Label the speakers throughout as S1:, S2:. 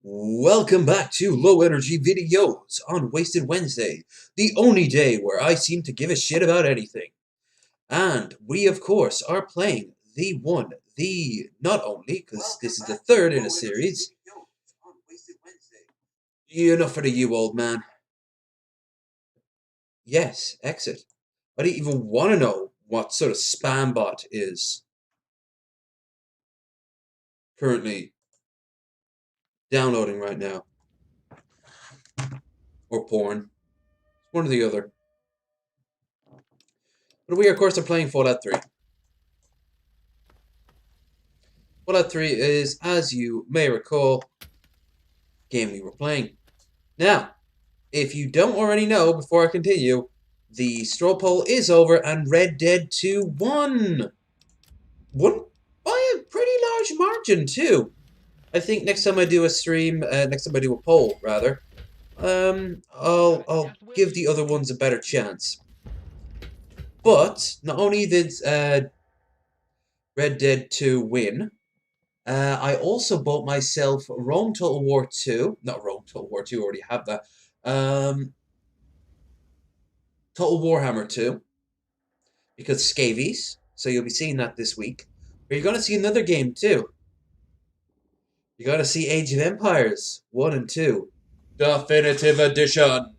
S1: Welcome back to Low Energy Videos on Wasted Wednesday, the only day where I seem to give a shit about anything. And we, of course, are playing not only, because this is the third in a series. Enough for the you, old man. Yes, exit. I don't even want to know what sort of spam bot is currently downloading right now. Or porn. One or the other. But we, of course, are playing Fallout 3. Fallout 3 is, as you may recall, game we were playing. Now, if you don't already know, before I continue, the straw poll is over and Red Dead 2 won! Won by a pretty large margin, too. I think next time I do a stream, next time I do a poll, rather, I'll give the other ones a better chance. But, not only did Red Dead 2 win, I also bought myself Rome Total War 2. Not Rome Total War 2, I already have that. Total Warhammer 2. Because scabies. So you'll be seeing that this week. But you're going to see another game too. You're going to see Age of Empires 1 and 2. Definitive Edition.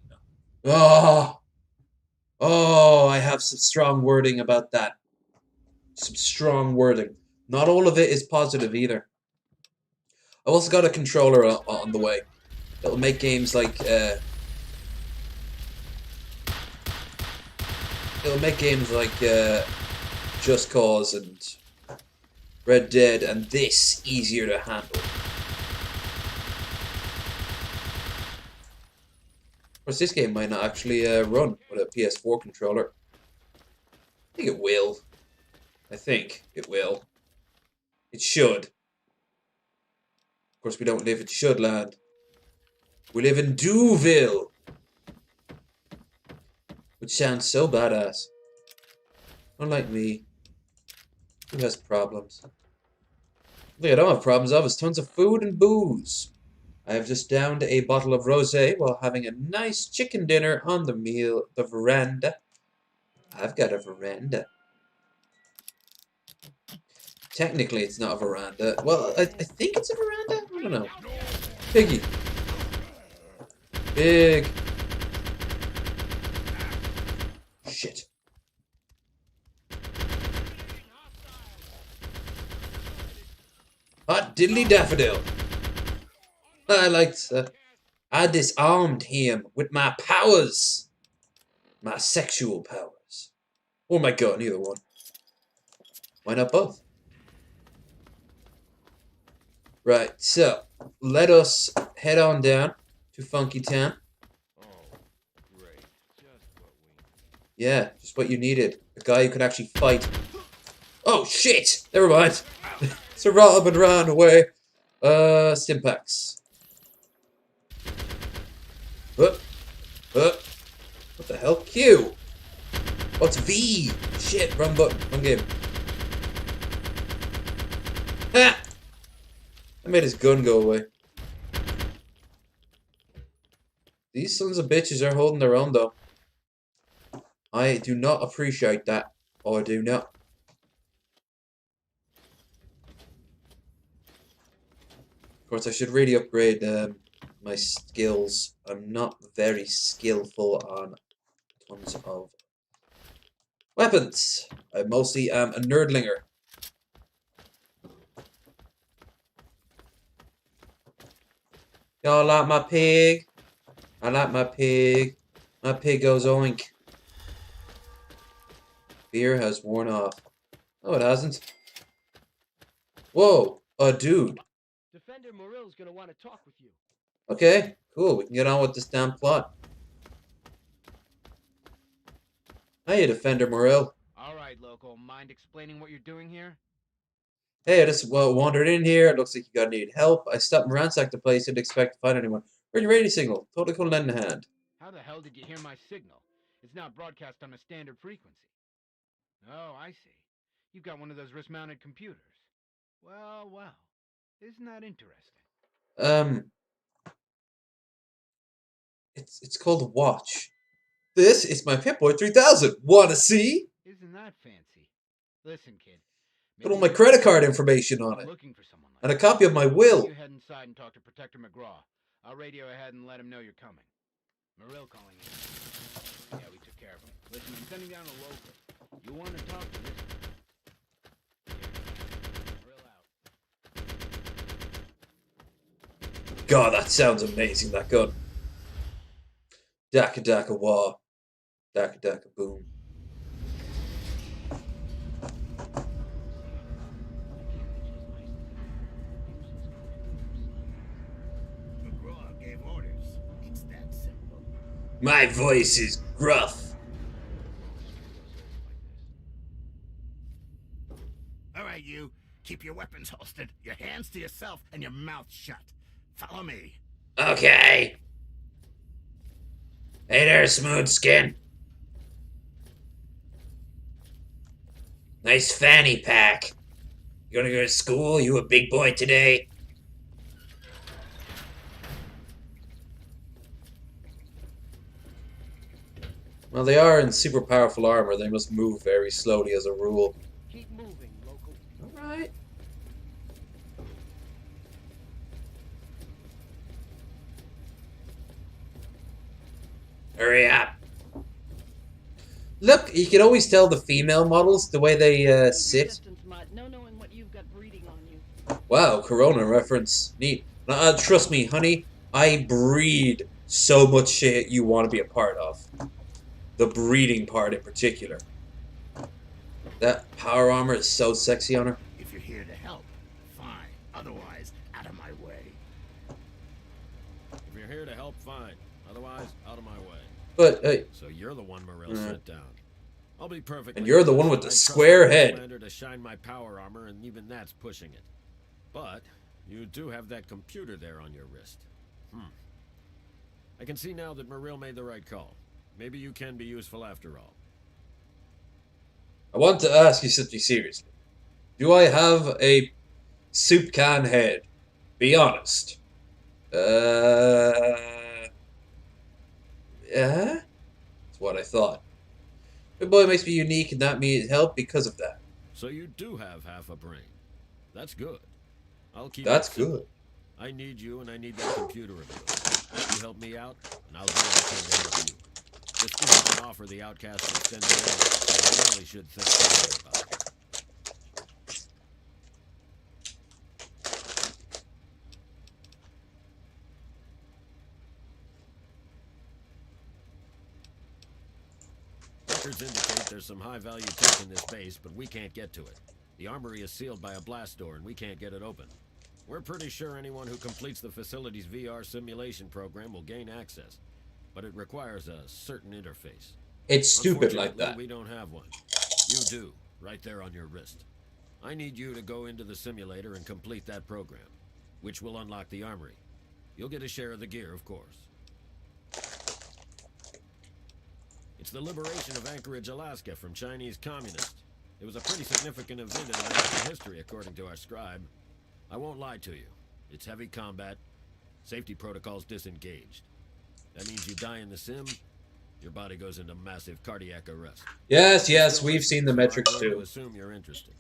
S1: Oh, I have some strong wording about that. Some strong wording. Not all of it is positive either. I've also got a controller on the way. That'll make games like Just Cause and Red Dead and this easier to handle. Of course, this game might not actually run with a PS4 controller. I think it will. I think it will. It should. Of course, we don't live in Shudland. We live in Dooville. Which sounds so badass. Unlike me, who has problems. Look, I don't have problems. I have tons of food and booze. I have just downed a bottle of rosé while having a nice chicken dinner on the veranda. I've got a veranda. Technically, it's not a veranda. Well, I think it's a veranda? I don't know. Piggy. Big. Shit. Hot diddly daffodil. I disarmed him with my powers. My sexual powers. Or my gun, either one. Why not both? Right, so, let us head on down to Funky Town. Yeah, just what you needed. A guy who could actually fight. Oh, shit! Never mind. Sir Robin ran away. Stimpaks. What the hell? Q! What's V? Shit, wrong button. Wrong game. Ha! I made his gun go away. These sons of bitches are holding their own, though. I do not appreciate that. Oh, I do not. Of course, I should really upgrade my skills. I'm not very skillful on tons of weapons. I mostly am a nerdlinger. Y'all like my pig? I like my pig. My pig goes oink. Fear has worn off. No, it hasn't. Whoa, a dude.
S2: Defender Morill's gonna want to talk with you.
S1: Okay, cool. We can get on with this damn plot. Hiya, Defender Morrill.
S2: Alright, local. Mind explaining what you're doing here?
S1: Hey, I just wandered in here. It looks like you need help. I stopped and ransacked the place. Didn't expect to find anyone. Where's your radio signal? Totally could lend a hand.
S2: How the hell did you hear my signal? It's not broadcast on a standard frequency. Oh, I see. You've got one of those wrist-mounted computers. Well. Isn't that interesting?
S1: It's called a watch. This is my Pip-Boy 3000. Wanna see?
S2: Isn't that fancy? Listen, kid.
S1: Got
S2: Maybe
S1: all my
S2: you're
S1: credit
S2: right.
S1: card information on
S2: I'm
S1: it.
S2: looking for someone like
S1: And a
S2: that.
S1: copy of my
S2: Why don't
S1: will.
S2: you head inside and talk to Protector McGraw? I'll radio ahead and let him know you're coming. Marill calling you. Yeah, we took care of him. Listen, I'm sending down a local. You want to talk to this one? Yeah. Marill out.
S1: God, that sounds amazing, that gun. Daka daka wah. Daka daka boom.
S3: McGraw gave orders. It's that simple.
S1: My voice is gruff.
S3: All right, you. Keep your weapons holstered, your hands to yourself, and your mouth shut. Follow me.
S1: Okay. Hey there, smooth skin. Nice fanny pack. You gonna go to school? You a big boy today? Well, they are in super powerful armor. They must move very slowly as a rule.
S2: Keep moving, local.
S1: Alright. Hurry up. Look, you can always tell the female models the way they sit.
S4: No knowing what you've got breeding on you.
S1: Wow, Corona reference. Neat. Trust me, honey, I breed so much shit you want to be a part of. The breeding part in particular. That power armor is so sexy on her.
S3: If you're here to help, fine. Otherwise, out of my way.
S5: If you're here to help, fine. Otherwise, out of my way.
S1: But, hey.
S5: So you're the one Morel sent down. I'll be perfect.
S1: And you're the one with the square head.
S5: To shine my power armor, and even that's pushing it. But you do have that computer there on your wrist. I can see now that Morel made the right call. Maybe you can be useful after all.
S1: I want to ask you something seriously. Do I have a soup can head? Be honest. Yeah? That's what I thought. My boy makes me unique and that means help because of that.
S5: So you do have half a brain. That's good. I'll keep
S1: That's
S5: it simple.
S1: good.
S5: I need you and I need that computer of yours. You help me out, and I'll do what I can to help you. This isn't an offer the outcasts extended earlier, so you really should think carefully about it. Records indicate there's some high-value tech in this base, but we can't get to it. The armory is sealed by a blast door, and we can't get it open. We're pretty sure anyone who completes the facility's VR simulation program will gain access, but it requires a certain interface.
S1: It's stupid like that.
S5: We don't have one. You do, right there on your wrist. I need you to go into the simulator and complete that program, which will unlock the armory. You'll get a share of the gear, of course. It's the liberation of Anchorage, Alaska from Chinese communists. It was a pretty significant event in American history, according to our scribe. I won't lie to you. It's heavy combat. Safety protocols disengaged. That means you die in the sim, your body goes into massive cardiac arrest.
S1: Yes, we've seen the metrics
S5: I'm going to
S1: too.
S5: assume you're interested.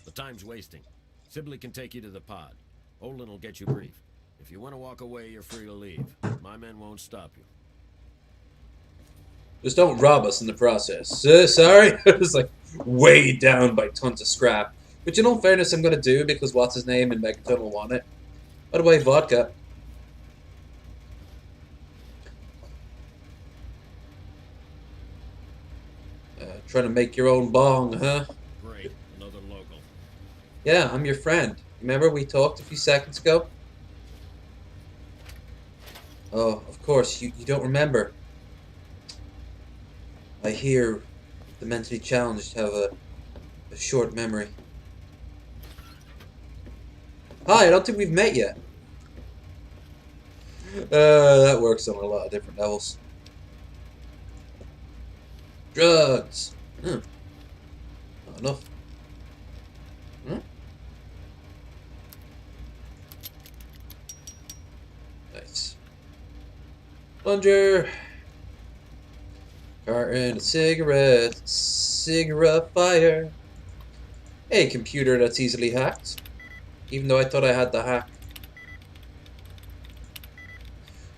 S5: The time's wasting. Sibley can take you to the pod. Olin will get you briefed. If you want to walk away, you're free to leave. My men won't stop you.
S1: Just don't rob us in the process. Sorry? It's like weighed down by tons of scrap. But you know, in fairness, I'm going to do because what's his name and Megaton will want it. By the way, vodka. Trying to make your own bong, huh?
S5: Great, another local.
S1: Yeah, I'm your friend. Remember we talked a few seconds ago? Oh, of course, you don't remember. I hear the mentally challenged have a short memory. Hi, I don't think we've met yet. That works on a lot of different levels. Drugs. Not enough. Nice. Plunger. Carton of cigarettes. Cigarette fire. A computer that's easily hacked. Even though I thought I had the hack.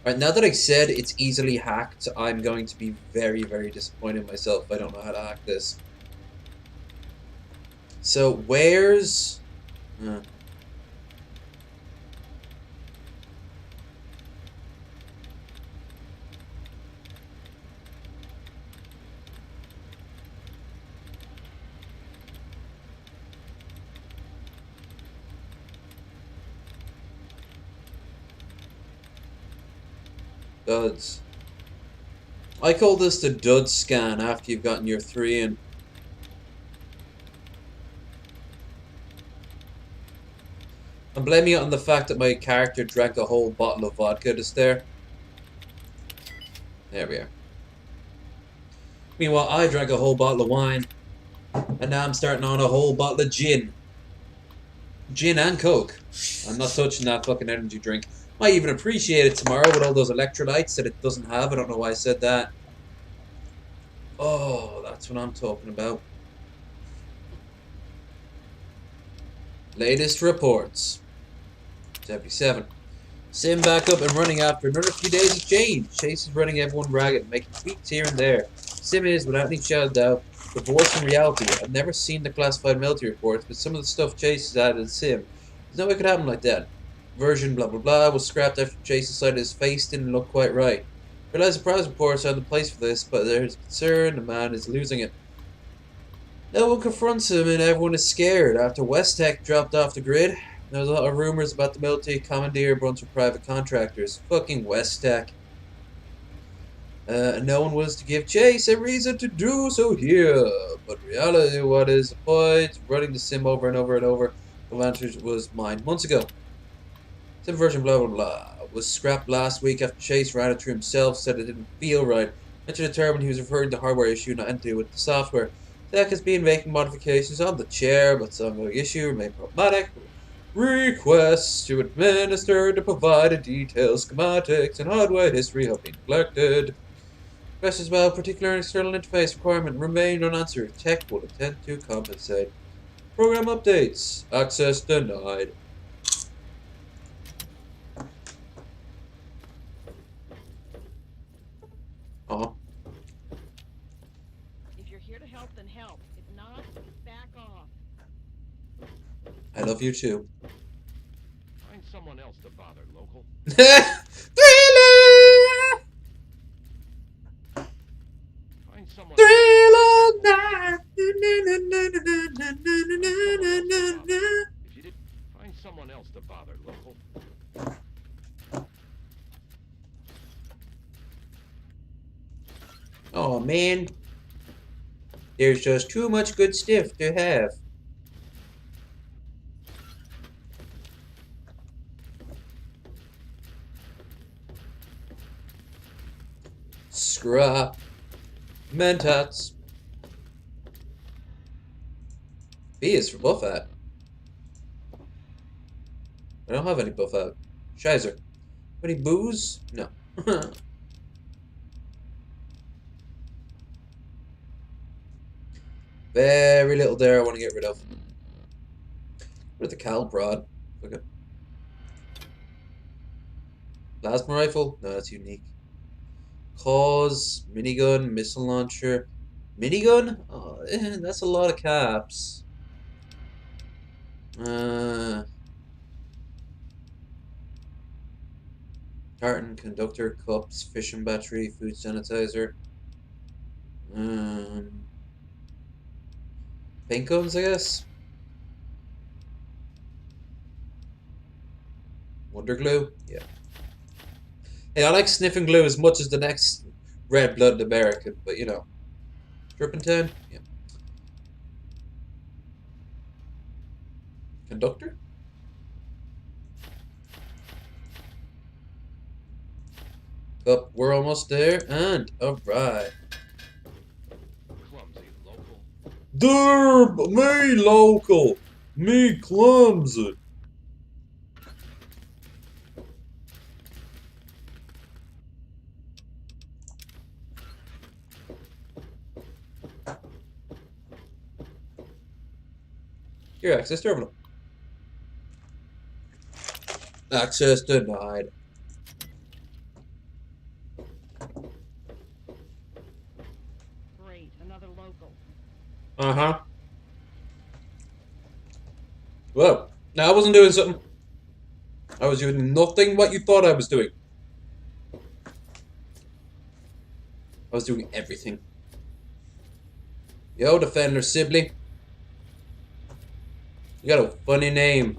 S1: Alright, now that I said it's easily hacked, I'm going to be very, very disappointed in myself if I don't know how to hack this. So, where's... Duds. I call this the dud scan after you've gotten your 3 in. I'm blaming it on the fact that my character drank a whole bottle of vodka just there. There we are. Meanwhile, I drank a whole bottle of wine. And now I'm starting on a whole bottle of gin. Gin and Coke. I'm not touching that fucking energy drink. Might even appreciate it tomorrow with all those electrolytes that it doesn't have. I don't know why I said that. Oh, that's what I'm talking about. Latest reports. 77. Sim back up and running after another few days of change. Chase is running everyone ragged, making tweaks here and there. Sim is, without any shadow of doubt, the voice from reality. I've never seen the classified military reports, but some of the stuff Chase has added in Sim. There's no way it could happen like that. Version blah blah blah was scrapped after Chase decided his face didn't look quite right. Realize the prize reports are in the place for this, but there's concern the man is losing it. No one confronts him and everyone is scared. After West Tech dropped off the grid, there's a lot of rumors about the military commandeer a bunch of private contractors. Fucking West Tech. No one was to give Chase a reason to do so here. But reality, what is the point? Running the sim over and over and over. The answer was mine months ago. Sim version blah blah blah was scrapped last week after Chase ran it through himself, said it didn't feel right. Mentioned determined he was referring to hardware issue, not anything with the software. Tech has been making modifications on the chair, but some ongoing issue remain problematic. Requests to administer to provide detailed schematics and hardware history have been neglected. Questions about particular external interface requirement remain unanswered. Tech will attempt to compensate. Program updates. Access denied.
S4: If you're here to help, then help. If not, back off.
S1: I love you too.
S5: Find someone else to bother, local.
S1: Thriller!
S5: Find someone.
S1: Thriller night.
S5: If you did, find someone else to bother, local.
S1: Oh man, there's just too much good stuff to have. Scrap. Mentats. B is for Buffat. I don't have any Buffat. Shizer. Any booze? No. Very little there I want to get rid of. What the Cal Prod? Okay. Plasma rifle? No, that's unique. Cause, minigun, missile launcher. Minigun? Oh, that's a lot of caps. Carton, conductor, cups, fishing battery, food sanitizer. Paint guns, I guess. Wonder glue? Yeah. Hey, I like sniffing glue as much as the next red-blooded American, but you know. Turpentine? Yeah. Conductor? Cup, we're almost there, and alright.
S5: Clumsy local.
S1: Derb! Me local! Me clumsy! Your access terminal. Access denied.
S4: Great, another local.
S1: Uh-huh. Well, now I wasn't doing something. I was doing nothing what you thought I was doing. I was doing everything. Yo, Defender Sibley. You got a funny name.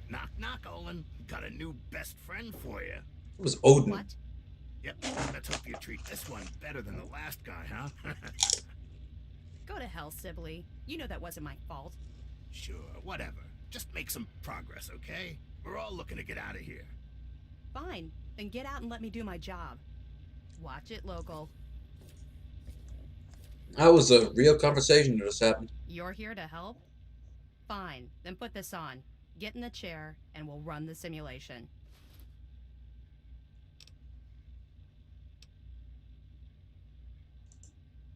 S3: Knock, knock, Olin. Got a new best friend for you.
S1: It was Odin.
S4: What?
S3: Yep, let's hope you treat this one better than the last guy, huh?
S6: Go to hell, Sibley. You know that wasn't my fault.
S3: Sure, whatever. Just make some progress, okay? We're all looking to get out of here.
S6: Fine, then get out and let me do my job. Watch it, local.
S1: That was a real conversation that just happened.
S6: You're here to help? Fine, then put this on. Get in the chair, and we'll run the simulation.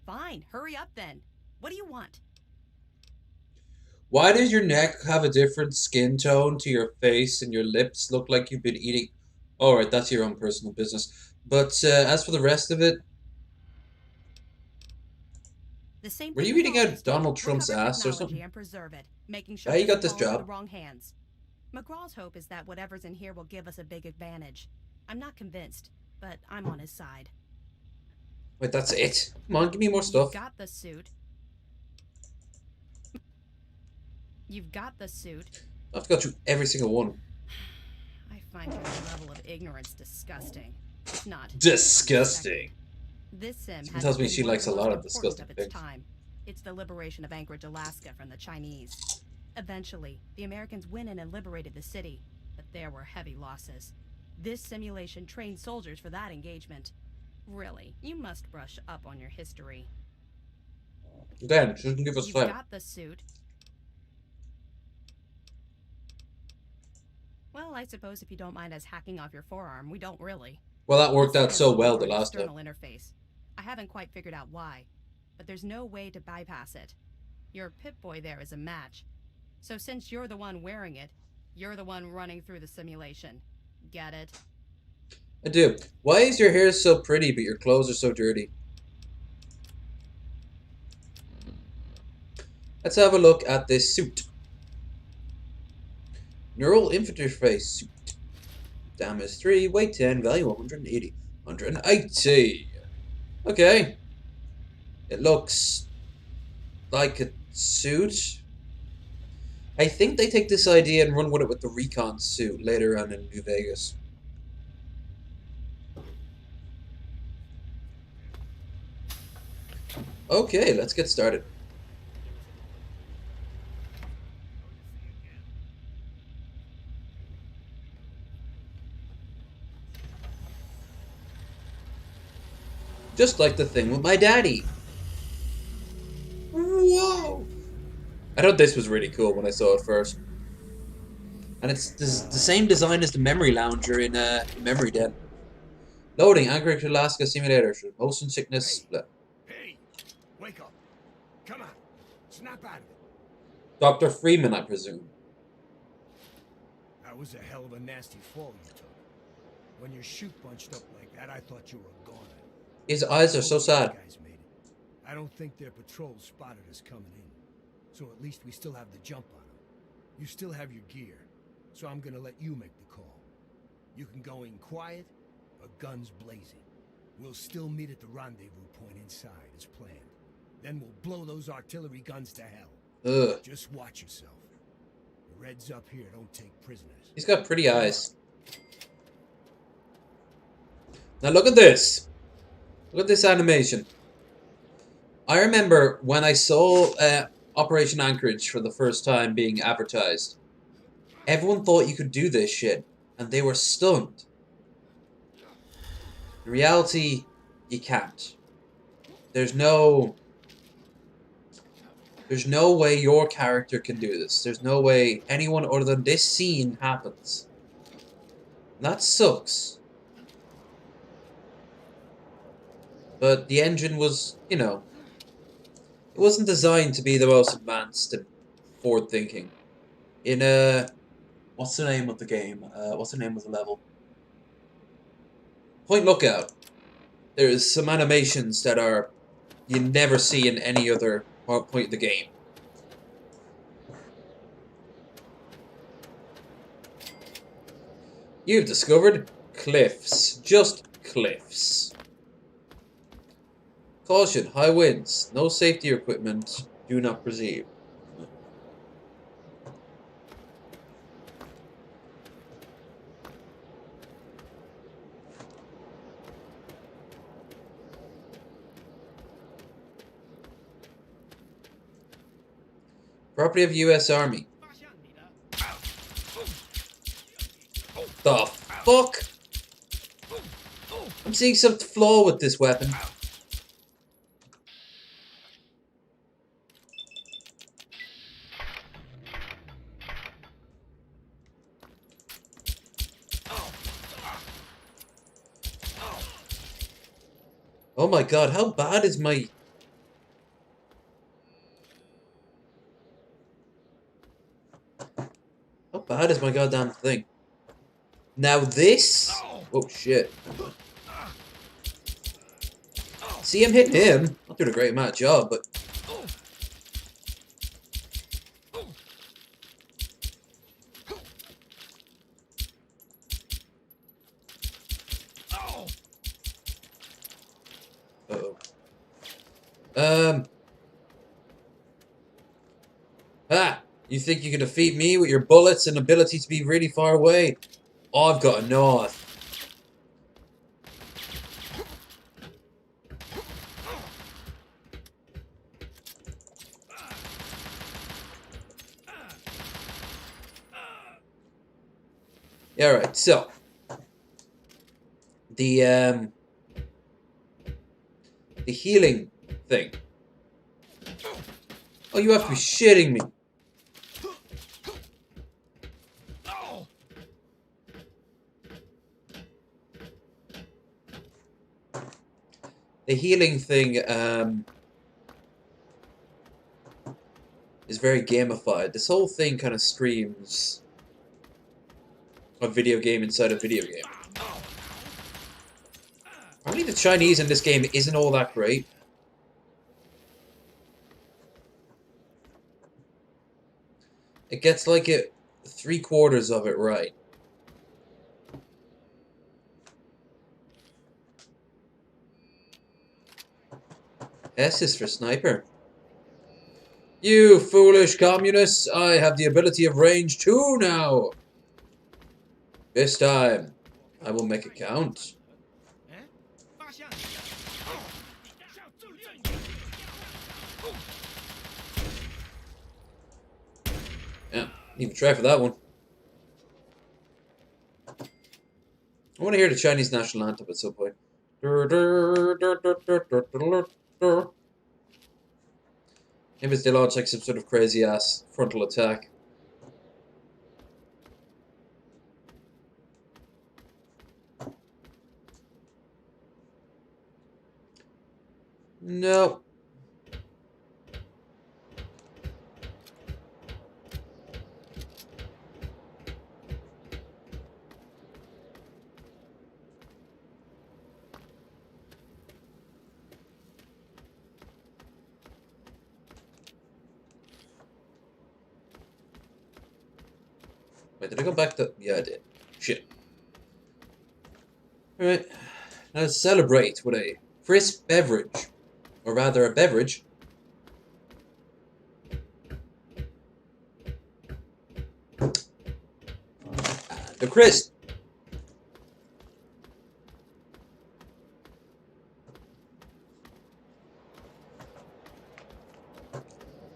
S6: Fine, hurry up then. What do you want?
S1: Why does your neck have a different skin tone to your face and your lips look like you've been eating? Alright, that's your own personal business. But as for the rest of it,
S6: The same
S1: were
S6: thing
S1: you
S6: with
S1: eating
S6: all
S1: out
S6: this
S1: Donald
S6: stuff.
S1: Trump's
S6: Recover
S1: ass or
S6: technology
S1: something?
S6: and preserve it, making sure
S1: Yeah, you
S6: it
S1: got
S6: doesn't
S1: this
S6: fall into
S1: job.
S6: the wrong hands. McGraw's hope is that whatever's in here will give us a big advantage. I'm not convinced, but I'm on his side.
S1: Wait, that's it? Come on, give me more stuff.
S6: You've got the suit. You've got the suit.
S1: I've got through every single one.
S6: I find your level of ignorance disgusting. It's not
S1: Disgusting.
S6: This sim
S1: Someone
S6: has
S1: tells me
S6: been
S1: she
S6: one
S1: likes a
S6: the
S1: lot
S6: most
S1: of
S6: important
S1: disgusting
S6: of its
S1: things.
S6: time. It's the liberation of Anchorage, Alaska from the Chinese. Eventually, the Americans went in and liberated the city, but there were heavy losses. This simulation trained soldiers for that engagement. Really, you must brush up on your history.
S1: Again, she doesn't give us
S6: You've
S1: time.
S6: got the suit. Well, I suppose if you don't mind us hacking off your forearm, we don't really.
S1: Well, that worked
S6: The
S1: out
S6: suit
S1: so
S6: is
S1: well
S6: built
S1: the
S6: for an
S1: last time.
S6: external interface. I haven't quite figured out why, but there's no way to bypass it. Your Pip-Boy there is a match. So since you're the one wearing it, you're the one running through the simulation. Get it?
S1: I do. Why is your hair so pretty, but your clothes are so dirty? Let's have a look at this suit. Neural interface suit. Damage 3, weight 10, value 180. 180. Okay. It looks like a suit. I think they take this idea and run with it with the recon suit later on in New Vegas. Okay, let's get started. Just like the thing with my daddy. Whoa! I thought this was really cool when I saw it first. And it's the same design as the memory lounger in Memory Den. Loading, Anchorage, Alaska Simulator. Motion sickness.
S3: Hey. Hey, wake up. Come on. Snap out of it.
S1: Dr. Freeman, I presume.
S7: That was a hell of a nasty fall you took. When your chute bunched up like that, I thought you were a goner.
S1: His eyes are so
S7: Both
S1: sad.
S7: these guys made it. I don't think their patrol spotted us coming in. So at least we still have the jump on them. You still have your gear. So I'm gonna let you make the call. You can go in quiet or guns blazing. We'll still meet at the rendezvous point inside as planned. Then we'll blow those artillery guns to hell.
S1: Ugh.
S7: Just watch yourself. The Reds up here don't take prisoners.
S1: He's got pretty eyes. Now look at this. Look at this animation. I remember when I saw Operation Anchorage for the first time being advertised. Everyone thought you could do this shit, and they were stunned. In reality, you can't. There's no way your character can do this. There's no way anyone other than this scene happens. And that sucks. But the engine was, you know, It wasn't designed to be the most advanced and forward-thinking. In what's the name of the game? What's the name of the level? Point Lookout. There's some animations that are you never see in any other point of the game. You've discovered cliffs. Just cliffs. Caution, high winds. No safety equipment. Do not proceed. Property of U.S. Army. The fuck? I'm seeing some flaw with this weapon. Oh my god, how bad is my... How bad is my goddamn thing? Now this... Oh shit. See, I'm hitting him. Not doing a great amount of job, but... Uh-oh. Ah! You think you can defeat me with your bullets and ability to be really far away? I've got a knife. Yeah, right, so... The healing thing. Oh, you have to be shitting me. The healing thing is very gamified. This whole thing kind of screams a video game inside a video game. Apparently the Chinese in this game isn't all that great. It gets like it 3/4 of it right. S is for sniper. You foolish communists! I have the ability of range 2 now! This time, I will make it count. Yeah, even try for that one. I want to hear the Chinese national anthem at some point. Maybe they launch like some sort of crazy ass frontal attack. No. Wait, did I go back to... Yeah, I did. Shit. Alright. Now let's celebrate with a crisp beverage. Or rather, a beverage. The crisp.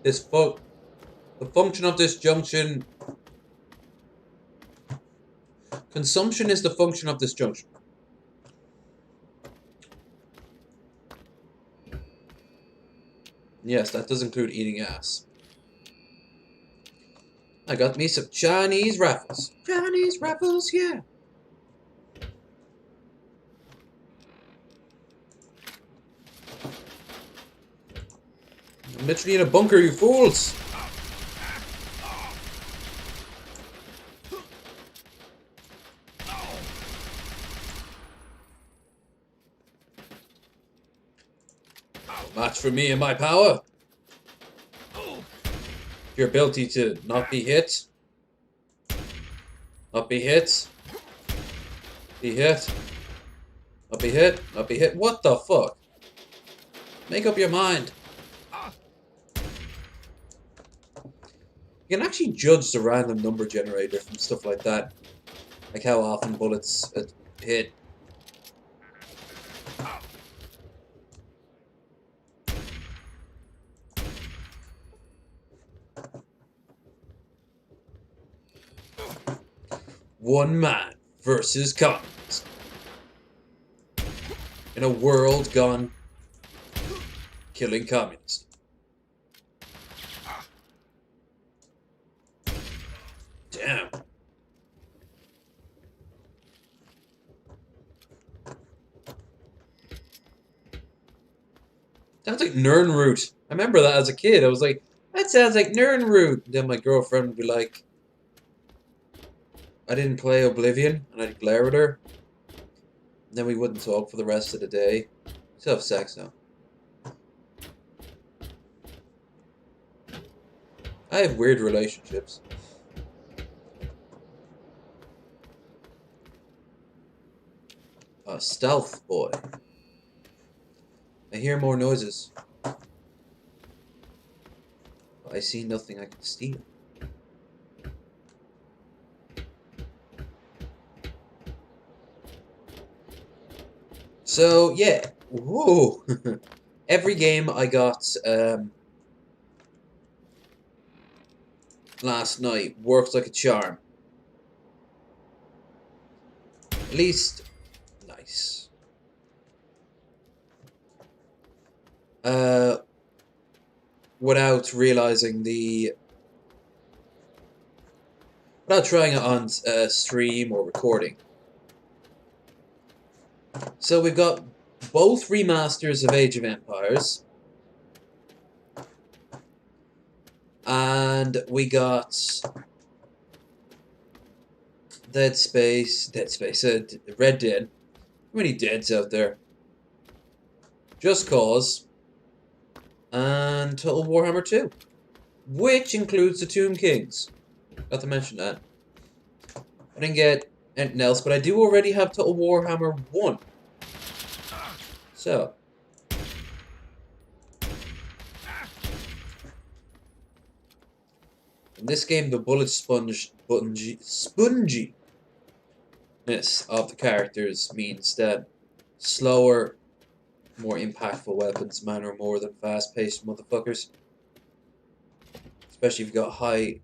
S1: The function of this junction... Consumption is the function of this junction. Yes, that does include eating ass. I got me some Chinese raffles. Chinese raffles, yeah. I'm literally in a bunker, you fools! Match for me and my power. Your ability to not be hit. Not be hit. Be hit. Not be hit. Not be hit. What the fuck? Make up your mind. You can actually judge the random number generator from stuff like that. Like how often bullets hit. One man versus communism. In a world gone killing communists. Damn. Sounds like Nernroot. I remember that as a kid. I was like, that sounds like Nernroot. Then my girlfriend would be like, I didn't play Oblivion, and I'd glare at her. And then we wouldn't talk for the rest of the day. Still have sex now. I have weird relationships. A stealth boy. I hear more noises. But I see nothing I can steal. So, yeah. Whoa. Every game I got last night worked like a charm. At least, nice. Without realizing without trying it on stream or recording. So we've got both remasters of Age of Empires. And we got Red Dead. How many Deads out there? Just Cause. And Total Warhammer 2. Which includes the Tomb Kings. Got to mention that. I didn't get anything else, but I do already have Total Warhammer 1. So. In this game, the bullet sponginess of the characters means that slower, more impactful weapons matter more than fast-paced motherfuckers. Especially if you've got high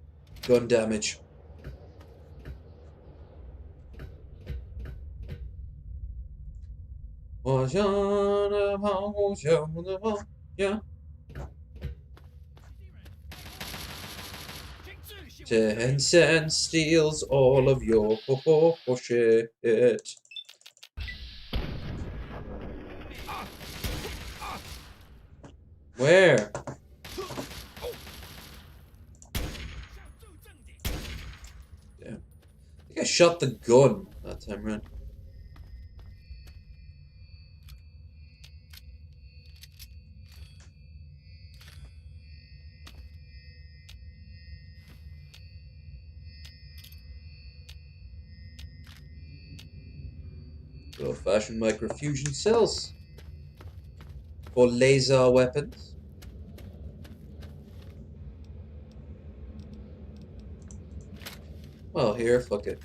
S1: gun damage. Yeah. 10 cents steals all of your shit. Where? Damn. I think I shot the gun that time around. Old-fashioned microfusion cells for laser weapons. Well, here, fuck it.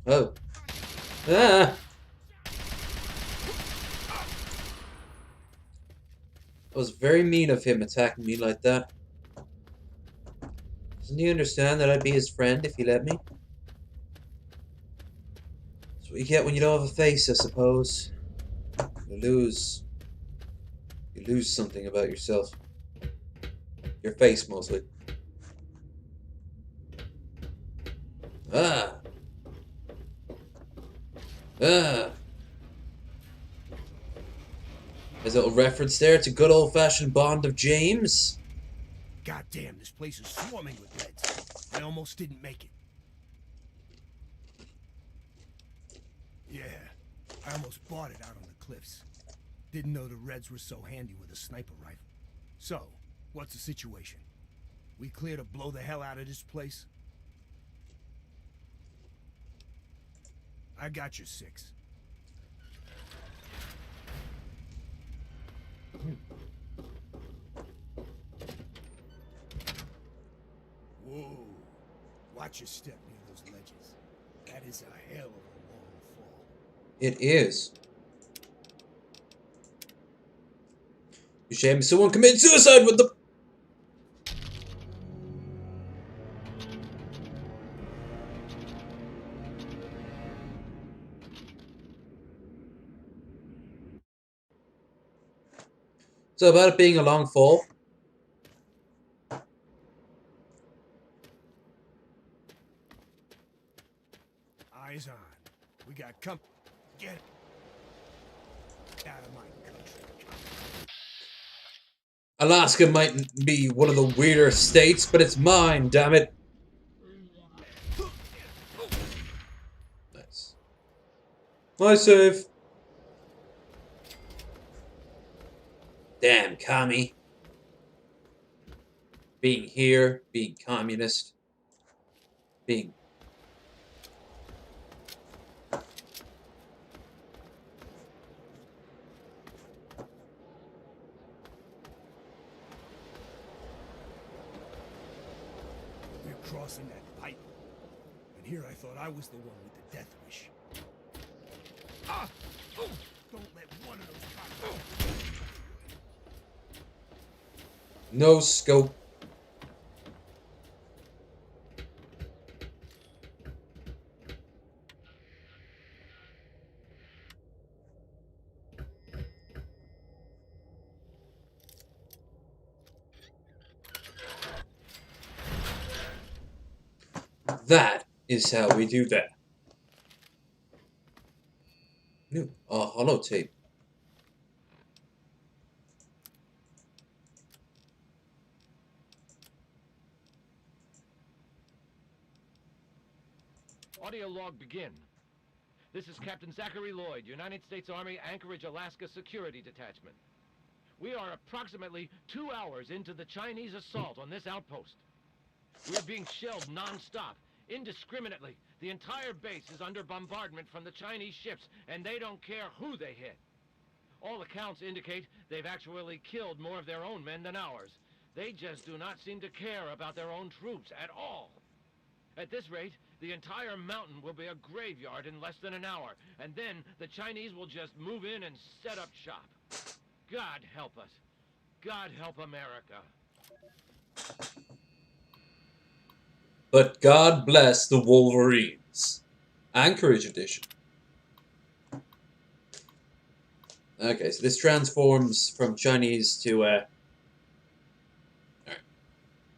S1: Oh. Ah! It was very mean of him attacking me like that. Doesn't he understand that I'd be his friend if he let me? That's what you get when you don't have a face, I suppose. You lose something about yourself. Your face, mostly. Ah. Ah. There's a little reference there to good old-fashioned Bond of James.
S7: Goddamn, this place is swarming with Reds. I almost didn't make it. Yeah, I almost bought it out on the cliffs. Didn't know the Reds were so handy with a sniper rifle. So, what's the situation? We clear to blow the hell out of this place? I got your 6. Whoa. Watch your step near those ledges. That is a hell of a long fall.
S1: It is. Shame someone committed suicide with them. So about it being a long fall.
S7: Eyes on. We got Get out of my country.
S1: Alaska might be one of the weirder states, but it's mine, damn it. Nice. Nice save. Damn, commie. Being here, being communist, being...
S7: We're crossing that pipe. And here I thought I was the one with the death wish. Ah! Oh! Don't let one of those cops...
S1: No scope. That is how we do that. New holotape.
S8: Audio log begin. This is Captain Zachary Lloyd, United States Army Anchorage, Alaska Security Detachment. We are approximately 2 hours into the Chinese assault on this outpost. We're being shelled non-stop, indiscriminately. The entire base is under bombardment from the Chinese ships, and they don't care who they hit. All accounts indicate they've actually killed more of their own men than ours. They just do not seem to care about their own troops at all. At this rate, the entire mountain will be a graveyard in less than an hour, and then the Chinese will just move in and set up shop. God help us. God help America.
S1: But God bless the Wolverines. Anchorage edition. Okay, so this transforms from Chinese to Alright.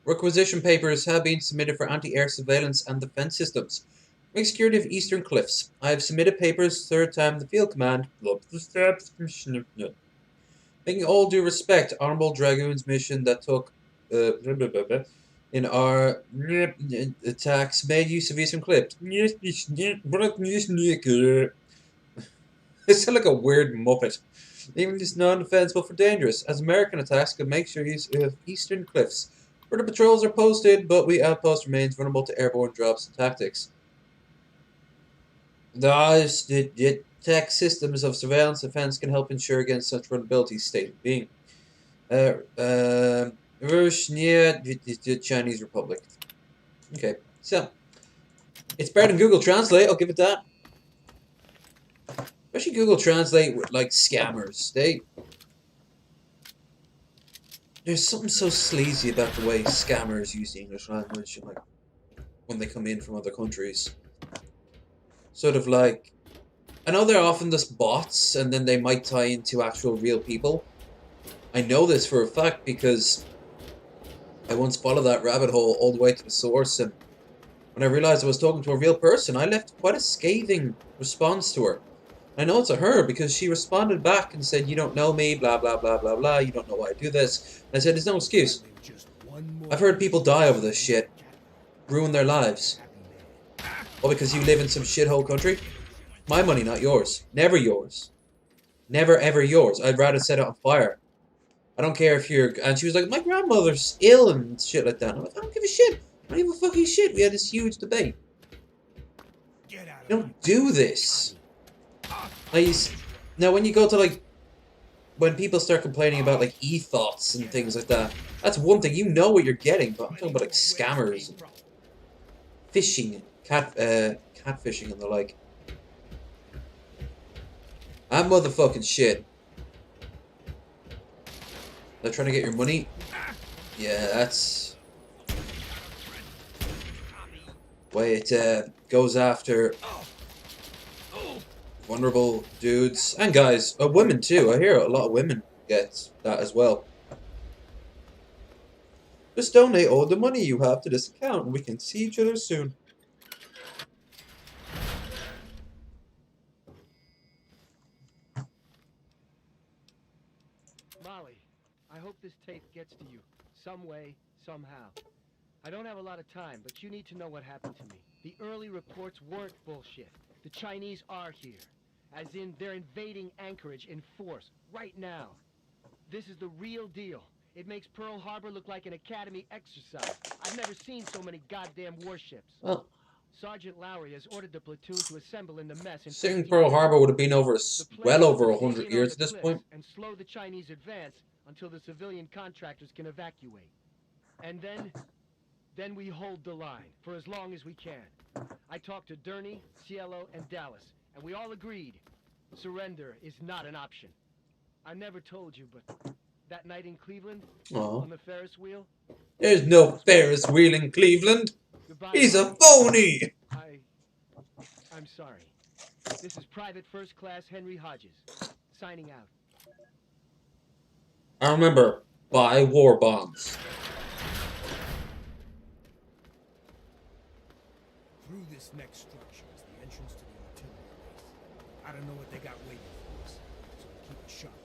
S1: Requisition papers have been submitted for anti-air surveillance and defense systems. Make security of Eastern Cliffs. I have submitted papers, third time the field command. Love the steps. Making all due respect, Honorable Dragoon's mission that took in our attacks made use of Eastern Cliffs. They sound like a weird muppet. Even this non-defensible for dangerous, as American attacks could make sure use of Eastern Cliffs. Further patrols are posted, but we outpost remains vulnerable to airborne drops and tactics. The tech systems of surveillance defense can help ensure against such vulnerabilities, stated being. Near the Chinese Republic. Okay, so it's better than Google Translate, I'll give it that. Especially Google Translate with like scammers. There's something so sleazy about the way scammers use the English language and like when they come in from other countries. Sort of like, I know they're often just bots and then they might tie into actual real people. I know this for a fact because I once followed that rabbit hole all the way to the source, and When I realized I was talking to a real person, I left quite a scathing response to her. I know it's a her because she responded back and said, "You don't know me, blah, blah, blah, blah, blah. You don't know why I do this." And I said, "There's no excuse. I've heard people die over this shit. Ruin their lives. All because you live in some shithole country? My money, not yours. Never yours. Never, ever yours. I'd rather set it on fire. I don't care if you're..." And she was like, "My grandmother's ill," and shit like that. I'm like, "I don't give a shit. I don't give a fucking shit." We had this huge debate. You don't do this. Now, when you go to, like, when people start complaining about, like, e-thoughts and things like that, that's one thing. You know what you're getting, but I'm talking about, like, scammers and phishing, catfishing and the like. That motherfucking shit. They're trying to get your money. Yeah, that's way it goes after vulnerable dudes and guys, women too. I hear a lot of women get that as well. Just donate all the money you have to this account, and we can see each other soon.
S9: Molly, I hope this tape gets to you, some way, somehow. I don't have a lot of time, but you need to know what happened to me. The early reports weren't bullshit. The Chinese are here. As in, they're invading Anchorage in force, right now. This is the real deal. It makes Pearl Harbor look like an Academy exercise. I've never seen so many goddamn warships.
S1: Well,
S9: Sergeant Lowry has ordered the platoon to assemble in the mess.
S1: seeing Pearl Harbor would have been over well over 100 years at this point.
S9: And slow the Chinese advance until the civilian contractors can evacuate. And then we hold the line for as long as we can. I talked to Durney, Cielo, and Dallas, and we all agreed surrender is not an option. I never told you, but that night in Cleveland, on the Ferris wheel,
S1: there's no Ferris wheel in Cleveland.
S9: goodbye,
S1: He's a
S9: Molly.
S1: phony.
S9: I'm sorry. This is Private First Class Henry Hodges, signing out.
S1: I remember, buy war bonds.
S7: Through this next structure is the entrance to the artillery base. I don't know what they got waiting for us, so we'll keep a sharp watch.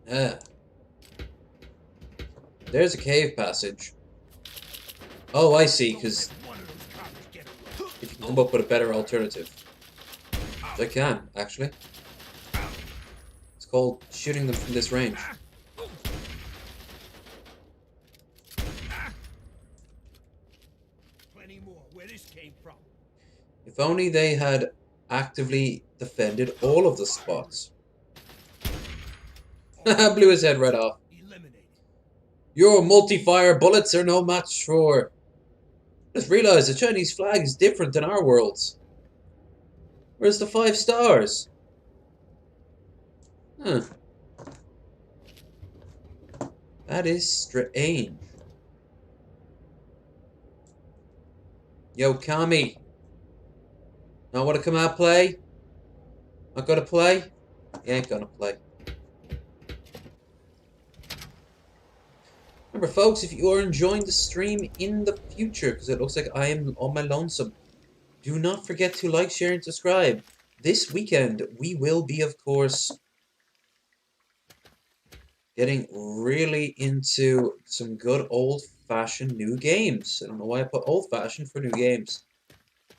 S1: Yeah. There's a cave passage. Oh, I see, because if you can come up with a better alternative. I can, actually. It's called shooting them from this range.
S7: Plenty more where this came from.
S1: If only they had actively defended all of the spots. Blew his head right off.
S7: Eliminated.
S1: Your multi-fire bullets are no match for... Just realized the Chinese flag is different than our world's. Where's the 5 stars? Huh. That is strange. Yo, Kami. Not want to come out play? Not gonna play? You ain't gonna play. Remember, folks, if you are enjoying the stream in the future, because it looks like I am on my lonesome, do not forget to like, share, and subscribe. This weekend, we will be, of course, getting really into some good old-fashioned new games. I don't know why I put old-fashioned for new games.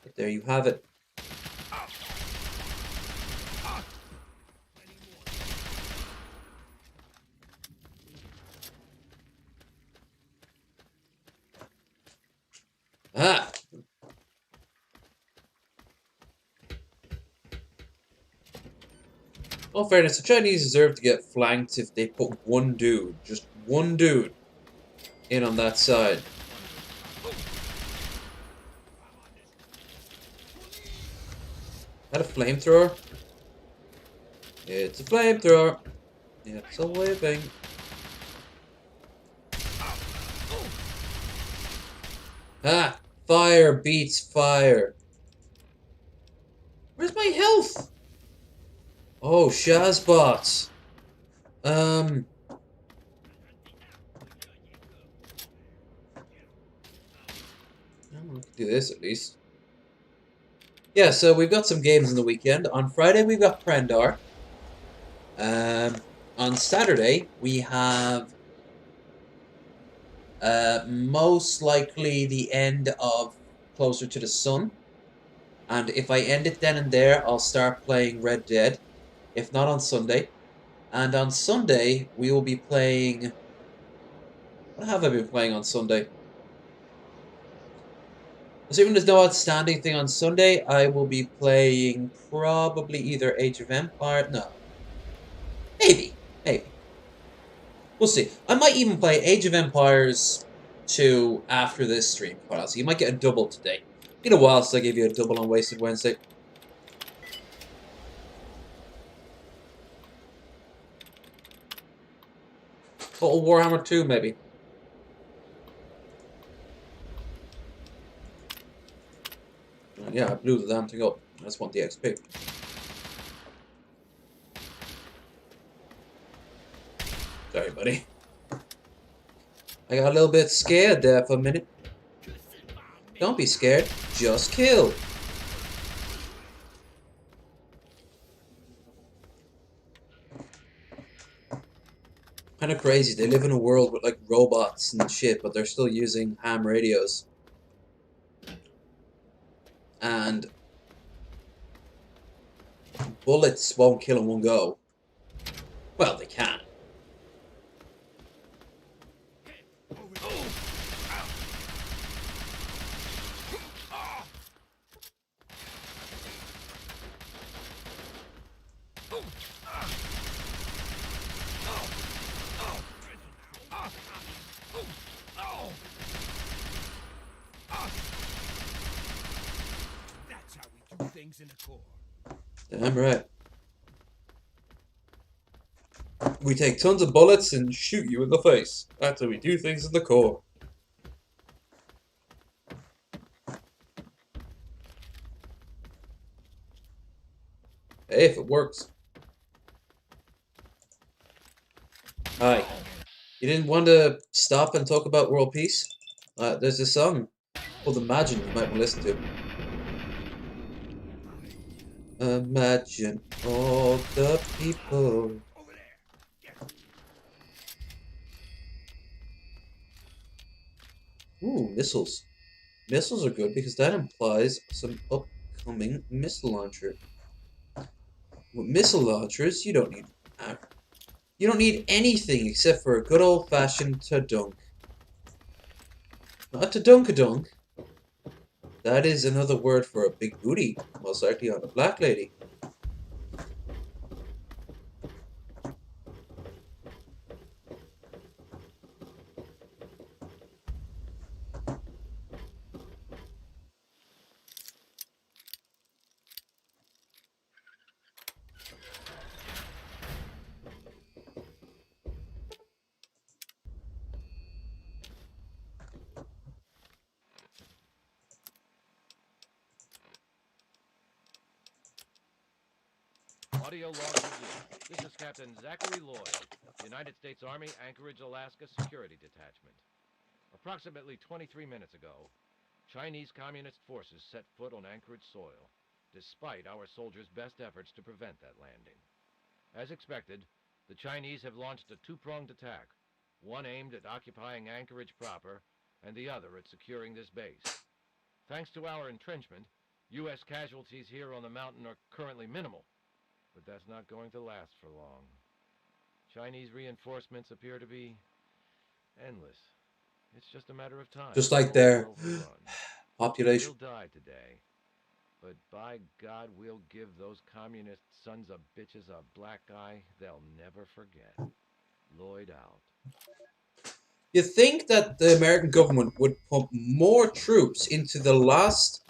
S1: But there you have it. Ah! In all fairness, the Chinese deserve to get flanked if they put one dude, just one dude, in on that side. Is that a flamethrower? It's a flamethrower. It's a living. Ah! Fire beats fire. Where's my health? Oh, Shazbots. I'm gonna do this at least. Yeah, so we've got some games in the weekend. On Friday we've got Prendar. On Saturday we have most likely the end of Closer to the Sun. And if I end it then and there, I'll start playing Red Dead. If not on Sunday. And on Sunday, we will be playing... What have I been playing on Sunday? Assuming there's no outstanding thing on Sunday, I will be playing probably either Age of Empires... No. Maybe. Maybe. We'll see. I might even play Age of Empires 2 after this stream. So you might get a double today. Been a while since I gave you a double on Wasted Wednesday. Total Warhammer 2, maybe. Yeah, I blew the damn thing up. I just want the XP. Sorry, buddy. I got a little bit scared there for a minute. Don't be scared. Just kill. Kind of crazy. They live in a world with like robots and shit, but they're still using ham radios. And bullets won't kill in one go. Well, they can.
S7: That's how we do things in the Corps.
S1: Damn right. We take tons of bullets and shoot you in the face. That's how we do things in the Corps. Hey, if it works. Hi. You didn't want to stop and talk about world peace? There's a song called Imagine you might want to listen to. Imagine all the people. Ooh, missiles. Missiles are good because that implies some upcoming missile launcher. With missile launchers, you don't need anything except for a good old-fashioned ta-dunk. Not ta-dunk-a-dunk. That is another word for a big booty, most likely on a black lady.
S8: Audio log begin. This is Captain Zachary Lloyd, United States Army, Anchorage, Alaska Security Detachment. Approximately 23 minutes ago, Chinese Communist forces set foot on Anchorage soil, despite our soldiers' best efforts to prevent that landing. As expected, the Chinese have launched a two-pronged attack, one aimed at occupying Anchorage proper, and the other at securing this base. Thanks to our entrenchment, U.S. casualties here on the mountain are currently minimal, but that's not going to last for long. Chinese reinforcements appear to be endless. It's just a matter of time.
S1: Just like their population.
S8: We'll die today, but by God, we'll give those communist sons of bitches a black eye they'll never forget. Lloyd out.
S1: You think that the American government would pump more troops into the last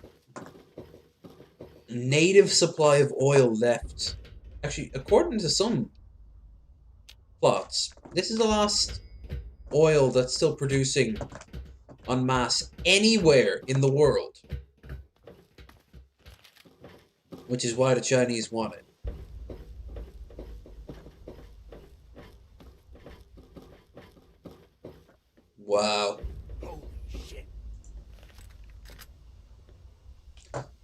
S1: native supply of oil left? Actually, according to some But this is the last oil that's still producing en masse anywhere in the world. Which is why the Chinese want it. Wow.
S7: Holy shit.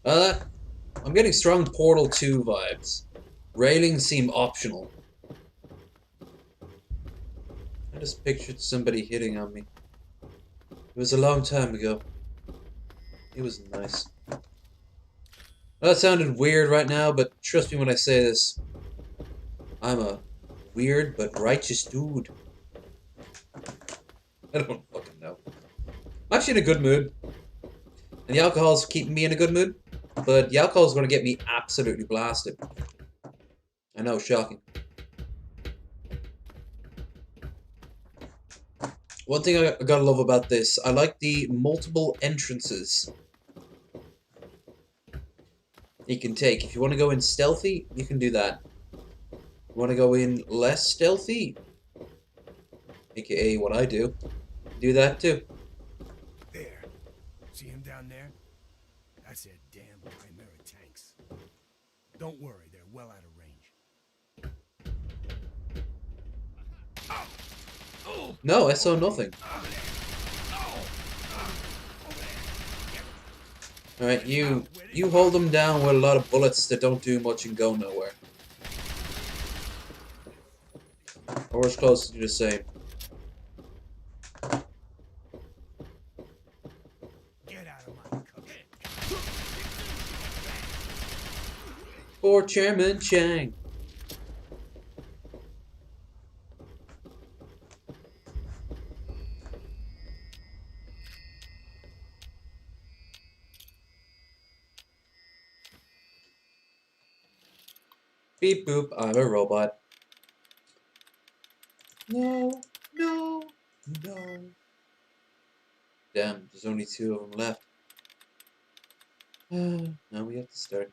S1: I'm getting strong Portal 2 vibes. Railings seem optional. I just pictured somebody hitting on me. It was a long time ago. It was nice. That sounded weird right now, but trust me when I say this. I'm a weird but righteous dude. I don't fucking know. I'm actually in a good mood. And the alcohol's keeping me in a good mood. But the alcohol's going to get me absolutely blasted. I know, shocking. One thing I gotta love about this, I like the multiple entrances you can take. If you want to go in stealthy, you can do that. You want to go in less stealthy, aka what I do that too.
S7: There. See him down there? That's their damn Chimera tanks. Don't worry, they're well out of range.
S1: No, I saw nothing. Alright, you hold them down with a lot of bullets that don't do much and go nowhere. Or as close to the same.
S7: Get out of my cover.
S1: For Chairman Chang. Beep boop, I'm a robot. No, no, no. Damn, there's only 2 of them left. Now we have to start.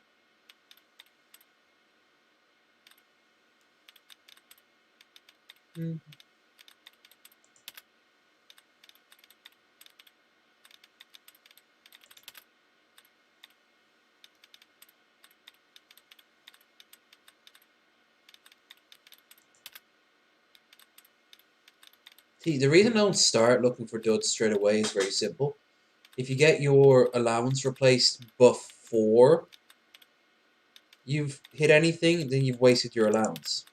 S1: See, the reason I don't start looking for duds straight away is very simple. If you get your allowance replaced before you've hit anything, then you've wasted your allowance.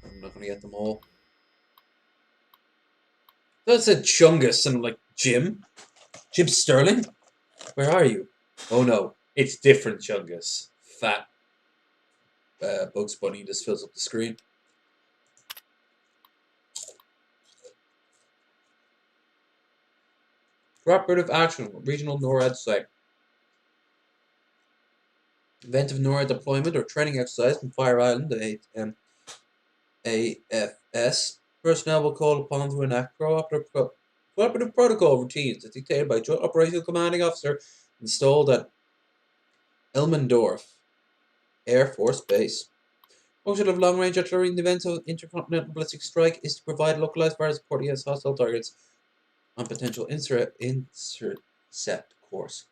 S1: I'm not gonna get them all. That's a Chungus and like Jim? Jim Sterling? Where are you? Oh no, it's different Chungus. Fat Bugs Bunny just fills up the screen. Cooperative action, regional NORAD site. Event of NORAD deployment or training exercise from Fire Island, the AFS. Personnel will call upon to enact cooperative protocol routines as dictated by Joint Operational Commanding Officer installed at Elmendorf Air Force Base. Function of long-range artillery in the event of intercontinental ballistic strike is to provide localized fire support against hostile targets on potential intercept course.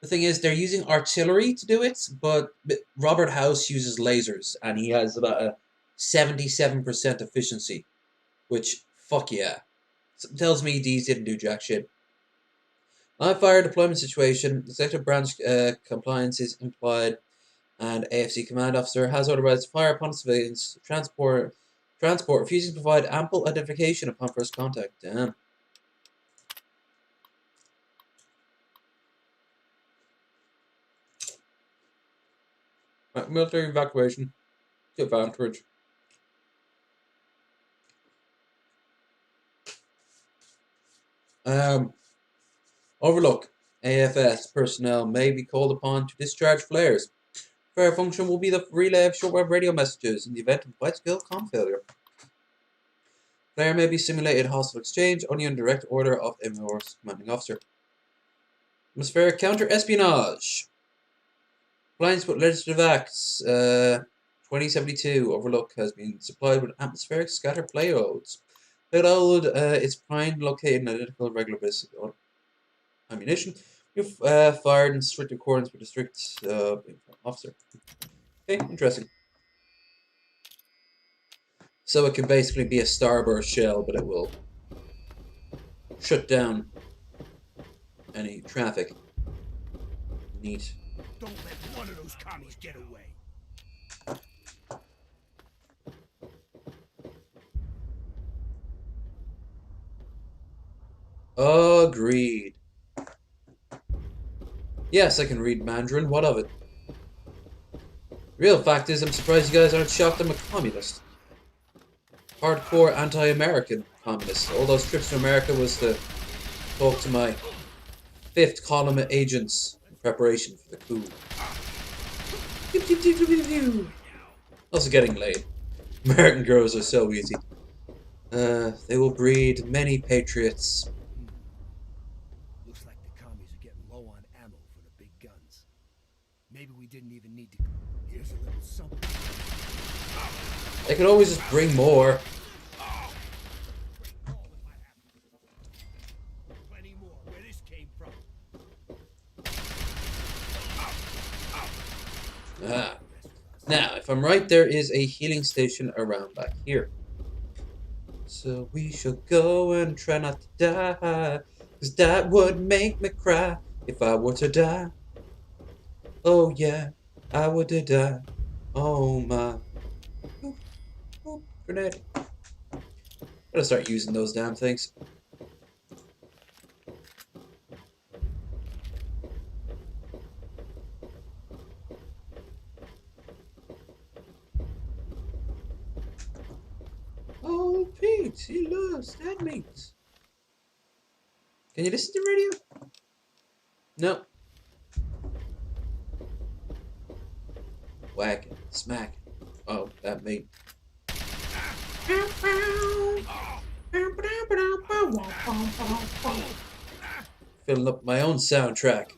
S1: The thing is, they're using artillery to do it, but Robert House uses lasers, and he has about a 77% efficiency, which, fuck yeah. Something tells me these didn't do jack shit. Live fire deployment situation, executive branch compliance is implied, and AFC command officer has authorized to fire upon civilians, transport refusing to provide ample identification upon first contact. Damn. Military evacuation to advantage. Overlook. AFS personnel may be called upon to discharge flares. Flare function will be the relay of shortwave radio messages in the event of wide-scale comm failure. Flare may be simulated hostile exchange only on direct order of MOR's commanding officer. Atmospheric counter-espionage. Compliance with legislative acts 2072 Overlook has been supplied with atmospheric scatter payloads. Payload is primed, located in identical regular ballistic ammunition. You've fired in strict accordance with the strict officer. Okay, interesting. So it can basically be a starburst shell, but it will shut down any traffic. Neat.
S3: Don't let one of those commies get away.
S1: Agreed. Yes, I can read Mandarin. What of it? Real fact is, I'm surprised you guys aren't shocked I'm a communist. Hardcore anti-American communist. All those trips to America was to talk to my fifth column agents in preparation for the coup. Also getting laid. American girls are so easy. They will breed many patriots.
S7: Looks like the commies are getting low on ammo for the big guns. Maybe we didn't even need to... Here's a little something.
S1: They could always just bring more.
S7: Plenty more where this came from.
S1: Ah. Now, if I'm right, there is a healing station around back here. So we shall go and try not to die, 'cause that would make me cry if I were to die. Oh yeah, I would to die. Oh my. Oop, oop, grenade. Gotta start using those damn things. Oh, Pete, he loves that meat. Can you listen to radio? No. Whacking, smacking. Oh, that meat. Filling up my own soundtrack.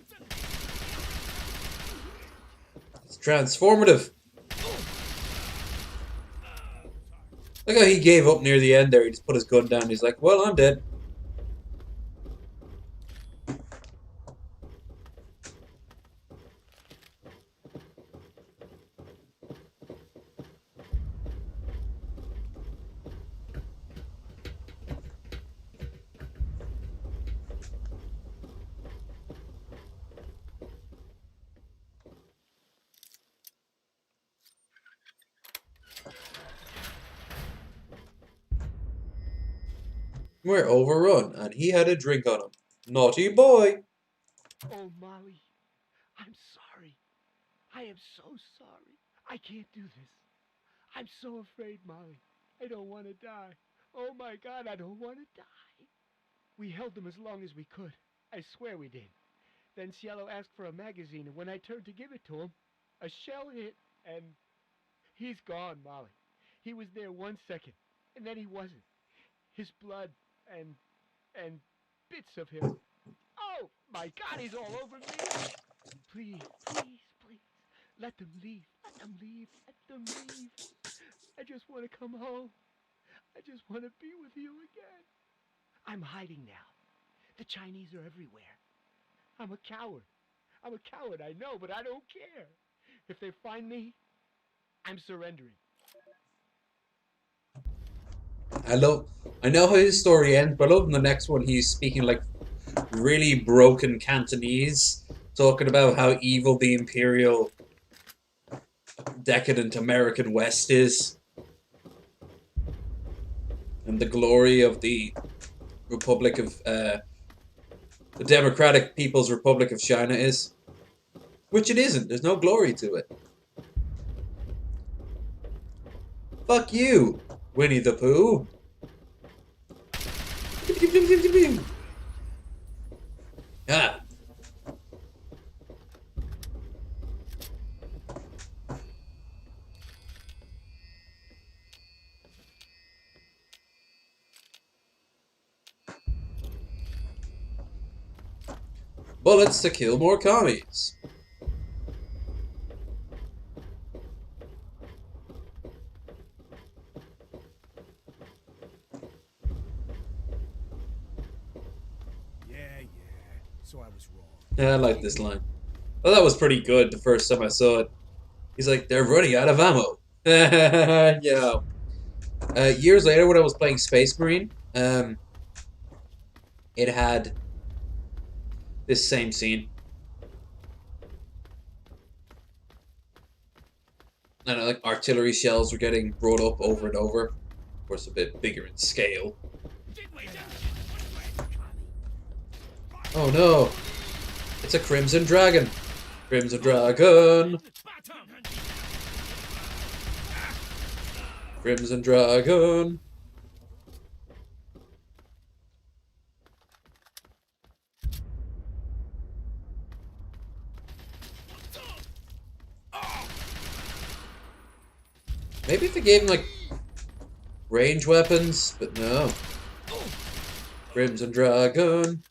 S1: It's transformative. Look how he gave up near the end there. He just put his gun down. He's like, well, I'm dead. We're overrun, and he had a drink on him. Naughty boy.
S9: Oh, Molly, I'm sorry. I am so sorry. I can't do this. I'm so afraid, Molly. I don't want to die. Oh my God, I don't want to die. We held him as long as we could. I swear we did. Then Cielo asked for a magazine, and when I turned to give it to him, a shell hit, and he's gone, Molly. He was there 1 second, and then he wasn't. His blood and bits of him. Oh my God, he's all over me. Please, please, please, let them leave. Let them leave. Let them leave. I just want to come home. I just want to be with you again. I'm hiding now. The Chinese are everywhere. I'm a coward. I'm a coward, I know, but I don't care. If they find me, I'm surrendering.
S1: I know how his story ends, but I love in the next one he's speaking like really broken Cantonese, talking about how evil the imperial decadent American West is. And the glory of the Republic of the Democratic People's Republic of China is. Which it isn't. There's no glory to it. Fuck you, Winnie the Pooh. Ah. Bullets to kill more commies.
S7: Yeah. So I was wrong.
S1: Yeah, I like this line. Well, that was pretty good the first time I saw it. He's like, they're running out of ammo. Yeah. Years later, when I was playing Space Marine, it had this same scene. And like artillery shells were getting brought up over and over. Of course, a bit bigger in scale. Oh no! It's a Crimson Dragon! Crimson Dragon! Crimson Dragon! Maybe if they gave him like range weapons, but no. Crimson Dragon.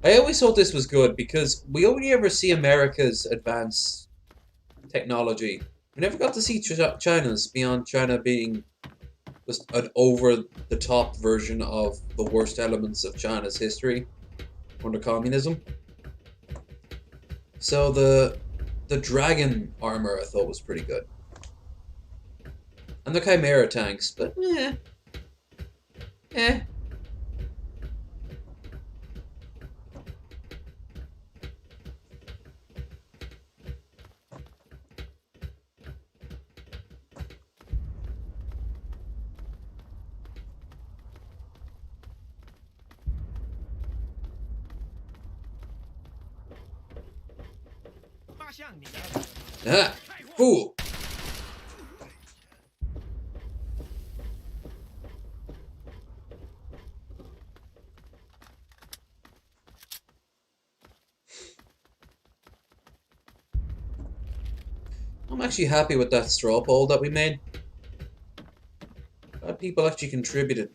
S1: I always thought this was good because we only ever see America's advanced technology. We never got to see China's, beyond China being just an over-the-top version of the worst elements of China's history under communism. So the dragon armor I thought was pretty good. And the Chimera tanks, but eh. Ah, fool! I'm actually happy with that straw poll that we made. Glad people actually contributed.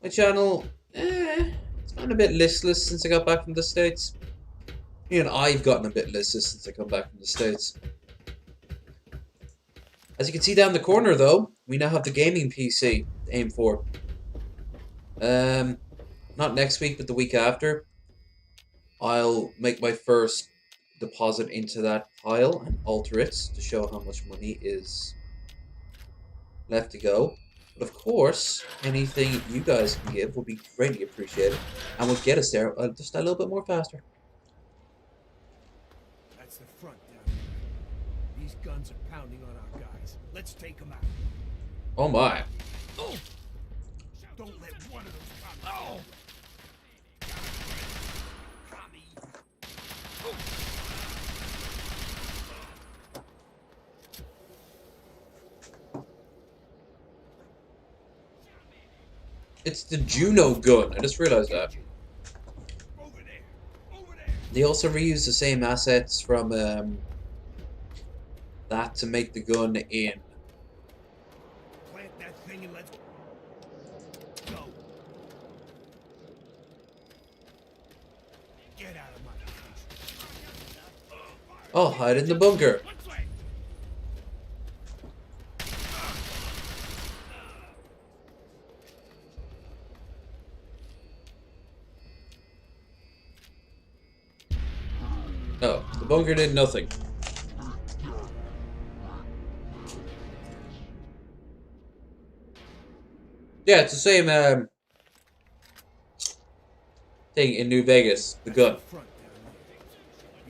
S1: My channel, it's gotten a bit listless since I got back from the States. Even I've gotten a bit listless since I come back from the States. As you can see down the corner, though, we now have the gaming PC to aim for. Not next week, but the week after. I'll make my first deposit into that pile and alter it to show how much money is left to go. But of course, anything you guys can give will be greatly appreciated and will get us there just a little bit more faster.
S7: That's the front down there. These guns are pounding on our guys. Let's take them out.
S1: Oh my.
S7: Don't let one of those come.
S1: It's the Juno gun. I just realized that. They also reuse the same assets from that to make the gun in.
S7: Plant that thing and let's go. Get out of my face.
S1: Oh, hide in the bunker. Oh, the bunker did nothing. Yeah, it's the same thing in New Vegas. The gun.
S7: Front down there.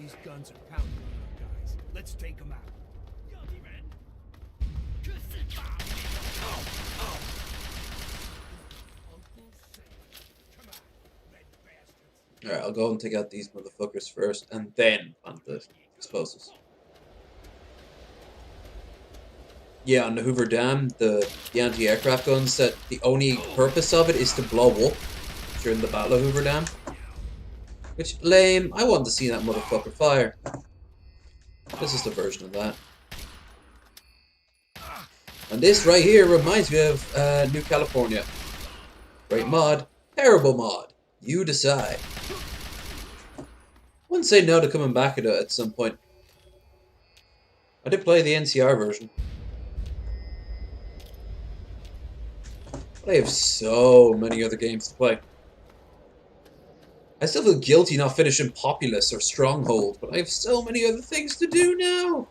S7: These guns are pounding on our guys. Let's take them out.
S1: Alright, I'll go and take out these motherfuckers first, and then plant the explosives. Yeah, on the Hoover Dam, the anti-aircraft guns, that the only purpose of it is to blow up during the Battle of Hoover Dam. Which, lame. I want to see that motherfucker fire. This is the version of that. And this right here reminds me of New California. Great mod, terrible mod. You decide. Wouldn't say no to coming back at some point. I did play the NCR version. But I have so many other games to play. I still feel guilty not finishing Populous or Stronghold, but I have so many other things to do now.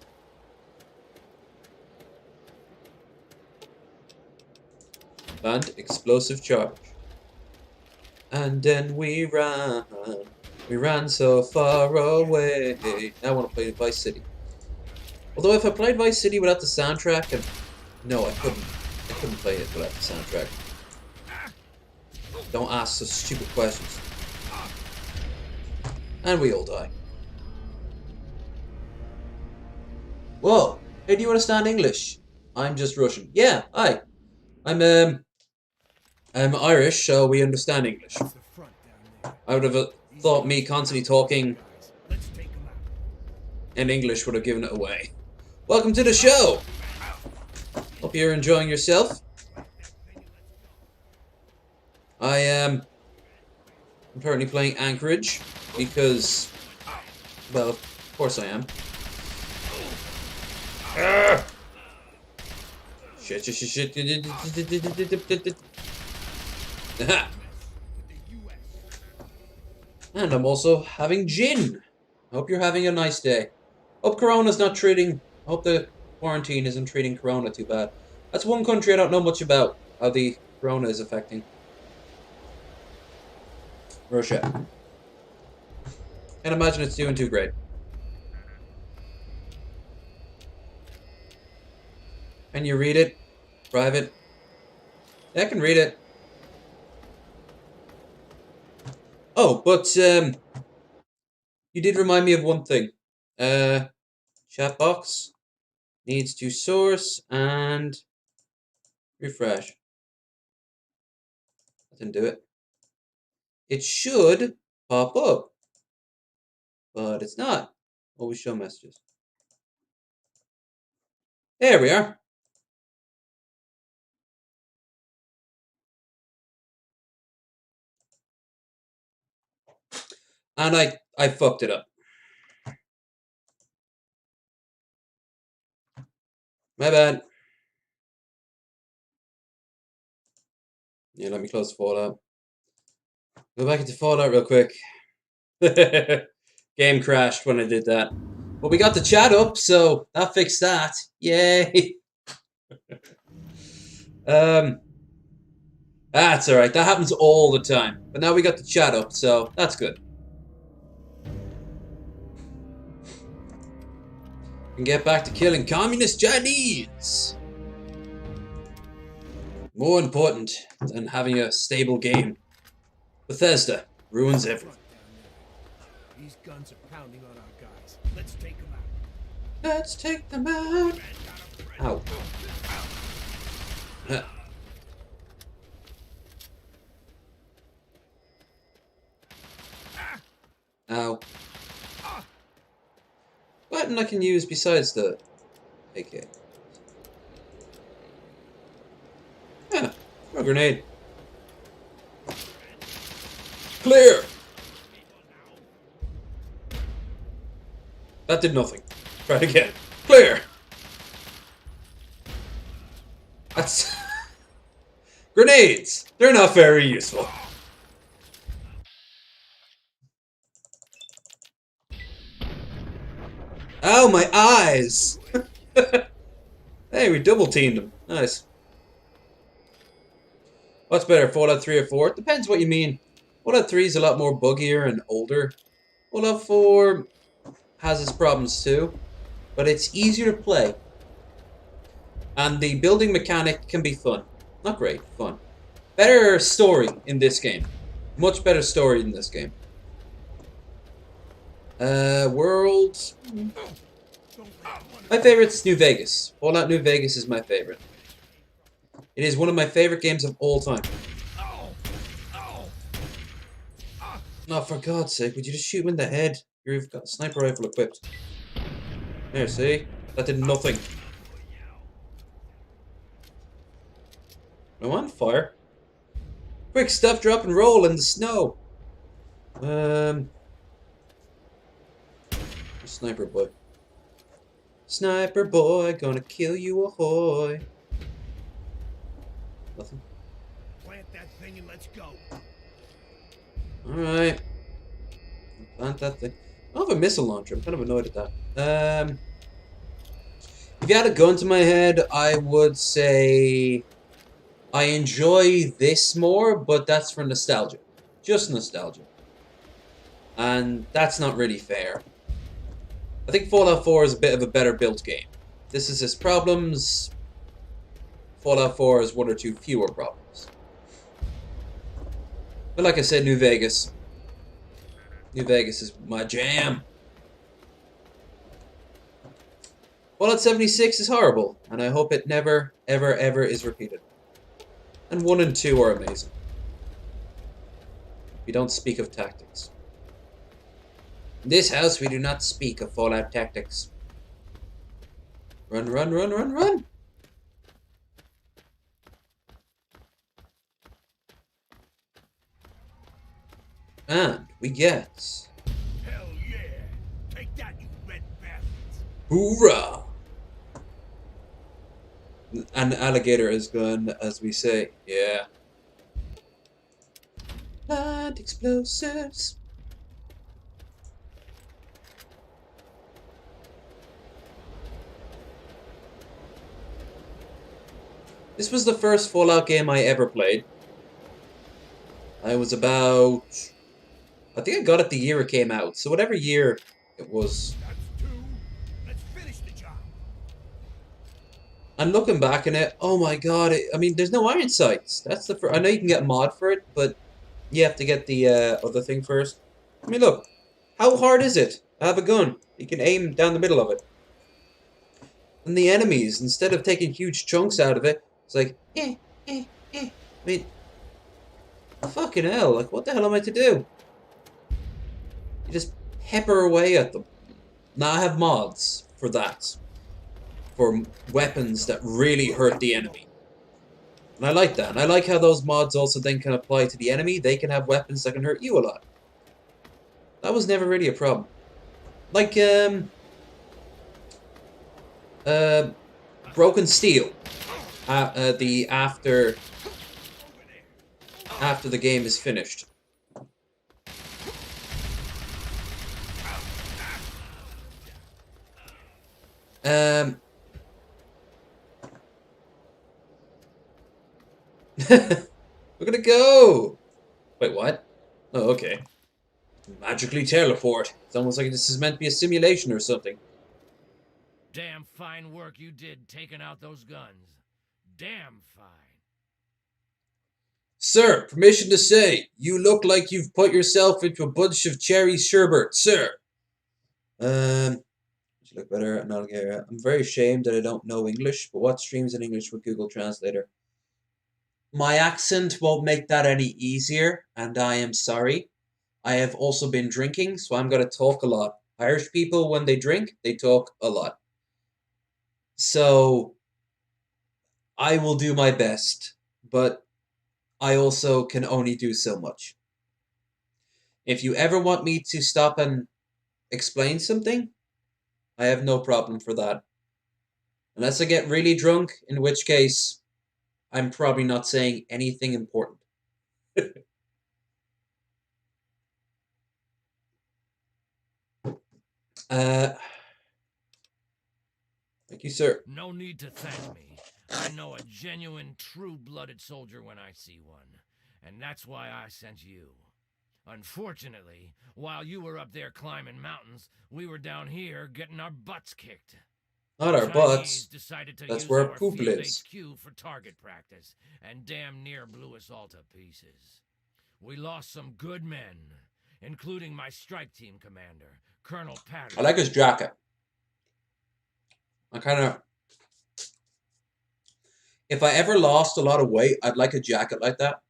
S1: And explosive charge. And then we ran. We ran so far away. Now I want to play Vice City. Although if I played Vice City without the soundtrack, and no, I couldn't. I couldn't play it without the soundtrack. Don't ask such stupid questions. And we all die. Whoa! Hey, do you understand English? I'm just Russian. Yeah, hi. I'm Irish, so we understand English. I would have thought me constantly talking in English would have given it away. Welcome to the show! Hope you're enjoying yourself. I'm currently playing Anchorage because, well, of course I am. Shit. And I'm also having gin. Hope you're having a nice day. Hope Corona's not treating... Hope the quarantine isn't treating Corona too bad. That's one country I don't know much about. How the Corona is affecting. Russia. Can't imagine it's doing too great. Can you read it? Private? Yeah, I can read it. Oh, but, you did remind me of one thing. Chat box needs to source and refresh. That didn't do it. It should pop up, but it's not. Always show messages. There we are. And I fucked it up. My bad. Yeah, let me close Fallout. Go back into Fallout real quick. Game crashed when I did that. But we got the chat up, so that fixed that. Yay! That's alright. That happens all the time. But now we got the chat up, so that's good. And get back to killing communist Chinese. More important than having a stable game. Bethesda ruins everything.
S7: These guns are pounding on our guys. Let's take them out.
S1: Let's take them out. Ow. Ow. Button I can use besides the AK. Yeah, a grenade. Clear! That did nothing. Try it again. Clear! That's... Grenades! They're not very useful. Ow, my eyes! Hey, we double teamed them. Nice. What's better, Fallout 3 or 4? It depends what you mean. Fallout 3 is a lot more buggier and older. Fallout 4 has its problems too, but it's easier to play. And the building mechanic can be fun. Not great, fun. Better story in this game. Much better story in this game. World... My favorite's New Vegas. Fallout New Vegas is my favorite. It is one of my favorite games of all time. Oh, for God's sake, would you just shoot him in the head? You've got a sniper rifle equipped. There, see? That did nothing. I'm on fire. Quick, stuff, drop, and roll in the snow. Sniper boy. Sniper boy, gonna kill you, ahoy. Nothing.
S3: Plant that thing and let's go.
S1: Alright. Plant that thing. I don't have a missile launcher. I'm kind of annoyed at that. If you had a gun to my head, I would say I enjoy this more, but that's for nostalgia. Just nostalgia. And that's not really fair. I think Fallout 4 is a bit of a better built game. This is its problems. Fallout 4 has one or two fewer problems. But like I said, New Vegas. New Vegas is my jam. Fallout 76 is horrible, and I hope it never, ever, ever is repeated. And 1 and 2 are amazing. We don't speak of tactics. In this house, we do not speak of Fallout tactics. Run, run, run, run, run! And we get...
S3: Hell yeah! Take that, you red bastards!
S1: Hoorah! An alligator is gone, as we say. Yeah. Plant explosives. This was the first Fallout game I ever played. I was about... I think I got it the year it came out. So whatever year it was.
S3: That's 2. Let's finish the job.
S1: And looking back on it, oh my god, I mean, there's no iron sights. That's the I know you can get a mod for it, but you have to get the other thing first. I mean, look, how hard is it to have a gun? You can aim down the middle of it. And the enemies, instead of taking huge chunks out of it, it's like, I mean, fucking hell, like, what the hell am I to do? You just pepper away at them. Now I have mods for that. For weapons that really hurt the enemy. And I like that. And I like how those mods also then can apply to the enemy. They can have weapons that can hurt you a lot. That was never really a problem. Like, Broken Steel. After the game is finished. Look at it go! Wait, what? Oh, okay. Magically teleport. It's almost like this is meant to be a simulation or something.
S8: Damn fine work you did taking out those guns. Damn fine.
S1: Sir, permission to say, you look like you've put yourself into a bunch of cherry sherbet, sir. You look better at Nalgera. I'm very ashamed that I don't know English, but what streams in English with Google Translator? My accent won't make that any easier, and I am sorry. I have also been drinking, so I'm going to talk a lot. Irish people, when they drink, they talk a lot. So, I will do my best, but I also can only do so much. If you ever want me to stop and explain something, I have no problem for that. Unless I get really drunk, in which case, I'm probably not saying anything important. Thank you, sir.
S8: No need to thank me. I know a genuine, true-blooded soldier when I see one. And that's why I sent you. Unfortunately, while you were up there climbing mountains, we were down here getting our butts kicked.
S1: Not our butts.
S8: Decided to
S1: That's
S8: use
S1: where
S8: our
S1: our poop
S8: field
S1: lives.
S8: HQ for target practice, and damn near blew us all to pieces. We lost some good men, including my strike team commander, Colonel Patterson.
S1: I like his jacket. I kind of... If I ever lost a lot of weight, I'd like a jacket like that.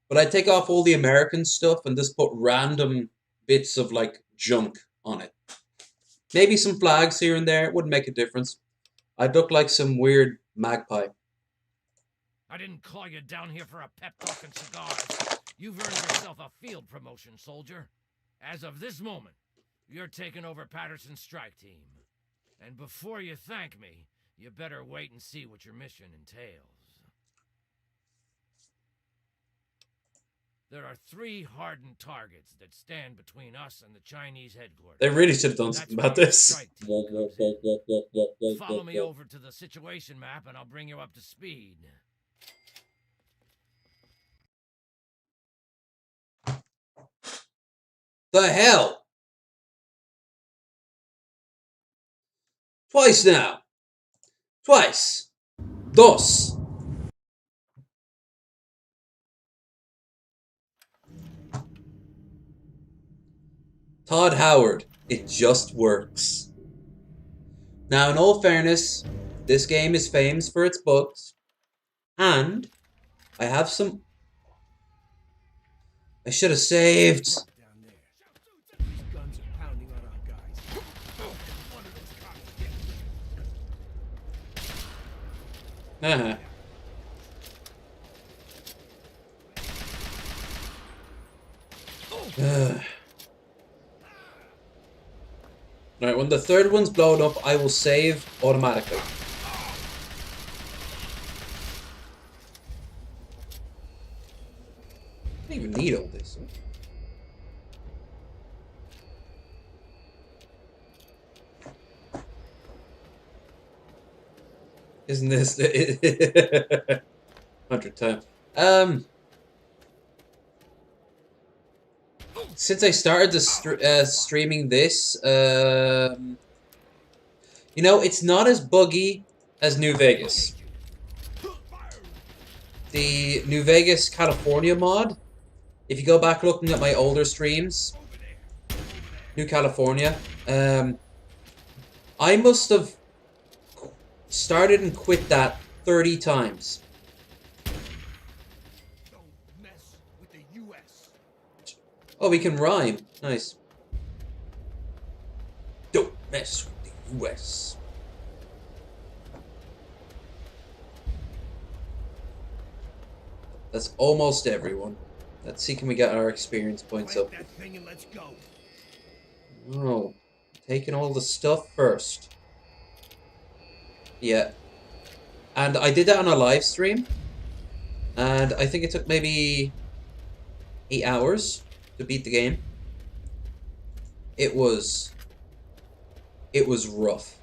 S1: But I'd take off all the American stuff and just put random bits of, like, junk on it. Maybe some flags here and there. It wouldn't make a difference. I'd look like some weird magpie.
S8: I didn't call you down here for a pep talk and cigars. You've earned yourself a field promotion, soldier. As of this moment, you're taking over Patterson's strike team. And before you thank me, you better wait and see what your mission entails. There are 3 hardened targets that stand between us and the Chinese headquarters.
S1: They really should have done something about this.
S8: Follow me over to the situation map and I'll bring you up to speed.
S1: The hell? Twice now. Twice. Dos. Todd Howard. It just works. Now, in all fairness, this game is famous for its bugs. And I have some... I should have saved.
S7: Down there. These guns are pounding on our guys. One of those cops.
S1: Alright, when the third one's blown up, I will save automatically. I don't even need all this. Isn't this 100 times? Since I started the streaming this, you know, it's not as buggy as New Vegas. The New Vegas, California mod, if you go back looking at my older streams, New California, I must have started and quit that 30 times.
S7: Don't mess with the US.
S1: Oh, we can rhyme. Nice. Don't mess with the US. That's almost everyone. Let's see, can we get our experience points up?
S7: Plant that thing and let's go.
S1: Oh, taking all the stuff first. Yeah. And I did that on a live stream. And I think it took maybe 8 hours to beat the game. It was rough.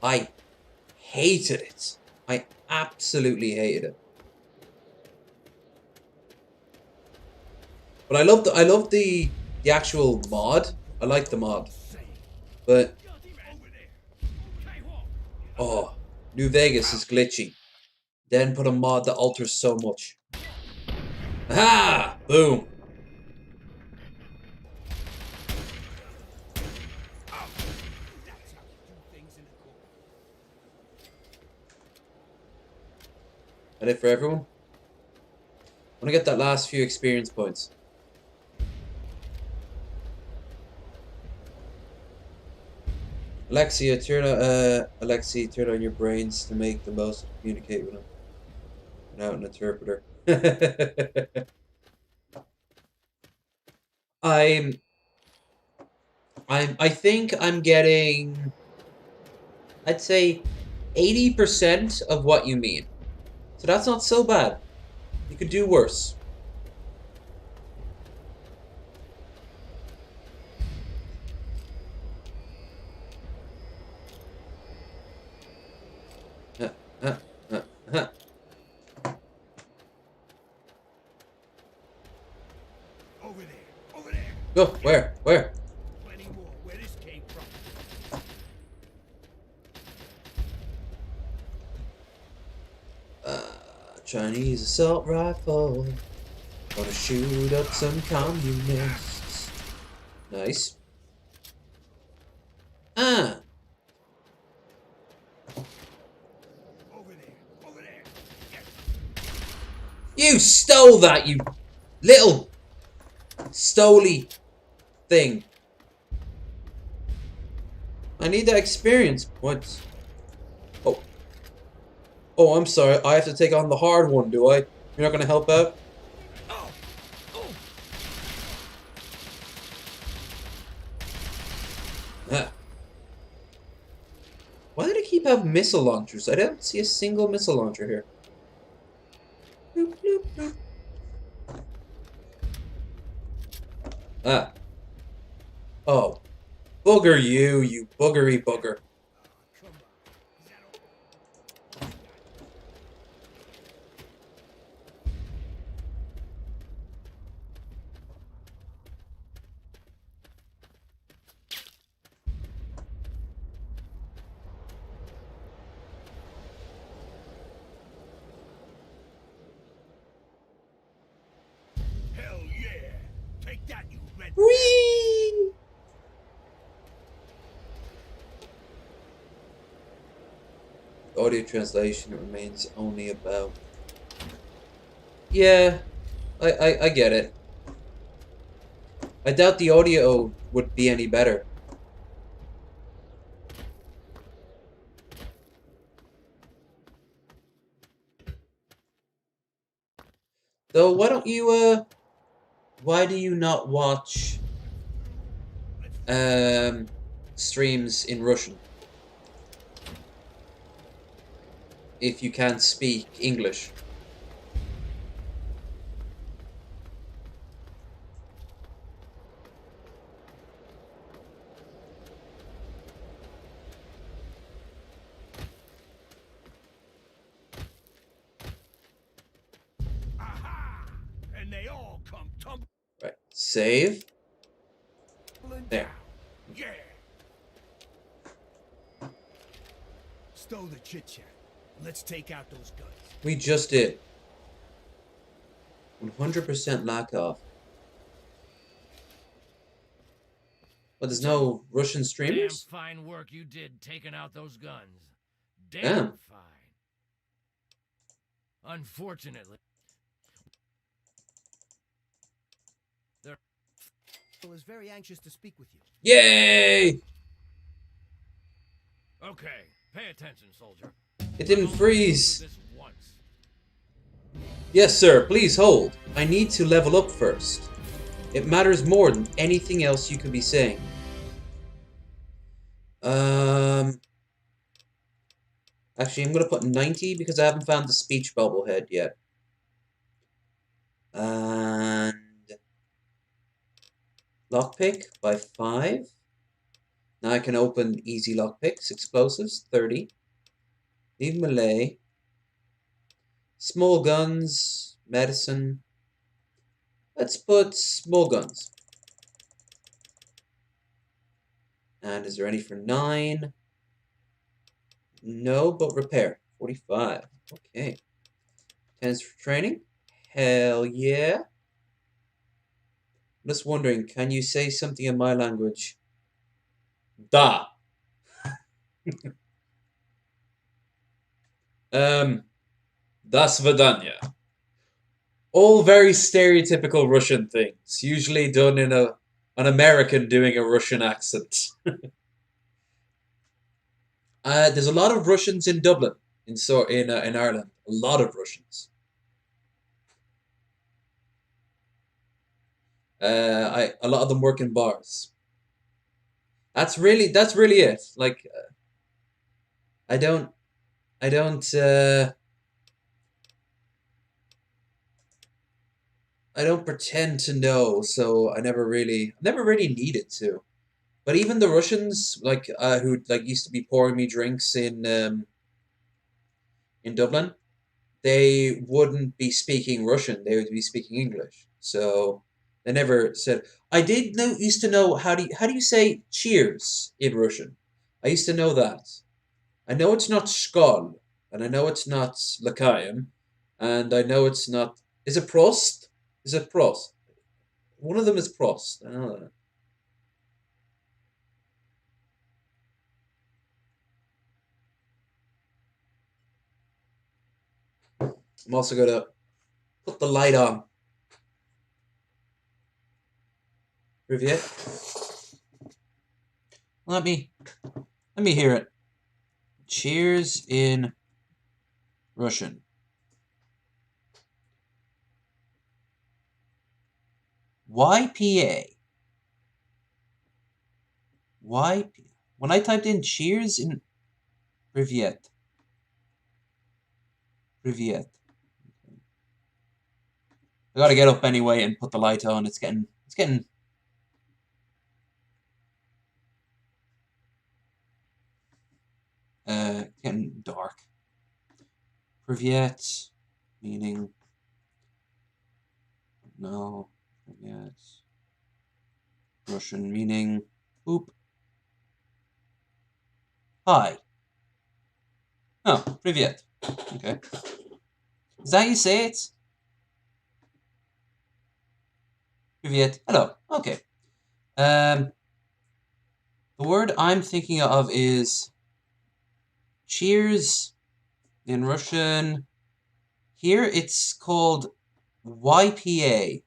S1: I hated it. I absolutely hated it. But I loved the actual mod. I like the mod. But oh, New Vegas is glitchy. Then put a mod that alters so much. Aha! Boom. That it for everyone? I want to get that last few experience points. Alexia, turn on your brains to make the most of communicate with him without an interpreter. I think I'm getting, I'd say 80% of what you mean. So that's not so bad. You could do worse.
S7: Over there.
S1: Go, where?
S7: Plenty more. Where this came from.
S1: Chinese assault rifle. Gonna shoot up some communists. Nice. Ah.
S7: Over there.
S1: You stole that, you little stoley thing. I need that experience points. Oh. Oh, I'm sorry. I have to take on the hard one, do I? You're not going to help out? Ah. Why do they keep having missile launchers? I don't see a single missile launcher here. Bloop, bloop, bloop. Ah. Oh. Bugger you, you buggery bugger.
S3: Hell yeah! Take that, you red.
S1: Whee! Audio translation remains only about... Yeah, I get it. I doubt the audio would be any better. Though, why do you not watch, streams in Russian? If you can't speak English.
S3: Aha! And they all come tumbling
S1: Right, save. There.
S3: down. Yeah!
S7: Stow the chit-chat. Let's take out those guns.
S1: We just did. 100% lack off. But there's no Russian
S5: Damn
S1: streamers?
S5: fine work you did taking out those guns. Damn
S1: Damn.
S5: fine. Unfortunately,
S7: I was very anxious to speak with you.
S1: Yay!
S5: okay, pay attention, soldier.
S1: It didn't
S5: I'm only
S1: freeze.
S5: gonna do this once.
S1: Yes, sir, please hold. I need to level up first. It matters more than anything else you could be saying. Actually, I'm gonna put 90 because I haven't found the speech bobblehead yet. And lockpick by 5. Now I can open easy lockpicks, explosives 30. Leave melee. Small guns, medicine. Let's put small guns. And is there any for 9? No, but repair. 45. Okay. 10s for training. Hell yeah. I'm just wondering, can you say something in my language? Da. Das Vidanya. All very stereotypical Russian things, usually done in an American doing a Russian accent. There's a lot of Russians in Dublin, in Ireland. A lot of Russians. A lot of them work in bars. That's really it. Like, I don't pretend to know, so I never really needed to. But even the Russians, like, who like used to be pouring me drinks in Dublin, they wouldn't be speaking Russian. They would be speaking English. So they never said. I did used to know how do you say cheers in Russian. I used to know that. I know it's not skol, and I know it's not lakayim, and I know it's not. Is it prost? Is it prost? One of them is prost. I know that. I'm also gonna put the light on. Riviet. Let me hear it. Cheers in Russian. YPA. YP. When I typed in cheers in Privyet. Privyet. I gotta get up anyway and put the light on. It's getting getting dark. Privyet, meaning no. Privyet. Russian meaning oop. Hi. Oh, Privyet. Okay. Is that how you say it? Privyet. Hello. Okay. The word I'm thinking of is cheers in Russian. Here it's called YPA.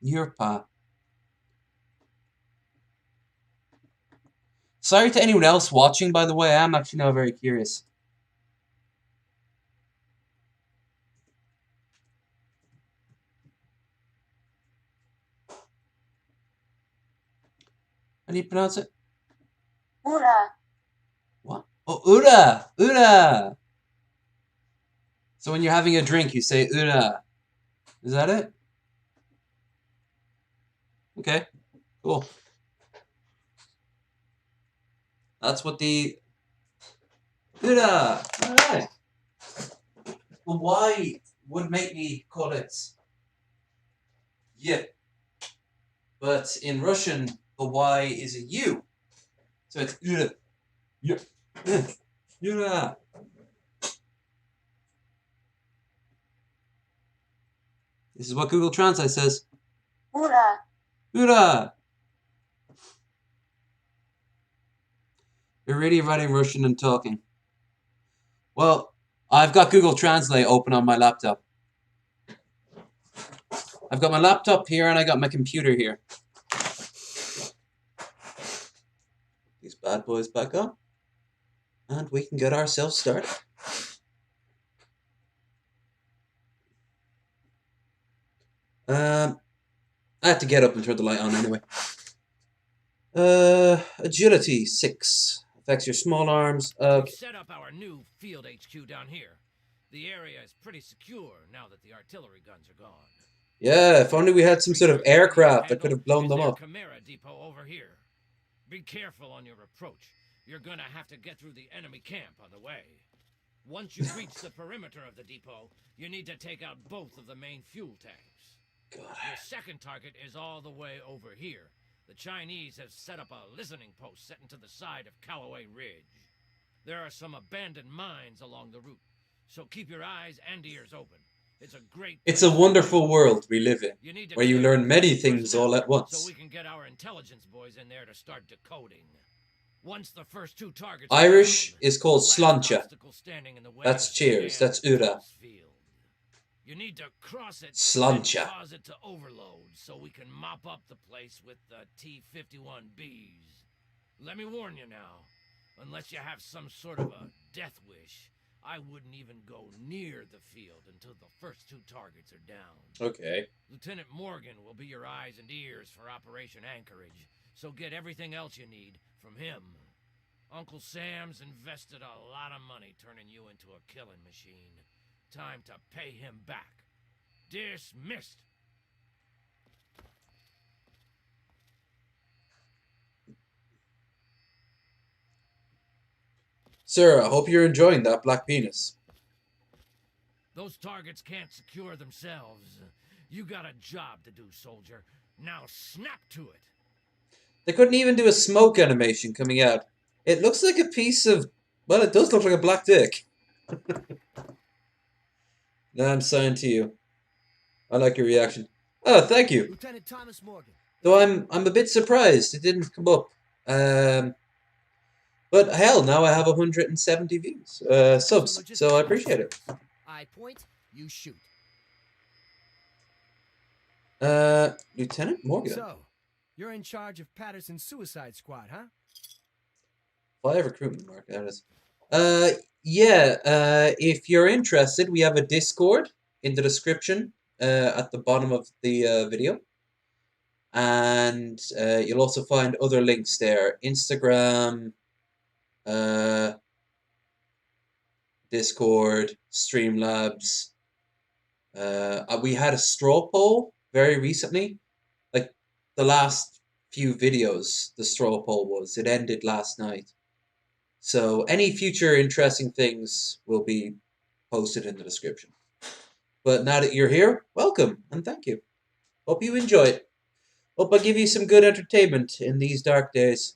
S1: Yurpa. Sorry to anyone else watching, by the way. I'm actually now very curious. How do you pronounce it?
S10: Ura.
S1: What? Oh, Ura! Ura! So when you're having a drink, you say Ura. Is that it? Okay, cool. That's what the... Ura! Alright. Well, why would make me call it... Yeah. But in Russian, the Y is a U. So it's Ura. Ura. This is what Google Translate says.
S10: Ura.
S1: Ura. You're really writing Russian and talking. Well, I've got Google Translate open on my laptop. I've got my laptop here and I got my computer here. These bad boys back on. And we can get ourselves started. I have to get up and turn the light on anyway. Agility 6. Affects your small arms.
S8: We've set up our new field HQ down here. The area is pretty secure now that the artillery guns are gone.
S1: Yeah, if only we had some sort of aircraft that could have blown them up.
S8: Chimera depot over here. Be careful on your approach. You're gonna have to get through the enemy camp on the way. Once you reach the perimeter of the depot, you need to take out both of the main fuel tanks.
S1: God.
S8: Your second target is all the way over here. The Chinese have set up a listening post set into the side of Callaway Ridge. There are some abandoned mines along the route, so keep your eyes and ears open. It's
S1: a wonderful world we live in, where you learn many things all at once.
S8: So we can get our intelligence boys in there to start decoding. Once the first two targets
S1: Irish is called slancha. That's cheers. That's Ura.
S8: You need to cross it
S1: slancha.
S8: And cause it to overload so we can mop up the place with the T-51Bs. Let me warn you now, unless you have some sort of a death wish, I wouldn't even go near the field until the first two targets are down.
S1: Okay.
S8: Lieutenant Morgan will be your eyes and ears for Operation Anchorage, so get everything else you need from him. Uncle Sam's invested a lot of money turning you into a killing machine. Time to pay him back. Dismissed.
S1: Sir, I hope you're enjoying that black penis.
S8: Those targets can't secure themselves. You got a job to do, soldier. Now snap to it.
S1: They couldn't even do a smoke animation coming out. It looks like a piece of... Well, it does look like a black dick. Now I'm signed to you. I like your reaction. Oh, thank you.
S7: Lieutenant Thomas Morgan.
S1: Though I'm a bit surprised it didn't come up. But hell, now I have 170 views, subs, so I appreciate it.
S9: I point, you shoot.
S1: Lieutenant Morgan.
S7: So, you're in charge of Patterson's suicide squad, huh?
S1: 5 recruitment mark, that is. Uh, yeah. If you're interested, we have a Discord in the description at the bottom of the video, and you'll also find other links there: Instagram, uh, Discord, Streamlabs. We had a straw poll very recently, like the last few videos. The straw poll was. It ended last night. So any future interesting things will be posted in the description. But now that you're here, welcome and thank you. Hope you enjoy it. Hope I give you some good entertainment in these dark days.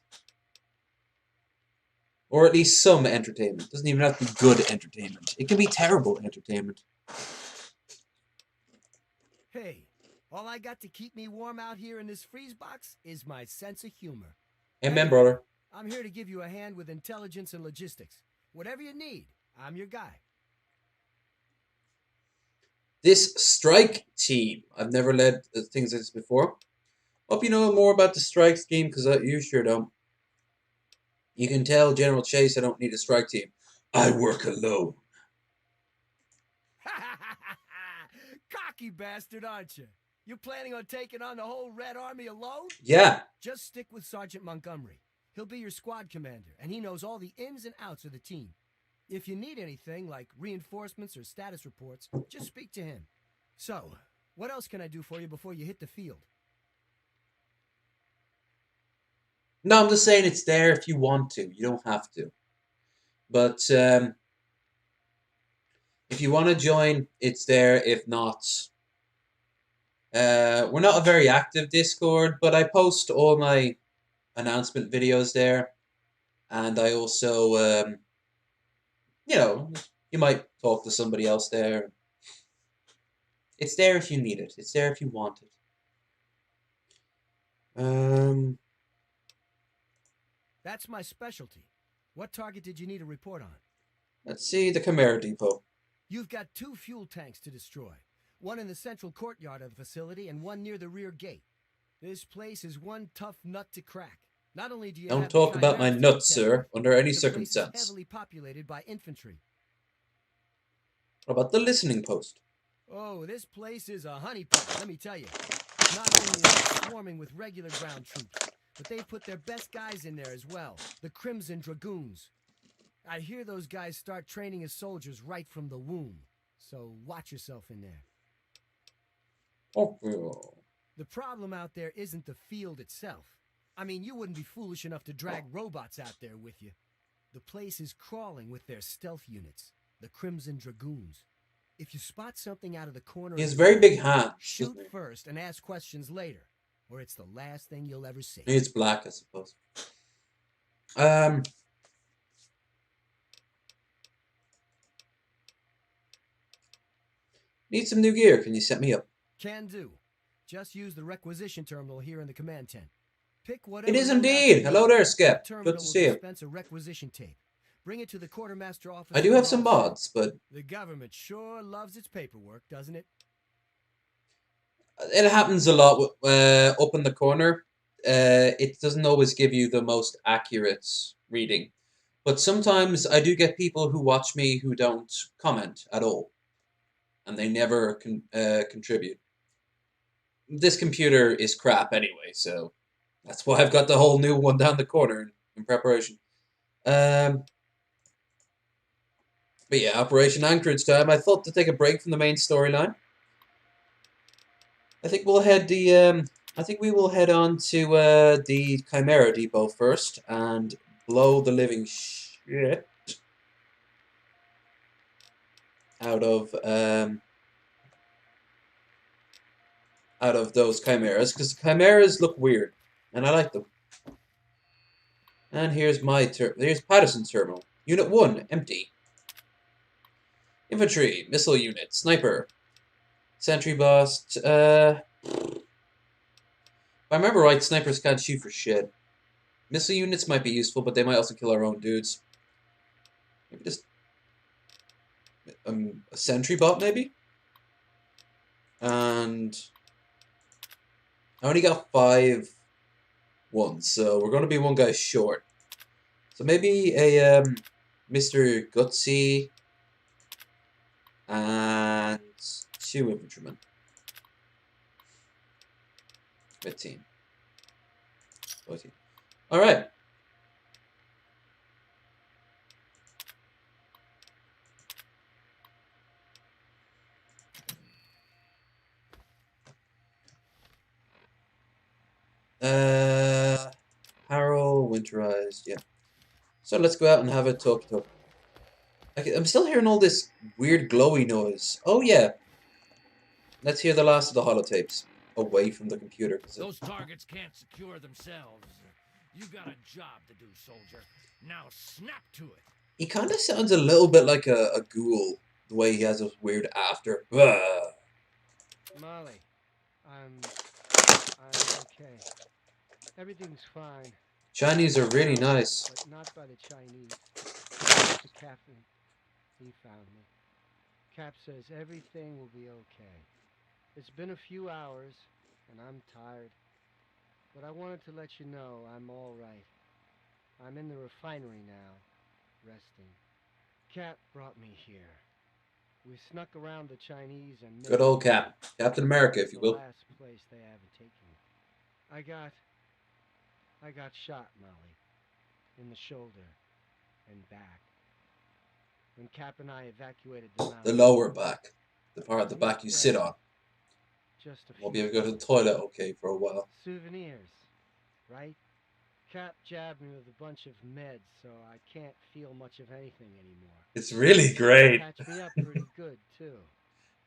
S1: Or at least some entertainment. Doesn't even have to be good entertainment. It can be terrible entertainment.
S7: Hey, all I got to keep me warm out here in this freeze box is my sense of humor.
S1: Amen,
S7: Anyway,
S1: brother.
S7: I'm here to give you a hand with intelligence and logistics. Whatever you need, I'm your guy.
S1: This strike team. I've never led things like this before. Hope you know more about the strike scheme, because you sure don't. You can tell General Chase I don't need a strike team. I work alone.
S7: Cocky bastard, aren't you? You planning on taking on the whole Red Army alone?
S1: Yeah.
S7: Just stick with Sergeant Montgomery. He'll be your squad commander, and he knows all the ins and outs of the team. If you need anything, like reinforcements or status reports, just speak to him. So, what else can I do for you before you hit the field?
S1: No, I'm just saying it's there if you want to. You don't have to. But if you want to join, it's there. If not, we're not a very active Discord, but I post all my announcement videos there. And I also, you know, you might talk to somebody else there. It's there if you need it. It's there if you want it.
S7: That's my specialty. What target did you need a report on?
S1: Let's see the Chimera Depot.
S7: You've got 2 fuel tanks to destroy. One in the central courtyard of the facility and one near the rear gate. This place is one tough nut to crack. Not only do you
S1: Don't
S7: have
S1: talk
S7: the
S1: about my
S7: Chimeras to
S1: nuts,
S7: contend
S1: sir,
S7: with,
S1: under any
S7: the place is
S1: circumstance.
S7: heavily populated by infantry.
S1: What about the listening post?
S7: Oh, this place is a honeypot, let me tell you. Not only is it swarming with regular ground troops, but they've put their best guys in there as well, the Crimson Dragoons. I hear those guys start training as soldiers right from the womb, so watch yourself in there.
S1: Oh.
S7: The problem out there isn't the field itself. I mean, you wouldn't be foolish enough to drag robots out there with you. The place is crawling with their stealth units, the Crimson Dragoons. If you spot something out of the corner,
S1: He has very big hands.
S7: shoot first and ask questions later, or it's the last thing you'll ever see.
S1: It's black, I suppose. Need some new gear. Can you set me up?
S7: Can do. Just use the requisition terminal here in the command tent. Pick whatever.
S1: It is indeed. Hello there, Skip. Good to see you.
S7: Dispense a requisition tape. Bring it to the quartermaster office.
S1: I do have some mods, but
S7: the government sure loves its paperwork, doesn't it?
S1: it happens a lot up in the corner. It doesn't always give you the most accurate reading. But sometimes I do get people who watch me who don't comment at all. And they never contribute. This computer is crap anyway, so that's why I've got the whole new one down the corner in preparation. But yeah, Operation Anchorage time. I thought to take a break from the main storyline. I think we'll head I think we will head on to the Chimera Depot first and blow the living shit out of those chimeras, because the chimeras look weird, and I like them. And here's here's Patterson's terminal. Unit 1, empty. Infantry, missile unit, sniper, sentry boss. If I remember right, snipers can't shoot for shit. Missile units might be useful, but they might also kill our own dudes. Maybe just a sentry bot, maybe? And I only got 5 ones, so we're going to be one guy short. So maybe a Mr. Gutsy, and 2 infantrymen. Mid-team. Alright. Harold, winterized, yeah. So let's go out and have a talk. I'm still hearing all this weird glowy noise. Oh yeah. Let's hear the last of the holotapes. Away from the computer.
S5: Those targets can't secure themselves. You got a job to do, soldier. Now snap to it.
S1: He kind of sounds a little bit like a ghoul. The way he has those weird after.
S9: Molly, I'm okay. Everything's fine.
S1: Chinese are really nice.
S9: But not by the Chinese. It's a Captain. He found me. Cap says everything will be okay. It's been a few hours, and I'm tired. But I wanted to let you know I'm all right. I'm in the refinery now, resting. Cap brought me here. We snuck around the Chinese and...
S1: Good old Cap. Captain America, if you will.
S9: The last place they haven't taken me. I got shot, Molly. In the shoulder and back. When Cap and I evacuated the mountain.
S1: The lower back. The part of the back you sit on.
S9: Just a few.
S1: Won't be able to go to the toilet okay for a while.
S9: Souvenirs, right? Cap jabbed me with a bunch of meds, so I can't feel much of anything anymore.
S1: It's really great.
S9: Patched me up pretty good, too.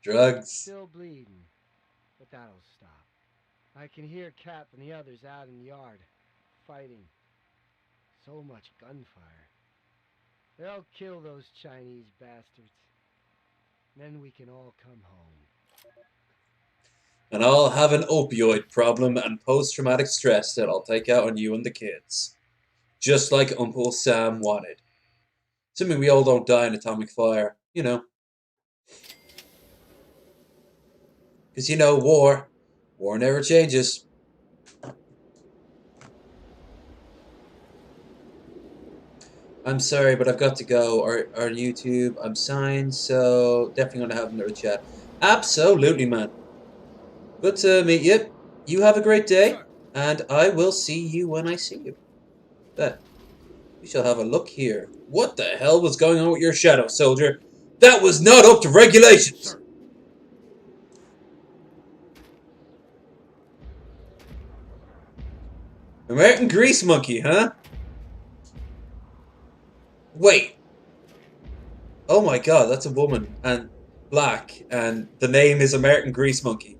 S1: Drugs.
S9: Still bleeding, but that'll stop. I can hear Cap and the others out in the yard, fighting. So much gunfire. They'll kill those Chinese bastards. Then we can all come home.
S1: And I'll have an opioid problem and post-traumatic stress that I'll take out on you and the kids. Just like Uncle Sam wanted. Assuming we all don't die in atomic fire. You know. Because you know, war. War never changes. I'm sorry, but I've got to go. On YouTube, I'm signed, so definitely going to have another chat. Absolutely, man. Good to meet you. You have a great day, and I will see you when I see you. But we shall have a look here. What the hell was going on with your shadow, soldier? That was not up to regulations! American Grease Monkey, huh? Wait. Oh my god, that's a woman, and black, and the name is American Grease Monkey.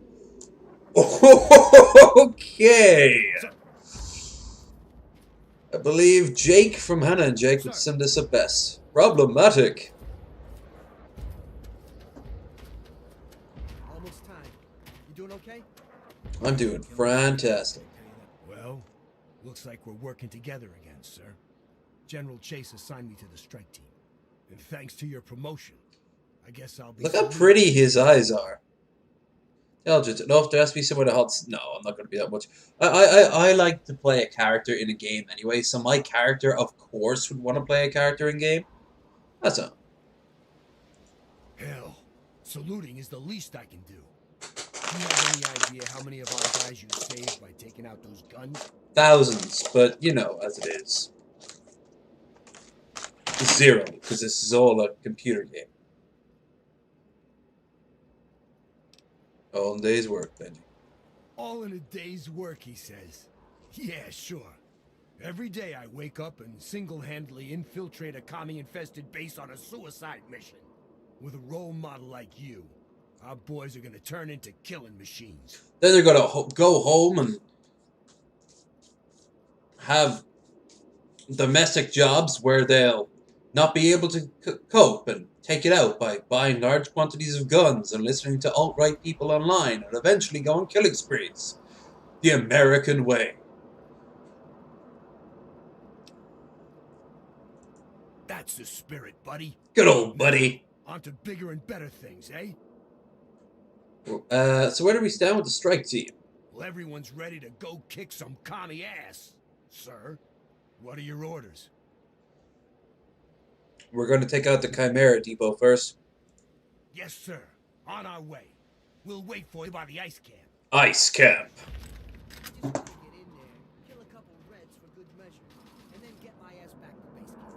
S1: Okay. I believe Jake from Hannah and Jake would sum this up best. Problematic.
S7: Almost time. You doing okay?
S1: I'm doing fantastic.
S7: Well, looks like we're working together again, sir. General Chase assigned me to the strike team. And thanks to your promotion, I guess I'll be...
S1: Look how pretty his eyes are. Intelligent enough, there has to be somewhere to help. No, I'm not going to be that much. I like to play a character in a game anyway, so my character, of course, would want to play a character in game. That's all.
S7: Hell, saluting is the least I can do. Do you have any idea how many of our guys you saved by taking out those guns?
S1: Thousands, but you know, as it is. 0, because this is all a computer game. All in a day's work, Benji.
S7: All in a day's work, he says. Yeah, sure. Every day I wake up and single-handedly infiltrate a commie-infested base on a suicide mission. With a role model like you, our boys are gonna turn into killing machines.
S1: Then they're gonna go home and have domestic jobs where they'll not be able to cope and take it out by buying large quantities of guns and listening to alt-right people online and eventually go on killing sprees. The American way.
S7: That's the spirit, buddy.
S1: Good old buddy.
S7: On to bigger and better things, eh?
S1: So where do we stand with the strike team?
S7: Well, everyone's ready to go kick some commie ass, sir. What are your orders?
S1: We're going to take out the Chimera depot first.
S7: Yes, sir. On our way. We'll wait for you by the ice camp.
S1: Ice camp.
S9: I just want to get in there, kill a couple Reds for good measure, and then get my ass back to base camp.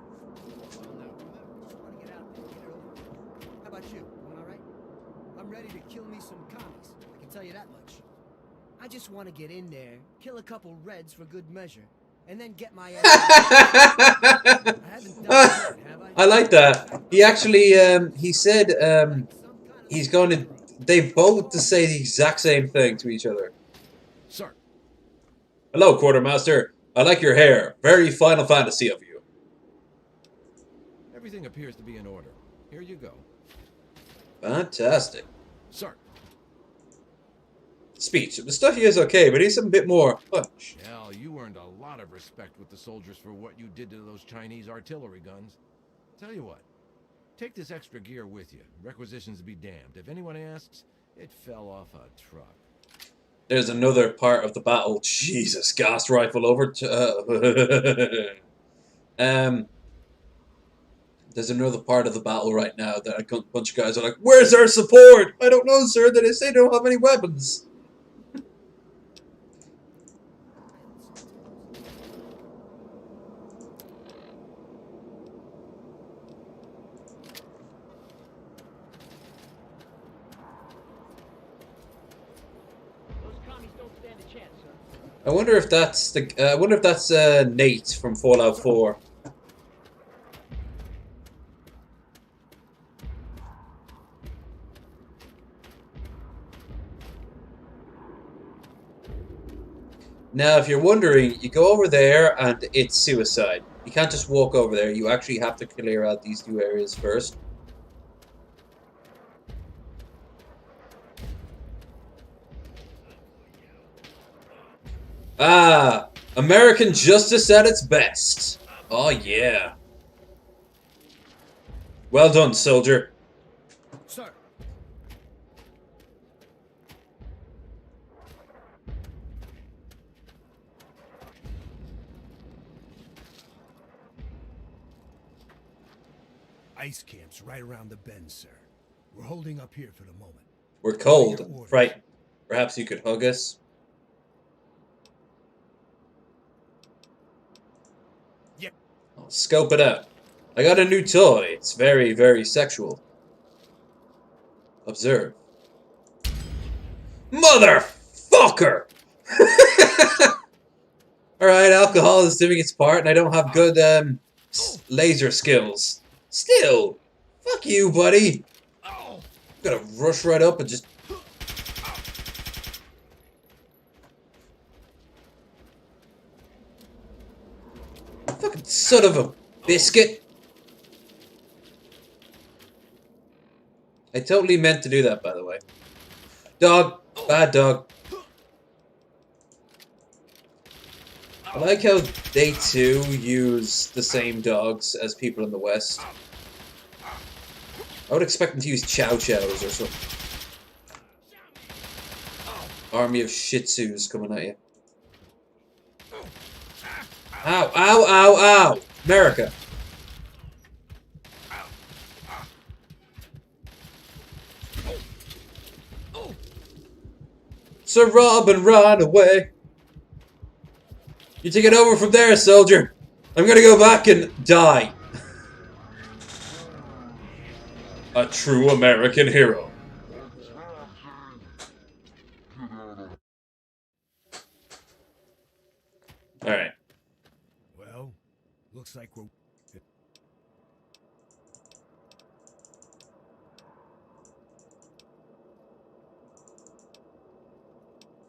S9: Well, now, just want to get out there, get it over with. How about you? Doing all right? I'm ready to kill me some commies. I can tell you that much. I just want to get in there, kill a couple Reds for good measure, and then get my ass back. I haven't done that, have I?
S1: I like that. He actually, he said, he's going to. They both to say the exact same thing to each other.
S5: Sir.
S1: Hello, Quartermaster. I like your hair. Very Final Fantasy of you.
S5: Everything appears to be in order. Here you go.
S1: Fantastic.
S5: Sir.
S1: Speech. The stuff he is okay, but he's a bit more punch.
S8: Hell, you earned a lot of respect with the soldiers for what you did to those Chinese artillery guns. Tell you what, take this extra gear with you. Requisitions be damned. If anyone asks, it fell off a truck.
S1: There's another part of the battle. Jesus, gas rifle over. There's another part of the battle right now that a bunch of guys are like, "Where's our support?" I don't know, sir. They say they don't have any weapons.
S9: Those commies don't stand a chance, sir.
S1: I wonder if that's the. I wonder if that's Nate from Fallout 4. Now, if you're wondering, you go over there and it's suicide. You can't just walk over there. You actually have to clear out these two areas first. Ah, American justice at its best. Oh, yeah. Well done, soldier.
S7: Sir. Ice camp's right around the bend, sir. We're holding up here for the moment.
S1: We're cold and frightened. Perhaps you could hug us?
S7: Yep.
S1: I'll scope it out. I got a new toy. It's very, very sexual. Observe. Motherfucker! Alright, alcohol is doing its part, and I don't have good, laser skills. Still! Fuck you, buddy! I'm gonna rush right up and just... Fucking son of a biscuit! I totally meant to do that, by the way. Dog! Bad dog. I like how they too use the same dogs as people in the West. I would expect them to use Chow Chows or something. Army of Shih Tzus coming at you. Ow, ow, ow, ow! America! Sir Robin, run away! You take it over from there, soldier! I'm gonna go back and die. A true American hero. Alright.
S7: Well, looks like we're...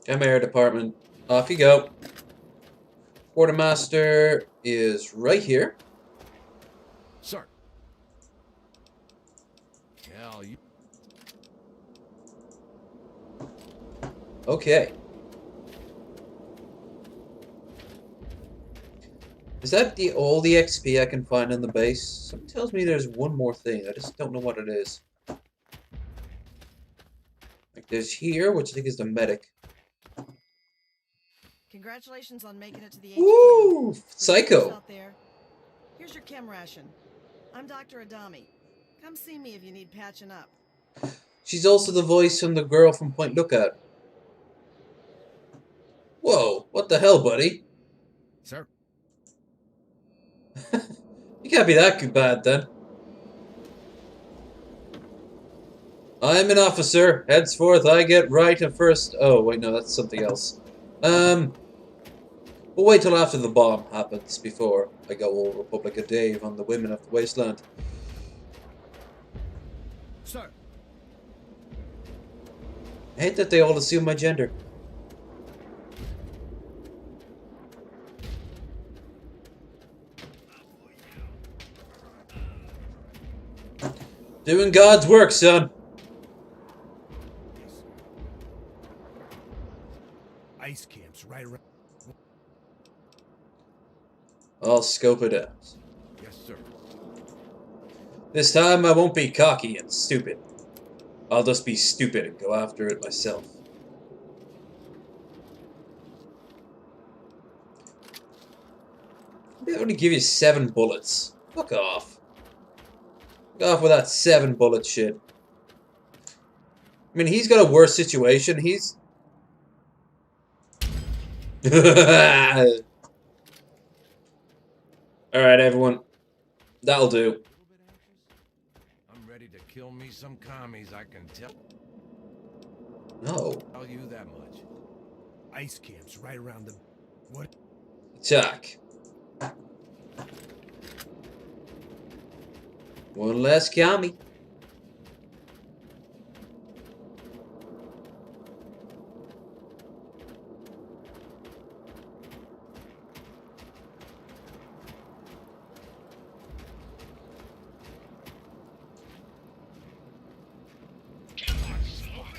S1: Air department. Off you go. Quartermaster is right here.
S5: Sir. Hell, you...
S1: Okay. Is that all the XP I can find in the base? Something tells me there's one more thing. I just don't know what it is. Like there's here, which I think is the medic.
S6: Congratulations on making it to the HQ.
S1: Woo!
S6: For
S1: Psycho.
S6: those out there, here's your chem ration.
S11: I'm Dr. Adami. Come see me if you need patching up.
S1: She's also the voice from the girl from Point Lookout. Whoa, what the hell, buddy?
S5: Sir?
S1: You can't be that bad then. I'm an officer. Henceforth, I get right and first. Oh, wait, no, that's something else. We'll wait till after the bomb happens before I go all Republic of Dave on the women of the wasteland.
S7: Sir.
S1: I hate that they all assume my gender. Doing God's work, son.
S7: Ice camps right around.
S1: I'll scope it out.
S5: Yes, sir.
S1: This time I won't be cocky and stupid. I'll just be stupid and go after it myself. They only give you 7 bullets. Fuck off. Fuck off with that 7 bullet shit. I mean, he's got a worse situation. He's... Alright, everyone. That'll do.
S8: I'm ready to kill me some commies, I can tell
S1: No.
S8: you that much.
S7: Ice camps right around the. What?
S1: Attack. One less commie.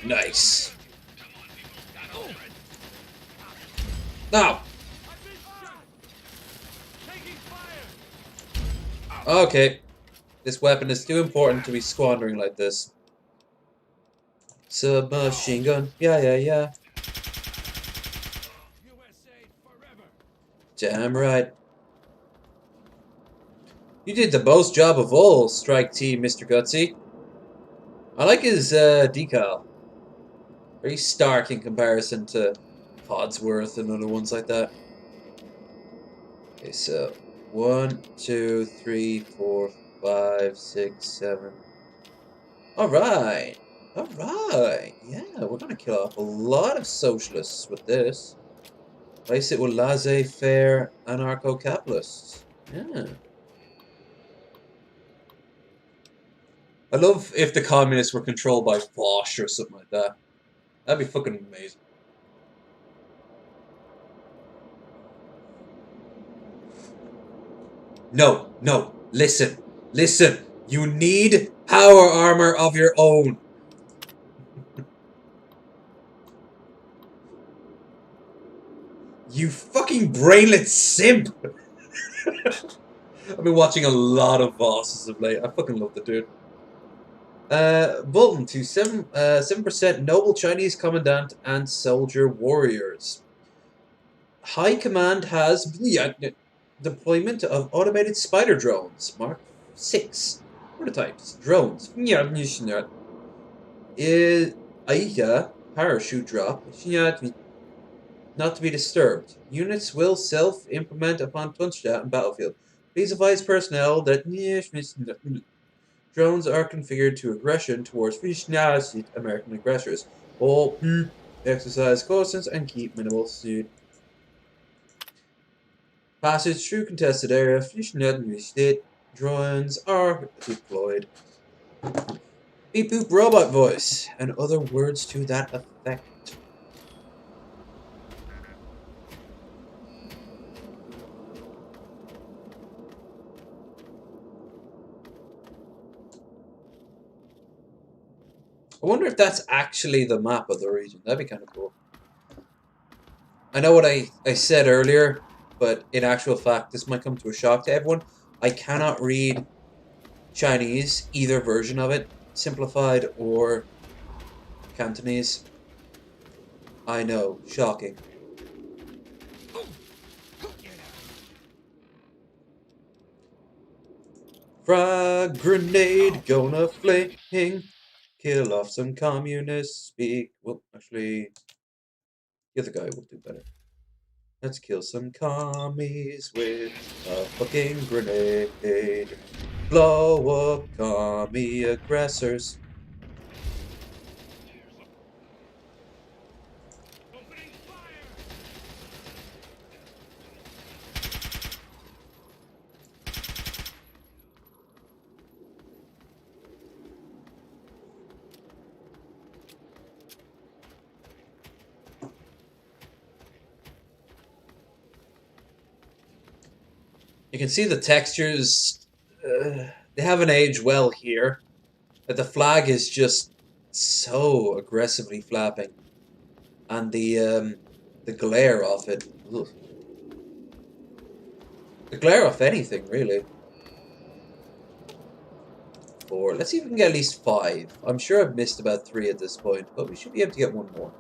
S1: Nice. Now. Okay. This weapon is too important to be squandering like this. Submachine gun. Yeah. Damn right. You did the most job of all, Strike Team, Mr. Gutsy. I like his decal. Very stark in comparison to Podsworth and other ones like that. Okay, so 1, 2, 3, 4, 5, 6, 7. Alright. Alright. Yeah, we're gonna kill off a lot of socialists with this. Replace it with laissez-faire anarcho-capitalists. Yeah. I love if the communists were controlled by Vosh or something like that. That'd be fucking amazing. No, listen. You need power armor of your own. You fucking brainless simp. I've been watching a lot of Voss as of late. I fucking love the dude. Bulletin to 7% noble Chinese commandant and soldier warriors. High Command has deployment of automated spider drones, Mark 6 prototypes. Drones. Aika parachute drop. Not to be disturbed. Units will self-implement upon touchdown in battlefield. Please advise personnel that drones are configured to aggression towards American aggressors. All exercise caution and keep minimal suit. Passage through contested area. State drones are deployed. Beep boop robot voice and other words to that effect. I wonder if that's actually the map of the region. That'd be kind of cool. I know what I said earlier, but in actual fact, this might come to a shock to everyone. I cannot read Chinese, either version of it, simplified or Cantonese. I know, shocking. Frag grenade, gonna fling. Kill off some communists. Speak. Well, actually, the other guy will do better. Let's kill some commies with a fucking grenade. Blow up commie aggressors. You can see the textures, they haven't aged well here. But the flag is just so aggressively flapping. And the glare of it. Ugh. The glare of anything, really. 4. Let's see if we can get at least 5. I'm sure I've missed about 3 at this point, but we should be able to get one more.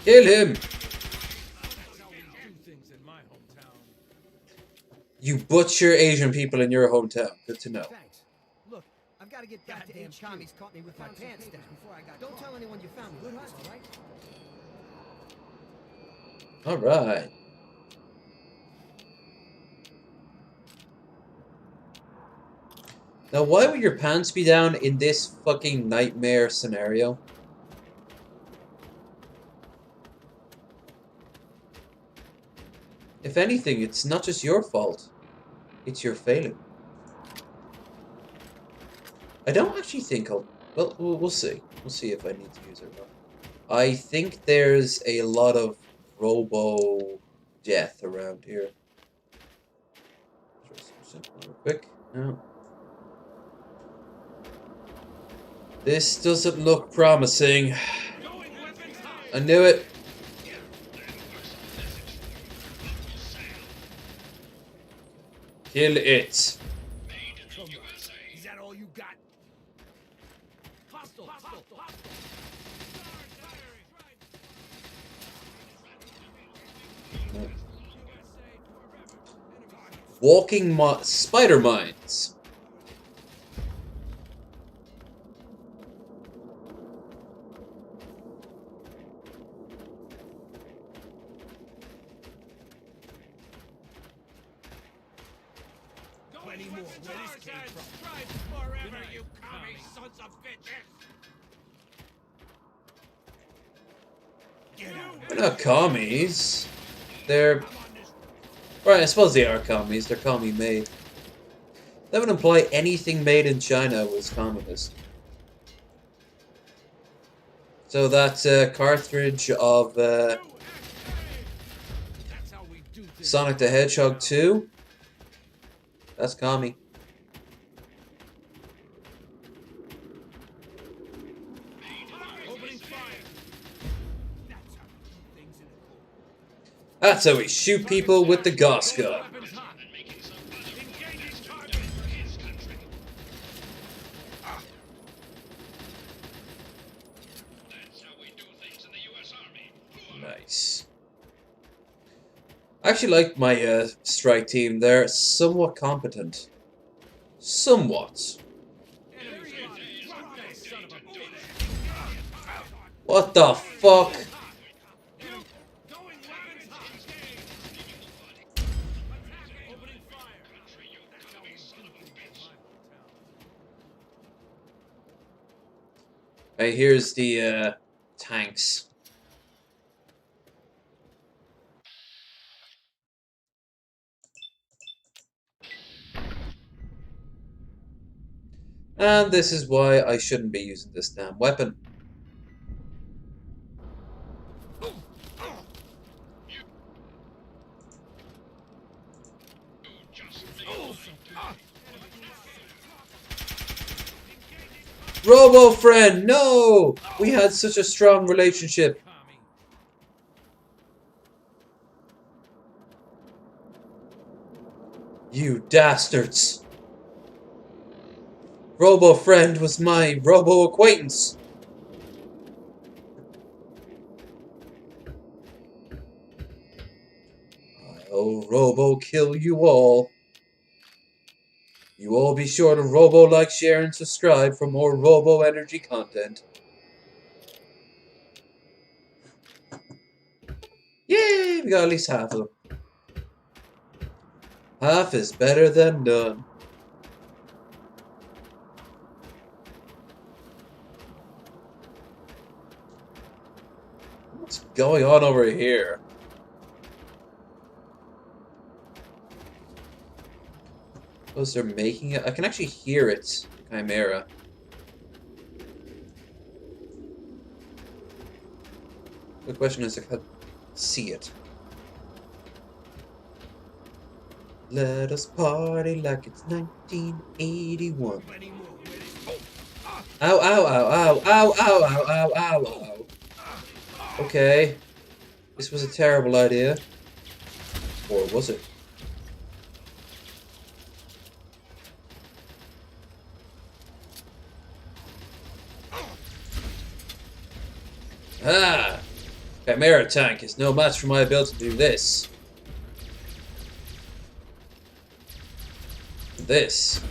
S1: Kill him! You butcher Asian people in your hometown. Good to know.
S9: Thanks. Look, I've got to get back to HQ. Commies caught me with my pants down before I got. Don't tell anyone you found me. Good hustle, all right?
S1: Alright. Now, why would your pants be down in this fucking nightmare scenario? If anything, it's not just your fault. It's your failing. I don't actually think I'll... Well, we'll see. We'll see if I need to use it or not. I think there's a lot of robo-death around here. Try some simple real quick. No. This doesn't look promising. I knew it. Kill it.
S3: Is that all you got? Hostile, hostile, hostile.
S1: Walking spider mines.
S3: Plenty more where this came from. Forever, you commie sons of bitches! Get out.
S1: They're not commies. They're... Right, I suppose they are commies. They're commie made. That would imply anything made in China was communist. So that cartridge of Sonic the Hedgehog 2, that's commie. That's how we shoot people with the Gauss gun. Nice. I actually like my strike team. They're somewhat competent. Somewhat. What the fuck? Hey, here's the tanks. And this is why I shouldn't be using this damn weapon. Robo friend, no! We had such a strong relationship. You dastards. Robo friend was my robo acquaintance. I'll robo kill you all. You all be sure to robo like, share, and subscribe for more robo energy content. Yay! We got at least half of them. Half is better than none. What's going on over here? Suppose they're making it. I can actually hear it, Chimera. The question is, if I see it. Let us party like it's 1981. Ow, ow, ow, ow, ow, ow, ow, ow, ow, ow. Okay. This was a terrible idea. Or was it? Ah! Chimera tank is no match for my ability to do this. This.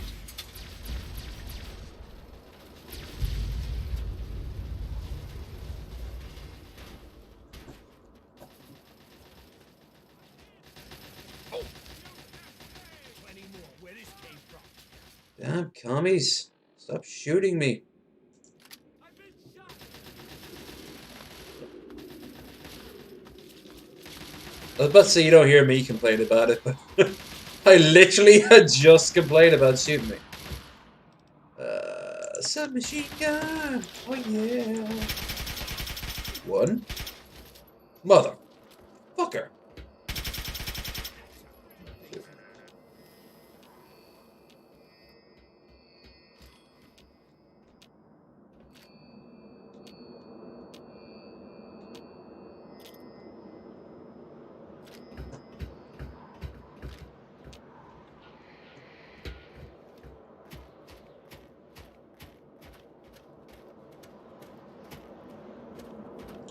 S1: Damn commies. Stop shooting me. I was about to say you don't hear me complain about it, but I literally had just complained about shooting me. Submachine gun! Oh yeah! One. Motherfucker!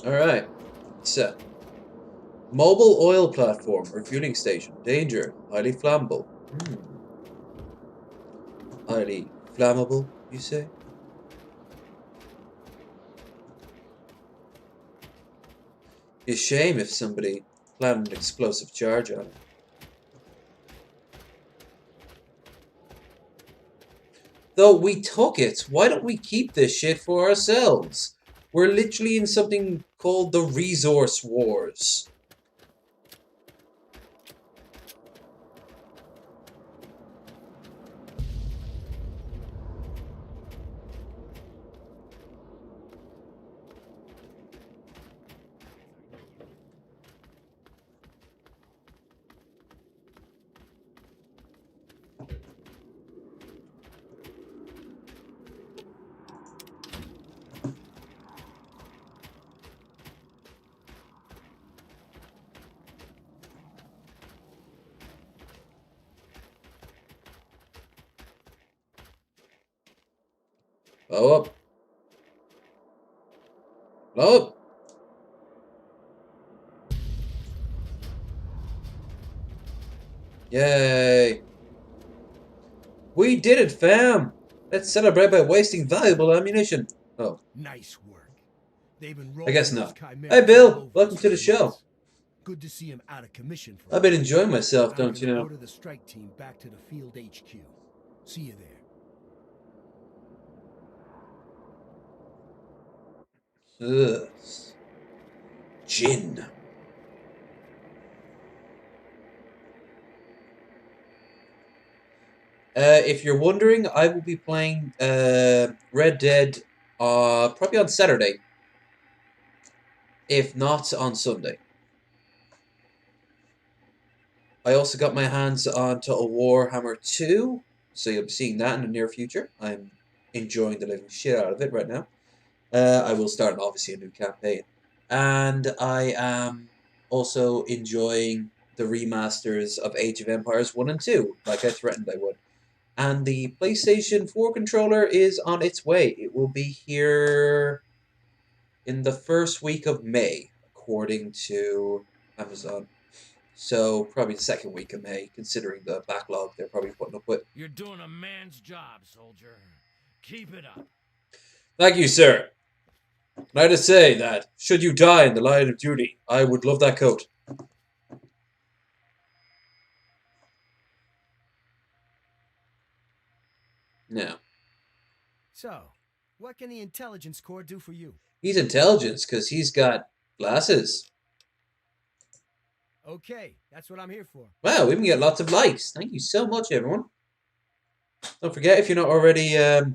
S1: Alright, so. Mobile oil platform, refueling station. Danger, highly flammable. Highly flammable, you say? Be a shame if somebody planted an explosive charge on it. Though we took it, why don't we keep this shit for ourselves? We're literally in something called the Resource Wars. Blow up. Blow up. Yay. We did it, fam. Let's celebrate by wasting valuable ammunition. Oh.
S7: Nice work.
S1: I guess not. Hey, Bill. Welcome to the show.
S7: Good to see him out of commission for
S1: I've been enjoying myself, don't you know?
S7: Order the strike team back to the field HQ. See you there.
S1: Ugh. Gin. If you're wondering, I will be playing Red Dead probably on Saturday, if not on Sunday. I also got my hands on Total Warhammer 2, so you'll be seeing that in the near future. I'm enjoying the living shit out of it right now. I will start, obviously, a new campaign. And I am also enjoying the remasters of Age of Empires 1 and 2, like I threatened I would. And the PlayStation 4 controller is on its way. It will be here in the first week of May, according to Amazon. So probably the second week of May, considering the backlog they're probably putting up with.
S5: You're doing a man's job, soldier. Keep it up.
S1: Thank you, sir. And I just say that, should you die in the line of duty, I would love that coat. Now.
S7: So, what can the intelligence corps do for you?
S1: He's intelligence because he's got glasses.
S7: Okay, that's what I'm here for.
S1: Wow, we can get lots of likes. Thank you so much, everyone. Don't forget, if you're not already a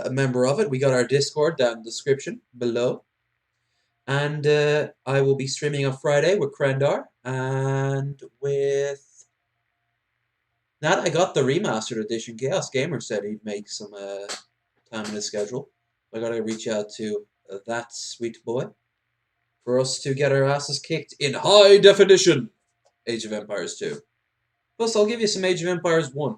S1: member of it, we got our Discord down in the description below. And I will be streaming on Friday with Krendar. And with that, I got the remastered edition. Chaos Gamer said he'd make some time in his schedule. I got to reach out to that sweet boy for us to get our asses kicked in high definition Age of Empires 2. Plus, I'll give you some Age of Empires 1.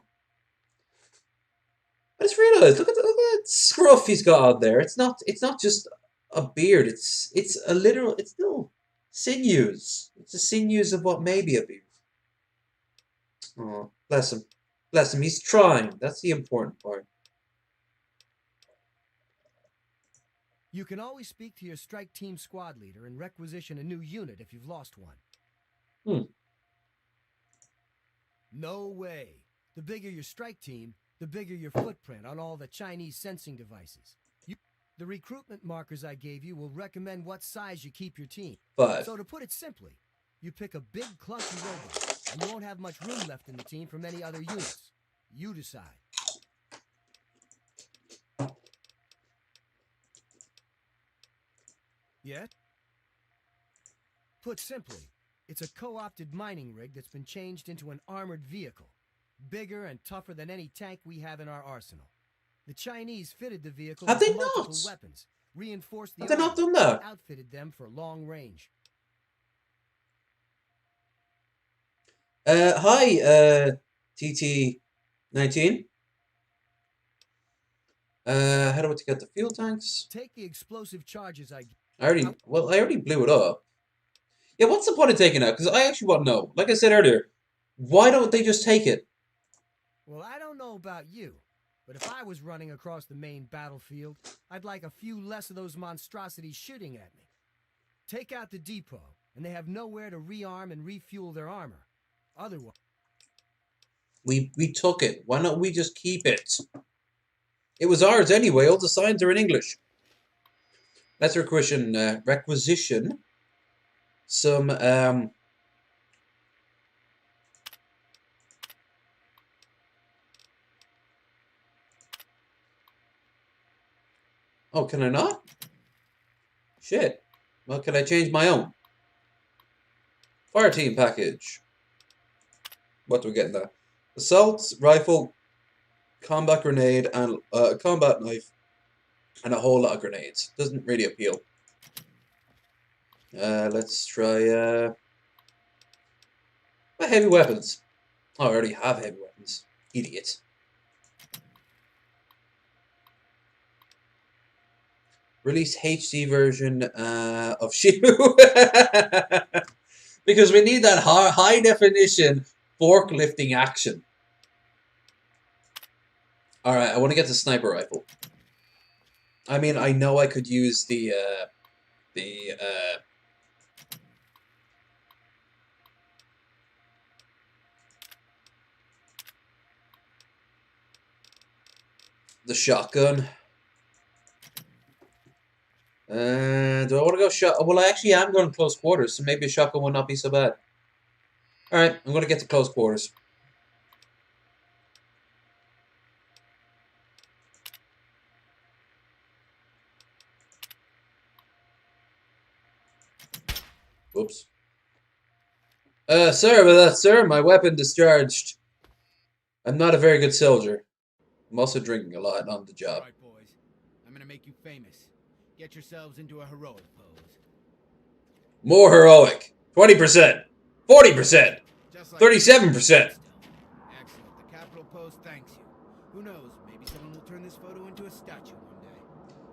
S1: I just realized, look at that scruff he's got on there. It's not just a beard. It's little sinews. It's the sinews of what may be a beard. Oh, bless him. Bless him. He's trying. That's the important part.
S7: You can always speak to your strike team squad leader and requisition a new unit if you've lost one. No way. The bigger your strike team, the bigger your footprint on all the Chinese sensing devices. The recruitment markers I gave you will recommend what size you keep your team.
S1: 5.
S7: So to put it simply, you pick a big clunky robot, and you won't have much room left in the team for many other units. You decide. Yet? Put simply, it's a co-opted mining rig that's been changed into an armored vehicle. Bigger and tougher than any tank we have in our arsenal. The Chinese fitted the vehicle
S1: Have
S7: with
S1: they
S7: multiple
S1: not?
S7: weapons, reinforced the
S1: Have they not
S7: armor,
S1: done that?
S7: and outfitted them for long range.
S1: Hi, Pt.5. How do I get the fuel tanks?
S7: Take the explosive charges I
S1: I already blew it up. Yeah, what's the point of taking it out? Because I actually want to know. Like I said earlier, why don't they just take it?
S7: Well, I don't know about you, but if I was running across the main battlefield, I'd like a few less of those monstrosities shooting at me. Take out the depot, and they have nowhere to rearm and refuel their armor. Otherwise...
S1: We took it. Why not we just keep it? It was ours anyway. All the signs are in English. Let's requisition some Oh, can I not? Shit. Well, can I change my own? Fire team package. What do we get in that? Assault rifle, combat grenade, and combat knife, and a whole lot of grenades. Doesn't really appeal. Let's try heavy weapons. Oh, I already have heavy weapons. Idiot. Release HD version of Shimu. Because we need that high definition forklifting action. Alright, I want to get the sniper rifle. I mean, I know I could use the shotgun. Do I want to go shot? Well, I actually am going close quarters, so maybe a shotgun will not be so bad. Alright, I'm going to get to close quarters. Whoops. Sorry about that, sir. My weapon discharged. I'm not a very good soldier. I'm also drinking a lot on the job.
S2: All right, boys. I'm gonna make you famous. Get yourselves into a heroic pose.
S1: More heroic. 20%. 40%.
S2: Just like
S1: 37%.
S2: Excellent. The Capitol Post thanks you. Who knows? Maybe someone will turn this photo into a statue one day.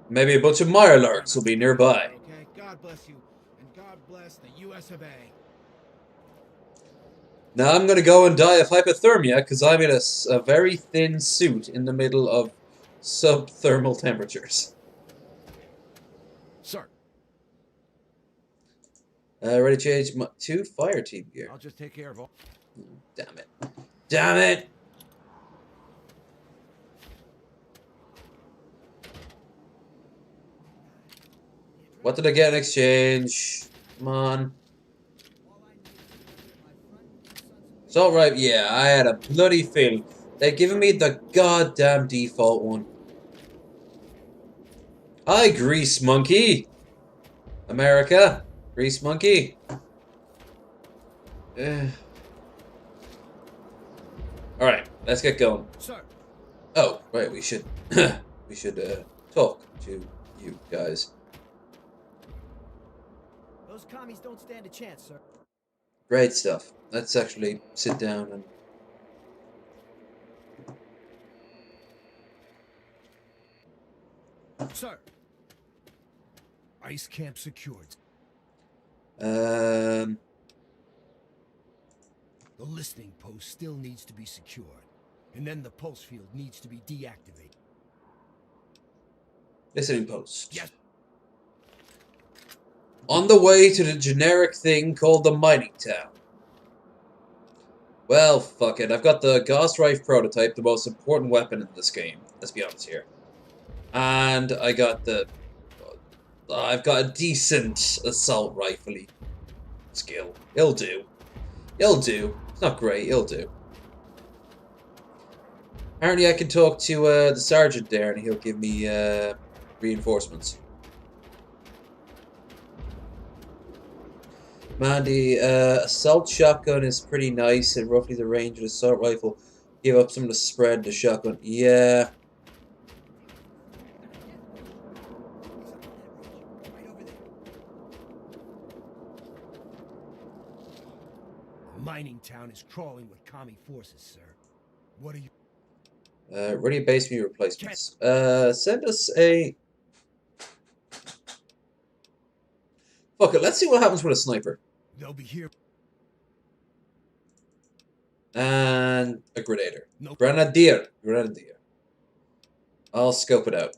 S1: Maybe a bunch of Mirelurks will be nearby.
S2: Okay. God bless you, and God bless the U.S. of A.
S1: Now I'm gonna go and die of hypothermia because I'm in a very thin suit in the middle of subthermal temperatures.
S5: Sir.
S1: Ready to change to fire team gear.
S5: I'll just take care of all.
S1: Damn it. Damn it! What did I get in exchange? Come on. Assault rifle, yeah, I had a bloody feeling. They've given me the goddamn default one. Hi, Grease Monkey! America! Grease Monkey! Alright, let's get going.
S7: Sir.
S1: Oh, right, we should we should talk to you guys.
S7: Those commies don't stand a chance, sir.
S1: Great stuff. Let's actually sit down and
S7: Sir. Ice camp secured.
S1: um
S7: The listening post still needs to be secured. And then the pulse field needs to be deactivated.
S1: listening post.
S7: Yes.
S1: On the way to the generic thing called the mining town. Well, fuck it. I've got the Gauss Rifle prototype, the most important weapon in this game. Let's be honest here. And I got the... I've got a decent assault rifle skill. It'll do. It'll do. It's not great. It'll do. Apparently I can talk to the sergeant there and he'll give me reinforcements. Man, the assault shotgun is pretty nice at roughly the range of the assault rifle. Give up some of the spread, the shotgun. Yeah.
S7: Mining town is crawling with commie forces, sir. What are you...
S1: Ready base me replacements. Send us a... Fuck it, let's see what happens with a sniper.
S7: They'll be here.
S1: And a grenadier.
S7: No.
S1: Grenadier. Grenadier. I'll scope it out.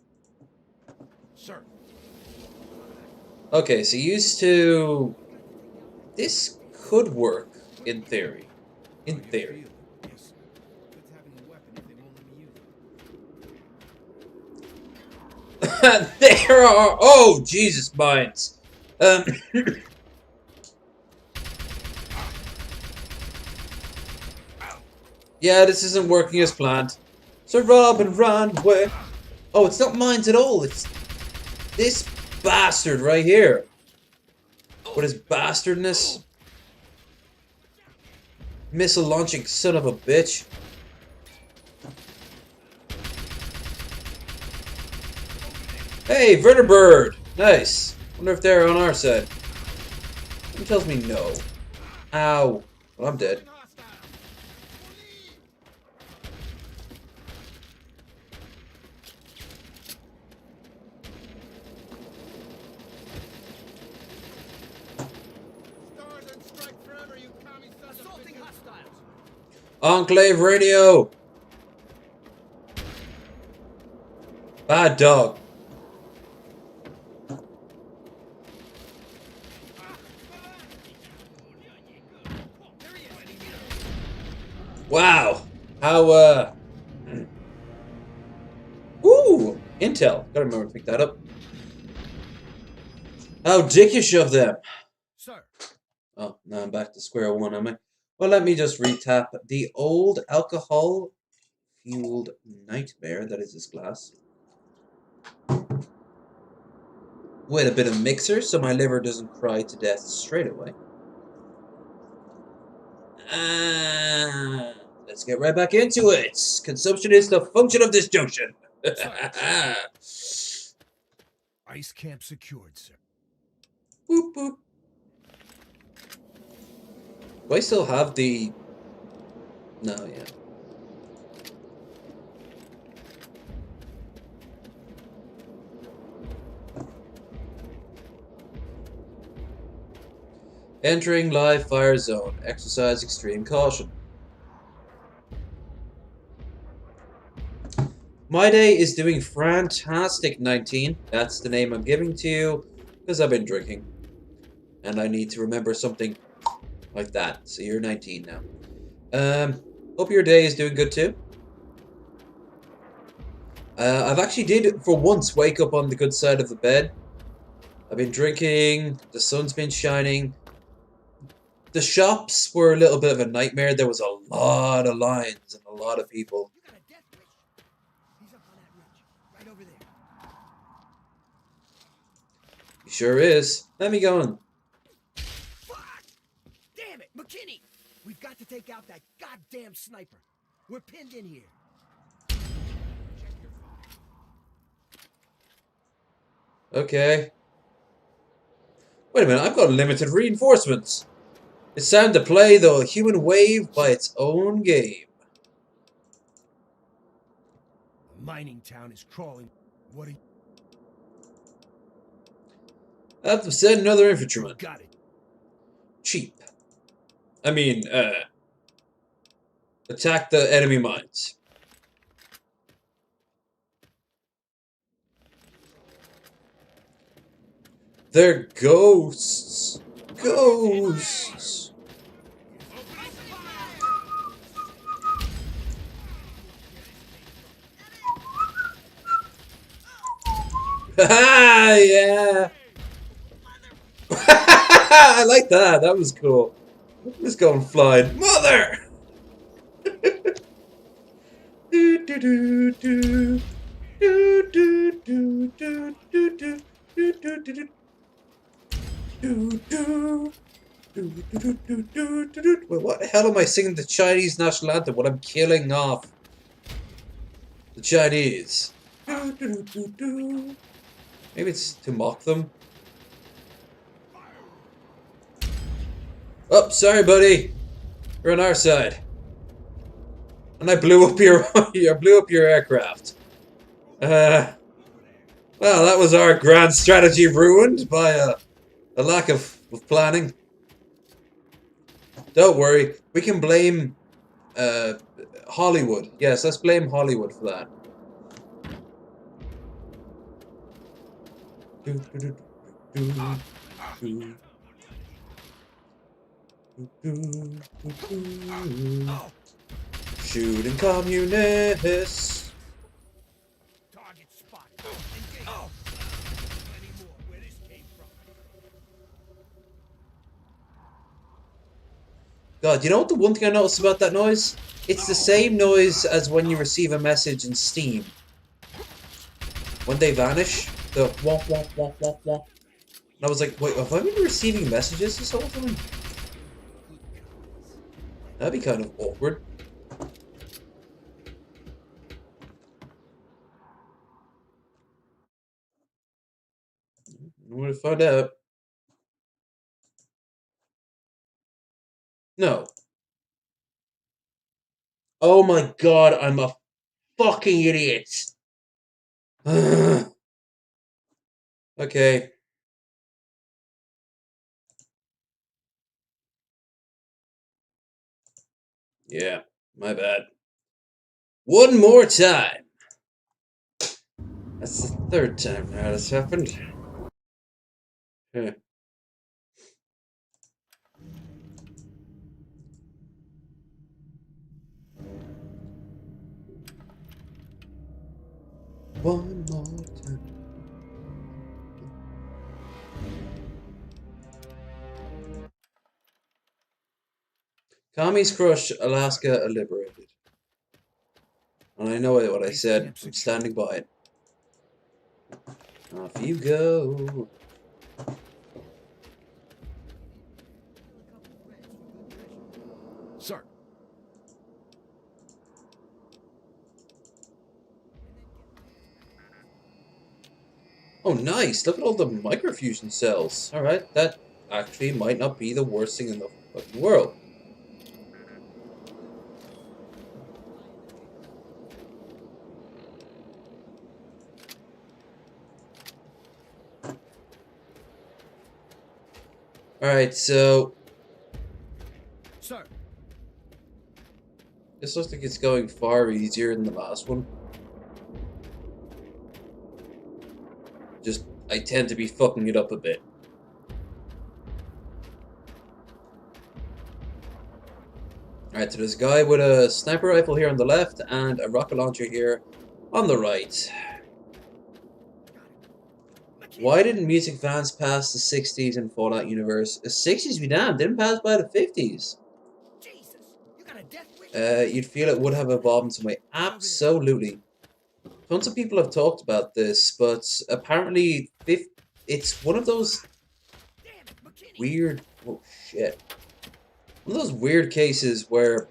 S5: Sir.
S1: Okay, so used to... This could work, in theory. In theory.
S2: Yes. It's having a weapon if they won't let me use it.
S1: There are... Oh, Jesus, mines. Yeah, this isn't working as planned. So rob and run away. Oh, it's not mines at all. It's this bastard right here. What is bastardness? Missile launching son of a bitch. Hey, Vertibird! Nice. Wonder if they're on our side. Something tells me no. Ow. Well, I'm dead. Enclave radio! Bad dog. Wow. How, Ooh! Intel. Gotta remember to pick that up. How dickish of them.
S7: Sir.
S1: Oh, now I'm back to square one, am I? Well, let me just retap the old alcohol-fueled nightmare that is this glass. with a bit of mixer so my liver doesn't cry to death straight away. Let's get right back into it. Consumption is the function of disjunction.
S7: Ice camp secured, sir.
S1: Boop, boop. Do I still have the... No, yeah. Entering live fire zone. Exercise extreme caution. My day is doing fantastic, 19. That's the name I'm giving to you because I've been drinking. And I need to remember something like that. So you're 19 now. Hope your day is doing good too. I've actually did, for once, wake up on the good side of the bed. I've been drinking. The sun's been shining. The shops were a little bit of a nightmare. There was a lot of lines and a lot of people.
S7: You got a death wish. He's up on that ridge, right over there.
S1: He sure is. Let me go in.
S7: Fuck! Damn it, McKinney! We've got to take out that goddamn sniper. We're pinned in here.
S1: Okay. Wait a minute, I've got limited reinforcements. It's time to play the human wave by its own game.
S7: The mining town is crawling. What are you...
S1: I've sent another infantryman.
S7: Got it.
S1: Cheap. I mean, attack the enemy mines. They're ghosts. Ghosts. Haha, yeah. I like that. That was cool. Let's go and flying. Mother! do, do, do, do. Do, do, do, do, do, do, do, do, do. Wait, what the hell am I singing the Chinese national anthem when I'm killing off the Chinese? Maybe it's to mock them. Oh, sorry, buddy. You're on our side. And I blew up your aircraft. Well, that was our grand strategy ruined by a lack of planning. Don't worry, we can blame Hollywood. Yes, let's blame Hollywood for that. Shooting communists.
S7: Target spotted. Any more where this came from?
S1: God, you know what the one thing I noticed about that noise? It's the same noise as when you receive a message in Steam. When they vanish, the womp womp womp womp womp. And I was like, wait, have I been receiving messages this whole time? That'd be kind of awkward. I'm gonna find out. No. Oh my god, I'm a fucking idiot. Okay. Yeah, my bad. One more time. That's the third time now that's happened. Huh. One more time. Commies crushed, Alaska liberated. And I know what I said. I'm standing by it. Off you go.
S5: Sir.
S1: Oh, nice. Look at all the microfusion cells. Alright, that actually might not be the worst thing in the fucking world. Alright, so
S7: Sir.
S1: this looks like it's going far easier than the last one. Just, I tend to be fucking it up a bit. Alright, so there's a guy with a sniper rifle here on the left and a rocket launcher here on the right. Why didn't music advance past the 60s in Fallout universe? The 60s be damned, didn't pass by the 50s. You'd feel it would have evolved in some way. Absolutely. Tons of people have talked about this, but apparently it's one of those weird... Oh, shit. One of those weird cases where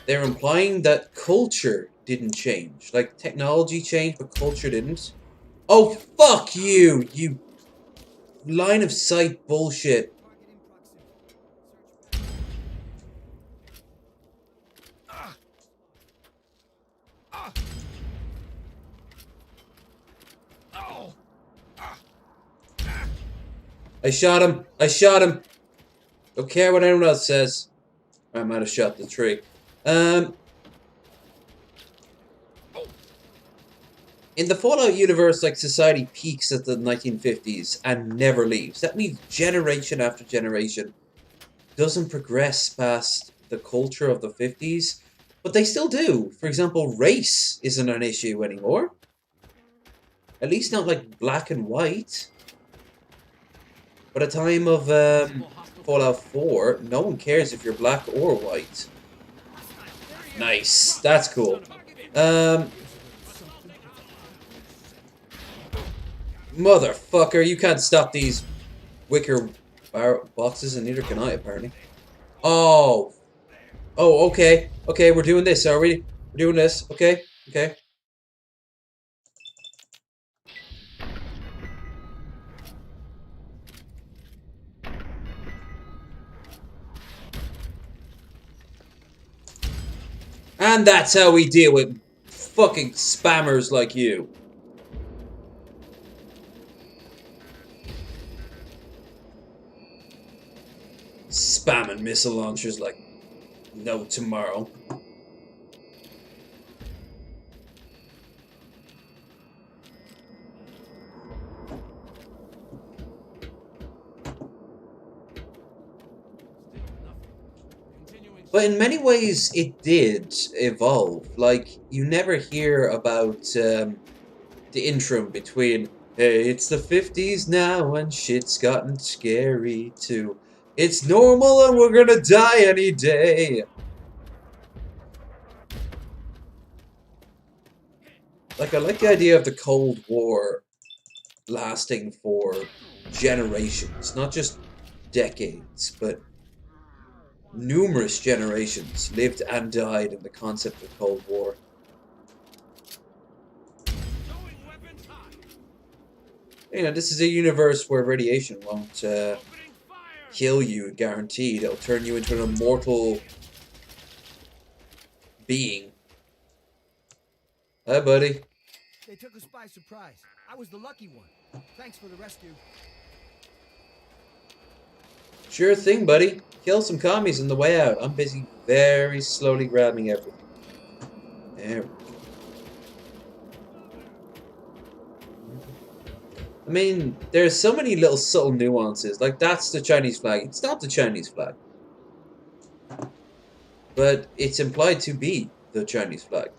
S1: they're implying that culture didn't change. Like, technology changed, but culture didn't. Oh, fuck you! You line of sight bullshit. I shot him! I shot him! Don't care what anyone else says. I might have shot the tree. In the Fallout universe, like, society peaks at the 1950s and never leaves. That means generation after generation doesn't progress past the culture of the 50s, but they still do. For example, race isn't an issue anymore. At least not like black and white. By the time of Fallout 4, no one cares if you're black or white. Nice. That's cool. Motherfucker, you can't stop these wicker boxes, and neither can I, apparently. Oh. Oh, okay. Okay, we're doing this, are we? We're doing this. Okay. Okay. And that's how we deal with fucking spammers like you. Spamming missile launchers like no tomorrow. But in many ways, it did evolve. Like, you never hear about the interim between, hey, it's the 50s now and shit's gotten scary too. It's normal and we're gonna die any day. Like, I like the idea of the Cold War lasting for generations. Not just decades, but numerous generations lived and died in the concept of Cold War. You know, this is a universe where radiation won't kill you, guaranteed. It'll turn you into an immortal being. Hi, buddy.
S7: They took us by surprise. I was the lucky one. Thanks for the rescue.
S1: Sure thing, buddy. Kill some commies on the way out. I'm busy very slowly grabbing everything. There we go. I mean, there's so many little subtle nuances. Like, that's the Chinese flag. It's not the Chinese flag. But it's implied to be the Chinese flag.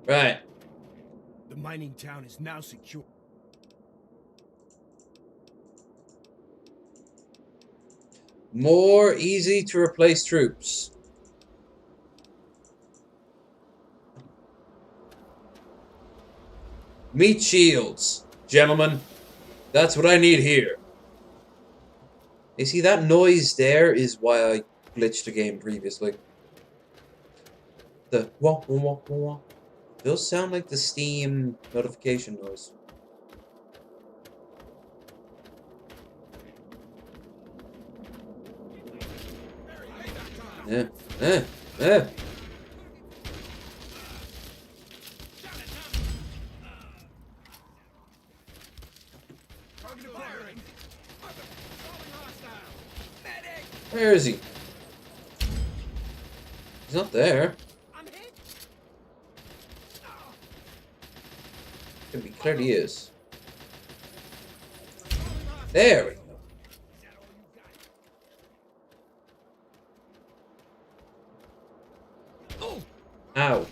S1: Right.
S7: The mining town is now secure.
S1: More easy to replace troops. Meat shields, gentlemen. That's what I need here. You see, that noise there is why I glitched the game previously. The wah wah wah wah wah does sound like the Steam notification noise. Yeah. Eh. Where is he? He's not there. Can be clear he is. There we go. Ow.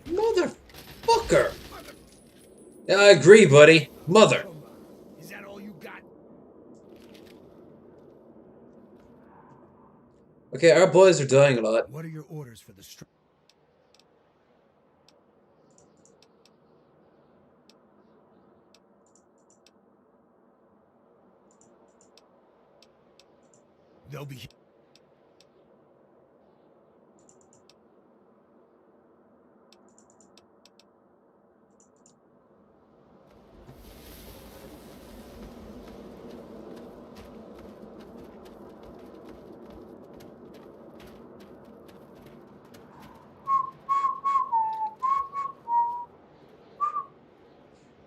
S1: Motherfucker! Yeah, I agree, buddy. Mother.
S7: Is that all you got?
S1: Okay, our boys are dying a lot.
S7: What are your orders for the strike? They'll be.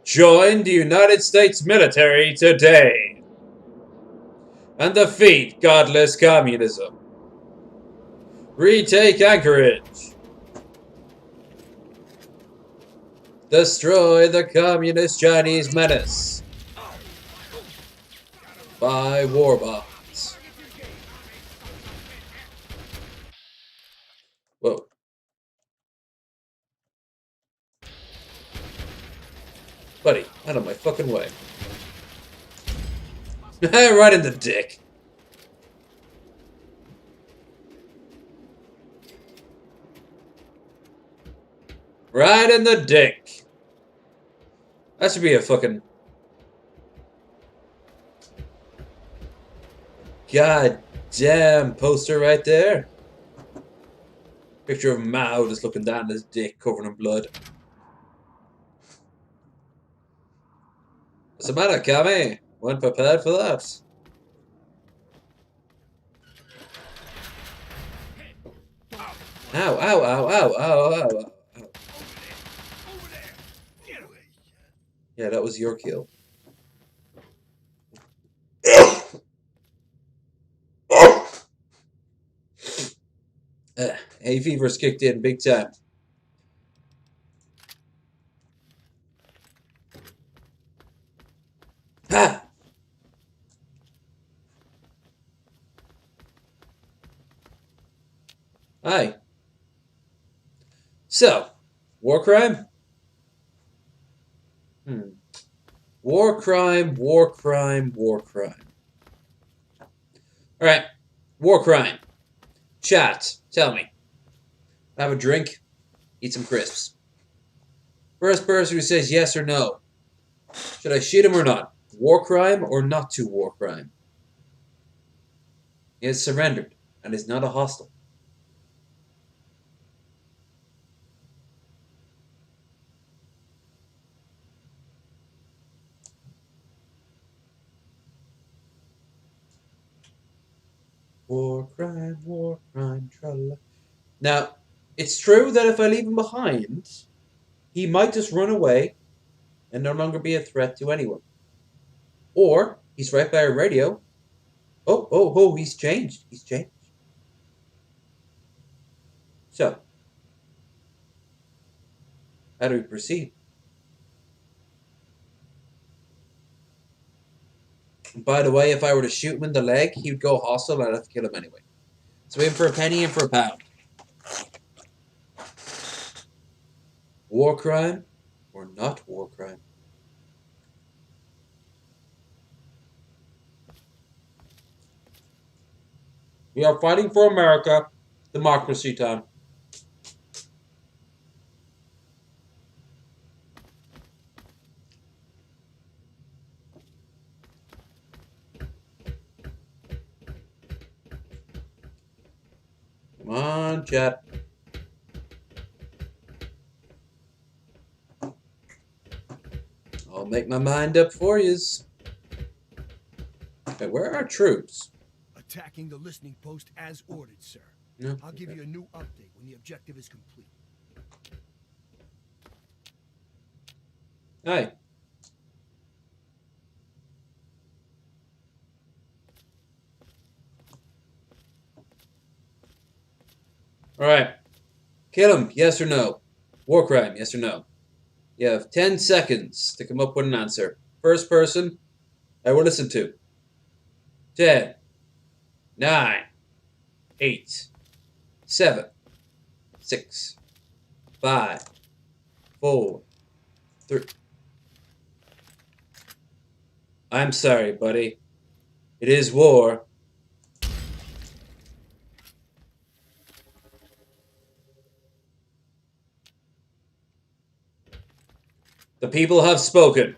S1: Join the United States military today and defeat godless communism. Retake Anchorage. Destroy the communist Chinese menace by warbots. Whoa. Buddy, out of my fucking way. Right in the dick. Right in the dick. That should be a fucking... God damn poster right there. Picture of Mao just looking down at his dick covered in blood. What's the matter, Cammy? Weren't prepared for that. Ow, ow, ow, ow, ow, ow, ow. Yeah, that was your kill. Hay fever's kicked in big time. Ha! Hi. So, war crime? War crime, war crime, war crime. Alright, war crime. Chat, tell me. Have a drink, eat some crisps. First person who says yes or no. Should I shoot him or not? War crime or not to war crime? He has surrendered and is not a hostile. War crime, tra-la. Now, it's true that if I leave him behind, he might just run away and no longer be a threat to anyone. Or, he's right by a radio. Oh, he's changed. He's changed. So, how do we proceed? By the way, if I were to shoot him in the leg, he would go hostile and I'd have to kill him anyway. So in for a penny, in for a pound. War crime or not war crime? We are fighting for America. Democracy time. Come on, chat. I'll make my mind up for yous. Okay, where are our troops?
S7: Attacking the listening post as ordered, sir.
S1: No.
S7: I'll give you a new update when the objective is complete.
S1: Hi. Alright. Kill him, yes or no? War crime, yes or no? You have 10 seconds to come up with an answer. First person, I will listen to. 10, 9, 8, 7, 6, 5, 4, 3. I'm sorry, buddy. It is war. The people have spoken.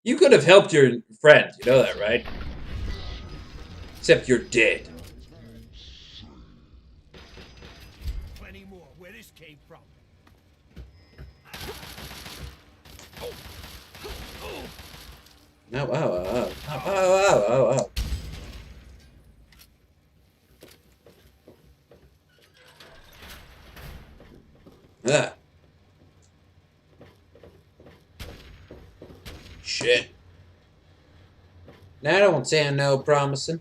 S1: You could have helped your friend, you know that, right? Except you're dead.
S7: Plenty more where this came from.
S1: Ow, ow, ow, ow, ow, ow, ow, ow. Ah. Shit. Now I don't sound no promising.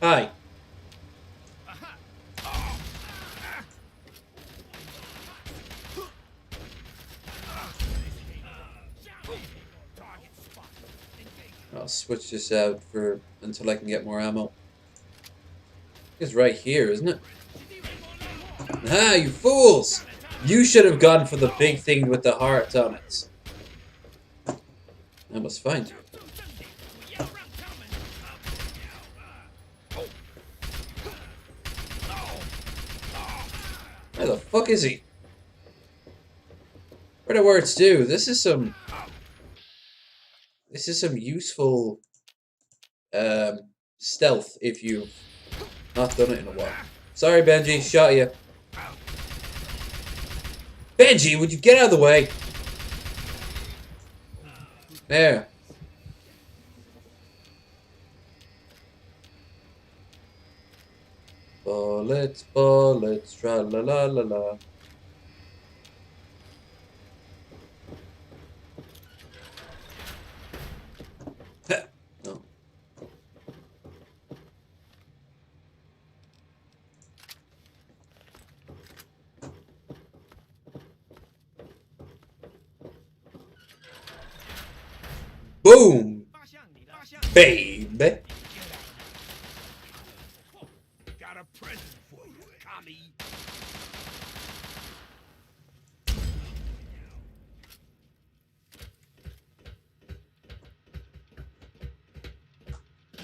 S1: Hi. I'll switch this out for until I can get more ammo. It's right here, isn't it? Ah, you fools! You should have gone for the big thing with the heart on it. I must find you. Where the fuck is he? What are words do? This is some useful stealth if you've not done it in a while. Sorry, Benji, shot you. Benji, would you get out of the way? There. Bullets, bullets, tra la la la la. No. Boom! Baby!
S3: Got a present for you, commie.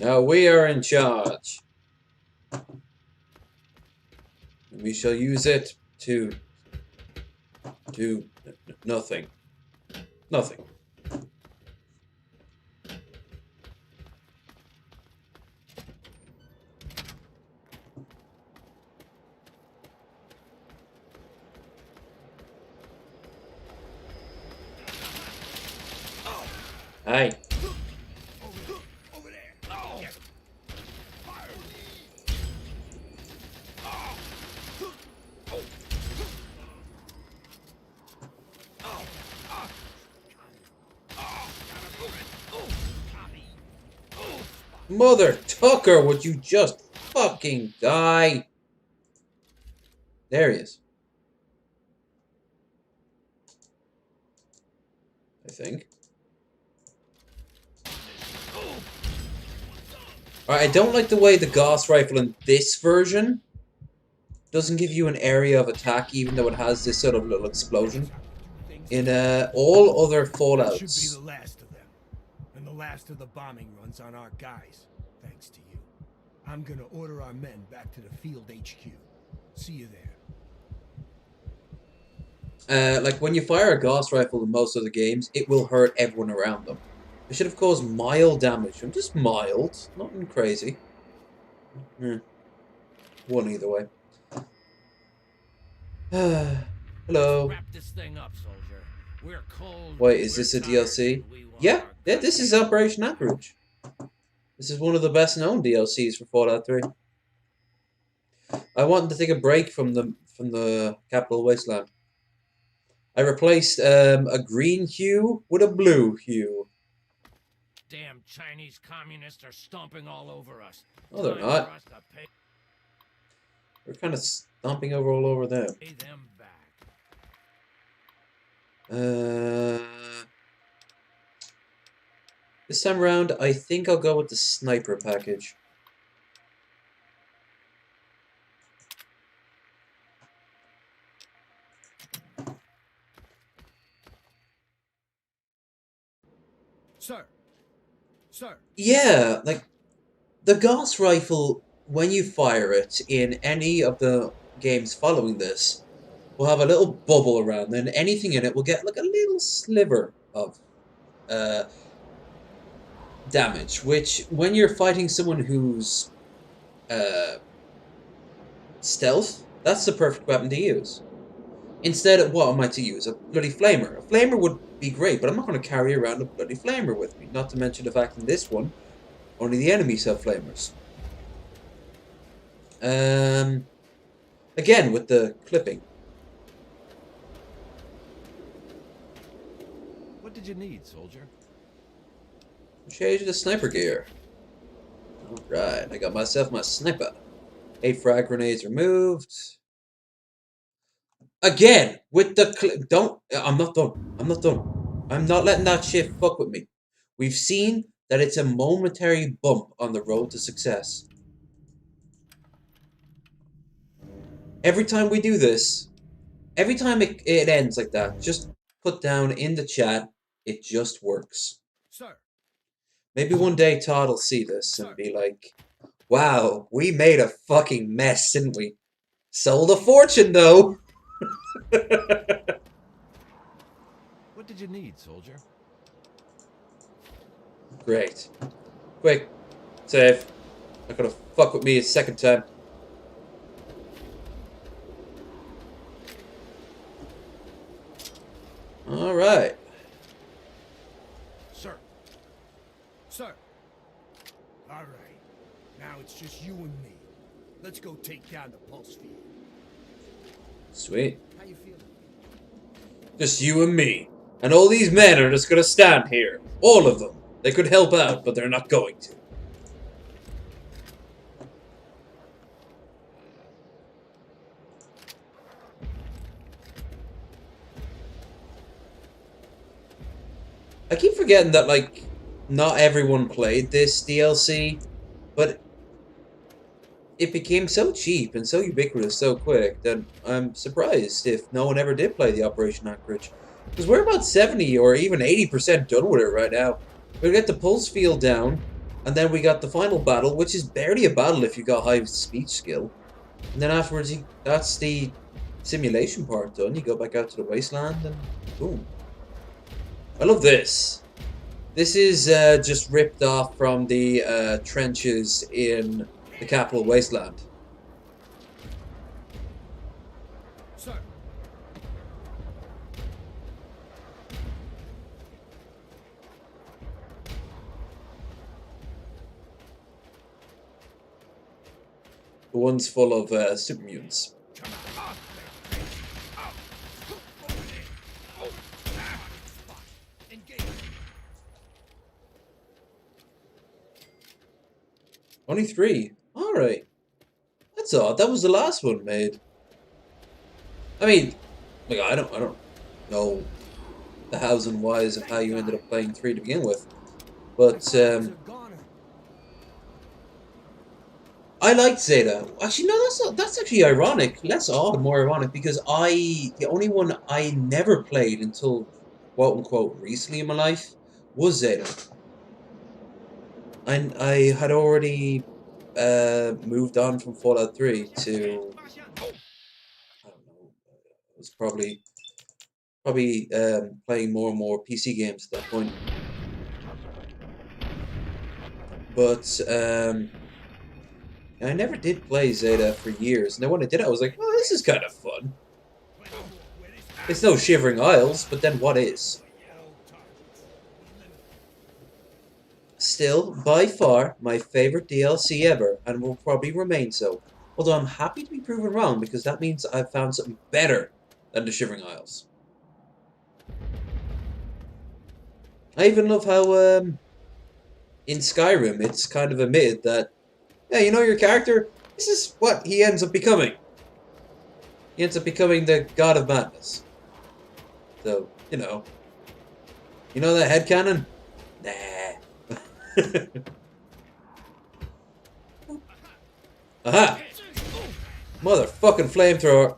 S1: Now we are in charge. And we shall use it to do nothing. Nothing. Hi.
S3: Over there. Get him. Fire.
S1: Mother Tucker, would you just fucking die? There he is. I think. Alright, I don't like the way the Gauss rifle in this version doesn't give you an area of attack, even though it has this sort of little explosion. In all other
S7: That should be
S1: Fallouts,
S7: the last of them. And the last of the bombing runs on our guys, thanks to you. I'm gonna order our men back to the field HQ. See you there.
S1: like when you fire a Gauss rifle in most other games, it will hurt everyone around them. It should have caused mild damage. Just mild, nothing crazy. One either way. Hello.
S5: Wrap this thing up, soldier. We're cold.
S1: Wait, is this a DLC? Yeah, this is Operation Anchorage. This is one of the best known DLCs for Fallout 3. I wanted to take a break from the Capital Wasteland. I replaced a green hue with a blue hue.
S5: Damn Chinese communists are stomping all over us.
S1: No, they're not. We're kind of stomping all over them.
S5: Pay them back.
S1: This time around, I think I'll go with the sniper package.
S7: Sir. Sir.
S1: Yeah, like the Gauss rifle, when you fire it in any of the games following this, will have a little bubble around, and anything in it will get like a little sliver of damage, which when you're fighting someone who's stealth, that's the perfect weapon to use. Instead of what am I to use? A bloody flamer. A flamer would be great, but I'm not going to carry around a bloody flamer with me. Not to mention the fact in this one, only the enemies have flamers. Again, with the clipping.
S5: What did you need, soldier?
S1: Change the sniper gear. Alright, I got myself my sniper. 8 frag grenades removed. Again, with the don't. I'm not done. I'm not done. I'm not letting that shit fuck with me. We've seen that it's a momentary bump on the road to success. Every time we do this, every time it ends like that, just put down in the chat, it just works.
S7: Sir.
S1: Maybe one day Todd will see this and be like, wow, we made a fucking mess, didn't we? Sold a fortune, though.
S5: What did you need, soldier?
S1: Great. Quick. Save. Not gonna fuck with me a second time. Alright.
S7: Sir. Sir. Alright. Now it's just you and me. Let's go take down the pulse field.
S1: Sweet.
S7: How you feeling?
S1: Just you and me. And all these men are just gonna stand here. All of them. They could help out, but they're not going to. I keep forgetting that, like, not everyone played this DLC, but it became so cheap and so ubiquitous so quick that I'm surprised if no one ever did play the Operation Anchorage. Because we're about 70 or even 80% done with it right now. We get the pulse field down, and then we got the final battle, which is barely a battle if you got high speech skill. And then afterwards, that's the simulation part done. You go back out to the wasteland, and boom. I love this. This is just ripped off from the trenches in the Capital Wasteland.
S7: Sir.
S1: The one's full of super mutants. Only 3. Alright. That's odd. That was the last one made. I mean, like I don't know the hows and whys of how you ended up playing 3 to begin with. But I liked Zeta. Actually, no, that's actually ironic. Less odd, more ironic, because the only one I never played until quote unquote recently in my life was Zeta. I had already moved on from Fallout 3 to, I don't know, I was probably playing more and more PC games at that point. But I never did play Zeta for years. And then when I did it, I was like, oh, this is kind of fun. It's no Shivering Isles, but then what is? Still, by far, my favorite DLC ever, and will probably remain so. Although I'm happy to be proven wrong, because that means I've found something better than the Shivering Isles. I even love how, in Skyrim, it's kind of admitted that, yeah, you know your character? This is what he ends up becoming. He ends up becoming the God of Madness. So, you know that headcanon? Nah. Aha! Motherfucking flamethrower.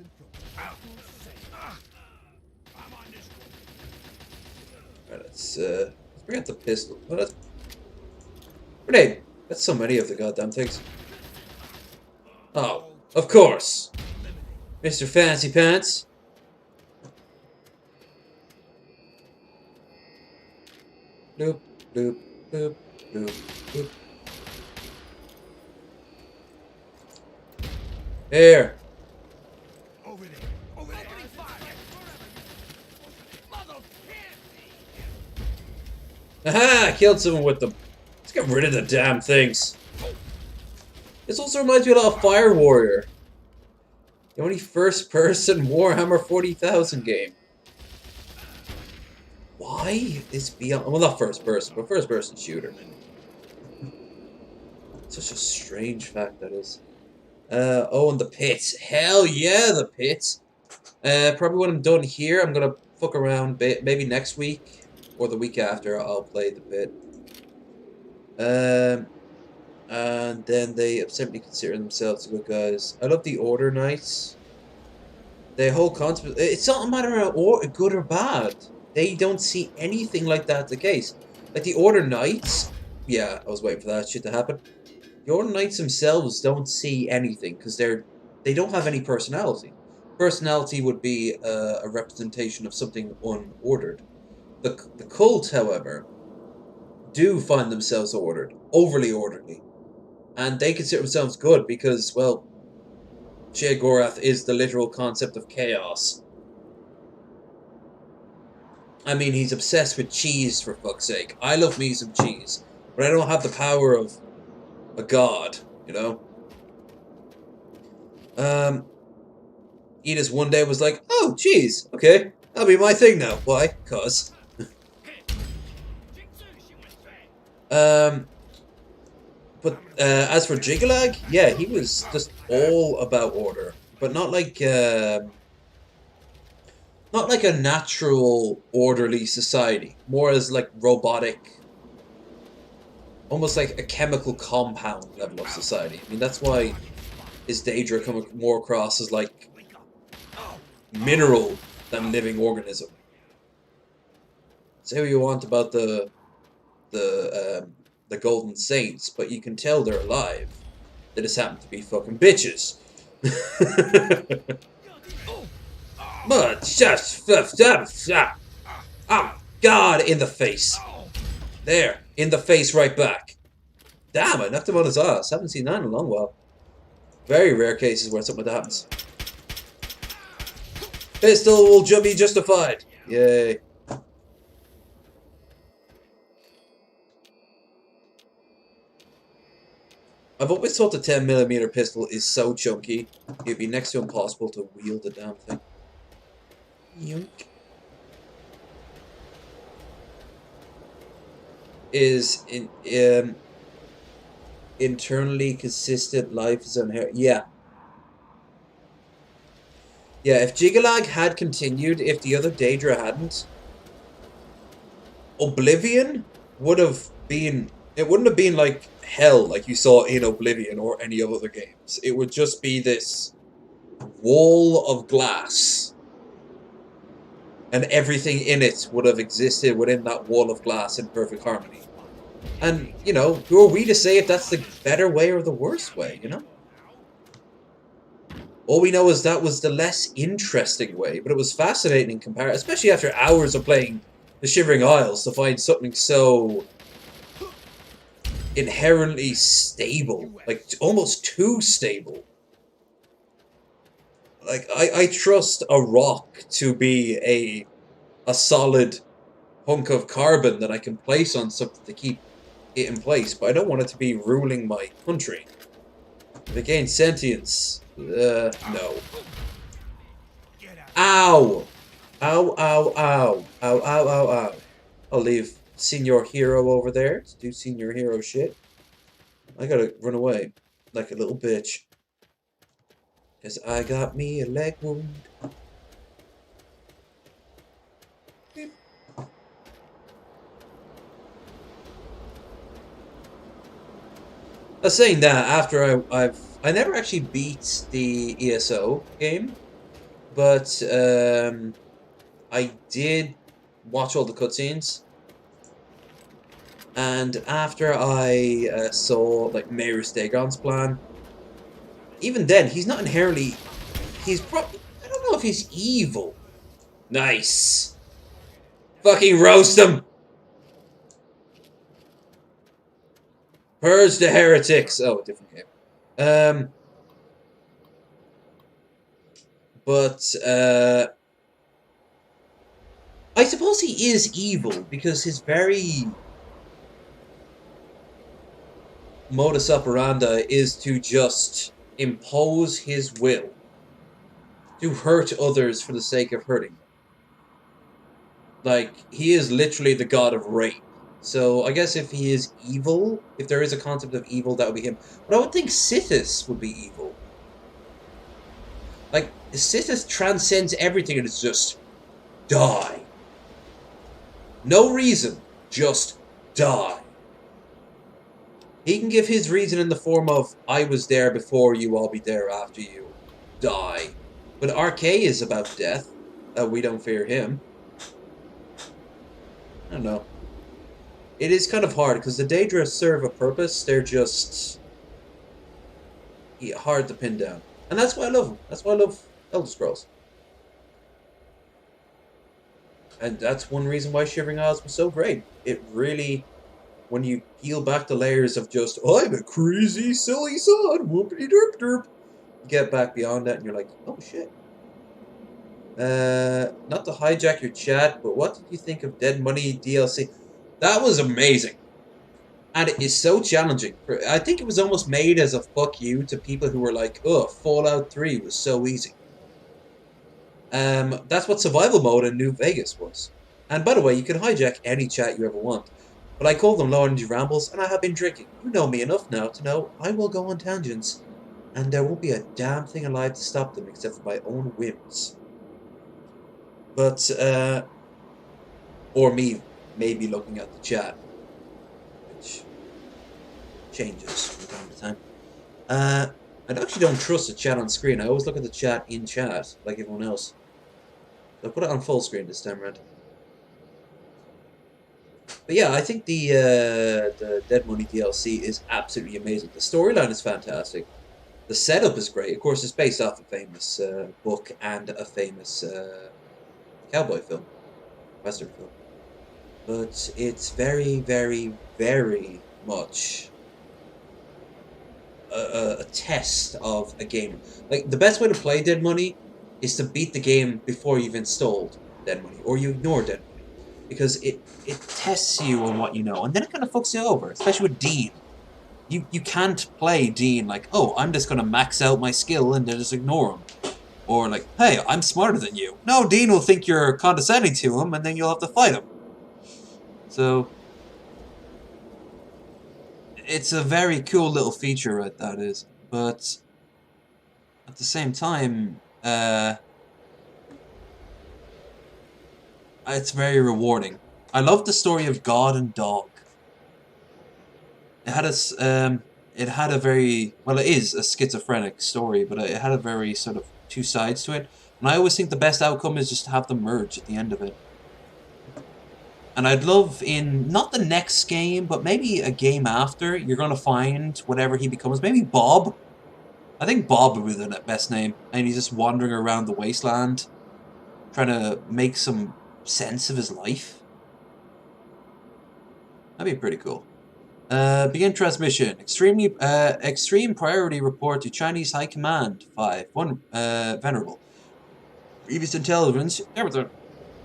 S1: Alright, let's bring out the pistol. Oh, that's... Grenade! That's so many of the goddamn things. Oh, of course! Mr. Fancy Pants. Bloop, bloop, bloop, bloop, bloop. Here.
S3: Over there. Over there.
S1: Aha! I killed someone with them. Let's get rid of the damn things. This also reminds me a lot of Fire Warrior. The only first-person Warhammer 40,000 game. Why is beyond... Well, not first-person, but first-person shooter. Such a strange fact that is. Oh, and the pits. Hell yeah, the pits. Probably when I'm done here, I'm gonna fuck around. Maybe next week or the week after, I'll play the pit. And then they simply consider themselves good guys. I love the Order Knights. The whole concept. It's not a matter of good or bad. They don't see anything like that the case. Like the Order Knights. Yeah, I was waiting for that shit to happen. The Order Knights themselves don't see anything because they don't have any personality. Personality would be a representation of something unordered. The cult, however, do find themselves ordered, overly orderly, and they consider themselves good because, well, Sheogorath is the literal concept of chaos. I mean, he's obsessed with cheese, for fuck's sake. I love me some cheese, but I don't have the power of a god, you know? Edith one day was like, oh, cheese, okay, that'll be my thing now. Why? 'Cause. But as for Jigalag, yeah, he was just all about order, but not like a natural orderly society. More as like robotic, almost like a chemical compound level of society. I mean, that's why his Daedra come more across as like mineral than living organism. Say what you want about the Golden Saints, but you can tell they're alive. They just happen to be fucking bitches. But just oh God, in the face. There, in the face, right back. Damn, I knocked him on his ass. Haven't seen that in a long while. Very rare cases where something like that happens. Pistol will be justified. Yay. I've always thought the 10mm pistol is so chunky, it'd be next to impossible to wield the damn thing. Yoink. Internally consistent life is unheard. Yeah. Yeah, if Gigalag had continued, if the other Daedra hadn't, Oblivion would have been... It wouldn't have been like hell like you saw in Oblivion or any of other games. It would just be this wall of glass. And everything in it would have existed within that wall of glass in perfect harmony. And, you know, who are we to say if that's the better way or the worse way, you know? All we know is that was the less interesting way, but it was fascinating in comparison, especially after hours of playing the Shivering Isles, to find something so inherently stable, like almost too stable. Like, I trust a rock to be a solid hunk of carbon that I can place on something to keep it in place, but I don't want it to be ruling my country. It gains sentience. No. Ow! Ow, ow, ow. Ow, ow, ow, ow. I'll leave Senior Hero over there to do Senior Hero shit. I gotta run away like a little bitch. Cause I got me a leg wound. I was saying that after I never actually beat the ESO game, but I did watch all the cutscenes, and after I saw like Mayrus Dagon's plan, even then he's not inherently, he's probably, I don't know if he's evil. Nice, fucking roast him. Purge the heretics. Oh, a different game. But I suppose he is evil because his very modus operandi is to just impose his will, to hurt others for the sake of hurting them. Like, he is literally the god of rape. So I guess if he is evil, if there is a concept of evil, that would be him. But I would think Sithis would be evil. Like, Sithis transcends everything and is just die. No reason, just die. He can give his reason in the form of, I was there before you, I'll be there after you. Die. But RK is about death. We don't fear him. I don't know. It is kind of hard, because the Daedra serve a purpose. They're just hard to pin down. And that's why I love them. That's why I love Elder Scrolls. And that's one reason why Shivering Isles was so great. It really, when you peel back the layers of just, I'm a crazy, silly son, whoopity derp derp, you get back beyond that and you're like, oh shit. Not to hijack your chat, but what did you think of Dead Money DLC? That was amazing. And it is so challenging. I think it was almost made as a fuck you to people who were like, oh, Fallout 3 was so easy. That's what survival mode in New Vegas was. And by the way, you can hijack any chat you ever want. But I call them low energy rambles, and I have been drinking. You know me enough now to know I will go on tangents. And there won't be a damn thing alive to stop them except for my own whims. But, or me maybe looking at the chat. Which changes from time to time. I actually don't trust the chat on screen. I always look at the chat in chat, like everyone else. So I'll put it on full screen this time around. But yeah, I think the Dead Money DLC is absolutely amazing. The storyline is fantastic. The setup is great. Of course, it's based off a famous book and a famous cowboy film, western film. But it's very, very, very much a test of a game. Like, the best way to play Dead Money is to beat the game before you've installed Dead Money, or you ignore Dead Money, because it tests you on what you know, and then it kind of fucks you over, especially with Dean. You can't play Dean like, oh, I'm just gonna max out my skill and then just ignore him. Or like, hey, I'm smarter than you. No, Dean will think you're condescending to him, and then you'll have to fight him. So it's a very cool little feature, right, that is. But at the same time, it's very rewarding. I love the story of God and Dog. It had a very, well, it is a schizophrenic story, but it had a very sort of two sides to it. And I always think the best outcome is just to have them merge at the end of it. And I'd love in, not the next game, but maybe a game after, you're going to find whatever he becomes. Maybe Bob. I think Bob would be the best name. And he's just wandering around the wasteland, trying to make some sense of his life. That'd be pretty cool. Begin transmission. Extreme priority report to Chinese High Command. 5. 1. Venerable. Previous intelligence.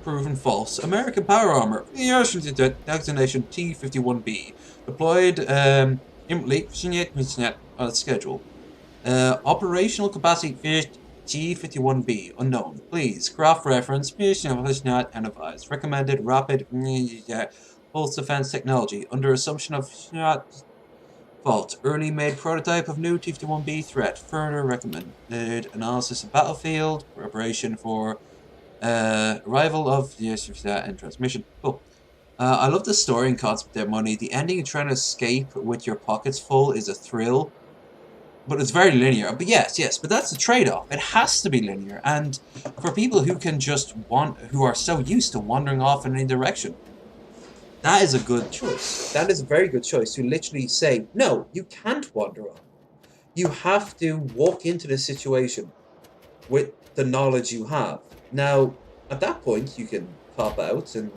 S1: Proven false. American power armor. Destination T-51B. Deployed imminently on schedule. Operational capacity T-51B. Unknown. Please. Craft reference. Not advised. Recommended rapid pulse defense technology. Under assumption of fault. Early made prototype of new T-51B threat. Further recommended analysis of battlefield. Preparation for arrival of the and transmission. Cool. I love the story and concept of their money. The ending of trying to escape with your pockets full is a thrill. But it's very linear. But yes, but that's the trade-off. It has to be linear. And for people who can just who are so used to wandering off in any direction, that is a good choice. That is a very good choice to literally say, no, you can't wander on. You have to walk into the situation with the knowledge you have. Now, at that point, you can pop out and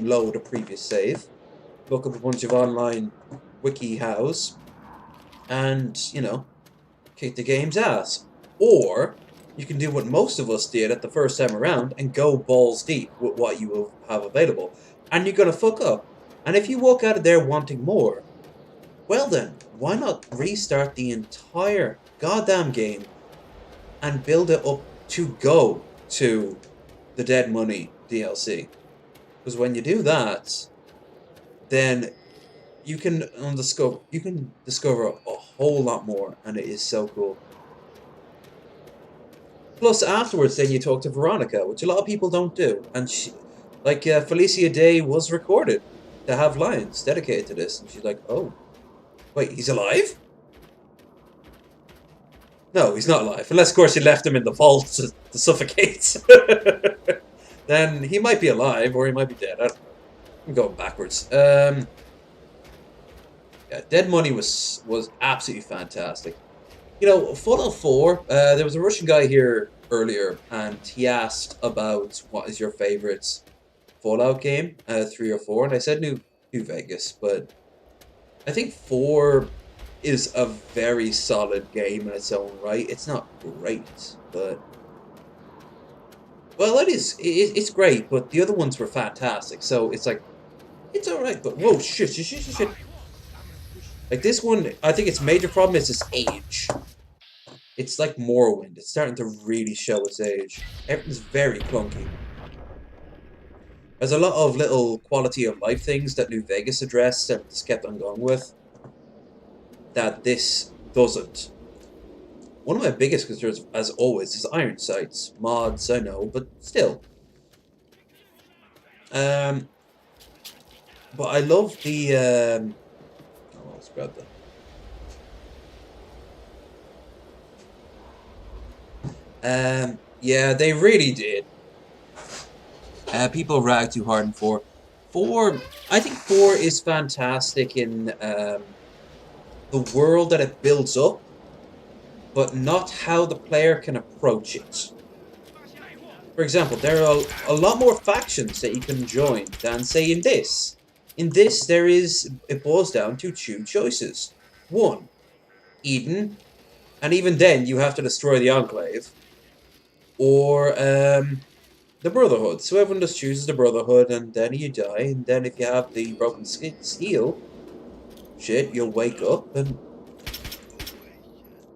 S1: load a previous save, look up a bunch of online wiki-hows, and, you know, kick the game's ass. Or, you can do what most of us did at the first time around and go balls deep with what you will have available. And you're going to fuck up. And if you walk out of there wanting more, well then, why not restart the entire goddamn game and build it up to go to the Dead Money DLC? Because when you do that, then you can discover a whole lot more, and it is so cool. Plus, afterwards, then you talk to Veronica, which a lot of people don't do, and she, like Felicia Day was recorded to have lines dedicated to this, and she's like, "Oh, wait, he's alive? No, he's not alive. Unless, of course, you left him in the vault to suffocate. Then he might be alive, or he might be dead. I don't know. I'm going backwards. Yeah, Dead Money was absolutely fantastic. You know, Fallout 4, there was a Russian guy here earlier, and he asked about what is your favorite Fallout game, 3 or 4, and I said New Vegas, but I think 4 is a very solid game in its own right. It's not great, but... Well, it is. It's great, but the other ones were fantastic, so it's like... It's alright, but... Whoa, shit. Like, this one, I think its major problem is its age. It's like Morrowind. It's starting to really show its age. Everything's very clunky. There's a lot of little quality of life things that New Vegas addressed and just kept on going with that this doesn't. One of my biggest concerns, as always, is iron sights. Mods, I know, but still. But I love the... Oh, let's grab that. Yeah, they really did. People rag too hard in 4. 4, I think 4 is fantastic in the world that it builds up, but not how the player can approach it. For example, there are a lot more factions that you can join than, say, in this. In this, it boils down to 2 choices. 1, Eden, and even then you have to destroy the Enclave. Or, the Brotherhood. So everyone just chooses the Brotherhood, and then you die, and then if you have the Broken Steel, shit, you'll wake up, and...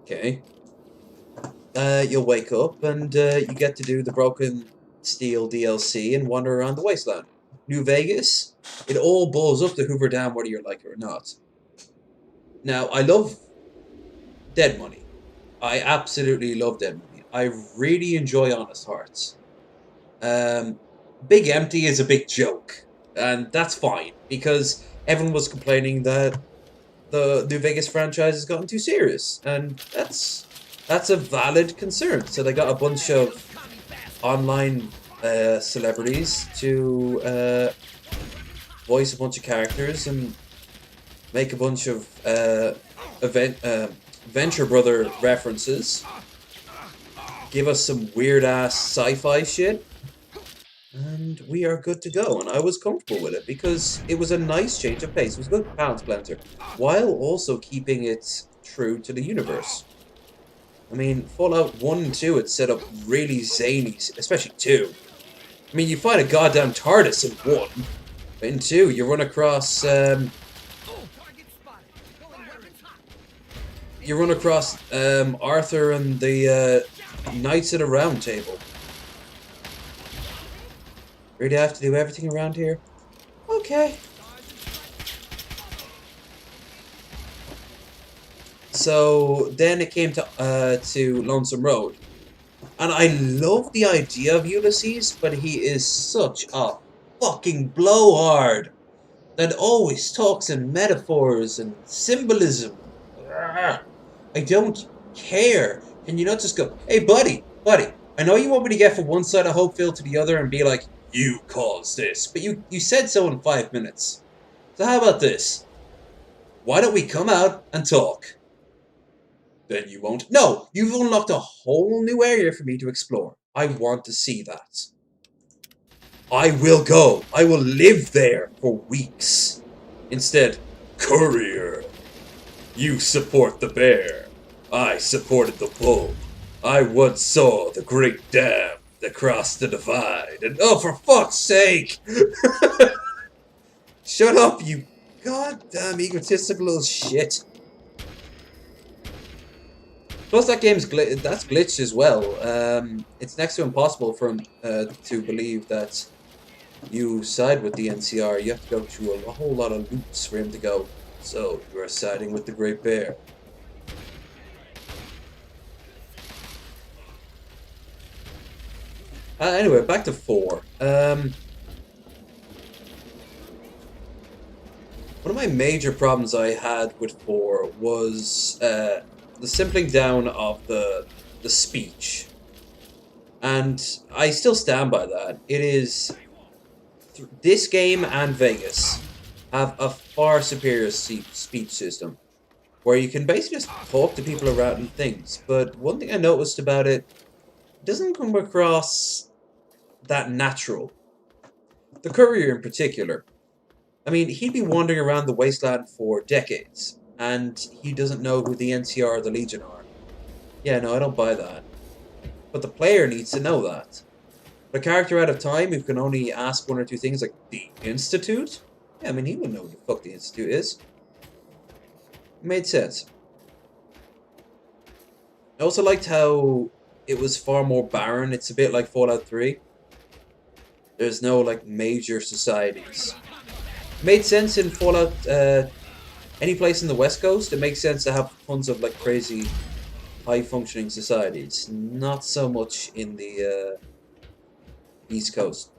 S1: Okay. You'll wake up, and you get to do the Broken Steel DLC and wander around the wasteland. New Vegas, it all boils up to Hoover Dam whether you like it or not. Now, I love Dead Money. I absolutely love Dead Money. I really enjoy Honest Hearts. Big Empty is a big joke, and that's fine because everyone was complaining that the New Vegas franchise has gotten too serious, and that's a valid concern. So they got a bunch of online celebrities to voice a bunch of characters and make a bunch of Venture Brother references, give us some weird ass sci-fi shit, and we are good to go. And I was comfortable with it because it was a nice change of pace. It was a good balance blender, while also keeping it true to the universe. I mean, Fallout 1 and 2, it's set up really zany, especially 2. I mean, you find a goddamn TARDIS in 1, but in 2, you run across, Arthur and the, Knights of the Round Table. Really have to do everything around here? Okay. So then it came to Lonesome Road, and I love the idea of Ulysses, but he is such a fucking blowhard that always talks in metaphors and symbolism. Ugh. I don't care. Can you not just go, hey buddy, I know you want me to get from one side of Hopeville to the other and be like, you caused this, but you said so in 5 minutes. So how about this? Why don't we come out and talk? Then you won't. No, you've unlocked a whole new area for me to explore. I want to see that. I will go. I will live there for weeks. Instead, courier. You support the bear. I supported the bull. I once saw the great dam that crossed the divide. And oh, for fuck's sake! Shut up, you goddamn egotistical little shit. Plus, that game's that's glitched as well. It's next to impossible for him to believe that you side with the NCR. You have to go through a whole lot of loops for him to go, so you are siding with the Great Bear. Anyway, back to 4. One of my major problems I had with 4 was the simpling down of the speech. And I still stand by that. It is... This game and Vegas have a far superior speech system, where you can basically just talk to people around things. But one thing I noticed about it, it doesn't come across that natural. The courier in particular. I mean, he'd be wandering around the wasteland for decades, and he doesn't know who the NCR or the Legion are. Yeah, no, I don't buy that. But the player needs to know that. A character out of time who can only ask one or two things like, the Institute? Yeah, I mean, he wouldn't know what the fuck the Institute is. It made sense. I also liked how it was far more barren. It's a bit like Fallout 3. There's no, like, major societies. Made sense in Fallout, any place in the West Coast, it makes sense to have tons of, like, crazy, high-functioning societies. Not so much in the, East Coast.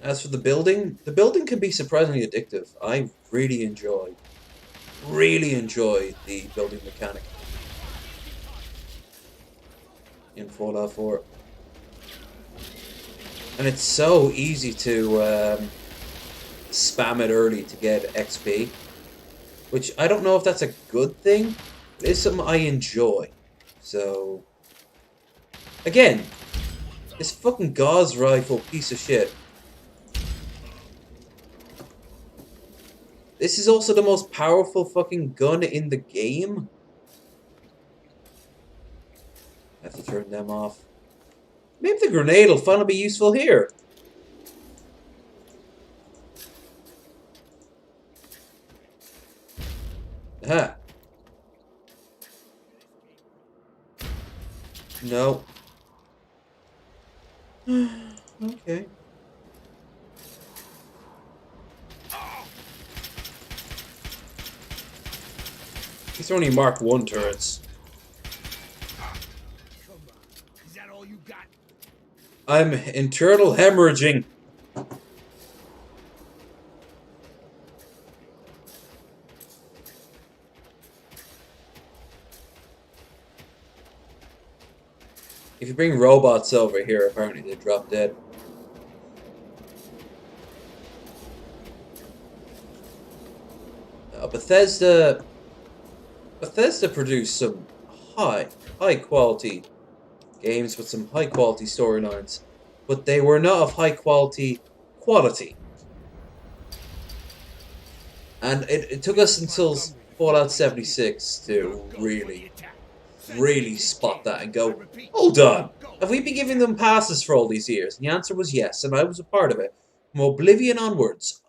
S1: As for the building can be surprisingly addictive. I really enjoy the building mechanic in Fallout 4. And it's so easy to spam it early to get XP. Which, I don't know if that's a good thing. It's something I enjoy. So... Again, this fucking Gauss rifle piece of shit. This is also the most powerful fucking gun in the game. I have to turn them off. Maybe the grenade will finally be useful here. Aha. No. Okay. These are only Mark 1 turrets.
S7: Come on. Is that all you got?
S1: I'm internal hemorrhaging. If you bring robots over here, apparently they drop dead. Bethesda produced some high quality games with some high quality storylines, but they were not of high quality. And it took us until Fallout 76 to really spot that and go, hold on, have we been giving them passes for all these years? And the answer was yes, and I was a part of it. From Oblivion onwards,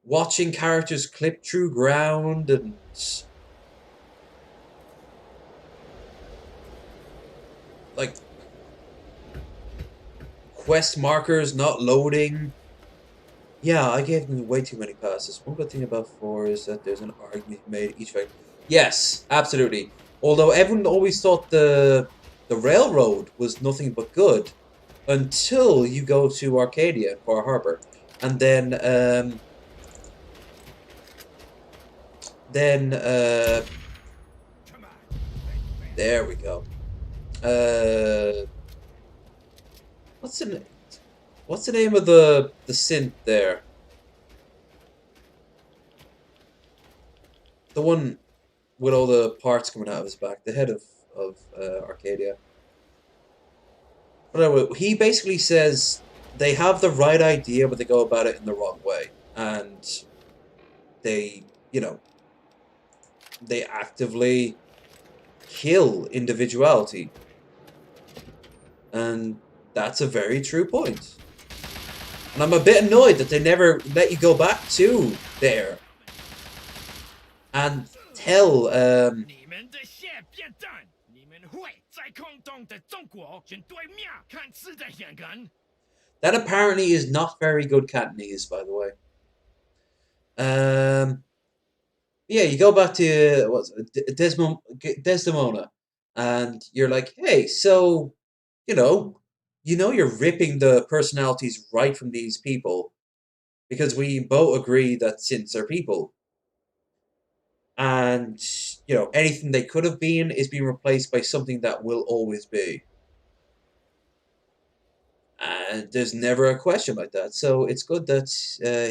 S1: watching characters clip through ground and like quest markers not loading. Yeah, I gave them way too many passes. One good thing about 4 is that there's an argument made each way. Yes, absolutely. Although everyone always thought the railroad was nothing but good until you go to Arcadia, Far Harbor, and then there we go. What's the name of the synth there? The one with all the parts coming out of his back, the head of Arcadia. But anyway, he basically says they have the right idea, but they go about it in the wrong way, and they, they actively kill individuality, and that's a very true point. And I'm a bit annoyed that they never let you go back to there and tell that apparently is not very good Cantonese, by the way. Yeah, you go back to Desdemona, and you're like, hey, so you're ripping the personalities right from these people, because we both agree that synths are people, and anything they could have been is being replaced by something that will always be. And there's never a question like that, so it's good that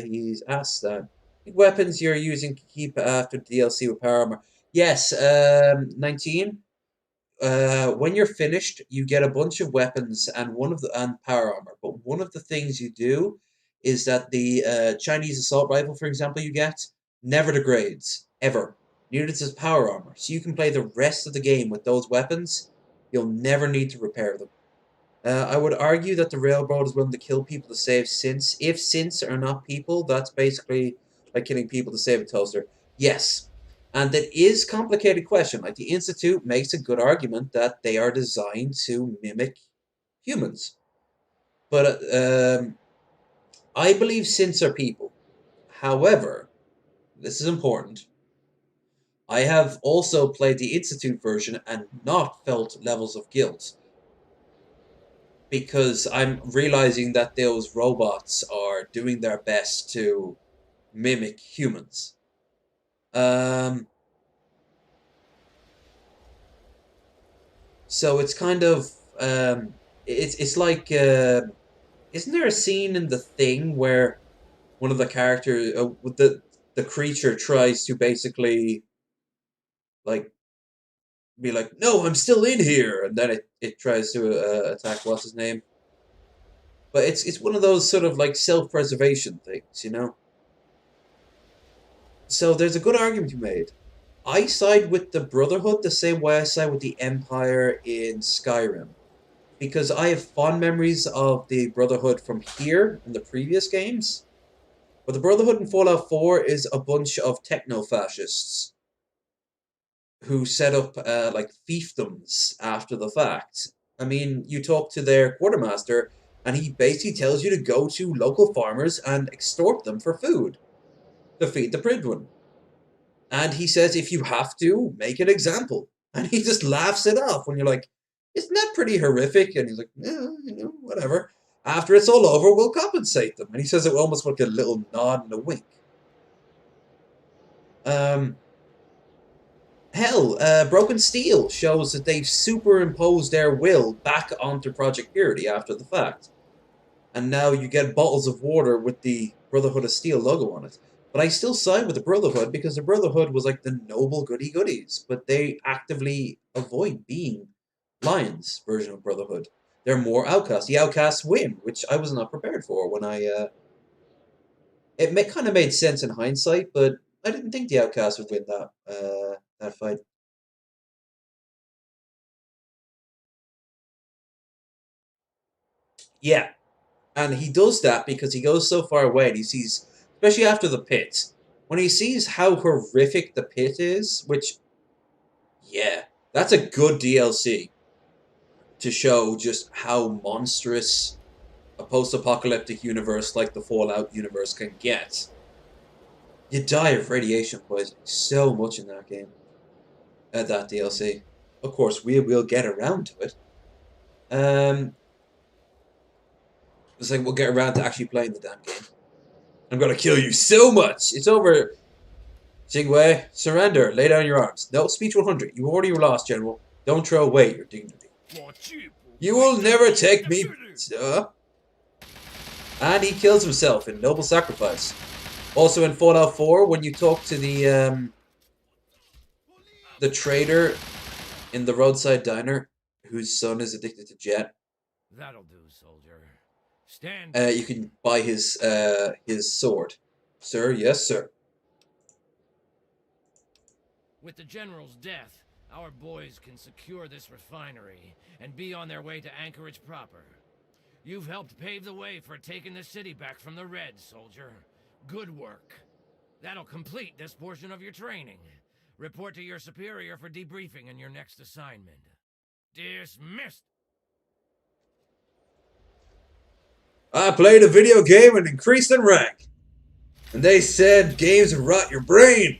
S1: he's asked that. Weapons you're using to keep after DLC with power armor. Yes, 19. When you're finished, you get a bunch of weapons and power armor. But one of the things you do is that the Chinese assault rifle, for example, you get never degrades ever. Neither does power armor. So you can play the rest of the game with those weapons. You'll never need to repair them. I would argue that the railroad is willing to kill people to save synths. If synths are not people, that's basically like killing people to save a toaster. Yes. And that is a complicated question. Like, the Institute makes a good argument that they are designed to mimic humans. But I believe synths are people. However, this is important. I have also played the Institute version and not felt levels of guilt, because I'm realizing that those robots are doing their best to mimic humans. So it's kind of it's like isn't there a scene in The Thing where one of the characters with the creature tries to basically like be like, no, I'm still in here, and then it tries to attack what's his name. But it's one of those sort of like self-preservation things, So there's a good argument to be made. I side with the Brotherhood the same way I side with the Empire in Skyrim, because I have fond memories of the Brotherhood from here in the previous games. But the Brotherhood in Fallout 4 is a bunch of techno-fascists who set up like fiefdoms after the fact. I mean, you talk to their quartermaster, and he basically tells you to go to local farmers and extort them for food to feed the Pridwen. And he says, if you have to, make an example. And he just laughs it off when you're like, isn't that pretty horrific? And he's like, yeah, whatever. After it's all over, we'll compensate them. And he says it almost like a little nod and a wink. Broken Steel shows that they've superimposed their will back onto Project Purity after the fact. And now you get bottles of water with the Brotherhood of Steel logo on it. But I still side with the Brotherhood because the Brotherhood was like the noble goody-goodies. But they actively avoid being Lion's version of Brotherhood. They're more outcasts. The outcasts win, which I was not prepared for when I... It kind of made sense in hindsight, but I didn't think the outcasts would win that fight. Yeah. And he does that because he goes so far away and he sees, especially after the pit, when he sees how horrific the pit is, which, yeah, that's a good DLC to show just how monstrous a post-apocalyptic universe like the Fallout universe can get. You die of radiation poisoning so much in that game, that DLC. Of course, we will get around to it. It's like we'll get around to actually playing the damn game. I'm gonna kill you so much. It's over. Jingwei, surrender. Lay down your arms. No, speech 100. You already lost, General. Don't throw away your dignity. You will never take me, sir. And he kills himself in noble sacrifice. Also in Fallout 4, when you talk to the trader in the roadside diner, whose son is addicted to Jet.
S8: That'll do, soldier. Stand.
S1: You can buy his sword. Sir, yes, sir.
S8: With the General's death, our boys can secure this refinery and be on their way to Anchorage proper. You've helped pave the way for taking the city back from the Reds, soldier. Good work. That'll complete this portion of your training. Report to your superior for debriefing in your next assignment. Dismissed!
S1: I played a video game and increased in rank. And they said games would rot your brain.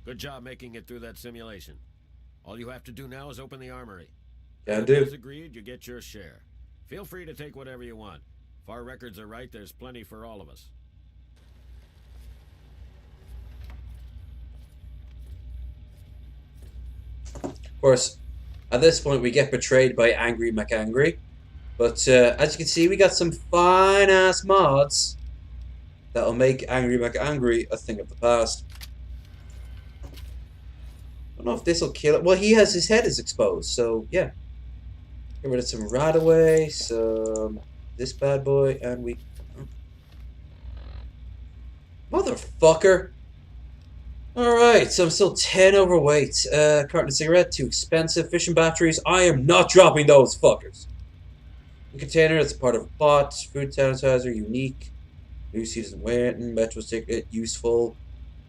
S5: Good job making it through that simulation. All you have to do now is open the armory.
S1: Can do.
S5: As agreed, you get your share. Feel free to take whatever you want. If our records are right, there's plenty for all of us.
S1: Of course, at this point we get betrayed by Angry McAngry. But as you can see, we got some fine-ass mods that'll make Angry McAngry a thing of the past. I don't know if this will kill it. Well, his head is exposed, so yeah. Get rid of some Radaway, some this bad boy, and we... Motherfucker! Alright, so I'm still 10 overweight. Carton of cigarette, too expensive. Fishing batteries, I am not dropping those fuckers. The container, it's part of a pot. Food sanitizer, unique. Lucy doesn't wear it. Metro ticket, useful.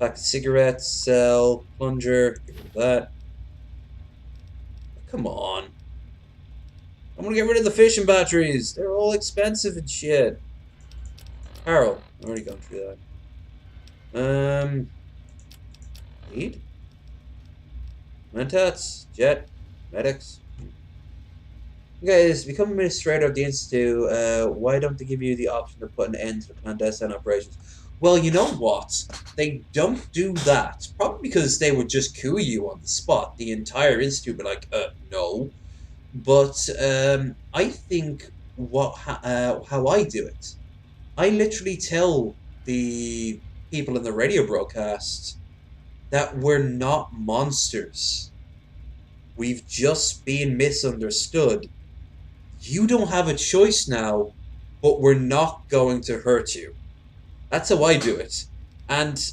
S1: Pack of cigarettes, sell. Plunger, get rid of that. Come on. I'm gonna get rid of the fishing batteries. They're all expensive and shit. Carol, I've already gone through that. Lead? Mentats, Jet, Medics. Guys, become administrator of the Institute. Why don't they give you the option to put an end to the clandestine operations? Well, you know what? They don't do that. Probably because they would just coup you on the spot. The entire Institute would be like, no. But I think how I do it. I literally tell the people in the radio broadcast that we're not monsters. We've just been misunderstood. You don't have a choice now, but we're not going to hurt you. That's how I do it. And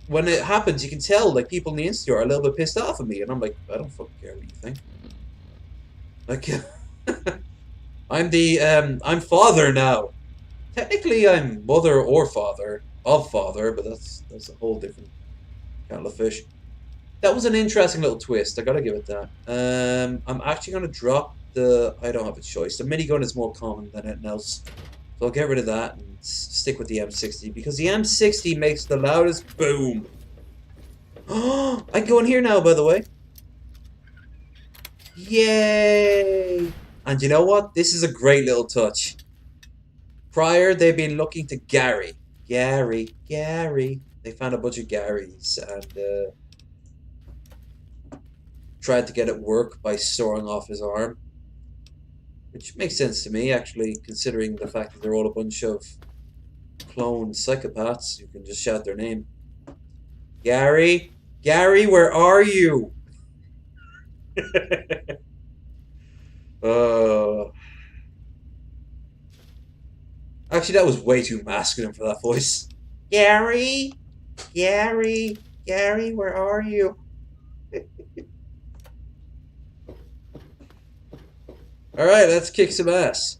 S1: when it happens, you can tell, like, people in the Institute are a little bit pissed off at me. And I'm like, I don't fucking care what you think. Like, I'm father now. Technically, I'm mother or father of father, but that's a whole different kettle of fish. That was an interesting little twist. I gotta give it that. I'm actually gonna drop the... I don't have a choice. The minigun is more common than anything else. So I'll get rid of that and stick with the M60. Because the M60 makes the loudest boom. Oh, I can go in here now, by the way. Yay! And you know what? This is a great little touch. Prior, they've been looking to Gary. Gary. They found a bunch of Garys and tried to get it work by sawing off his arm. Which makes sense to me, actually, considering the fact that they're all a bunch of clone psychopaths who can just shout their name. Gary? Gary, where are you? Actually, that was way too masculine for that voice. Gary? Gary? Gary, where are you? Alright, let's kick some ass.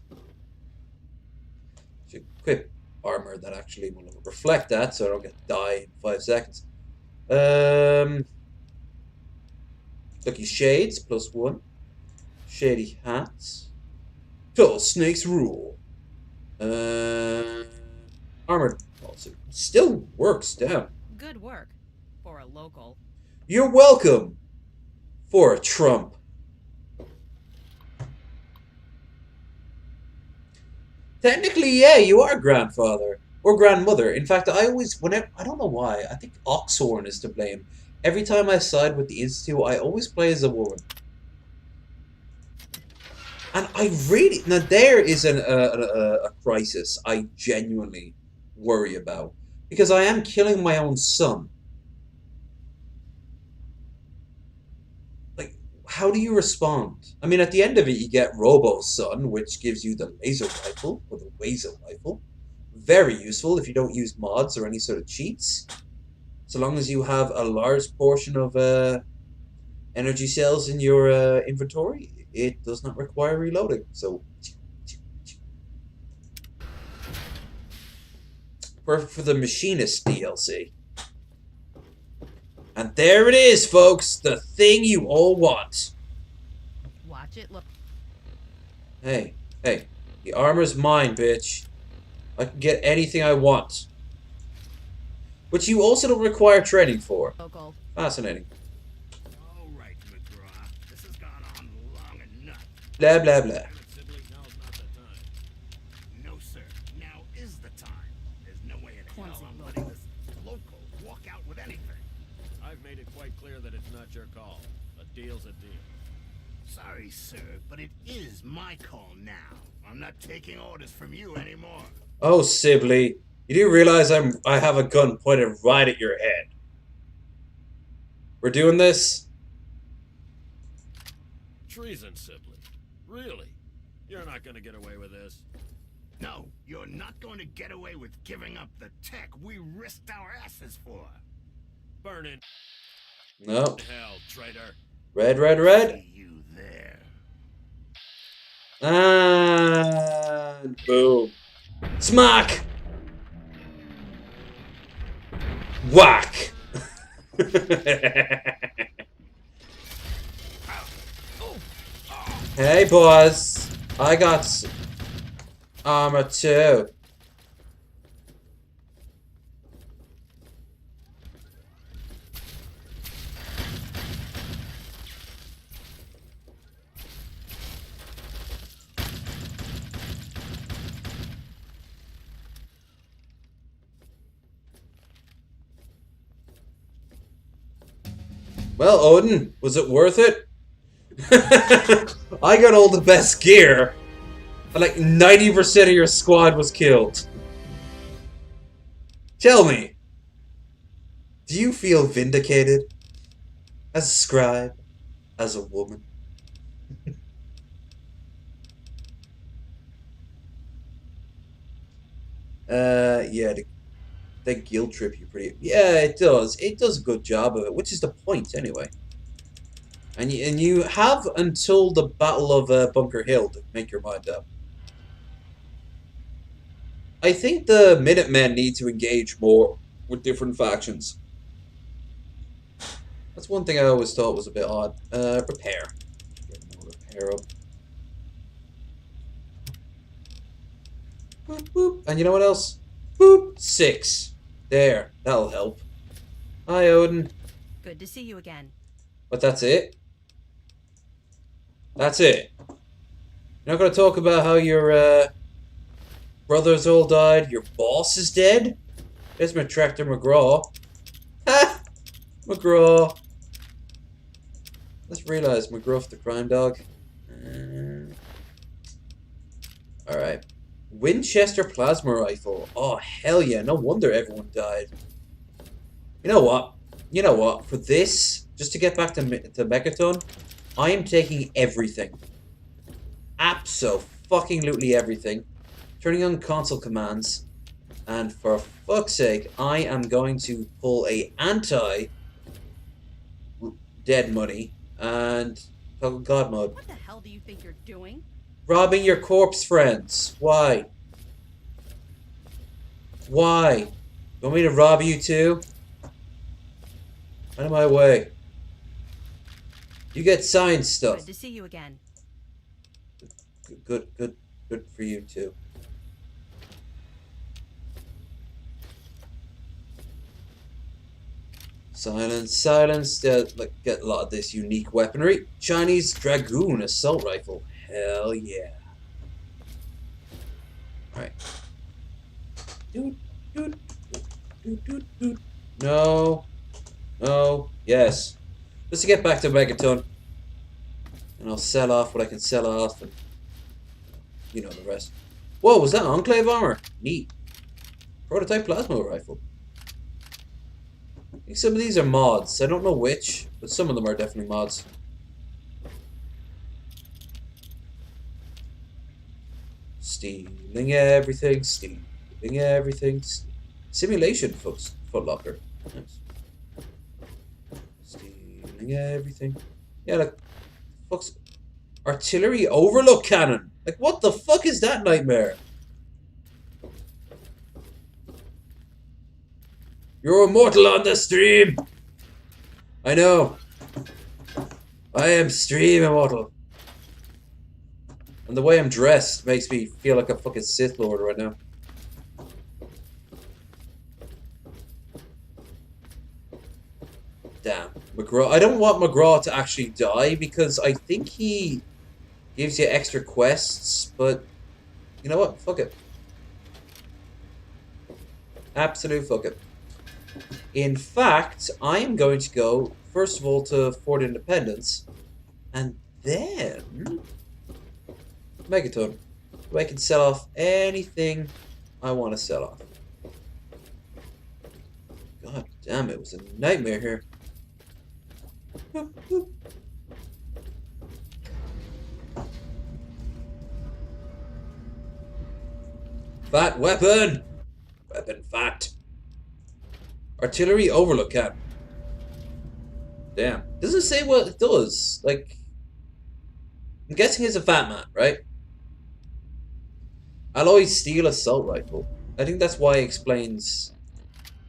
S1: Should equip armor that actually will reflect that so I don't get die in 5 seconds. Lucky Shades, +1. Shady Hats. Tall Snakes Rule. Armored also still works down.
S6: Good work for a local.
S1: You're welcome for a Trump. Technically, yeah, you are grandfather or grandmother. In fact, I don't know why, I think Oxhorn is to blame. Every time I side with the Institute, I always play as a woman. And I really... Now, there is a crisis I genuinely worry about. Because I am killing my own son. Like, how do you respond? I mean, at the end of it, you get Robo's son, which gives you the laser rifle, or the Wazer rifle. Very useful if you don't use mods or any sort of cheats. So long as you have a large portion of energy cells in your inventory, it does not require reloading. So, perfect for the Machinist DLC. And there it is, folks, the thing you all want.
S6: Watch it look.
S1: Hey, the armor's mine, bitch. I can get anything I want. Which you also don't require training for.
S6: Local.
S1: Fascinating.
S3: All right, McGraw. This has gone on long enough.
S1: Blah, blah, blah.
S3: No, sir. Now is the time. There's no way in hell I'm letting this local walk out with anything.
S5: I've made it quite clear that it's not your call. A deal's a deal.
S3: Sorry, sir, but it is my call now. I'm not taking orders from you anymore.
S1: Oh, Sibley. You do realize I have a gun pointed right at your head. We're doing this?
S5: Treason, Sibley. Really? You're not gonna get away with this.
S3: No, you're not going to get away with giving up the tech we risked our asses for.
S5: Burn in
S1: No.
S5: hell, traitor.
S1: Red.
S3: See you there.
S1: And boom. Smack! Whack! Hey, boys. I got armor too. Well, Odin, was it worth it? I got all the best gear, but like 90% of your squad was killed. Tell me, do you feel vindicated? As a scribe? As a woman? Yeah, they guilt trip you pretty... Yeah, it does. It does a good job of it, which is the point, anyway. And you have until the Battle of Bunker Hill to make your mind up. I think the Minutemen need to engage more with different factions. That's one thing I always thought was a bit odd. Repair. Get more repair up. Boop, boop. And you know what else? Boop. 6. There. That'll help. Hi, Odin.
S6: Good to see you again.
S1: But that's it? That's it? You're not going to talk about how your brothers all died, your boss is dead? There's my Tractor McGraw. Ha! McGraw. Let's realize McGruff the crime dog. Alright. Winchester plasma rifle. Oh, hell yeah. No wonder everyone died. You know what? You know what? For this, just to get back to Megaton, I am taking everything. Abso-fucking-lutely everything. Turning on console commands. And for fuck's sake, I am going to pull a anti-dead money and God mode.
S6: What the hell do you think you're doing?
S1: Robbing your corpse friends. Why? Why? You want me to rob you too? Out of my way. You get signed stuff.
S6: Good to see you again.
S1: Good for you too. Silence. Like, get a lot of this unique weaponry. Chinese Dragoon assault rifle. Hell yeah. Alright. No. Yes. Just to get back to Megaton. And I'll sell off what I can sell off. And you know the rest. Whoa, was that Enclave armor? Neat. Prototype plasma rifle. I think some of these are mods. I don't know which, but some of them are definitely mods. Stealing everything. Simulation footlocker. Nice. Stealing everything. Yeah, like, fuck's artillery overlook cannon. Like, what the fuck is that nightmare? You're immortal on the stream. I know. I am stream immortal. And the way I'm dressed makes me feel like a fucking Sith Lord right now. Damn. McGraw. I don't want McGraw to actually die because I think he gives you extra quests, but you know what? Fuck it. Absolute fuck it. In fact, I am going to go, first of all, to Fort Independence, and then Megaton. So I can sell off anything I want to sell off. God damn, it was a nightmare here. Fat weapon! Weapon fat. Artillery overlook cannon. Damn. Doesn't say what it does. Like, I'm guessing it's a fat man, right? Alloy steel assault rifle. I think that's why it explains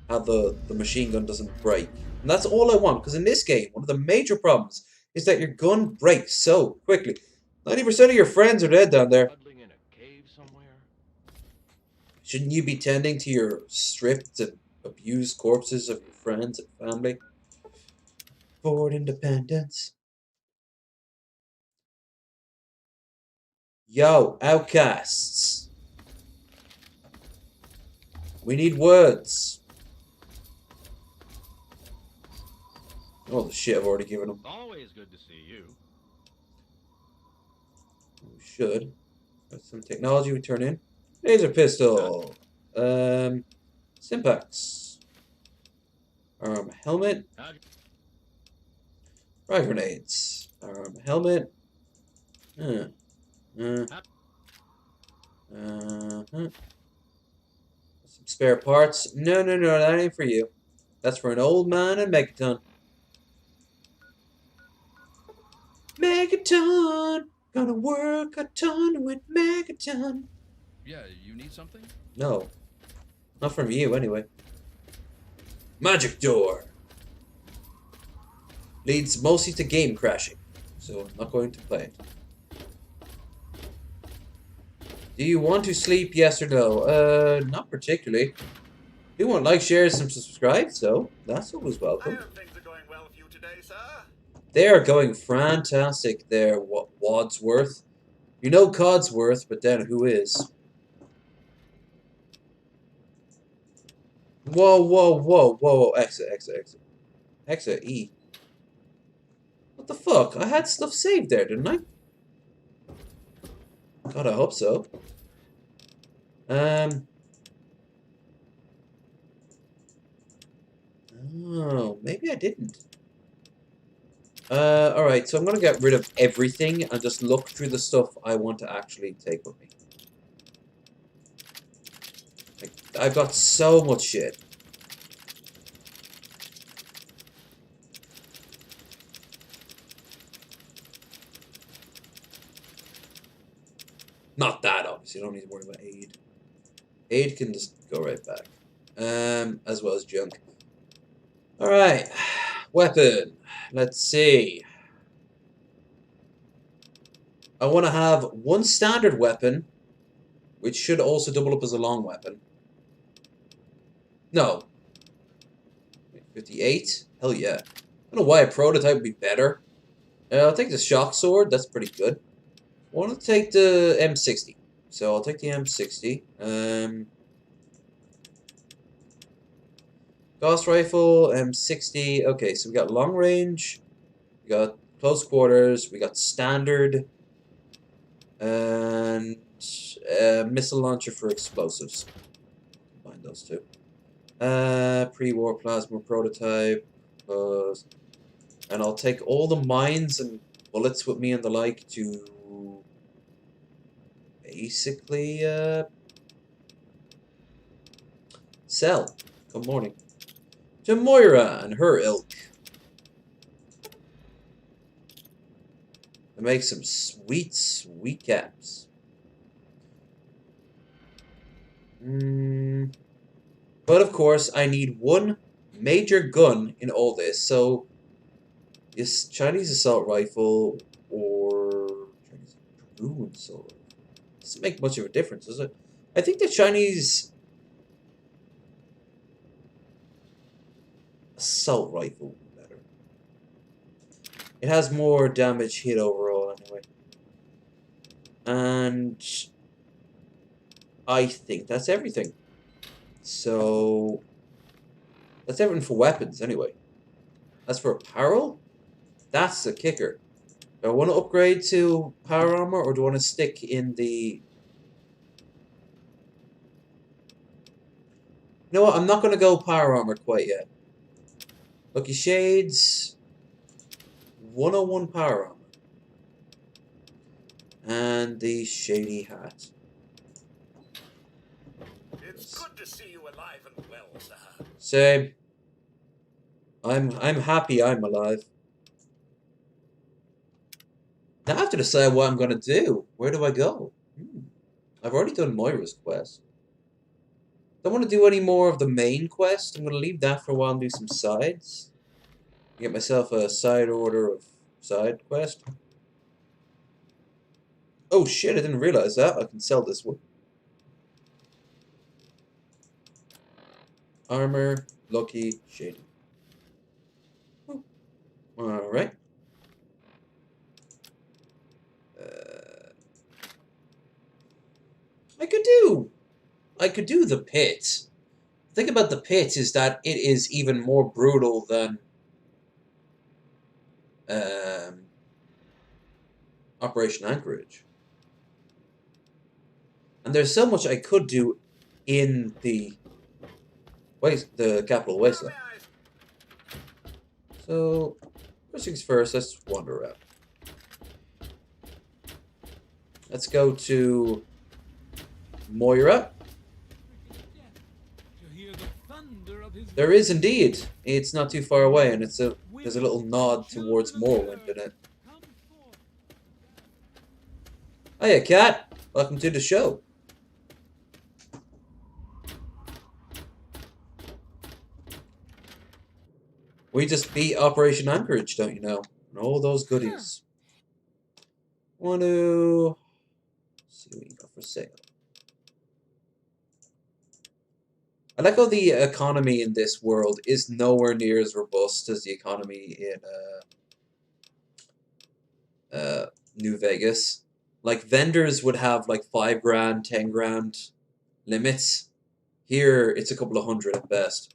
S1: how the machine gun doesn't break. And that's all I want, because in this game, one of the major problems is that your gun breaks so quickly. 90% of your friends are dead down there.
S8: In a cave somewhere.
S1: Shouldn't you be tending to your stripped and abused corpses of your friends and family? Fort Independence. Yo, outcasts. We need words. Oh, the shit I've already given them.
S8: Always good to see you.
S1: We should. Got some technology we turn in. Laser pistol. Stimpaks. Helmet. Frag grenades. Helmet. Some spare parts. No, that ain't for you. That's for an old man and Megaton. Megaton! Gonna work a ton with Megaton.
S12: Yeah, you need something?
S1: No. Not from you, anyway. Magic door! Leads mostly to game crashing, so I'm not going to play it. Do you want to sleep, yes or no? Not particularly. Do want like, share, and subscribe, so that's always welcome.
S3: Things are going well day, sir?
S1: They are going fantastic there, Wadsworth. You know Codsworth, but then who is? Whoa, whoa, whoa, whoa, exit, exit, exit. Exit, E. What the fuck? I had stuff saved there, didn't I? God, I hope so. Oh, maybe I didn't. Alright, so I'm gonna get rid of everything and just look through the stuff I want to actually take with me. Like, I've got so much shit. Not that, obviously. You don't need to worry about aid. Aid can just go right back. As well as junk. Alright. Weapon. Let's see. I want to have one standard weapon, which should also double up as a long weapon. No. 58? Hell yeah. I don't know why a prototype would be better. I'll take the shock sword. That's pretty good. I want to take the M60. So I'll take the M60. Gauss rifle, M60. Okay, so we got long range. We got close quarters. We got standard. And missile launcher for explosives. Combine those two. Pre-war plasma prototype. And I'll take all the mines and bullets with me and the like to basically sell. Good morning. To Moira and her ilk. And make some sweet, sweet caps. But of course, I need one major gun in all this. So, this Chinese assault rifle or Chinese dragoon assault rifle doesn't make much of a difference, does it? I think the Chinese assault rifle would be better. It has more damage hit overall anyway. And I think that's everything. So that's everything for weapons anyway. As for apparel, that's the kicker. Do I want to upgrade to power armor or do I want to stick in the... You know what? I'm not going to go power armor quite yet. Lucky Shades. 101 power armor. And the shady hat.
S3: It's good to see you alive and well, sir.
S1: Same. I'm happy I'm alive. Now I have to decide what I'm gonna do. Where do I go? I've already done Moira's quest. Don't want to do any more of the main quest. I'm gonna leave that for a while and do some sides. Get myself a side order of side quest. Oh shit, I didn't realize that. I can sell this one. Armor, Lucky, Shady. Alright. I could do the pit. The thing about the pit is that it is even more brutal than Operation Anchorage. And there's so much I could do in the capital wasteland. So, first things first, let's wander around. Let's go to Moira. There is indeed. It's not too far away, and there's a little nod towards Morrowind in it. Hiya, cat. Welcome to the show. We just beat Operation Anchorage, don't you know? And all those goodies. Want to see what you got for sale. I like how the economy in this world is nowhere near as robust as the economy in New Vegas. Like, vendors would have like 5 grand, 10 grand limits. Here, it's a couple of hundred at best.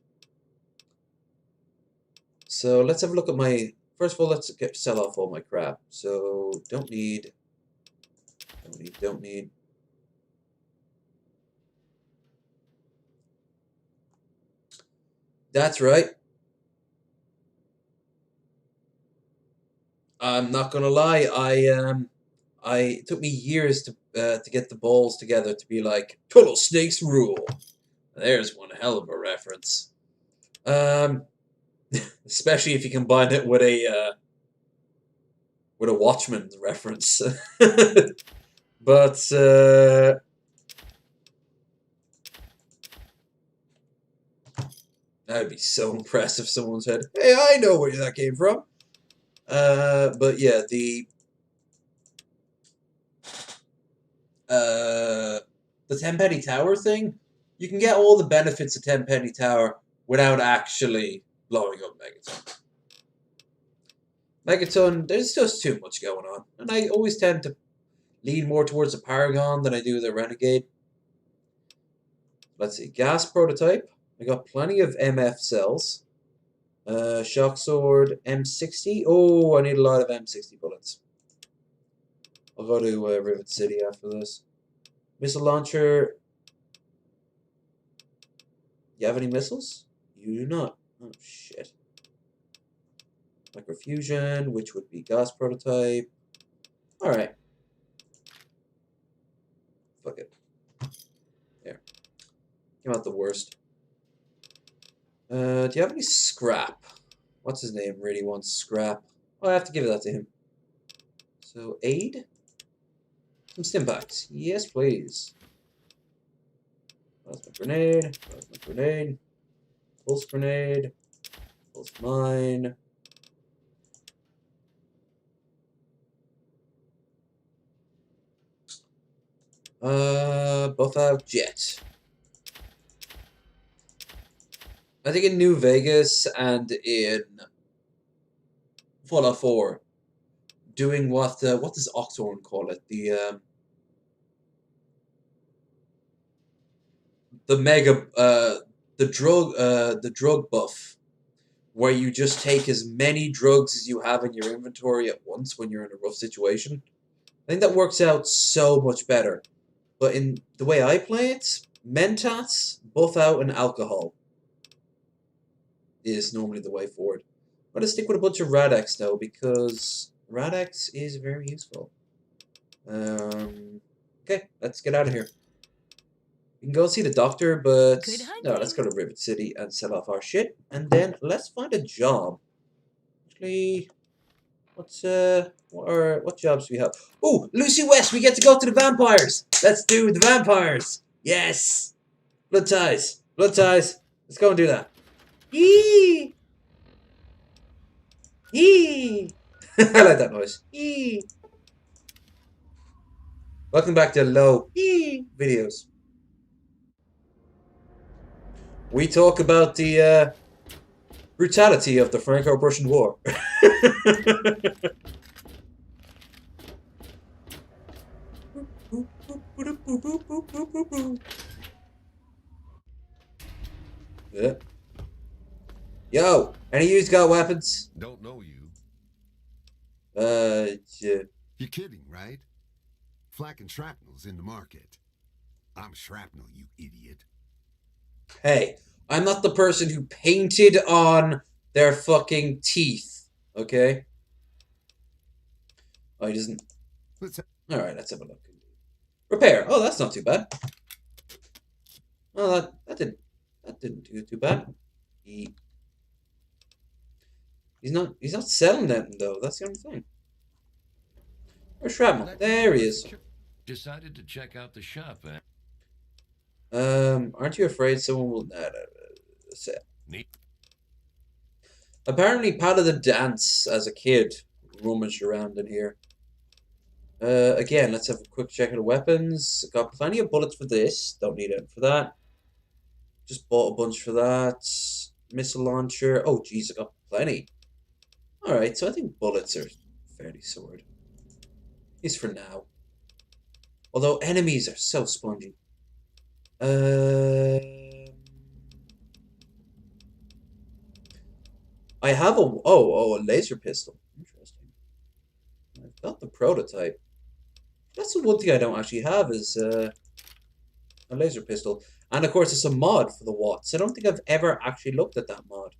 S1: So let's have a look at my. First of all, let's sell off all my crap. So don't need. That's right. I'm not gonna lie. it took me years to get the balls together to be like total snakes rule. There's one hell of a reference. Especially if you combine it with a Watchmen reference. But that'd be so impressive if someone said, "Hey, I know where that came from." But yeah, the 10 penny tower thing, you can get all the benefits of 10 penny tower without actually blowing up Megaton. Megaton, there's just too much going on, and I always tend to lean more towards the Paragon than I do the Renegade. Let's see, gas prototype. I got plenty of MF cells. Shock sword, M60. Oh, I need a lot of M60 bullets. I'll go to Rivet City after this. Missile launcher. You have any missiles? You do not. Oh, shit. Microfusion, which would be gas prototype. Alright. Fuck it. There. Came out the worst. Do you have any scrap? What's his name really wants scrap? Oh, I have to give that to him. So, aid? Some stimpaks. Yes, please. Plasma grenade. Plasma grenade. Pulse grenade. Pulse mine. Buff out jet. I think in New Vegas and in Fallout 4, doing what does Oxhorn call it? The mega the drug buff, where you just take as many drugs as you have in your inventory at once when you're in a rough situation. I think that works out so much better. But in the way I play it, Mentats, buff out, and alcohol is normally the way forward. I'm going to stick with a bunch of Radex though, because Radex is very useful. Okay, let's get out of here. We can go see the doctor, but no, let's go to Rivet City and sell off our shit, and then let's find a job. Actually, what jobs do we have? Oh, Lucy West, we get to go to the vampires. Let's do the vampires. Yes, blood ties, blood ties. Let's go and do that. Yee! Yee! I like that noise. Yee! Welcome back to Low Yee videos. We talk about the brutality of the Franco-Prussian War. Yeah. Yo, any of you got weapons?
S13: Don't know you.
S1: Yeah.
S13: You're kidding, right? Flak and shrapnel's in the market. I'm shrapnel, you idiot.
S1: Hey, I'm not the person who painted on their fucking teeth, okay? Oh, he doesn't... Alright, let's have a look. Repair. Oh, that's not too bad. Oh, that didn't do too bad. He's not selling them though. That's the only thing. Where's Shrapnel? There he is.
S5: Decided to check out the shop, eh?
S1: Aren't you afraid someone will Apparently Paladin Dance as a kid rummaged around in here. Again, let's have a quick check of the weapons. Got plenty of bullets for this. Don't need it for that. Just bought a bunch for that. Missile launcher. Oh, geez, I got plenty. Alright, so I think bullets are fairly sorted. At least for now. Although enemies are so spongy. I have a laser pistol. Interesting. I've got the prototype. That's the one thing I don't actually have is a laser pistol. And of course it's a mod for the Watts. I don't think I've ever actually looked at that mod.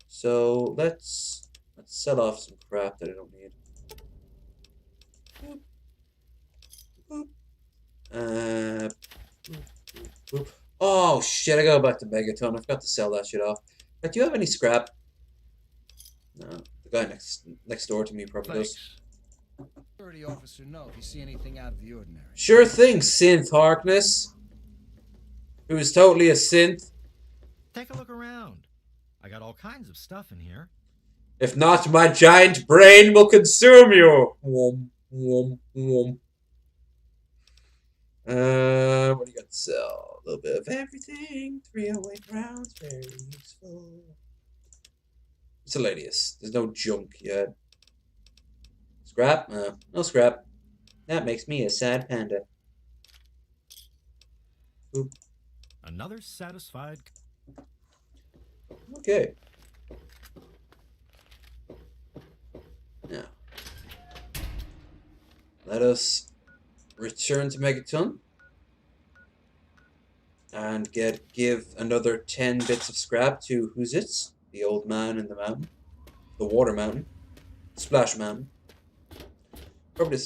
S1: So let's sell off some crap that I don't need. Boop. Boop. Boop. Oh shit, I go back to Megaton. I forgot to sell that shit off. But do you have any scrap? No. The guy next door to me probably does.
S7: Security officer know if you see anything out of the ordinary.
S1: Sure thing, Synth Harkness. Who is totally a synth.
S14: Take a look around. I got all kinds of stuff in here.
S1: If not, my giant brain will consume you. Wom, wom, wom. What do you got to sell? A little bit of everything. 308 rounds, very useful. Miscellaneous. There's no junk yet. Scrap? No scrap. That makes me a sad panda. Oop.
S14: Another satisfied.
S1: Okay. Now, let us return to Megaton and give another 10 bits of scrap to who's it? The old man in the mountain, the water mountain, splash mountain. Probably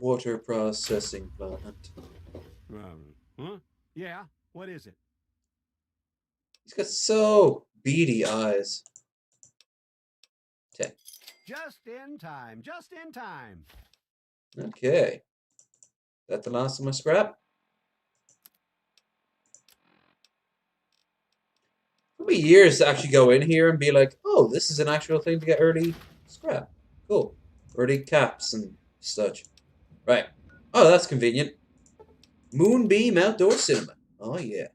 S1: water processing plant.
S15: Huh? Yeah, what is it?
S1: He's got so beady eyes. 10.
S15: Just in time, just in time.
S1: Okay. That the last of my scrap? It'll be years to actually go in here and be like, oh, this is an actual thing to get early scrap. Cool. Early caps and such. Right. Oh, that's convenient. Moonbeam Outdoor Cinema. Oh, yeah.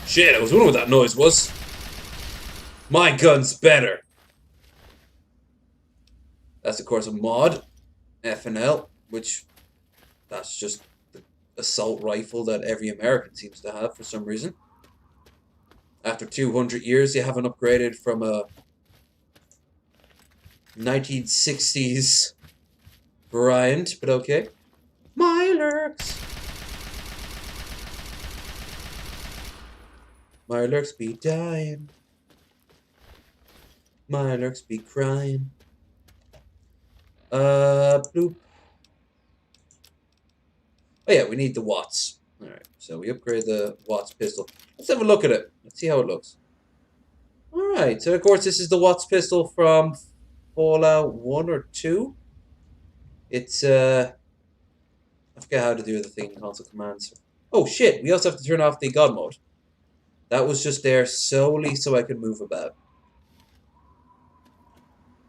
S1: Shit, I was wondering what that noise was. My gun's better. That's, of course, a mod. FNL, which that's just the assault rifle that every American seems to have for some reason. After 200 years, they haven't upgraded from a 1960s variant, but okay. My lurks. My lurks be dying. My lurks be crying. Bloop. Oh yeah, we need the Watts. Alright, so we upgrade the Watts pistol. Let's have a look at it. Let's see how it looks. Alright, so of course this is the Watts pistol from Fallout 1 or 2. It's, I forget how to do the thing in console commands. Oh shit, we also have to turn off the God mode. That was just there solely so I could move about.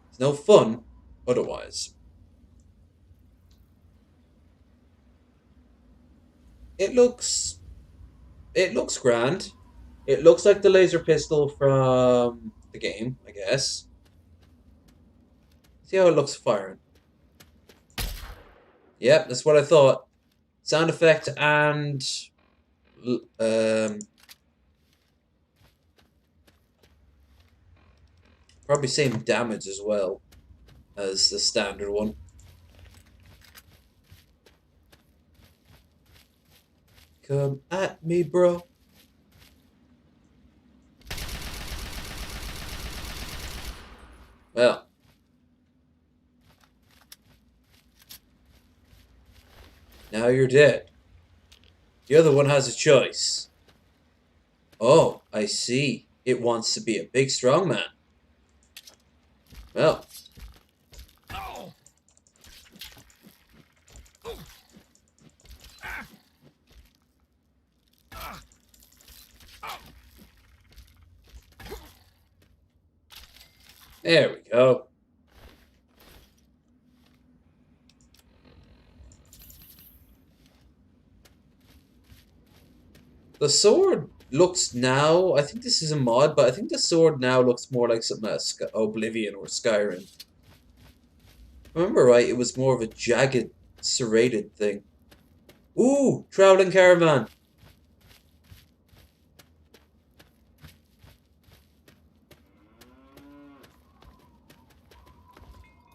S1: It's no fun otherwise. It looks grand. It looks like the laser pistol from the game, I guess. See how it looks firing. Yep, that's what I thought. Sound effect and probably same damage as well as the standard one. Come at me, bro. Well. Now you're dead. The other one has a choice. Oh, I see. It wants to be a big, strong man. Well. There we go. The sword looks now, I think this is a mod, but I think the sword now looks more like something like Oblivion or Skyrim. If I remember right, it was more of a jagged, serrated thing. Ooh, traveling caravan.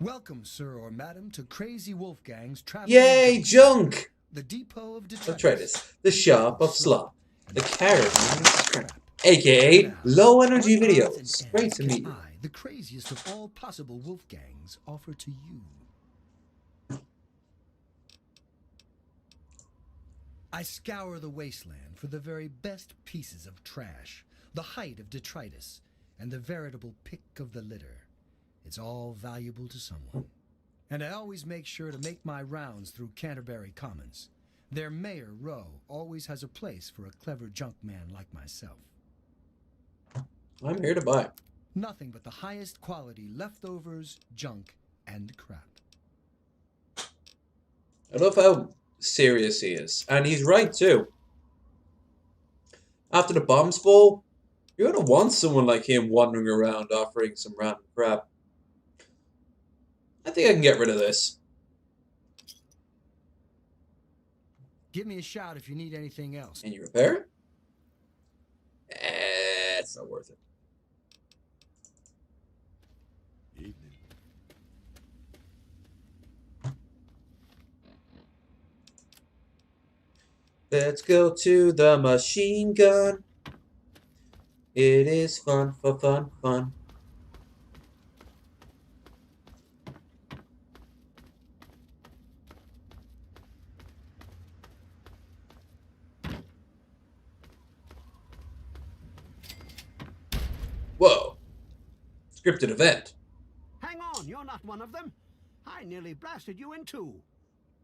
S7: Welcome, sir or madam, to Crazy Wolfgang's traveling
S1: Yay, junk!
S7: the depot of
S1: Detritus, the shop of slop, the caravan of scrap, aka low energy videos. Great to meet you.
S7: I, the craziest of all possible Wolfgangs, offer to you. I scour the wasteland for the very best pieces of trash, the height of detritus, and the veritable pick of the litter. It's all valuable to someone. And I always make sure to make my rounds through Canterbury Commons. Their mayor, Rowe, always has a place for a clever junk man like myself.
S1: I'm here to buy.
S7: Nothing but the highest quality leftovers, junk, and crap.
S1: I love how serious he is. And he's right, too. After the bombs fall, you're going to want someone like him wandering around offering some random crap. I think I can get rid of this.
S7: Give me a shout if you need anything else.
S1: Can you repair it? It's not worth it.
S13: Evening.
S1: Let's go to the machine gun. It is fun, fun. Whoa. Scripted event.
S15: Hang on, you're not one of them. I nearly blasted you in two.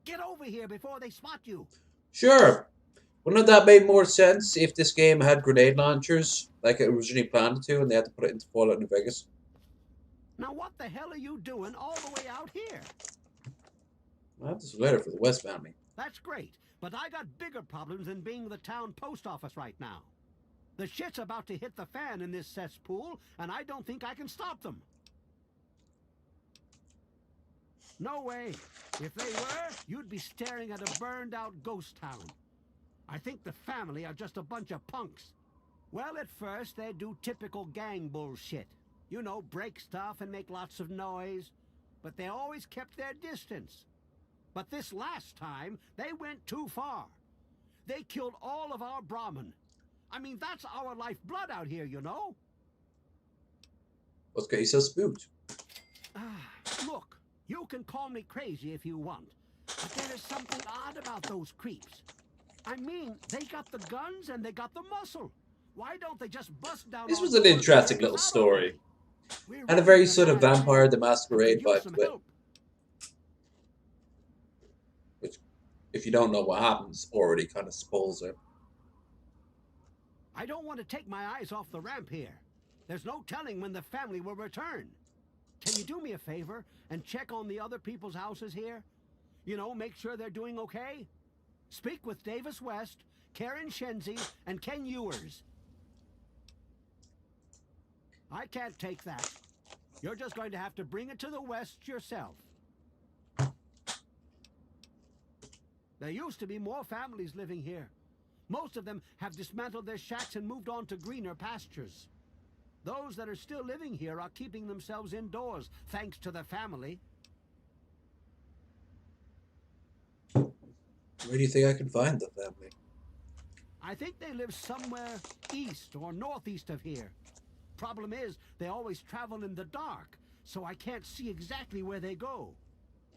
S15: Get over here before they spot you.
S1: Sure. Wouldn't that make more sense if this game had grenade launchers like it originally planned to and they had to put it into Fallout New Vegas?
S15: Now what the hell are you doing all the way out here?
S1: I have this letter for the West family.
S15: That's great, but I got bigger problems than being the town post office right now. The shit's about to hit the fan in this cesspool, and I don't think I can stop them. No way. If they were, you'd be staring at a burned-out ghost town. I think the family are just a bunch of punks. Well, at first, they do typical gang bullshit. You know, break stuff and make lots of noise. But they always kept their distance. But this last time, they went too far. They killed all of our Brahmin. I mean, that's our lifeblood out here, you know?
S1: What's got you so spooked?
S15: Look, you can call me crazy if you want, but there is something odd about those creeps. I mean, they got the guns and they got the muscle. Why don't they just bust down?
S1: This was an interesting little story. And a very sort of Vampire the Masquerade vibe to it. Which, if you don't know what happens, already kind of spoils it.
S15: I don't want to take my eyes off the ramp here. There's no telling when the family will return. Can you do me a favor and check on the other people's houses here? You know, make sure they're doing okay? Speak with Davis West, Karen Shenzi, and Ken Ewers. I can't take that. You're just going to have to bring it to the West yourself. There used to be more families living here. Most of them have dismantled their shacks and moved on to greener pastures. Those that are still living here are keeping themselves indoors, thanks to the family.
S1: Where do you think I can find the family?
S15: I think they live somewhere east or northeast of here. Problem is, they always travel in the dark, so I can't see exactly where they go.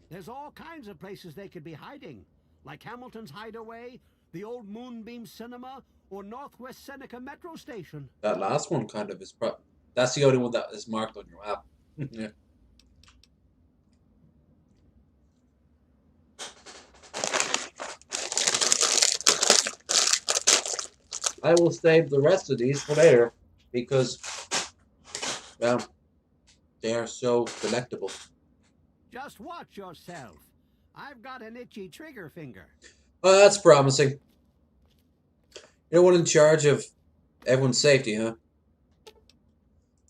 S15: There's all kinds of places they could be hiding, like Hamilton's Hideaway, the old Moonbeam Cinema, or Northwest Seneca Metro Station.
S1: That last one kind of is... That's the only one that is marked on your map. Yeah. I will save the rest of these for later because, well, They are so delectable.
S15: Just watch yourself. I've got an itchy trigger finger.
S1: Oh, that's promising. You're the one in charge of everyone's safety, huh?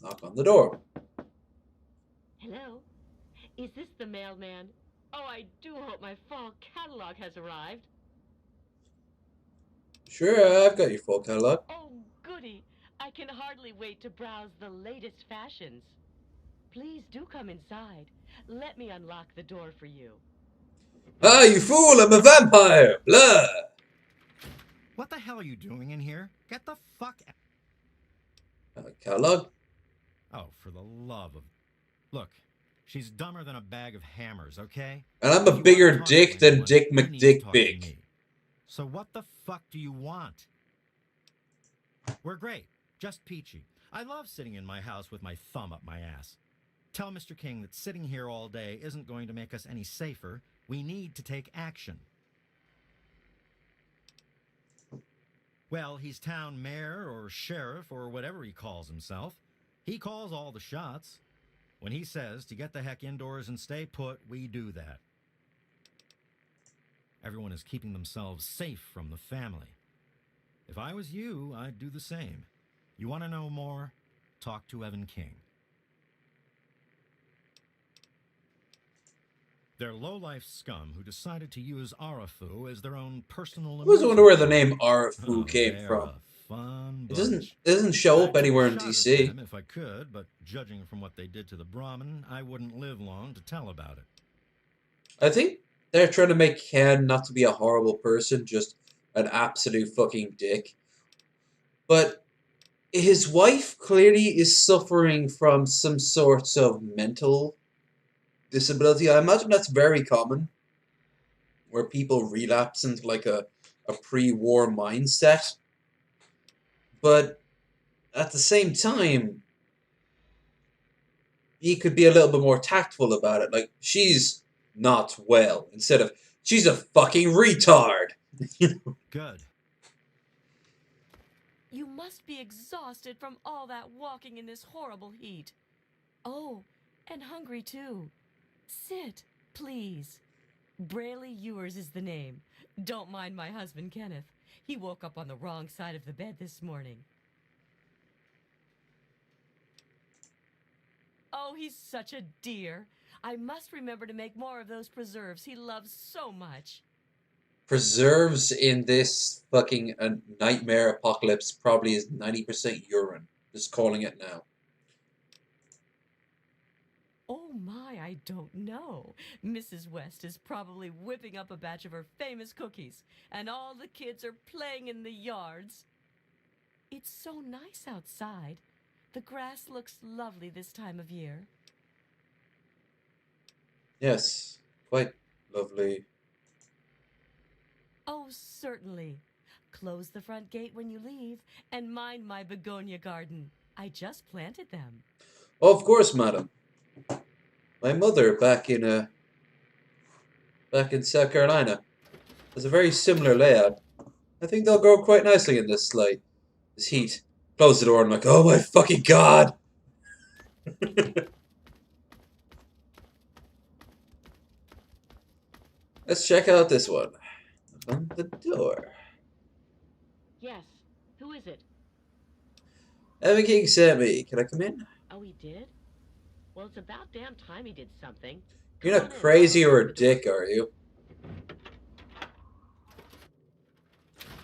S1: Knock on the door.
S16: Hello? Is this the mailman? Oh, I do hope my fall catalog has arrived.
S1: Sure, I've got your full catalog.
S16: Oh, goody. I can hardly wait to browse the latest fashions. Please do come inside. Let me unlock the door for you.
S1: Ah, you fool! I'm a vampire! Blah!
S14: What the hell are you doing in here? Get the fuck out.
S1: Catalog?
S14: Oh, for the love of... Look, she's dumber than a bag of hammers, okay?
S1: And I'm a bigger dick than Dick McDick Big.
S14: So what the fuck do you want? We're great. Just peachy. I love sitting in my house with my thumb up my ass. Tell Mr. King that sitting here all day isn't going to make us any safer. We need to take action. Well, he's town mayor or sheriff or whatever he calls himself. He calls all the shots. When he says to get the heck indoors and stay put, we do that. Everyone is keeping themselves safe from the family. If I was you, I'd do the same. You want to know more? Talk to Evan King. They're low-life scum who decided to use Arafu as their own personal...
S1: I always wonder where the name Arafu came
S14: they're
S1: from.
S14: a fun
S1: It
S14: bunch.
S1: doesn't show up
S14: I'd take
S1: anywhere
S14: a
S1: in
S14: shot at
S1: DC.
S14: them if I could, but judging from what they did to the Brahmin, I wouldn't live long to tell about it.
S1: I think they're trying to make Ken not to be a horrible person, just an absolute fucking dick. But his wife clearly is suffering from some sort of mental disability. I imagine that's very common, where people relapse into like a pre-war mindset. But at the same time, he could be a little bit more tactful about it. Like, she's not well, instead of, she's a fucking retard.
S14: Good.
S6: You must be exhausted from all that walking in this horrible heat. Oh, and hungry too. Sit, please. Brayley Ewers is the name. Don't mind my husband, Kenneth. He woke up on the wrong side of the bed this morning. Oh, he's such a dear. I must remember to make more of those preserves he loves so much.
S1: Preserves in this fucking nightmare apocalypse probably is 90% urine. Just calling it now.
S6: Oh my, I don't know. Mrs. West is probably whipping up a batch of her famous cookies, and all the kids are playing in the yards. It's so nice outside. The grass looks lovely this time of year.
S1: Yes, quite lovely.
S6: Oh, certainly. Close the front gate when you leave, and mind my begonia garden. I just planted them.
S1: Oh, of course, madam. My mother back in South Carolina has a very similar layout. I think they'll grow quite nicely in this this heat. Close the door and I'm like, oh my fucking god! Let's check out this one. Open the door.
S16: Yes. Who is it?
S1: Evan King sent me. Can I come in?
S16: Oh, he did? Well, it's about damn time he did something.
S1: You're not crazy or a dick, are you?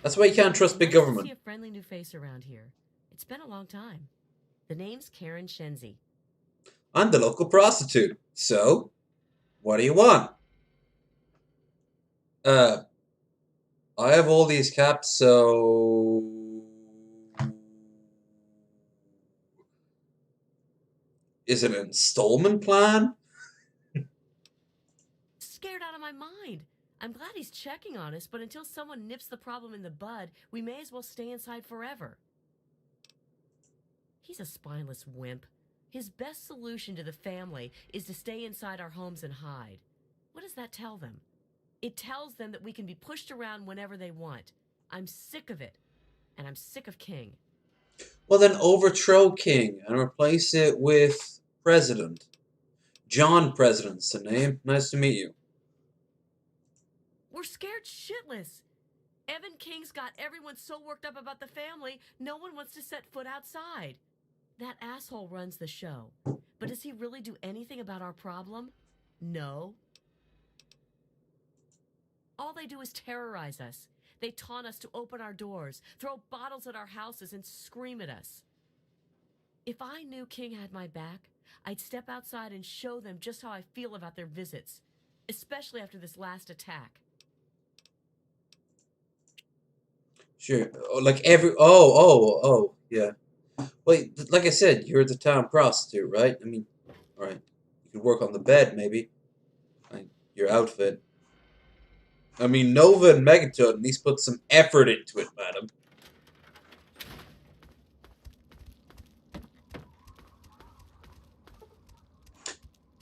S1: That's why you can't trust big
S6: Nice to
S1: government.
S6: see a friendly new face around here. It's been a long time. The name's Karen Shenzi.
S1: I'm the local prostitute. So, what do you want? I have all these caps, so... Is it an installment plan?
S6: Scared out of my mind. I'm glad he's checking on us, but until someone nips the problem in the bud, we may as well stay inside forever. He's a spineless wimp. His best solution to the family is to stay inside our homes and hide. What does that tell them? It tells them that we can be pushed around whenever they want. I'm sick of it. And I'm sick of King.
S1: Well, then overthrow King and replace it with President. John President's the name. Nice to meet you.
S17: We're scared shitless. Evan King's got everyone so worked up about the family, no one wants to set foot outside. That asshole runs the show. But does he really do anything about our problem? No. All they do is terrorize us. They taunt us to open our doors, throw bottles at our houses, and scream at us. If I knew King had my back, I'd step outside and show them just how I feel about their visits, especially after this last attack.
S1: Sure. Yeah. Well, like I said, you're the town prostitute, right? I mean, all right. You could work on the bed, maybe. Like, your outfit. I mean, Nova and Megaton at least put some effort into it, madam.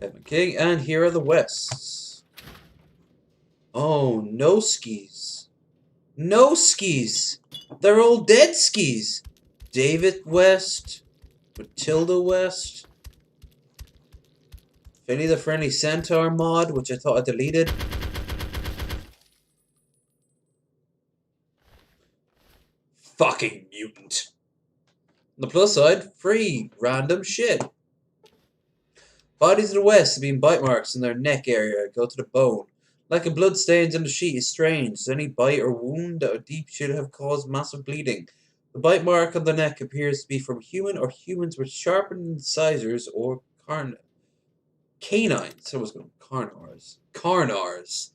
S1: Evan King, and here are the Wests. Oh, no skis. No skis. They're all dead skis. David West, Matilda West, Finny the Friendly Centaur mod, which I thought I deleted. Fucking mutant. On the plus side, free random shit. Bodies of the West have been bite marks in their neck area go to the bone. Like a blood stains on the sheet is strange. Any bite or wound that deep should have caused massive bleeding. The bite mark on the neck appears to be from human or humans with sharpened incisors or canines. I was going carnars. Carnars.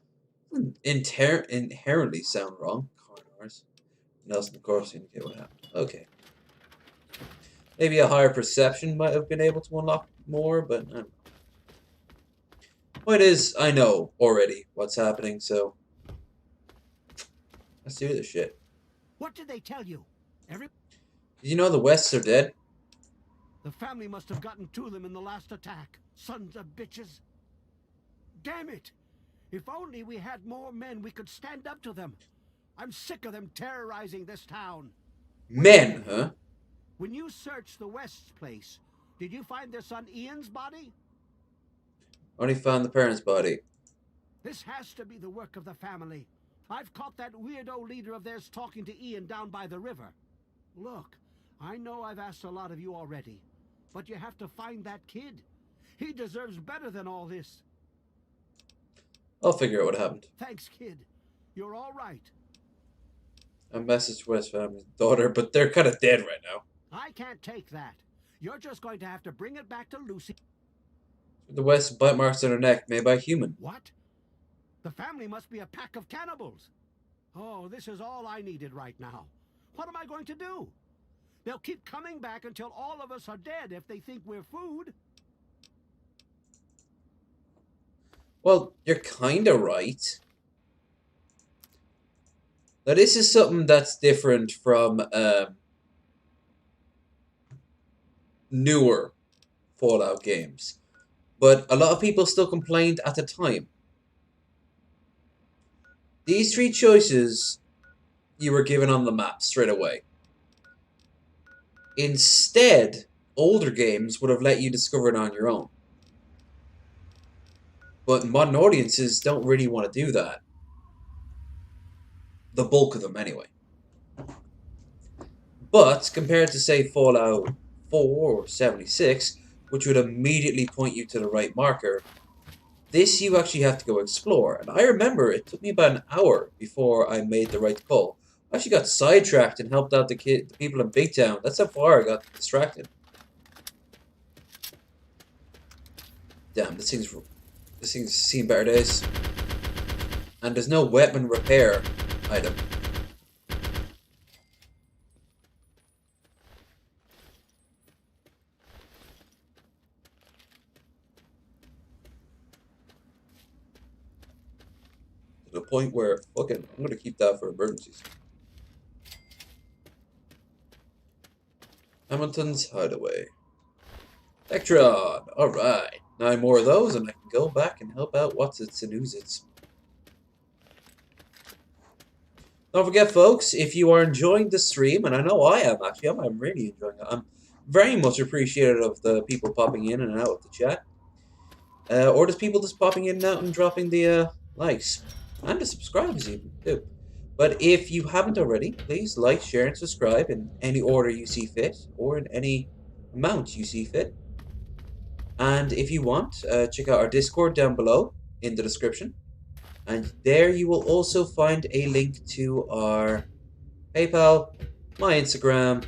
S1: Inherently sound wrong. Carnars. Nelson, of course, indicate what happened. Okay. Maybe a higher perception might have been able to unlock more, but I don't know. Point is, I know already what's happening, so let's do this shit.
S15: What did they tell you?
S1: Did you know the Wests are dead?
S15: The family must have gotten to them in the last attack. Sons of bitches. Damn it! If only we had more men, we could stand up to them. I'm sick of them terrorizing this town.
S1: Men, huh?
S15: When you searched the West's place, did you find their son Ian's body?
S1: Only found the parents' body.
S15: This has to be the work of the family. I've caught that weirdo leader of theirs talking to Ian down by the river. Look, I know I've asked a lot of you already, but you have to find that kid. He deserves better than all this.
S1: I'll figure out what happened.
S15: Thanks, kid. You're all right.
S1: I messaged West family's daughter, but they're kind of dead right now.
S15: I can't take that. You're just going to have to bring it back to Lucy.
S1: The West bite marks on her neck made by a human.
S15: What? The family must be a pack of cannibals. Oh, this is all I needed right now. What am I going to do? They'll keep coming back until all of us are dead if they think we're food.
S1: Well, you're kind of right. Now, this is something that's different from newer Fallout games. But a lot of people still complained at the time. These three choices you were given on the map straight away. Instead, older games would have let you discover it on your own. But modern audiences don't really want to do that. The bulk of them, anyway. But, compared to, say, Fallout 4 or 76, which would immediately point you to the right marker, this you actually have to go explore. And I remember it took me about an hour before I made the right call. I actually got sidetracked and helped out the people in Big Town. That's how far I got distracted. Damn, this thing's seen better days. And there's no weapon repair item. To the point where, fucking, I'm gonna keep that for emergencies. Hamilton's Hideaway. Electron! Alright. 9 more of those and I can go back and help out What's-Its and Who's-Its. Don't forget, folks, if you are enjoying the stream, and I know I am, actually, I'm really enjoying it. I'm very much appreciative of the people popping in and out of the chat. Or just people just popping in and out and dropping the likes. And the subscribes even, too. But if you haven't already, please like, share, and subscribe in any order you see fit, or in any amount you see fit. And if you want, check out our Discord down below in the description. And there you will also find a link to our PayPal, my Instagram.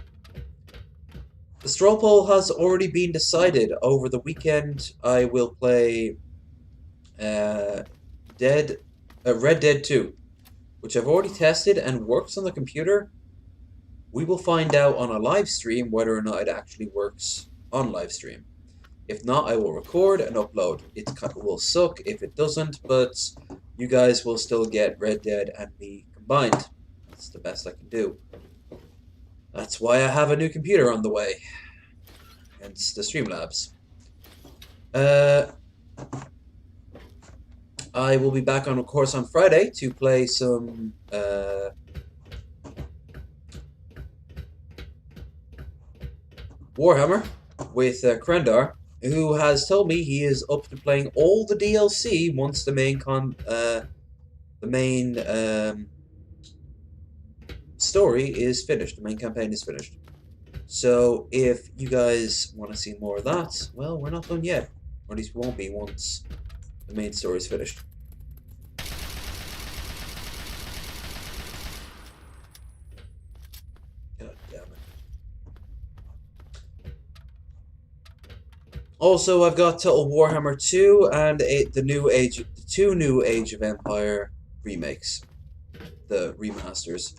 S1: The straw poll has already been decided. Over the weekend, I will play Red Dead 2, which I've already tested and works on the computer. We will find out on a live stream whether or not it actually works on live stream. If not, I will record and upload. It will suck if it doesn't, but you guys will still get Red Dead and me combined. That's the best I can do. That's why I have a new computer on the way. Hence the Streamlabs. I will be back on, of course, on Friday to play some Warhammer with Krendar, who has told me he is up to playing all the DLC once the main story is finished, the main campaign is finished. So if you guys want to see more of that, well, we're not done yet, or at least we won't be once the main story is finished. God damn it. Also, I've got Total Warhammer 2 and the two new Age of Empire remakes, the remasters.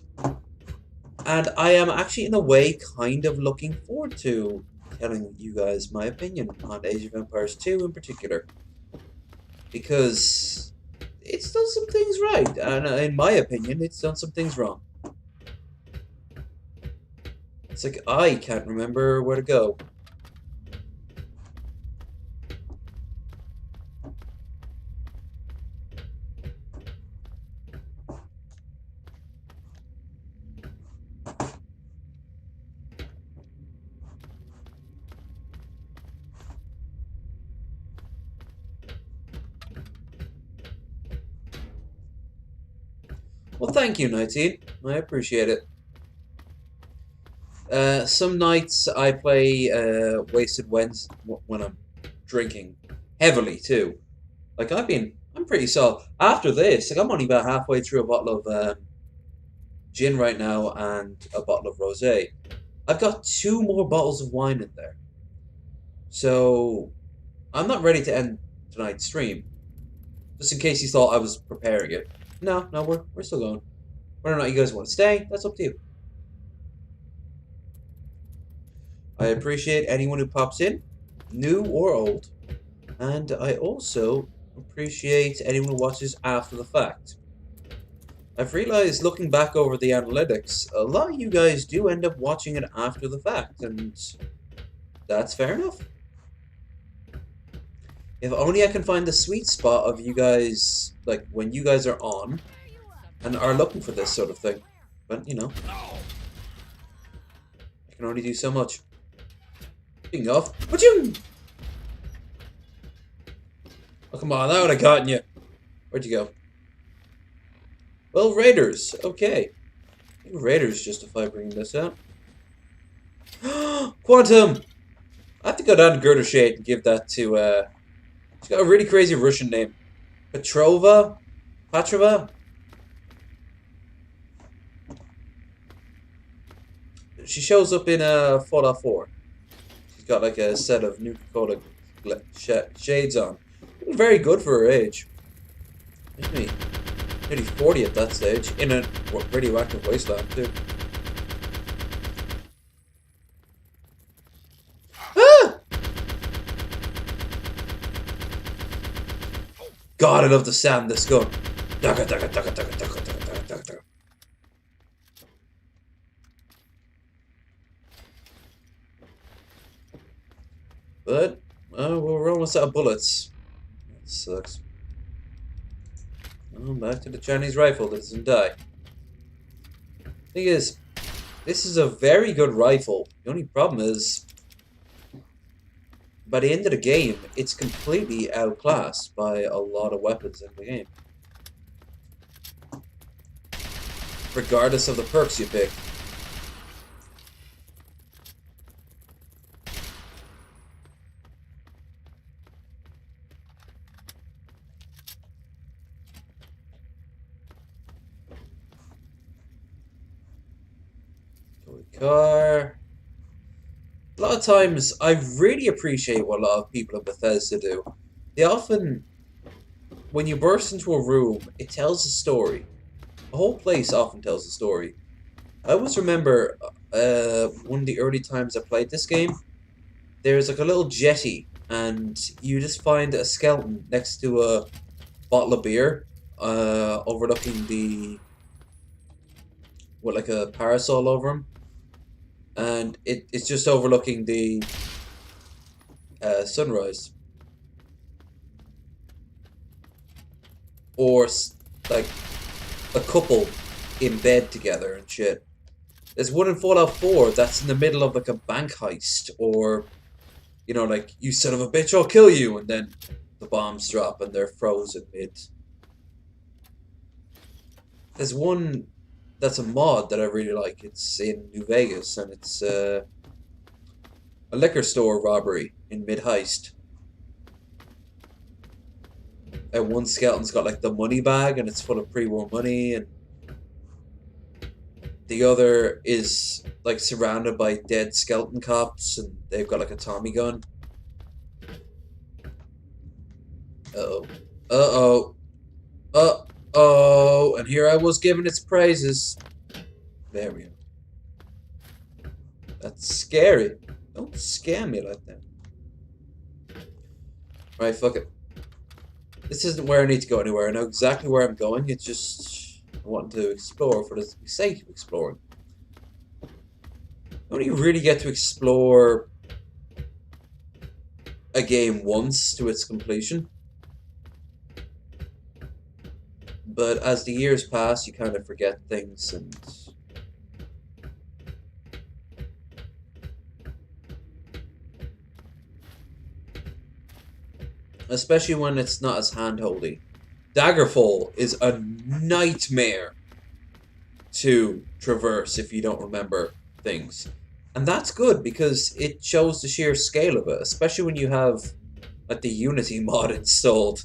S1: And I am actually, in a way, kind of looking forward to telling you guys my opinion on Age of Empires 2 in particular. Because it's done some things right, and in my opinion, it's done some things wrong. It's like I can't remember where to go. Well, thank you, 19. I appreciate it. Some nights I play Wasted Weds when I'm drinking heavily too. Like I'm pretty solid. After this, like I'm only about halfway through a bottle of gin right now and a bottle of rosé. I've got 2 more bottles of wine in there. So I'm not ready to end tonight's stream. Just in case you thought I was preparing it. No, we're still going. Whether or not you guys want to stay, that's up to you. I appreciate anyone who pops in, new or old. And I also appreciate anyone who watches after the fact. I've realized, looking back over the analytics, a lot of you guys do end up watching it after the fact, and that's fair enough. If only I can find the sweet spot of you guys, like, when you guys are on and are looking for this sort of thing. But, you know, I can only do so much. Speaking of, oh, come on, that would have gotten you. Where'd you go? Well, Raiders, okay. I think Raiders justify bringing this out. Quantum! I have to go down to Girder Shade and give that to, she's got a really crazy Russian name. Petrova? She shows up in 4.4. She's got like a set of Nuka-Cola shades on. Very good for her age. Maybe nearly 40 at that stage, in a radioactive wasteland too. Ah! God, I love the sound of this gun. But, we're almost out of bullets. That sucks. Oh, back to the Chinese rifle that doesn't die. Thing is, this is a very good rifle. The only problem is, by the end of the game, it's completely outclassed by a lot of weapons in the game. Regardless of the perks you pick. Car. A lot of times, I really appreciate what a lot of people in Bethesda do. They often, when you burst into a room, it tells a story. The whole place often tells a story. I always remember one of the early times I played this game, there's like a little jetty, and you just find a skeleton next to a bottle of beer, overlooking the, with like a parasol over him. And it's just overlooking the sunrise. Or like a couple in bed together and shit. There's one in Fallout 4 that's in the middle of like a bank heist, or, you know, like, you son of a bitch, I'll kill you, and then the bombs drop and they're frozen mid. There's one that's a mod that I really like. It's in New Vegas, and it's a liquor store robbery in mid heist. And one skeleton's got like the money bag, and it's full of pre-war money, and the other is like surrounded by dead skeleton cops, and they've got like a Tommy gun. Uh-oh. Uh-oh. Uh-oh. And here I was giving its praises. There we go. That's scary. Don't scare me like that. Right, fuck it. This isn't where I need to go anywhere. I know exactly where I'm going. It's just I want to explore for the sake of exploring. You only really get to explore a game once to its completion. But as the years pass, you kind of forget things, and especially when it's not as handholdy. Daggerfall is a nightmare to traverse if you don't remember things. And that's good because it shows the sheer scale of it, especially when you have like the Unity mod installed,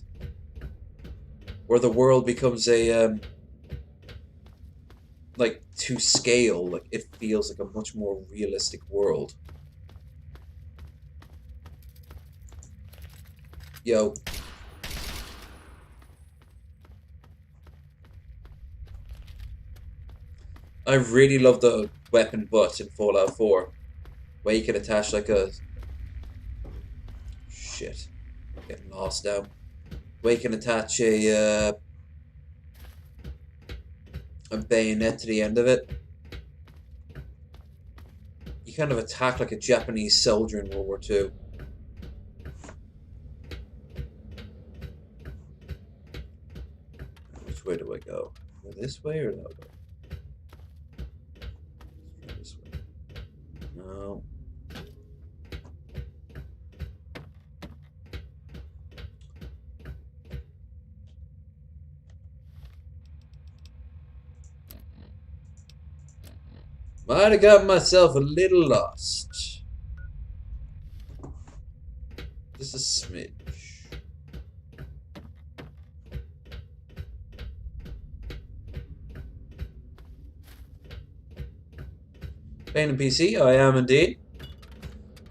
S1: where the world becomes a like to scale, like it feels like a much more realistic world. Yo. I really love the weapon butt in Fallout 4, where you can attach like a... Shit. Getting lost now. Where you can attach a bayonet to the end of it. You kind of attack like a Japanese soldier in World War II. Which way do I go? Go this way or that way? This way. No. Might have got myself a little lost. Just a smidge. Playing on PC? I am indeed.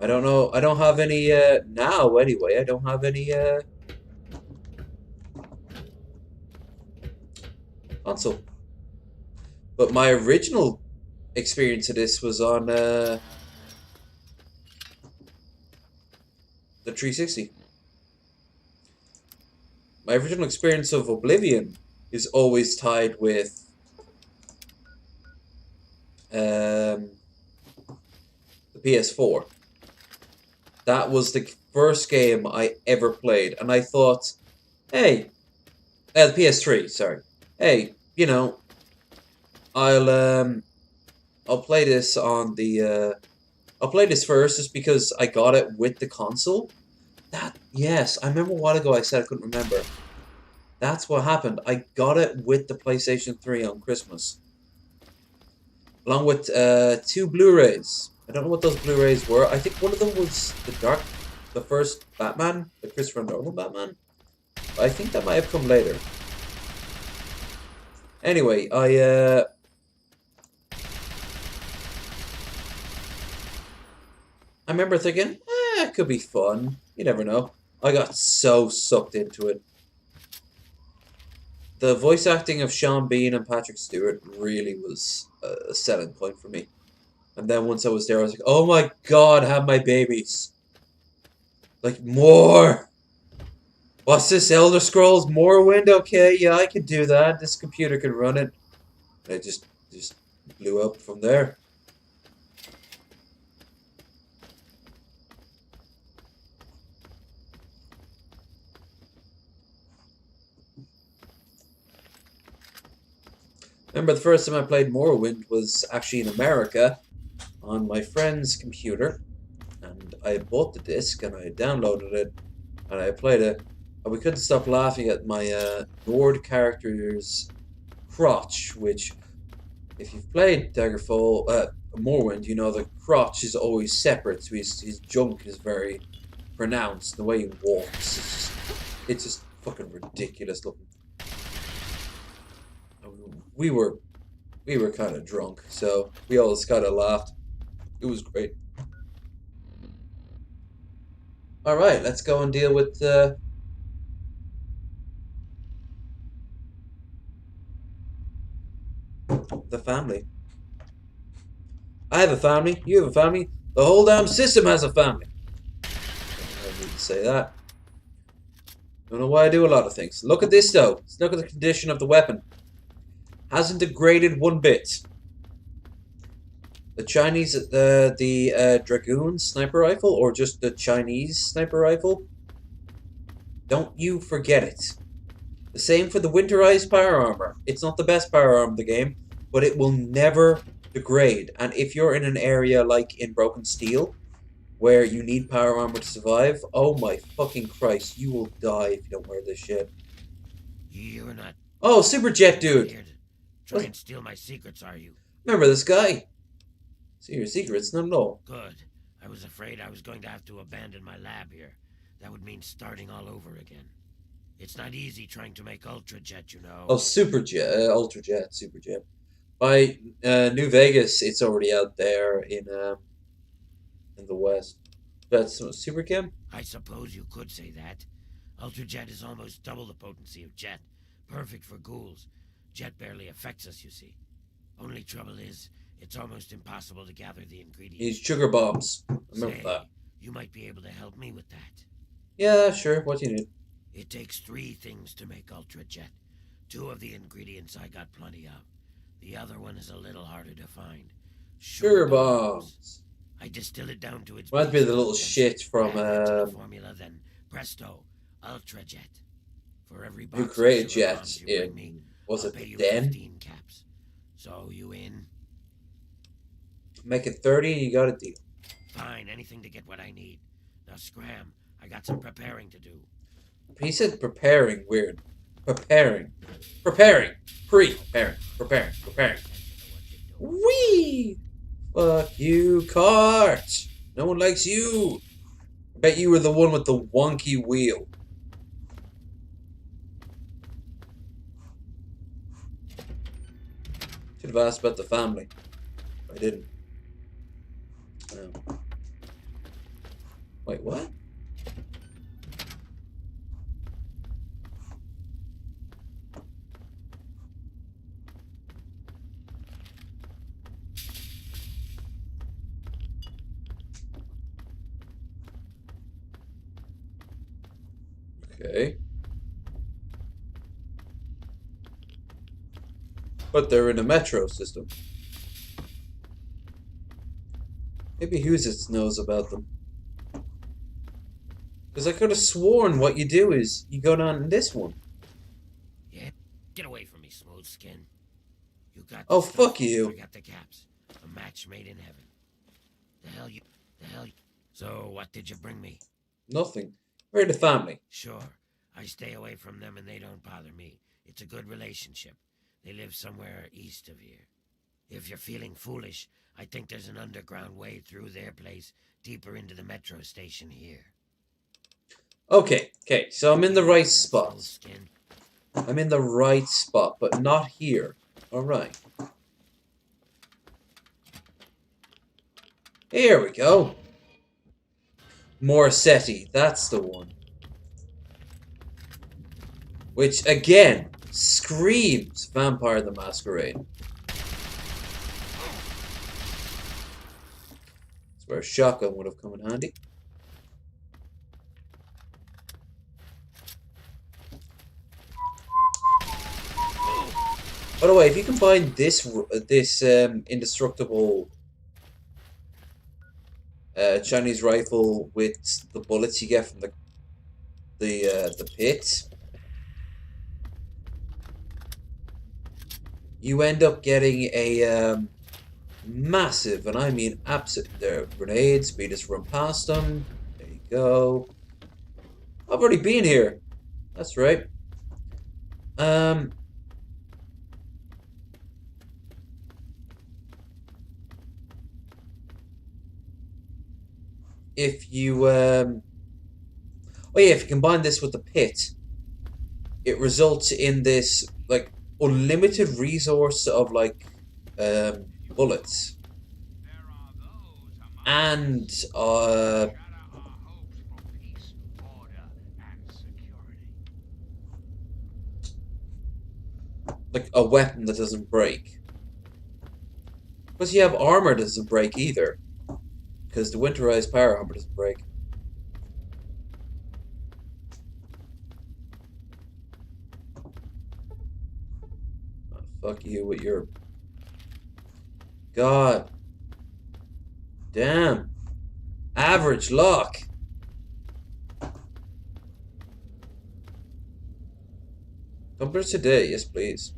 S1: I don't know. I don't have any now anyway. I don't have any console. But my original experience of this was on the 360. My original experience of Oblivion is always tied with the PS4. That was the first game I ever played, and I thought, hey, the PS3, sorry. Hey, you know, I'll play this on the I'll play this first just because I got it with the console, Yes, I remember a while ago I said I couldn't remember. That's what happened. I got it with the PlayStation 3 on Christmas. Along with 2 Blu-rays. I don't know what those Blu-rays were. I think one of them was the first Batman, the Christopher Nolan Batman. I think that might have come later. Anyway, I remember thinking, it could be fun. You never know. I got so sucked into it. The voice acting of Sean Bean and Patrick Stewart really was a selling point for me. And then once I was there, I was like, oh my god, have my babies. Like, more! What's this, Elder Scrolls Morrowind? Okay, yeah, I can do that. This computer can run it. And it just blew up from there. Remember, the first time I played Morrowind was actually in America on my friend's computer. And I bought the disc and I downloaded it and I played it. And we couldn't stop laughing at my Nord character's crotch, which, if you've played Daggerfall, Morrowind, you know the crotch is always separate, so his junk is very pronounced. The way he walks, it's just fucking ridiculous looking. We were kind of drunk, so we all just kind of laughed. It was great. All right, let's go and deal with the family. I have a family. You have a family. The whole damn system has a family. I need to say that. Don't know why I do a lot of things. Look at this, though. Let's look at the condition of the weapon. Hasn't degraded one bit. The Chinese, the Dragoon sniper rifle, or just the Chinese sniper rifle. Don't you forget it. The same for the winterized power armor. It's not the best power armor in the game, but it will never degrade. And if you're in an area like in Broken Steel, where you need power armor to survive, oh my fucking Christ, you will die if you don't wear this shit.
S15: You're not...
S1: Oh, Super Jet dude!
S15: Here to try and steal my secrets, are you?
S1: Remember this guy? See your secrets, not at all.
S15: Good. I was afraid I was going to have to abandon my lab here. That would mean starting all over again. It's not easy trying to make Ultra Jet, you know.
S1: Oh, Super Jet, Ultra Jet, Super Jet. By New Vegas, it's already out there in the West. That's Super Chem?
S15: I suppose you could say that. Ultra Jet is almost double the potency of Jet. Perfect for ghouls. Jet barely affects us, you see. Only trouble is, it's almost impossible to gather the ingredients.
S1: These sugar bombs. Remember that.
S15: You might be able to help me with that.
S1: Yeah, sure. What do you need?
S15: It takes 3 things to make Ultra Jet. 2 of the ingredients I got plenty of. The other one is a little harder to find.
S1: Sugar bombs.
S15: I distill it down to its...
S1: Might be the little shit from
S15: formula, then presto, Ultra Jet. For every
S1: who created Jet in... Was it the Den?
S15: 15 caps. So you in?
S1: Make it 30 and you got a deal.
S15: Fine, anything to get what I need. Now scram. I got some preparing to do.
S1: He said preparing weird. Preparing. Preparing. Preparing. Preparing. Whee! Fuck you, cart. No one likes you. I bet you were the one with the wonky wheel. Should have asked about the family. I didn't. No. Wait, what? Okay. But they're in a metro system. Maybe Husitz knows about them. Because I could have sworn what you do is you go down in this one.
S15: Yeah, get away from me, smooth skin. You got.
S1: Oh, fuck you.
S15: I got the caps. A match made in heaven. The hell you. So what did you bring me?
S1: Nothing. We're the family.
S18: Sure. I stay away from them and they don't bother me. It's a good relationship. They live somewhere east of here. If you're feeling foolish, I think there's an underground way through their place, deeper into the metro station here.
S1: Okay, so I'm in the right spot. I'm in the right spot, but not here. Alright. Here we go. Morsetti, that's the one. Which, again, screams Vampire the Masquerade. That's where a shotgun would have come in handy. By the way, if you combine this indestructible Chinese rifle with the bullets you get from the pit, you end up getting a massive, and I mean absolute, there are grenades. We just run past them. There you go. I've already been here. That's right. If you oh yeah, if you combine this with the pit, it results in this like unlimited resource of like bullets and like a weapon that doesn't break. Plus you have armor that doesn't break either, because the winterized power armor doesn't break. Oh, fuck you with your... God. Damn. Average luck. Numbers today, yes please.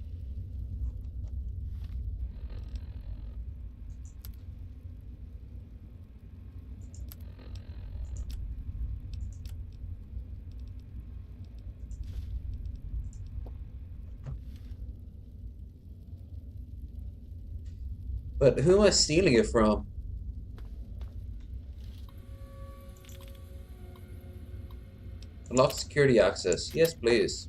S1: But who am I stealing it from? Unlock security access. Yes, please.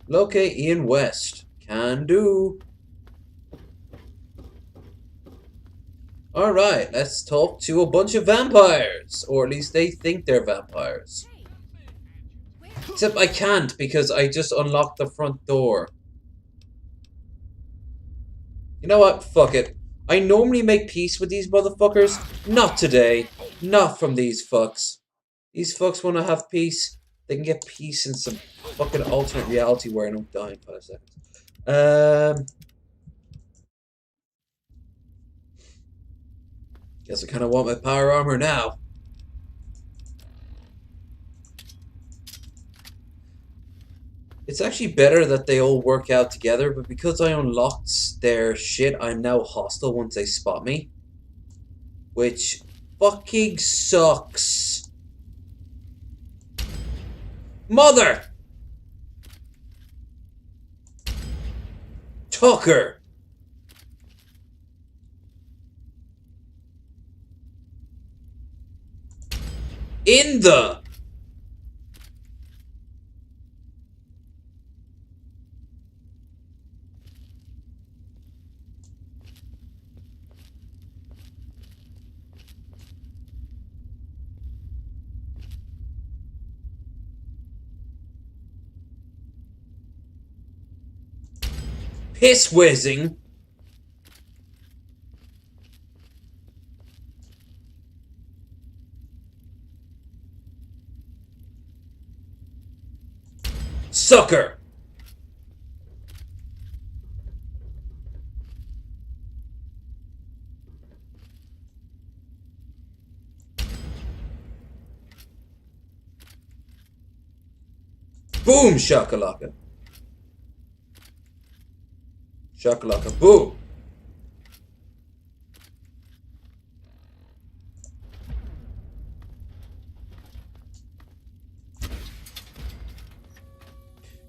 S1: Locate Ian West. Can do. Alright, let's talk to a bunch of vampires. Or at least they think they're vampires. Except I can't because I just unlocked the front door. You know what? Fuck it. I normally make peace with these motherfuckers. Not today. Not from these fucks. These fucks want to have peace. They can get peace in some fucking alternate reality where I don't die in 5 seconds. Guess I kind of want my power armor now. It's actually better that they all work out together, but because I unlocked their shit, I'm now hostile once they spot me. Which fucking sucks. Mother! Tucker! In the... Piss whizzing. Sucker. Boom shakalaka. Shakalaka. Boom!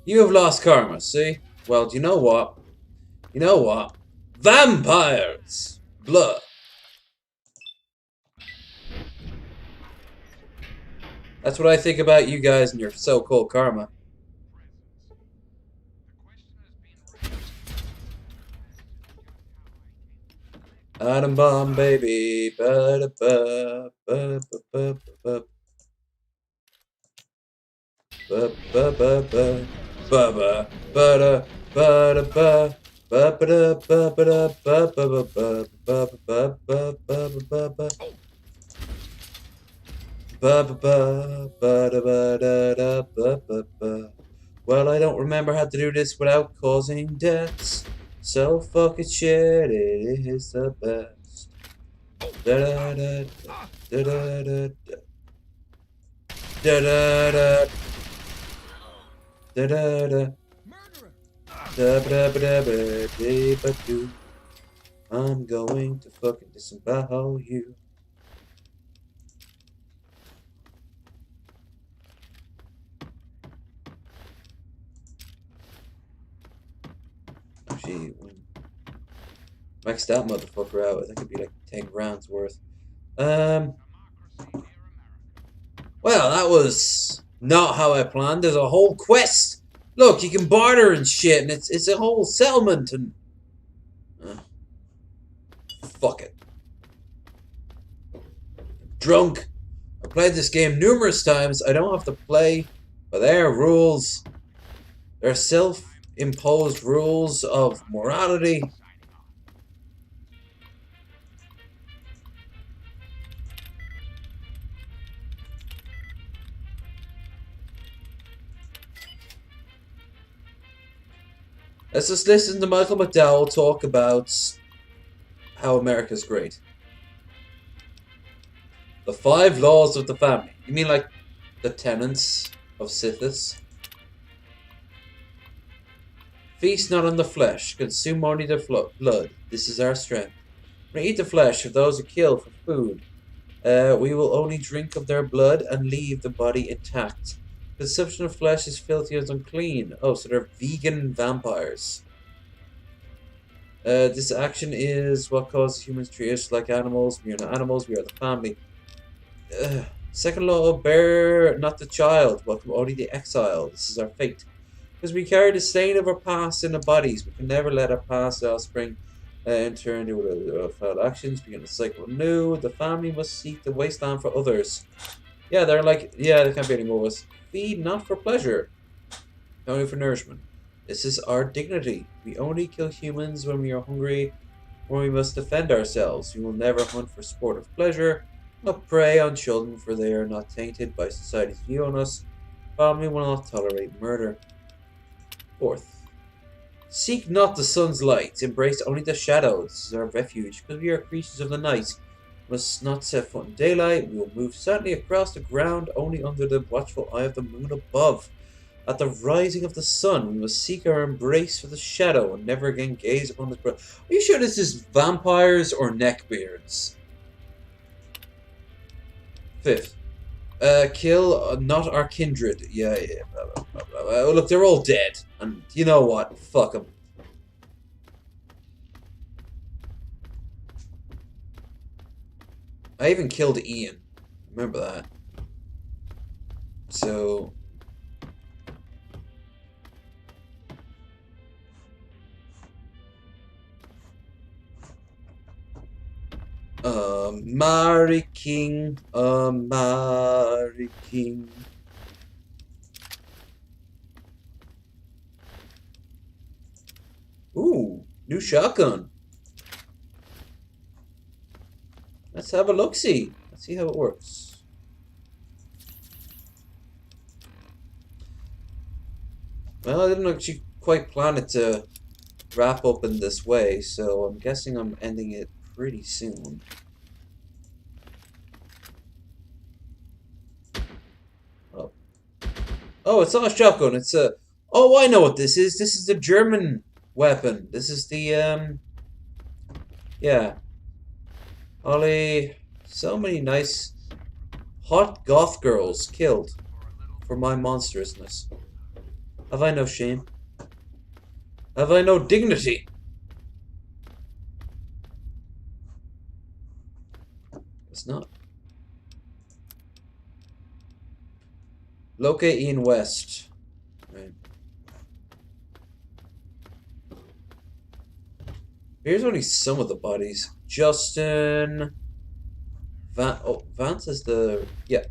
S1: You have lost karma, see? Well, do you know what? You know what? Vampires! Blood. That's what I think about you guys and your so-called karma. Atom bomb, baby. Ba-da-ba, ba-ba-ba-ba-ba. Ba-ba-ba-ba. Ba-ba, ba-da, ba-da-ba. Ba-ba-da, ba-ba-da, ba-ba-ba-ba, ba-ba-ba-ba-ba-ba-ba. Ba-ba-ba, ba-da-ba-da-da, ba-ba-ba. Well, I don't remember how to do this without causing deaths. So fucking shit, it is the best. Da-da-da, da-da-da, da-da-da, da-da-da. Da-ba-da-ba-da-ba-dee-ba-doo. I'm going to fucking disembowel you. Actually, max that motherfucker out. That could be like 10 rounds worth. Well, that was not how I planned. There's a whole quest. Look, you can barter and shit, and it's a whole settlement and fuck it. Drunk. I played this game numerous times. I don't have to play by their rules. Their self-imposed rules of morality. Let's just listen to Michael McDowell talk about how America's great. The 5 laws of the family. You mean like the tenets of Sithis? Feast not on the flesh, consume only the blood. This is our strength. When we eat the flesh of those who kill for food, we will only drink of their blood and leave the body intact. Consumption of flesh is filthy and unclean. Oh, so they're vegan vampires. This action is what causes humans to treat us like animals. We are not animals, we are the family. Second law, bear not the child, welcome only the exile. This is our fate. Because we carry the stain of our past in our bodies, we can never let our past offspring enter into foul actions, begin a cycle anew. The family must seek the wasteland for others. Yeah, they're like, yeah, there can't be any more of us. Feed not for pleasure, only for nourishment. This is our dignity. We only kill humans when we are hungry, when we must defend ourselves. We will never hunt for sport of pleasure, not prey on children, for they are not tainted by society's view on us. Family will not tolerate murder. Fourth, seek not the sun's light, embrace only the shadows. This is our refuge, because we are creatures of the night. We must not set foot in daylight. We will move silently across the ground, only under the watchful eye of the moon above. At the rising of the sun, we must seek our embrace for the shadow, and never again gaze upon the ground. Are you sure this is vampires or neckbeards? Fifth, kill not our kindred. Yeah. Blah, blah, blah, blah. Look, they're all dead, and you know what? Fuck them. I even killed Ian. Remember that. So. Mary King. Mary King. Ooh, new shotgun. Let's have a look-see. Let's see how it works. Well, I didn't actually quite plan it to wrap up in this way, so I'm guessing I'm ending it pretty soon. Oh, it's not a shotgun. It's a... Oh, I know what this is. This is the German weapon. This is the, yeah. Ollie, so many nice hot goth girls killed for my monstrousness. Have I no shame? Have I no dignity? It's not. Locate Ian West. Right. Here's only some of the bodies. Justin. Vance is the. Yeah.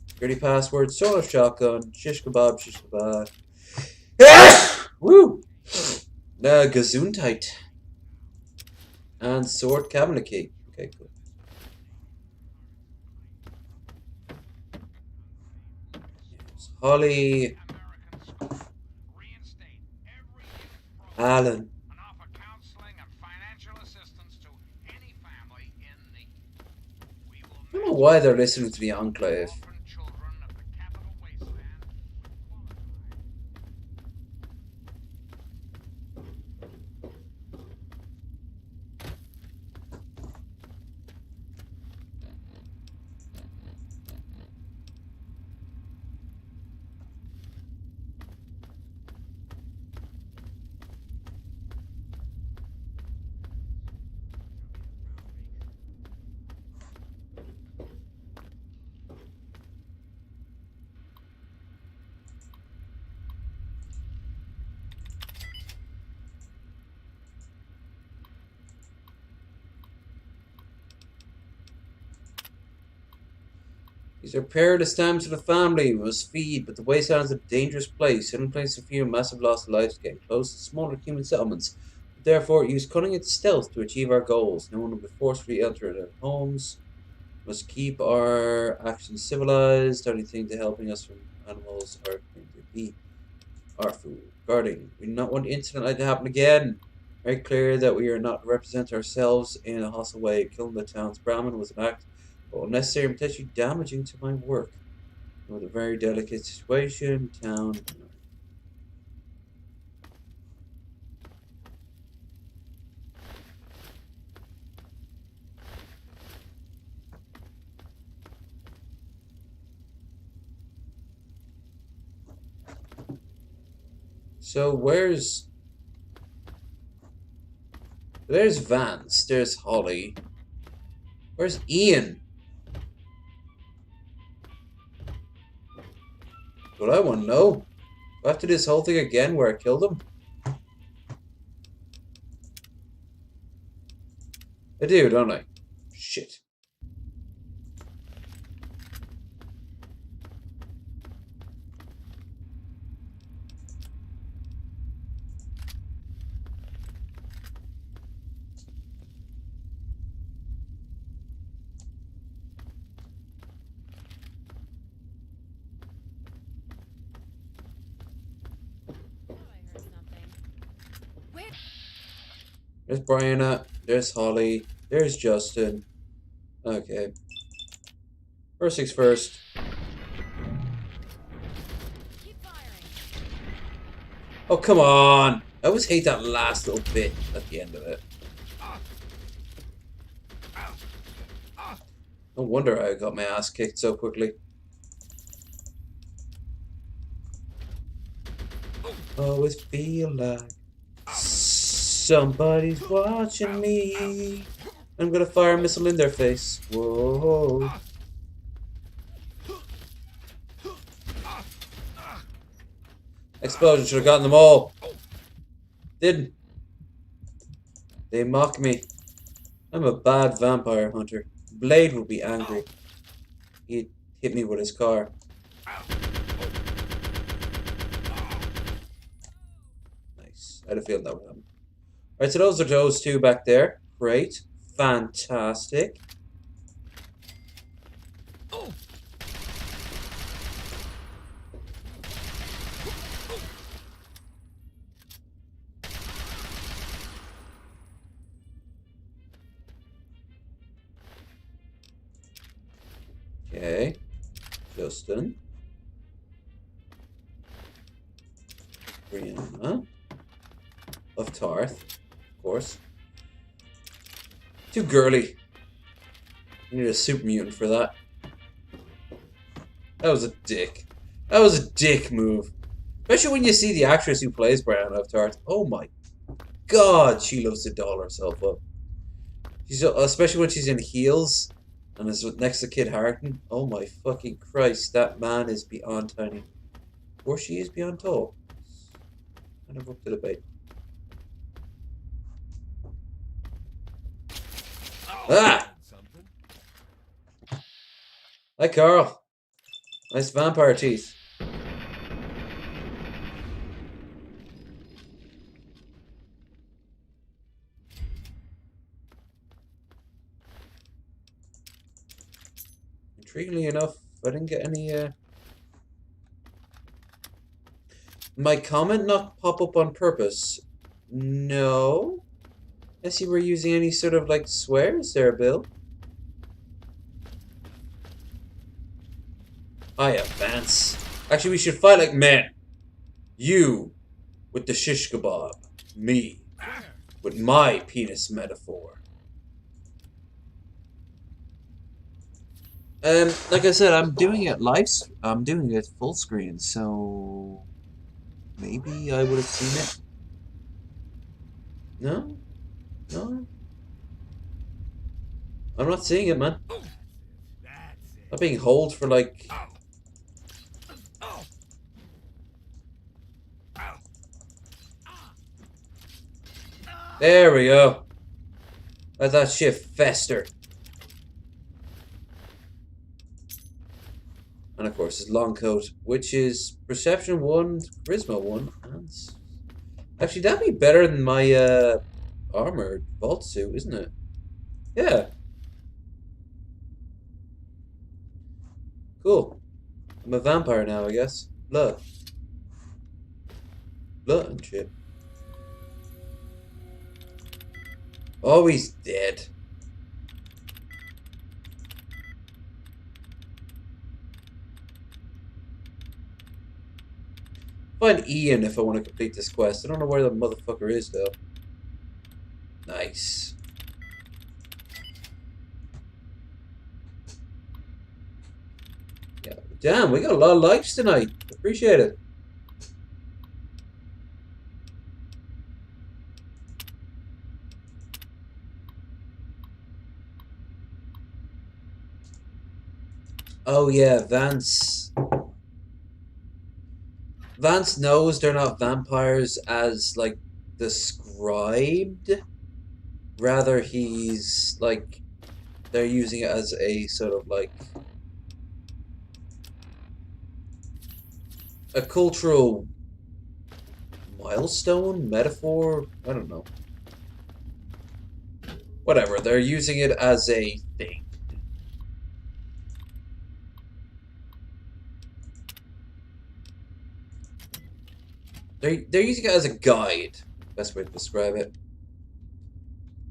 S1: Security password. Solo shotgun. Shish kebab. Shish kebab. Woo! Gesundheit. And sword cabinet key. Okay, cool. Here's Holly. Alan. I don't know why they're listening to the Enclave. These are perilous times for the family. We must feed, but the wasteland is a dangerous place. Certain places fear massive loss of lives getting close to smaller human settlements. Therefore, use cunning and stealth to achieve our goals. No one will be forcefully enter their homes. Must keep our actions civilized. Only thing to helping us from animals are going to be our food. Guarding. We do not want an incident like that to happen again. Very clear that we are not to represent ourselves in a hostile way. Killing the town's Brahmin was an act unnecessary and potentially damaging to my work. It was a very delicate situation. Town. So there's Vance, there's Holly. Where's Ian? What I want to know. Do I have to do this whole thing again where I killed him? I do, don't I? Shit. There's Brianna, there's Holly, there's Justin. Okay. First things first. Oh, come on! I always hate that last little bit at the end of it. No wonder I got my ass kicked so quickly. Always feel like somebody's watching me. I'm gonna fire a missile in their face. Whoa. Explosion, should have gotten them all. Didn't. They mock me. I'm a bad vampire hunter. Blade will be angry. He hit me with his car. Nice. I had a feeling that would happen. Alright, so those are those two back there. Great. Fantastic. Okay. Justin. Brianna. of Tarth, of course. Too girly. You need a super mutant for that. That was a dick. That was a dick move. Especially when you see the actress who plays Brianna of Tarth. Oh my god, she loves to doll herself up. She's especially when she's in heels and is next to Kid Harton. Oh my fucking Christ, that man is beyond tiny. Or she is beyond tall. Kind of up to debate. Ah! Hi, Carl. Nice vampire teeth. Intriguingly enough, I didn't get any, my comment not pop up on purpose? No. Unless you were using any sort of, like, swears there, Bill. Hiya, Vance. Actually, we should fight like men. You with the shish kebab. Me with my penis metaphor. Like I said, I'm doing it I'm doing it full screen, so maybe I would have seen it. No? No? I'm not seeing it, man. I'm being holed for like... There we go. Let that shit fester. And of course, his long coat, which is Perception 1, Charisma 1, and... Actually, that'd be better than my, armored vault suit, isn't it? Yeah. Cool. I'm a vampire now, I guess. Blood. Blood and shit. Oh, he's dead. Find Ian if I want to complete this quest. I don't know where the motherfucker is, though. Nice. Yeah. Damn, we got a lot of likes tonight. Appreciate it. Oh yeah, Vance. Vance knows they're not vampires as, like, described. Rather, he's, like, they're using it as a sort of, like, a cultural milestone, metaphor, I don't know. Whatever, they're using it as a thing. They're using it as a guide. Best way to describe it.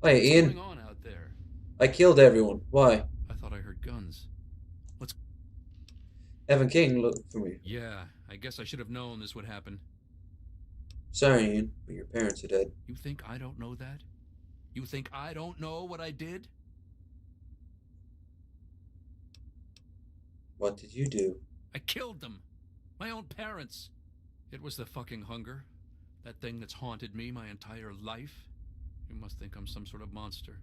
S1: Hi, Ian.
S12: What's going on out there?
S1: I killed everyone. Why?
S12: I thought I heard guns. What's...
S1: Evan King, look for me.
S12: Yeah, I guess I should have known this would happen.
S1: Sorry, Ian, but your parents are dead.
S12: You think I don't know that? You think I don't know what I did?
S1: What did you do?
S12: I killed them. My own parents. It was the fucking hunger. That thing that's haunted me my entire life. You must think I'm some sort of monster.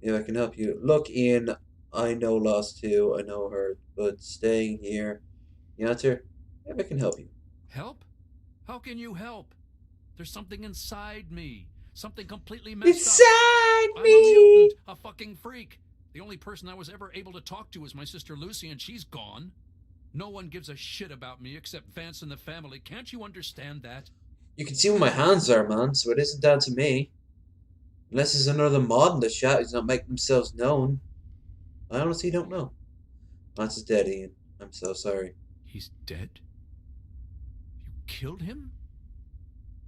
S1: Yeah, I can help you. Look, Ian, I know loss too. I know hurt, but staying here. The answer? Maybe I can help you.
S12: Help? How can you help? There's something inside me. Something completely messed up. I'm a mutant, a fucking freak. The only person I was ever able to talk to was my sister Lucy, and she's gone. No one gives a shit about me except Vance and the family. Can't you understand that?
S1: You can see where my hands are, man, so it isn't down to me. Unless there's another mod in the chat who's not making themselves known. I honestly don't know. Vance is dead, Ian. I'm so sorry.
S12: He's dead? You killed him?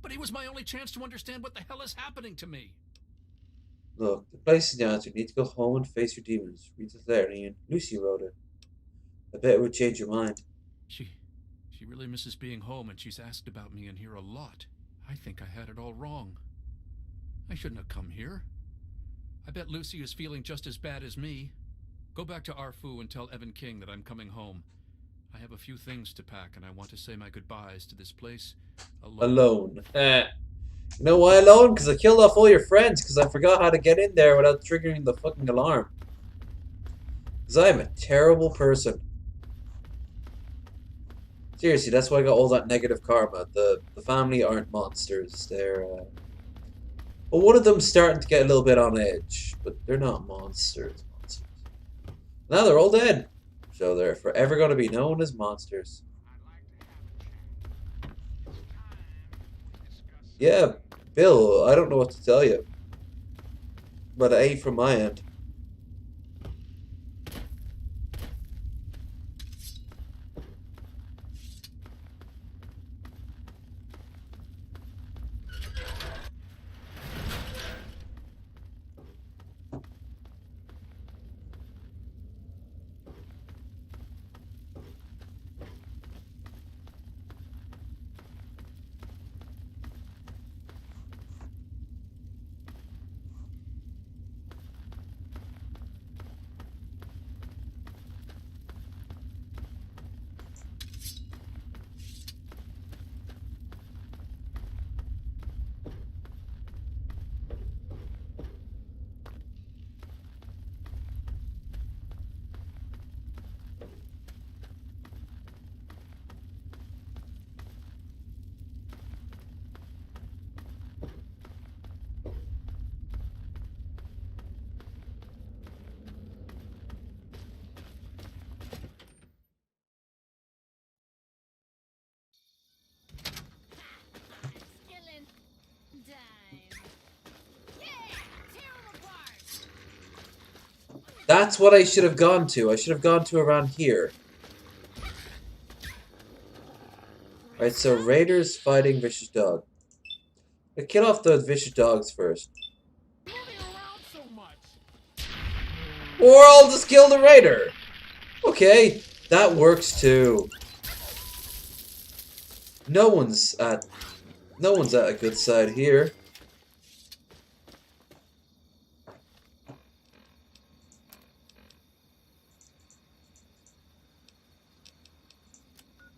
S12: But he was my only chance to understand what the hell is happening to me.
S1: Look, the place is down, so you need to go home and face your demons. Read the letter, Ian. Lucy wrote it. I bet it would change your mind.
S12: She really misses being home, and she's asked about me in here a lot. I think I had it all wrong. I shouldn't have come here. I bet Lucy is feeling just as bad as me. Go back to Arfu and tell Evan King that I'm coming home. I have a few things to pack, and I want to say my goodbyes to this place
S1: Alone. You know why alone? Because I killed off all your friends because I forgot how to get in there without triggering the fucking alarm. Because I am a terrible person. Seriously, that's why I got all that negative karma. The family aren't monsters. They're, But one of them's starting to get a little bit on edge. But they're not monsters. Now they're all dead. So they're forever going to be known as monsters. Yeah, Bill, I don't know what to tell you. But A from my end. That's what I should have gone to. I should have gone to around here. Alright, so Raiders fighting Vicious Dog. I kill off the Vicious Dogs first. Or I'll just kill the Raider! Okay, that works too. No one's at a good side here.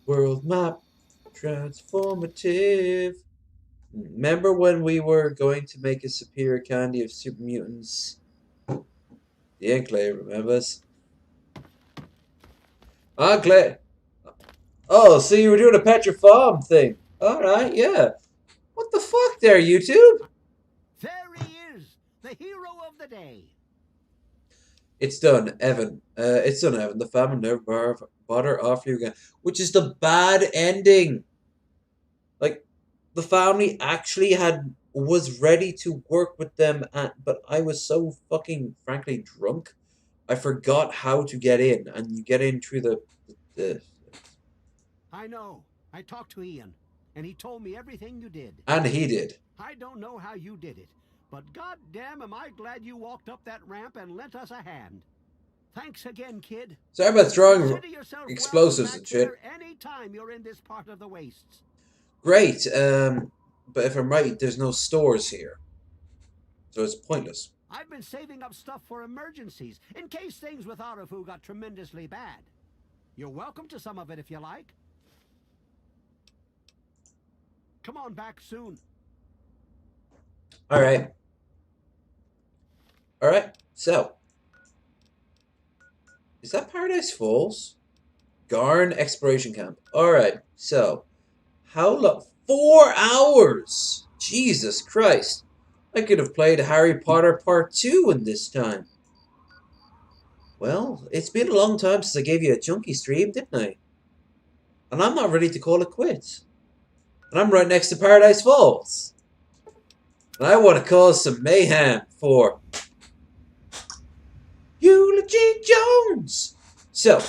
S1: World map transformative. Remember when we were going to make a superior candy of super mutants? The Enclave, remembers? Enclave. Oh, so you were doing a Petra.5 thing. Alright, yeah. What the fuck there, YouTube?
S15: There he is, the hero of the day.
S1: It's done, Evan. It's done, Evan. The family never bother after you again. Which is the bad ending. Like, the family actually was ready to work with them, but I was so fucking, frankly, drunk. I forgot how to get in, and you get in through the
S15: I know. I talked to Ian, and he told me everything you did.
S1: And he did.
S15: I don't know how you did it, but goddamn am I glad you walked up that ramp and lent us a hand. Thanks again, kid.
S1: Sorry about throwing explosives and shit.
S15: Anytime you're in this part of the wastes.
S1: Great, but if I'm right, there's no stores here. So it's pointless.
S15: I've been saving up stuff for emergencies, in case things with Arafu got tremendously bad. You're welcome to some of it if you like. Come on back soon.
S1: Alright. Alright, so. Is that Paradise Falls? Garn Exploration Camp. Alright, so. How long? 4 hours! Jesus Christ. I could have played Harry Potter Part 2 in this time. Well, it's been a long time since I gave you a chunky stream, didn't I? And I'm not ready to call it quits. And I'm right next to Paradise Falls. And I want to cause some mayhem for Eulogy Jones! So,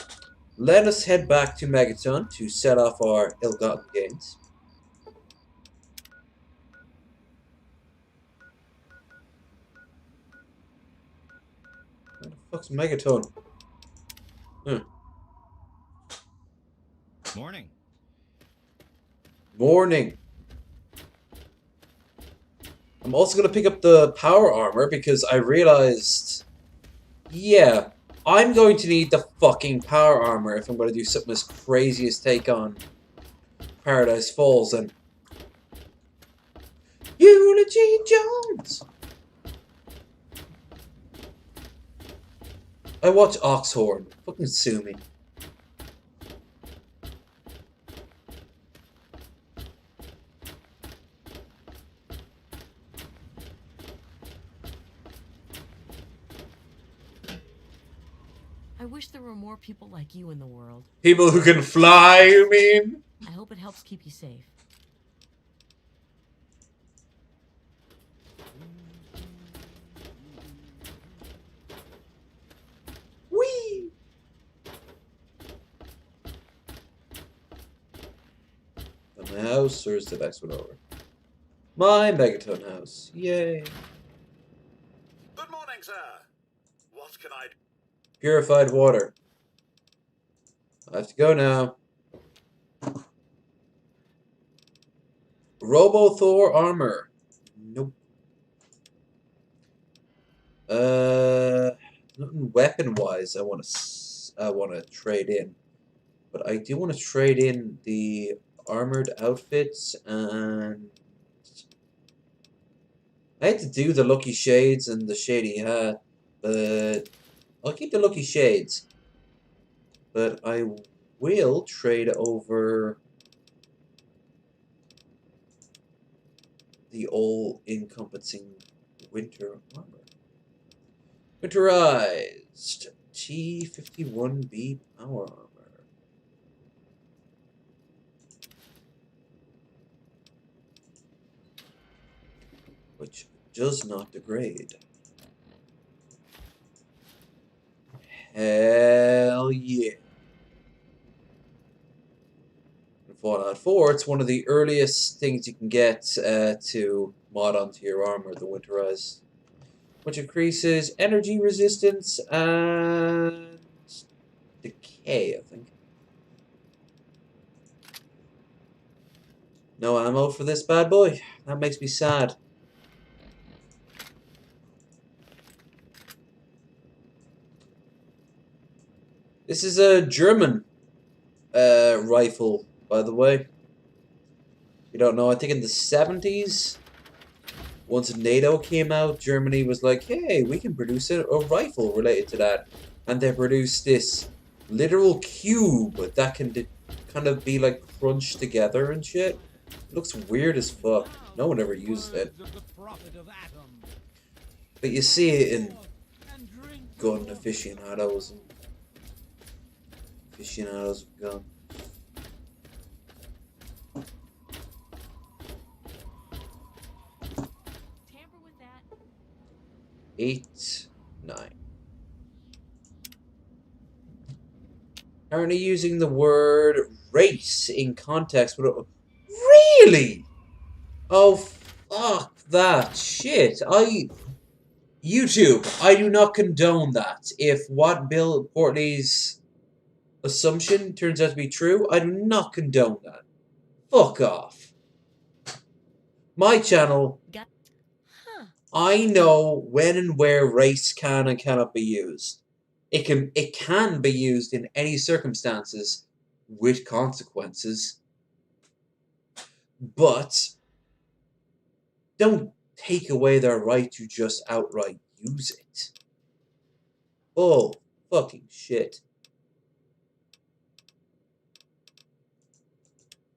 S1: let us head back to Megaton to set off our ill-gotten gains. Where the fuck's Megaton?
S14: Morning.
S1: Morning. I'm also going to pick up the power armor because I realized, yeah, I'm going to need the fucking power armor if I'm going to do something as crazy as take on Paradise Falls and Eulogy Jones. I watch Oxhorn. Fucking sue me.
S17: I wish there were more people like you in the world.
S1: People who can fly, you mean?
S17: I hope it helps keep you safe.
S1: Whee! My house, or is the next one over? My Megaton house. Yay.
S3: Good morning, sir. What can I do?
S1: Purified water. I have to go now. Robo-Thor armor. Nope. Nothing weapon-wise I want to trade in. But I do want to trade in the armored outfits, and I had to do the lucky shades and the shady hat, but I'll keep the lucky shades. But I will trade over the all-encompassing winter armor. Winterized T51B power armor. Which does not degrade. Hell yeah. In Fallout 4, it's one of the earliest things you can get to mod onto your armor, the Winterized. Which increases energy resistance and decay, I think. No ammo for this bad boy. That makes me sad. This is a German rifle, by the way. You don't know, I think in the 70s, once NATO came out, Germany was like, hey, we can produce a rifle related to that. And they produced this literal cube that can kind of be like crunched together and shit. It looks weird as fuck. No one ever used it. But you see it in gun aficionados and aficionados of gun.
S17: Tamper with that.
S1: 8, 9. Currently using the word race in context, but really? Oh, fuck that shit. YouTube, I do not condone that. If what Bill Portley's assumption turns out to be true, I do not condone that. Fuck off. My channel, I know when and where race can and cannot be used. It can be used in any circumstances with consequences. But don't take away their right to just outright use it. Oh, fucking shit.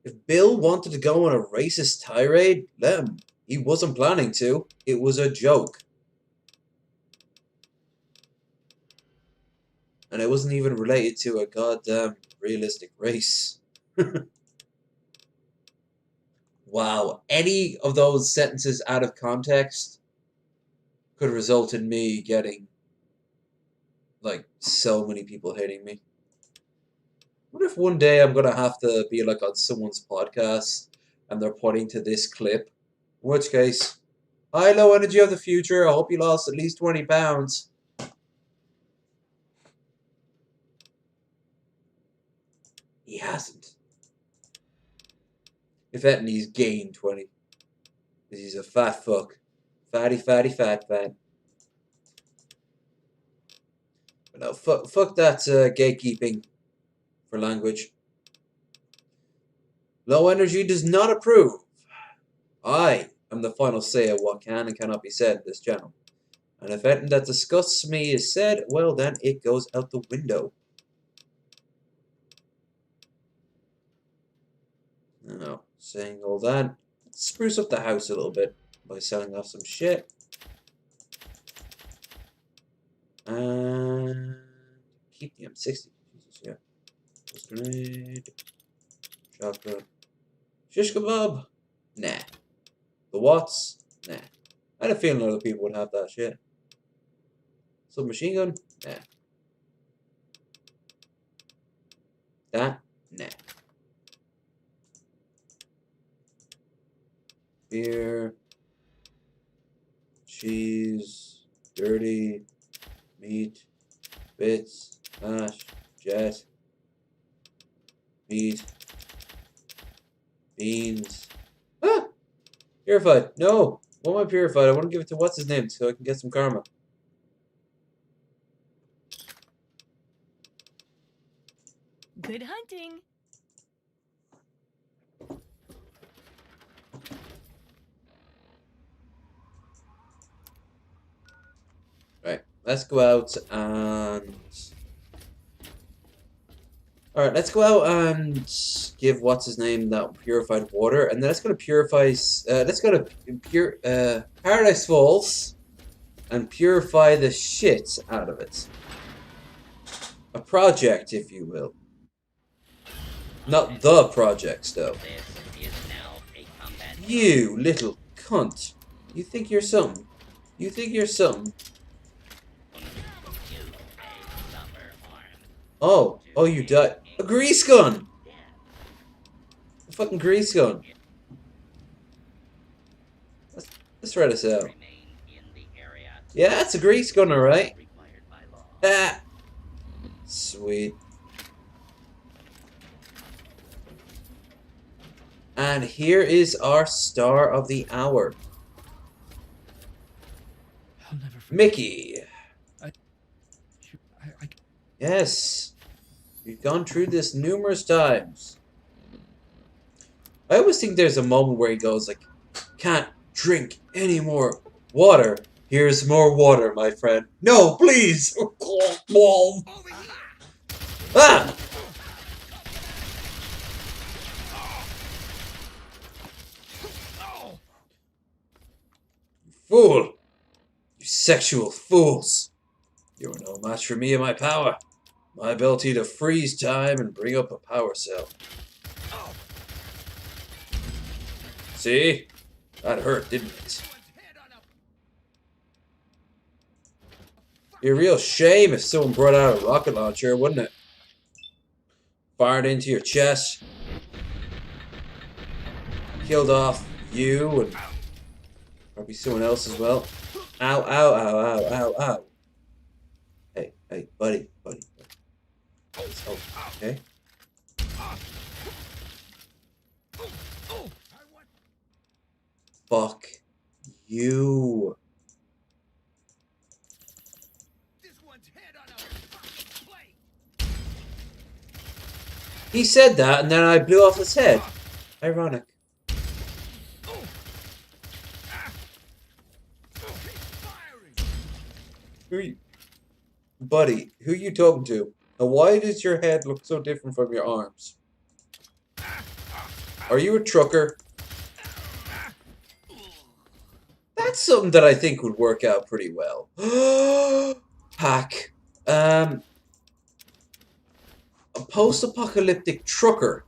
S1: If Bill wanted to go on a racist tirade, let him. He wasn't planning to. It was a joke. And it wasn't even related to a goddamn realistic race. Wow, any of those sentences out of context could result in me getting, like, so many people hating me. What if one day I'm gonna have to be, like, on someone's podcast and they're pointing to this clip? In which case, hi, low energy of the future, I hope you lost at least 20 pounds. He hasn't. If anything, he's gained 20. Because he's a fat fuck. Fatty, fatty, fat, fat. But no, fuck that gatekeeping for language. Low energy does not approve. I am the final say of what can and cannot be said in this channel. And if anything that disgusts me is said, well then it goes out the window. No, saying all that, spruce up the house a little bit by selling off some shit. And keep the M60. Jesus, yeah. Post grenade. Shotgun. Shish kebab? Nah. The Watts? Nah. I had a feeling other people would have that shit. Submachine gun? Nah. That? Nah. Beer. Cheese. Dirty. Meat. Bits. Mash. Jet. Meat. Beans. Ah! Purified. No! I want my purified. I want to give it to what's his name so I can get some karma.
S17: Good hunting.
S1: Right. Let's go out and... Alright, let's go out and give what's his name that purified water, and then let's go to let's go to Paradise Falls and purify the shit out of it. A project, if you will. Not the projects, though. You little cunt. You think you're something. You think you're something. Oh, you died. A grease gun! A fucking grease gun. Let's try this out. Yeah, that's a grease gun, alright. Ah! Sweet. And here is our star of the hour. Mickey. Yes. We've gone through this numerous times. I always think there's a moment where he goes like, can't drink any more water. Here's more water, my friend. No, please! Ah! You fool! You sexual fools! You are no match for me and my power. My ability to freeze time and bring up a power cell. See? That hurt, didn't it? Be a real shame if someone brought out a rocket launcher, wouldn't it? Fired into your chest. Killed off you and probably someone else as well. Ow, ow, ow, ow, ow, ow. Hey, buddy. Oh, okay. Fuck you. He said that and then I blew off his head. Ironic. Buddy, who you talking to? And why does your head look so different from your arms? Are you a trucker? That's something that I think would work out pretty well. Pack. A post-apocalyptic trucker.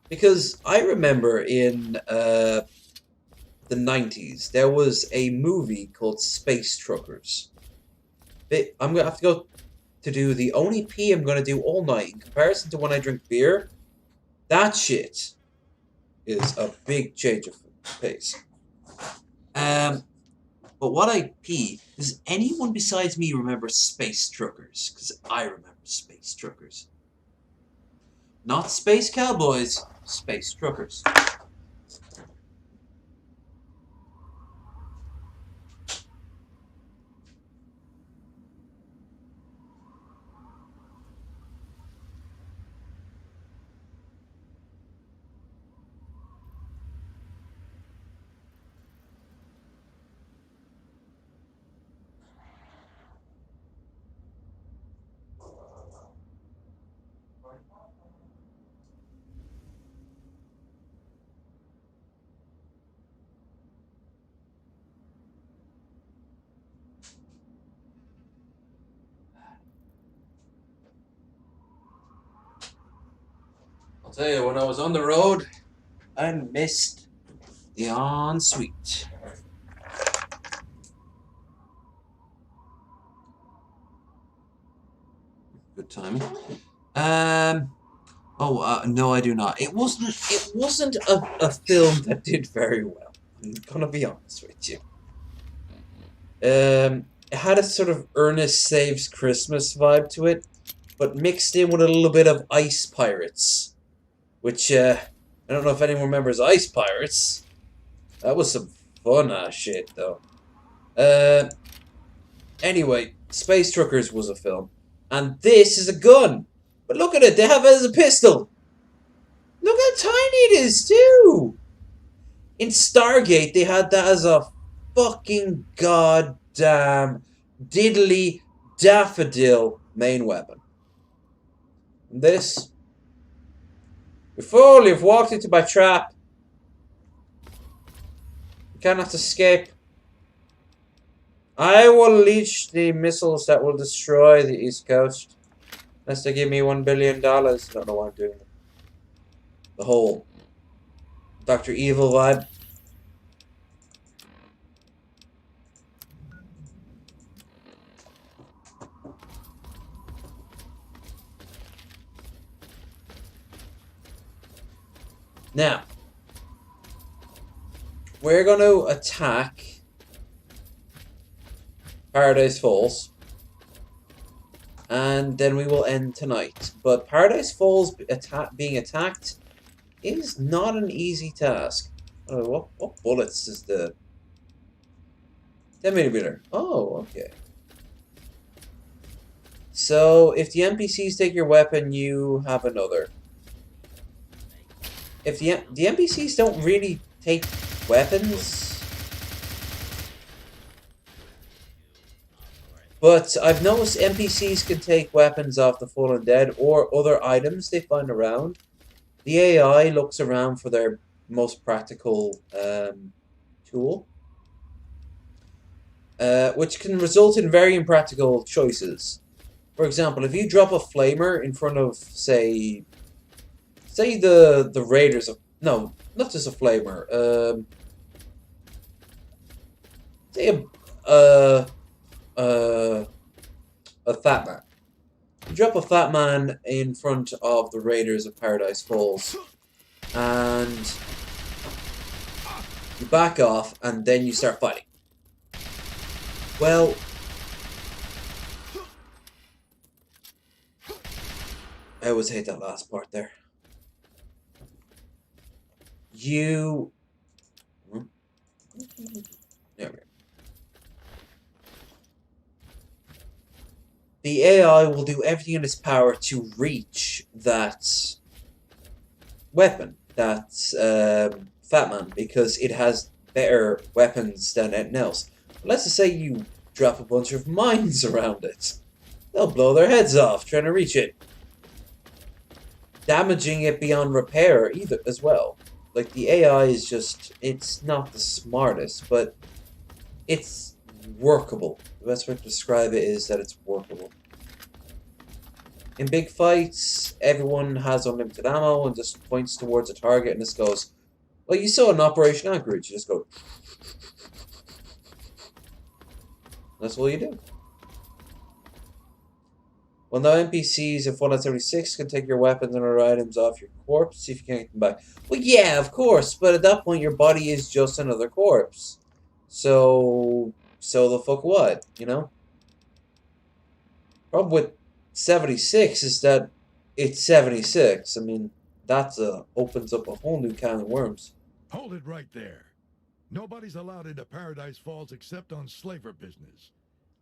S1: Because I remember in the 90s, there was a movie called Space Truckers. I'm going to have to go to do the only pee I'm going to do all night in comparison to when I drink beer. That shit is a big change of pace. But what I pee, does anyone besides me remember Space Truckers? Because I remember Space Truckers. Not Space Cowboys, Space Truckers. Tell you, when I was on the road, I missed the ensuite. Good timing. No, I do not. It wasn't a film that did very well. I'm gonna be honest with you. It had a sort of Ernest Saves Christmas vibe to it, but mixed in with a little bit of Ice Pirates, which I don't know if anyone remembers Ice Pirates. That was some fun ass shit though. Anyway, Space Truckers was a film, and this is a gun. But look at it, they have it as a pistol. Look how tiny it is too. In Stargate, they had that as a fucking goddamn diddly daffodil main weapon. And this, if only you've walked into my trap. You cannot escape. I will leash the missiles that will destroy the East Coast. Unless they give me $1 billion. I don't know why I'm doing it. The whole Dr. Evil vibe. Now, we're going to attack Paradise Falls, and then we will end tonight. But Paradise Falls being attacked is not an easy task. What bullets is the 10mm? Oh, okay. So if the NPCs take your weapon, you have another. If the NPCs don't really take weapons, but I've noticed NPCs can take weapons off the Fallen Dead or other items they find around. The AI looks around for their most practical tool, which can result in very impractical choices. For example, if you drop a flamer in front of, say the raiders of, no, not just a flamer, say a fat man. You drop a fat man in front of the raiders of Paradise Falls, and you back off, and then you start fighting. Well, I always hate that last part there. There we go. The AI will do everything in its power to reach that weapon, that Fat Man, because it has better weapons than anything else. But let's just say you drop a bunch of mines around it. They'll blow their heads off trying to reach it. Damaging it beyond repair either as well. Like, the AI is just, it's not the smartest, but it's workable. The best way to describe it is that it's workable. In big fights, everyone has unlimited ammo and just points towards a target and just goes, well, you saw an Operation Anchorage, you just go. That's all you do. Well, now NPCs in Fallout 76 can take your weapons and other items off your corpse, see if you can get them back. Well, yeah, of course, but at that point, your body is just another corpse. So the fuck what, you know? Problem with 76 is that it's 76. I mean, that opens up a whole new can of worms.
S19: Hold it right there. Nobody's allowed into Paradise Falls except on slaver business.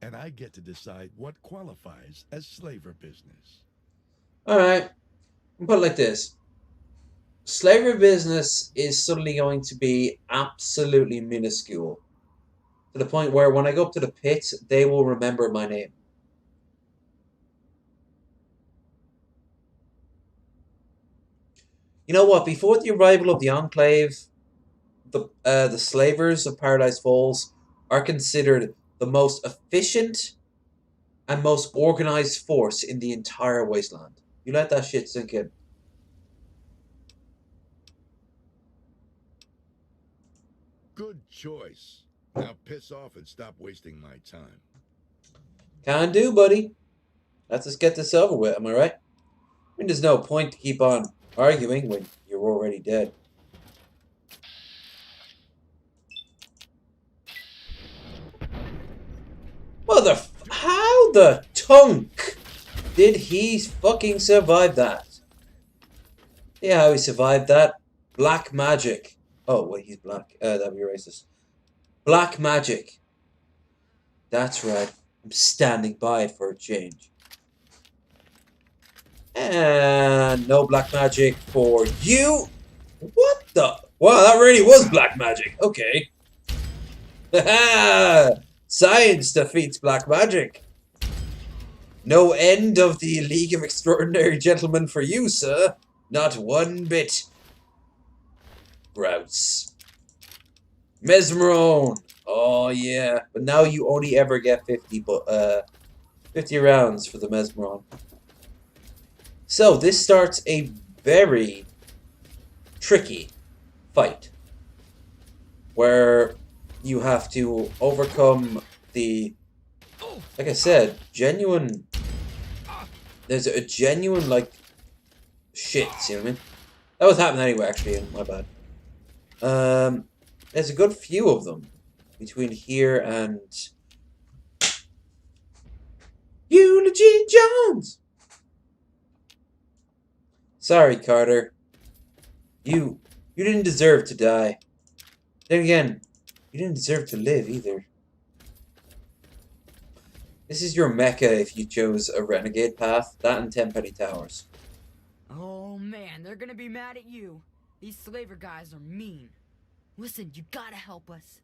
S19: And I get to decide what qualifies as slaver business.
S1: Alright. Put it like this. Slavery business is suddenly going to be absolutely minuscule. To the point where when I go up to the pit, they will remember my name. You know what? Before the arrival of the Enclave, the slavers of Paradise Falls are considered the most efficient and most organized force in the entire wasteland. You let that shit sink in.
S19: Good choice. Now piss off and stop wasting my time.
S1: Can do, buddy. Let's just get this over with, am I right? I mean, there's no point to keep on arguing when you're already dead. How the tunk did he fucking survive that? Yeah, how he survived that. Black magic. Oh, wait, he's black. That'd be racist. Black magic. That's right. I'm standing by it for a change. And no black magic for you. What the? Wow, that really was black magic. Okay. Science defeats black magic. No end of the League of Extraordinary Gentlemen for you, sir. Not one bit. Grouse. Mesmerone. Oh, yeah. But now you only ever get 50 rounds for the Mesmerone. So, this starts a very tricky fight. Where you have to overcome the, like I said, genuine... There's a genuine, like, shit, see what I mean? That was happening anyway, actually, my bad. There's a good few of them between here and Eulogy Jones. Sorry, Carter. You didn't deserve to die. Then again, you didn't deserve to live either. This is your mecca if you chose a renegade path. That and Tenpenny Towers.
S20: Oh man, they're gonna be mad at you. These slaver guys are mean. Listen, you gotta help us.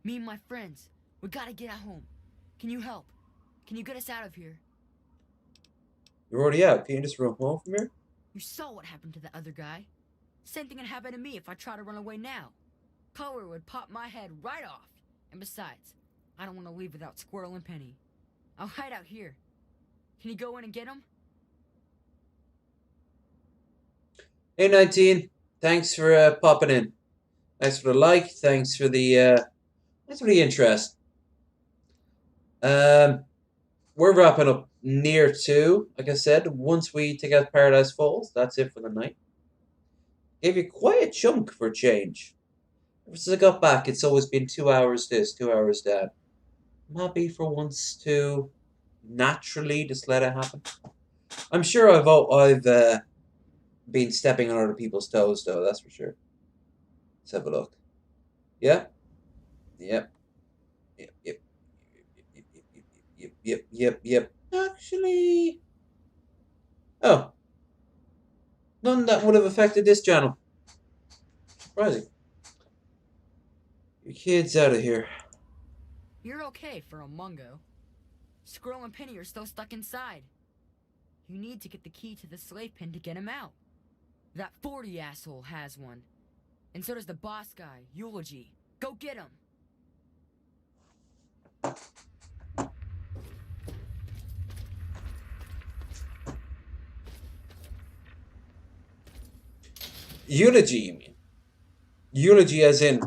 S20: Me and my friends, we gotta get at home. Can you help? Can you get us out of here?
S1: You're already out. Can you just run home from here?
S20: You saw what happened to the other guy. Same thing would happen to me if I try to run away now. Color would pop my head right off. And besides, I don't want to leave without Squirrel and Penny. I'll hide out here. Can you go in and get them?
S1: Hey, 19. Thanks for popping in. Thanks for the like. Thanks for the interest. We're wrapping up near 2. Like I said, once we take out Paradise Falls, that's it for the night. Gave you quite a chunk for change. Ever since I got back, it's always been 2 hours this, 2 hours that. I'm happy for once to naturally just let it happen. I'm sure I've been stepping on other people's toes, though, that's for sure. Let's have a look. Yep. Yep. Yep. Yep. Yep. Actually... Oh. None that would have affected this channel. Surprising. Your kid's out of here.
S20: You're okay for a Mungo. Squirrel and Penny are still stuck inside. You need to get the key to the slave pen to get him out. That 40 asshole has one. And so does the boss guy, Eulogy. Go get him!
S1: Eulogy, you mean? Eulogy as in...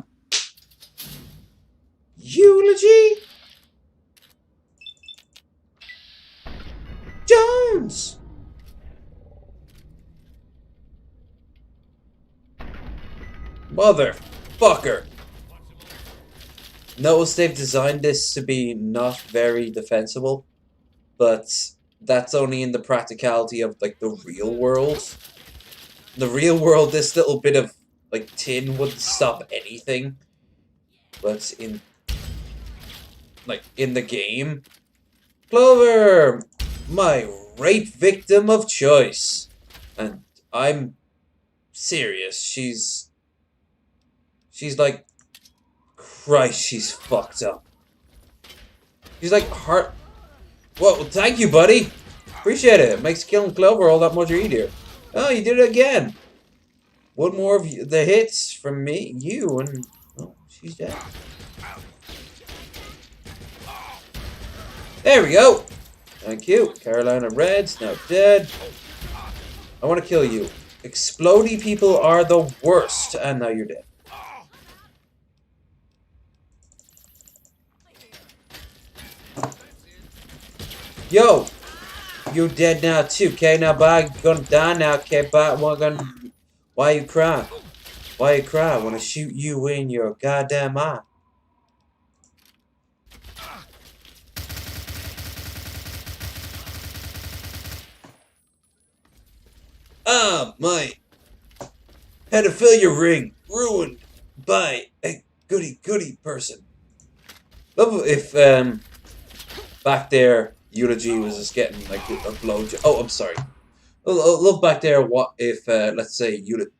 S1: Eulogy? Jones! Motherfucker! Notice they've designed this to be not very defensible, but that's only in the practicality of, like, the real world. In the real world, this little bit of, like, tin wouldn't stop anything. But in the game... Clover! My rape victim of choice. And I'm serious. She's like... Christ, she's fucked up. She's like heart... Whoa, thank you, buddy. Appreciate it. It makes killing Clover all that much easier. Oh, you did it again. One more of the hits from me, you, and... Oh, she's dead. There we go. Thank you. Carolina Reds, now dead. I want to kill you. Explodey people are the worst. And now you're dead. Yo! You dead now too, okay? Now bye, gonna die now, okay? Bye, why you cry? Why you cry? I wanna shoot you in your goddamn eye. Ah, my pedophilia ring ruined by a goody person. Love if back there Eulogy was just getting like a blowjob. Oh, I'm sorry. Love back there. What if let's say Eulogy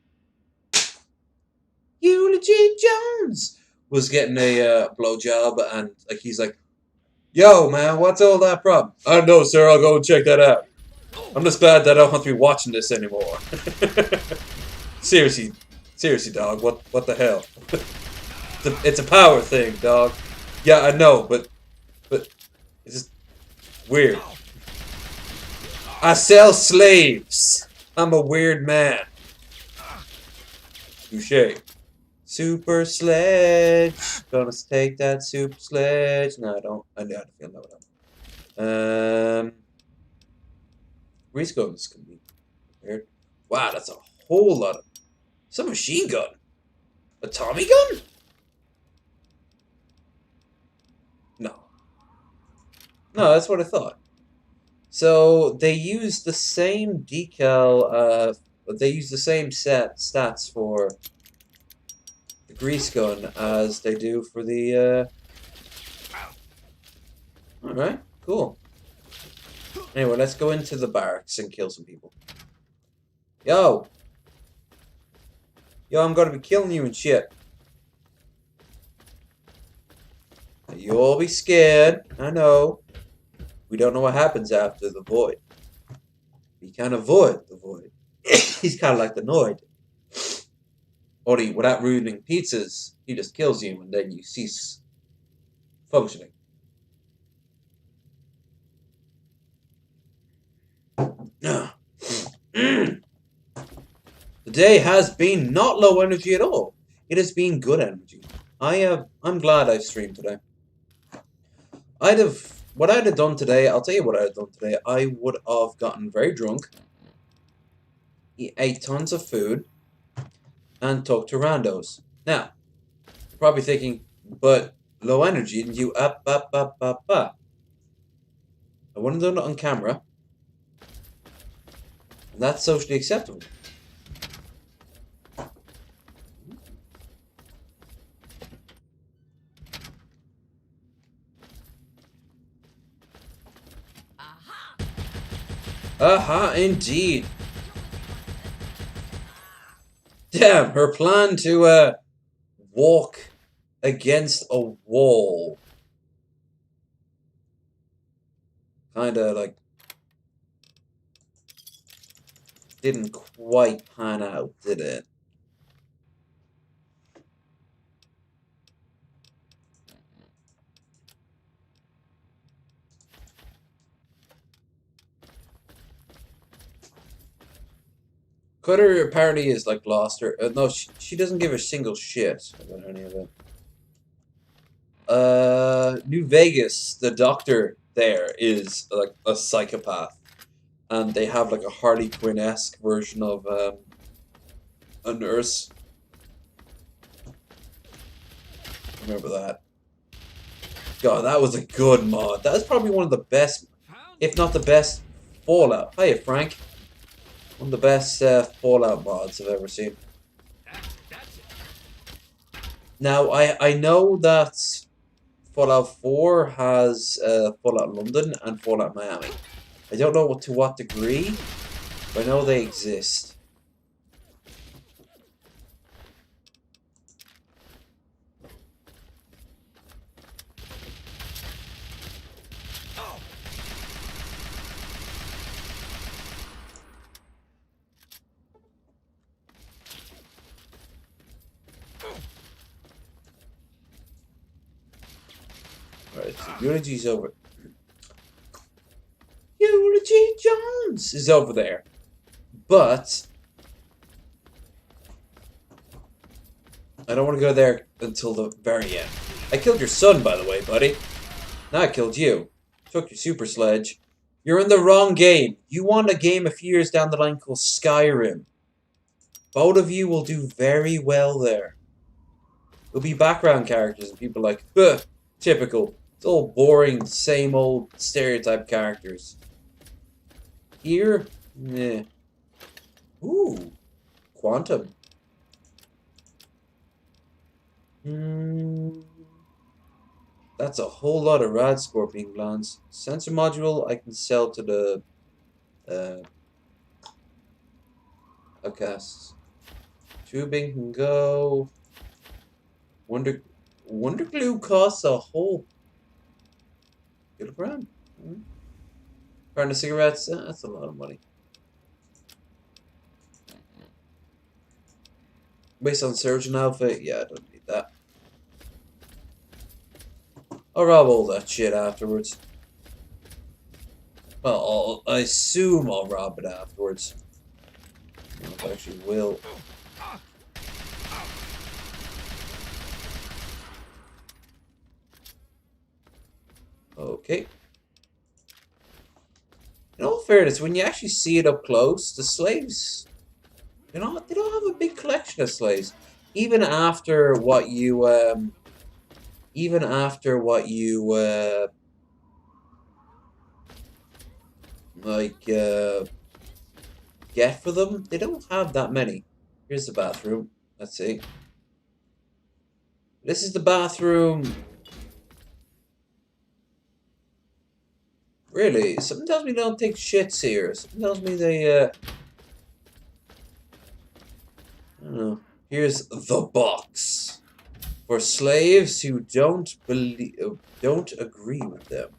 S1: Jones was getting a blowjob and like he's like, "Yo, man, what's all that problem?" I don't know, sir. I'll go and check that out. I'm just glad that I don't have to be watching this anymore. Seriously, dog. What the hell? It's a power thing, dog. Yeah, I know, but it's just weird. I sell slaves. I'm a weird man. Touche. Super sledge. Gonna take that super sledge. No, I don't. I know how to feel that one. Grease guns can be weird. Wow, that's a whole lot of. It's a machine gun. A Tommy gun? No. No, that's what I thought. So they use the same decal. They use the same stats for the grease gun as they do for the. All right, cool. Anyway, let's go into the barracks and kill some people. Yo, I'm gonna be killing you and shit. You all be scared. I know. We don't know what happens after the void. We can't avoid the void. He's kind of like the Noid. Only without ruining pizzas, he just kills you and then you cease functioning. The day has been not low energy at all. It has been good energy. I'm glad I streamed today. What I'd have done today, I'll tell you what I'd have done today. I would have gotten very drunk, ate tons of food, and talked to randos. Now, you're probably thinking, but low energy, and you up. I wouldn't have done it on camera. And that's socially acceptable. Aha, indeed. Damn, her plan to walk against a wall. Kinda like didn't quite pan out, did it? Cutter apparently is like lost her. No, she doesn't give a single shit about any of it. New Vegas, the doctor there is like a psychopath, and they have like a Harley Quinn-esque version of a nurse. Remember that? God, that was a good mod. That was probably one of the best, if not the best, Fallout. Hiya, Frank. One of the best Fallout mods I've ever seen. Now, I know that Fallout 4 has Fallout London and Fallout Miami. I don't know to what degree, but I know they exist. Alright, so Eulogy's over. Eulogy Jones is over there. But I don't want to go there until the very end. I killed your son, by the way, buddy. Now I killed you. Took your super sledge. You're in the wrong game. You want a game a few years down the line called Skyrim. Both of you will do very well there. It'll be background characters and people like, huh, typical. It's all boring, same old stereotype characters. Here, nah. Ooh, Quantum. That's a whole lot of rad scorpion glands. Sensor module I can sell to the outcasts. Tubing can go. Wonder glue costs a whole kilogram. Carton of cigarettes, that's a lot of money. Based on surgeon outfit, yeah, I don't need that. I'll rob all that shit afterwards. Well, I assume I'll rob it afterwards. I don't know if I actually will. Okay. In all fairness, when you actually see it up close, the slaves, you know, they don't have a big collection of slaves. Even after what you, get for them, they don't have that many. Here's the bathroom. Let's see. This is the bathroom. Really? Something tells me they don't take shits here. Something tells me they, I don't know. Here's the box. For slaves who don't agree with them.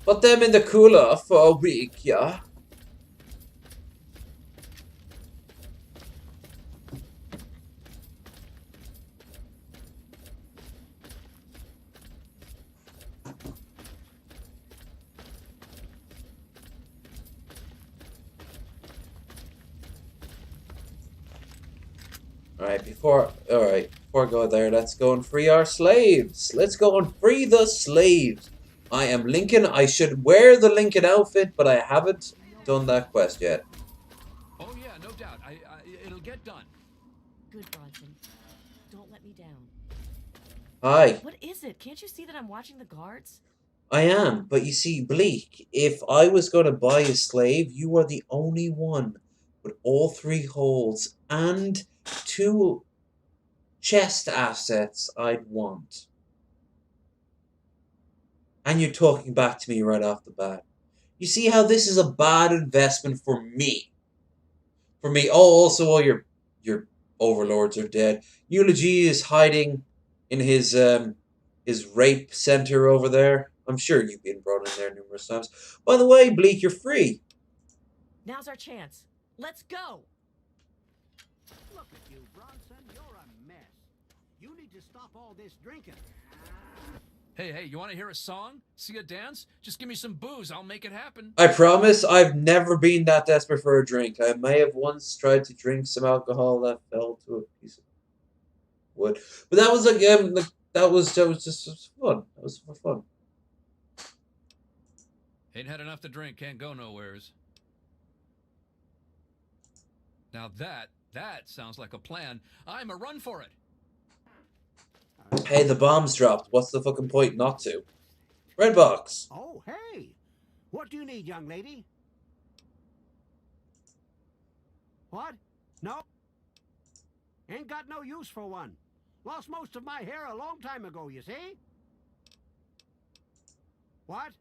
S1: Put them in the cooler for a week, yeah? Alright, before I go there, let's go and free our slaves. Let's go and free the slaves. I am Lincoln. I should wear the Lincoln outfit, but I haven't done that quest yet.
S12: Oh yeah, no doubt. It'll get done.
S17: Good, Bronson. Don't let me down.
S1: Hi.
S17: What is it? Can't you see that I'm watching the guards?
S1: I am, but you see, Bleak, if I was going to buy a slave, you are the only one with all 3 holes and 2 chest assets I'd want. And you're talking back to me right off the bat. You see how this is a bad investment for me. For me. Oh, also all your overlords are dead. Eulogy is hiding in his rape center over there. I'm sure you've been brought in there numerous times. By the way, Bleak, you're free.
S17: Now's our chance. Let's go.
S15: Look at you, Bronson. You're a mess. You need to stop all this drinking.
S12: Hey, you want to hear a song? See a dance? Just give me some booze. I'll make it happen.
S1: I promise I've never been that desperate for a drink. I may have once tried to drink some alcohol that fell to a piece of wood. But that was that was just fun. That was for fun.
S12: Ain't had enough to drink, can't go nowheres. Now that sounds like a plan. I'm a run for it.
S1: Hey, the bomb's dropped. What's the fucking point not to? Red box.
S15: Oh, hey. What do you need, young lady? What? No? Ain't got no use for one. Lost most of my hair a long time ago, you see? What?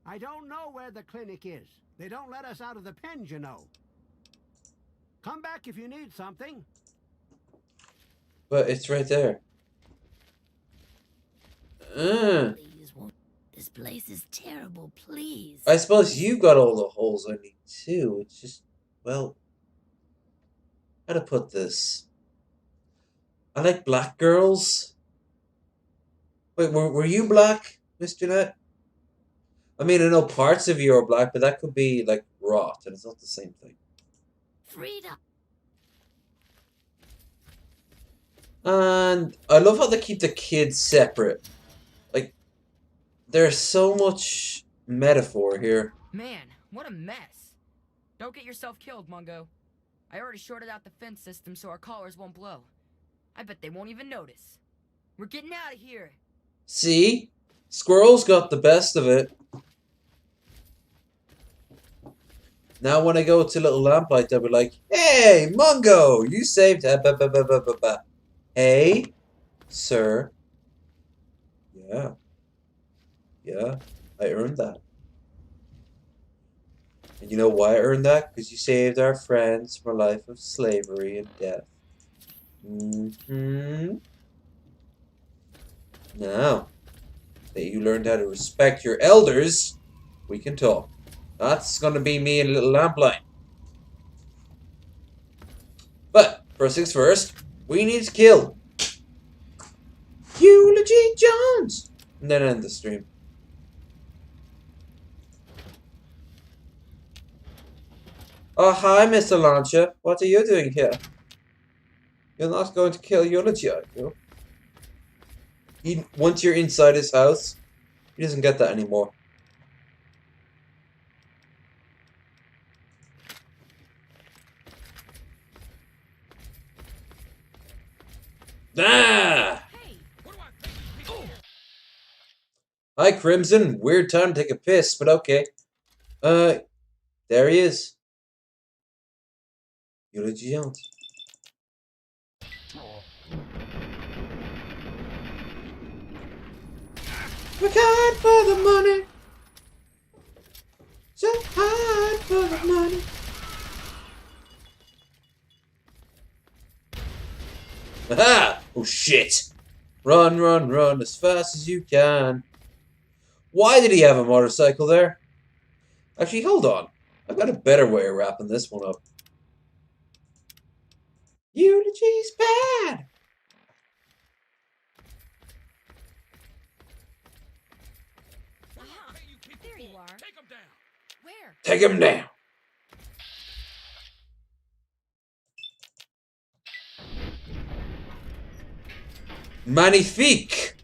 S15: I don't know where the clinic is. They don't let us out of the pens, you know. Come back if you need something.
S1: But it's right there.
S21: Please, this place is terrible, please.
S1: I suppose you got all the holes I need too. It's just, well, how to put this? I like black girls. Wait, were you black, Miss Jeanette? I mean, I know parts of you are black, but that could be like rot, and it's not the same thing.
S21: Freedom.
S1: And I love how they keep the kids separate. Like, There's so much metaphor here.
S20: Man, what a mess. Don't get yourself killed, Mungo. I already shorted out the fence system so our collars won't blow. I bet they won't even notice. We're getting out of here.
S1: See? Squirrels got the best of it. Now when I go to Little Lamplight, they'll be like, "Hey, Mungo, you saved..." Hey, sir. Yeah. Yeah, I earned that. And you know why I earned that? Because you saved our friends from a life of slavery and death. Now that you learned how to respect your elders, we can talk. That's gonna be me and Little Lamplight. But first things first, we need to kill Eulogy Jones, and then end the stream. Oh, hi, Mr. Launcher. What are you doing here? You're not going to kill Eulogy, are you? Once you're inside his house, he doesn't get that anymore. Ah! Hi, Crimson. Weird time to take a piss, but okay. There he is. Eulogy Jones. Work hard for the money. So hard for the money. Aha! Oh shit! Run, run, run as fast as you can. Why did he have a motorcycle there? Actually, hold on. I've got a better way of wrapping this one up. Eulogy's bad!
S6: There you are. Take him down. Where?
S1: Take him down! Magnifique!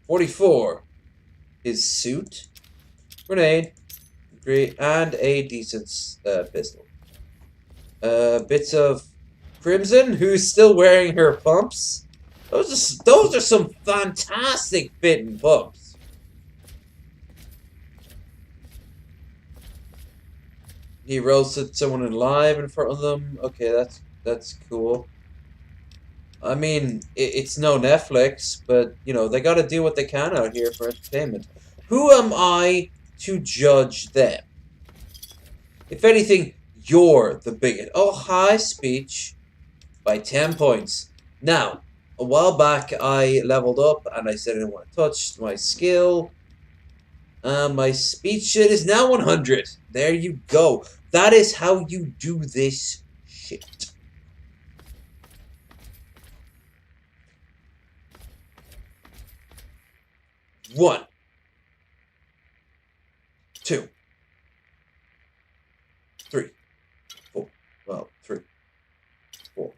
S1: .44. His suit, grenade, great, and a decent pistol. Bits of Crimson, who's still wearing her pumps. Those are some fantastic fitting pumps. He roasted someone alive in front of them. Okay, that's cool. I mean, it's no Netflix, but, you know, they gotta do what they can out here for entertainment. Who am I to judge them? If anything, you're the bigot. Oh, hi, speech. By 10 points. Now, a while back, I leveled up, and I said I didn't want to touch my skill. My speech shit is now 100. There you go. That is how you do this shit. One. 2. 3. 4. Well, 3. 4.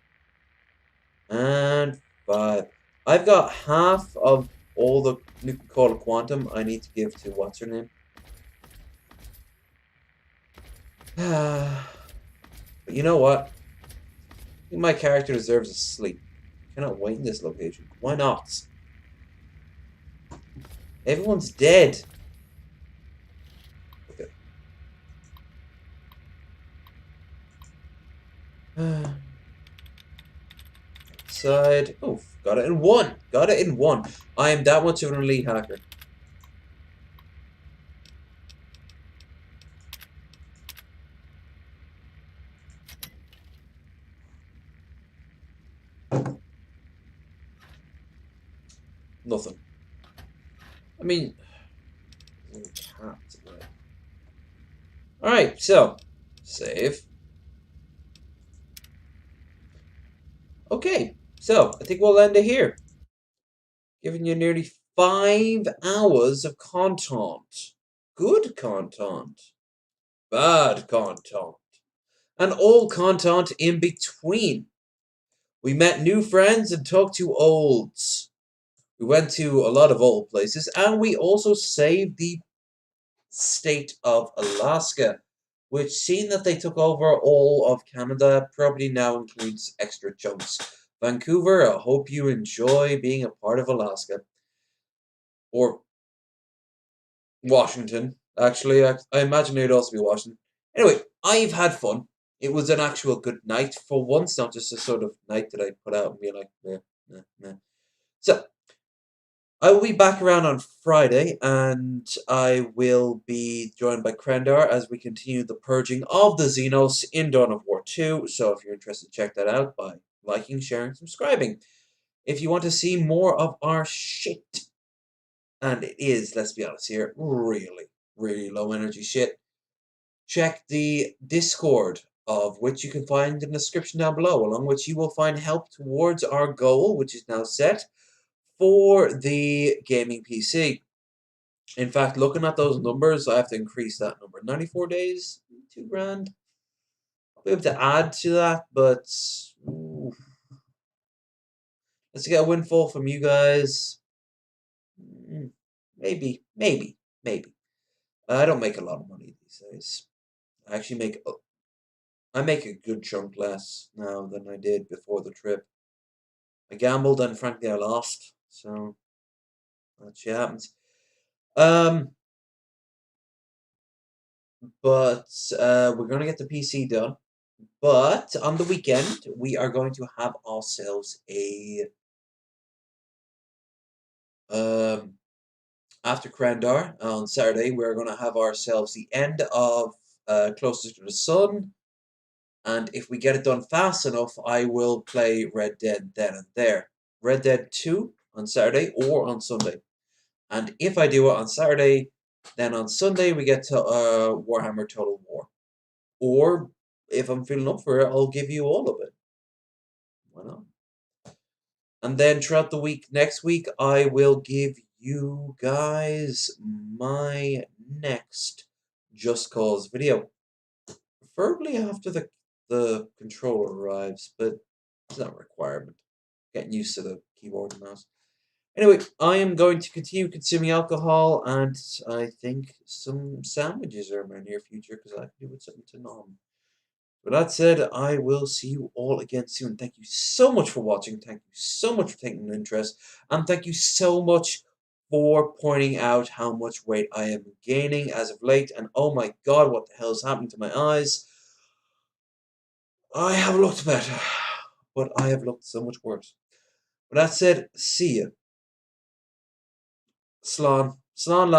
S1: And 5. I've got half of all the Nuka-Cola Quantum I need to give to what's her name. But you know what? I think my character deserves a sleep. I cannot wait in this location. Why not? Everyone's dead. Okay. Side. Oh, got it in 1. Got it in 1. I am that much of an elite hacker. Nothing. I mean, alright, so save. Okay, so I think we'll end it here. Giving you nearly 5 hours of content. Good content. Bad content. And all content in between. We met new friends and talked to olds. We went to a lot of old places, and we also saved the state of Alaska, which, seeing that they took over all of Canada, probably now includes extra chunks. Vancouver, I hope you enjoy being a part of Alaska. Or Washington, actually. I imagine it'd also be Washington. Anyway, I've had fun. It was an actual good night for once, not just a sort of night that I put out and be like, meh, meh, meh. So, I will be back around on Friday, and I will be joined by Krendar as we continue the purging of the Xenos in Dawn of War 2. So if you're interested, check that out by liking, sharing, subscribing. If you want to see more of our shit, and it is, let's be honest here, really, really low energy shit, check the Discord, of which you can find in the description down below, along which you will find help towards our goal, which is now set for the gaming PC. In fact, looking at those numbers, I have to increase that number. 94 days, $2,000. I'll be able to add to that, but ooh, let's get a windfall from you guys. Maybe. I don't make a lot of money these days. I actually make a good chunk less now than I did before the trip. I gambled and frankly I lost, so that shit happens. But we're gonna get the PC done. But on the weekend, we are going to have ourselves a after Krandar on Saturday. We're going to have ourselves the end of Closest to the Sun, and if we get it done fast enough, I will play Red Dead then and there. Red Dead 2 on Saturday or on Sunday. And if I do it on Saturday, then on Sunday we get to Warhammer Total War. Or if I'm feeling up for it, I'll give you all of it. Why not? And then throughout the week, next week, I will give you guys my next Just Cause video. Preferably after the controller arrives, but it's not a requirement. Getting used to the keyboard and mouse. Anyway, I am going to continue consuming alcohol, and I think some sandwiches are in my near future because I can do with something to nom. With that said, I will see you all again soon. Thank you so much for watching. Thank you so much for taking an interest. And thank you so much for pointing out how much weight I am gaining as of late. And oh my god, what the hell is happening to my eyes? I have looked better, but I have looked so much worse. With that said, see ya. Slán. Slán, lad.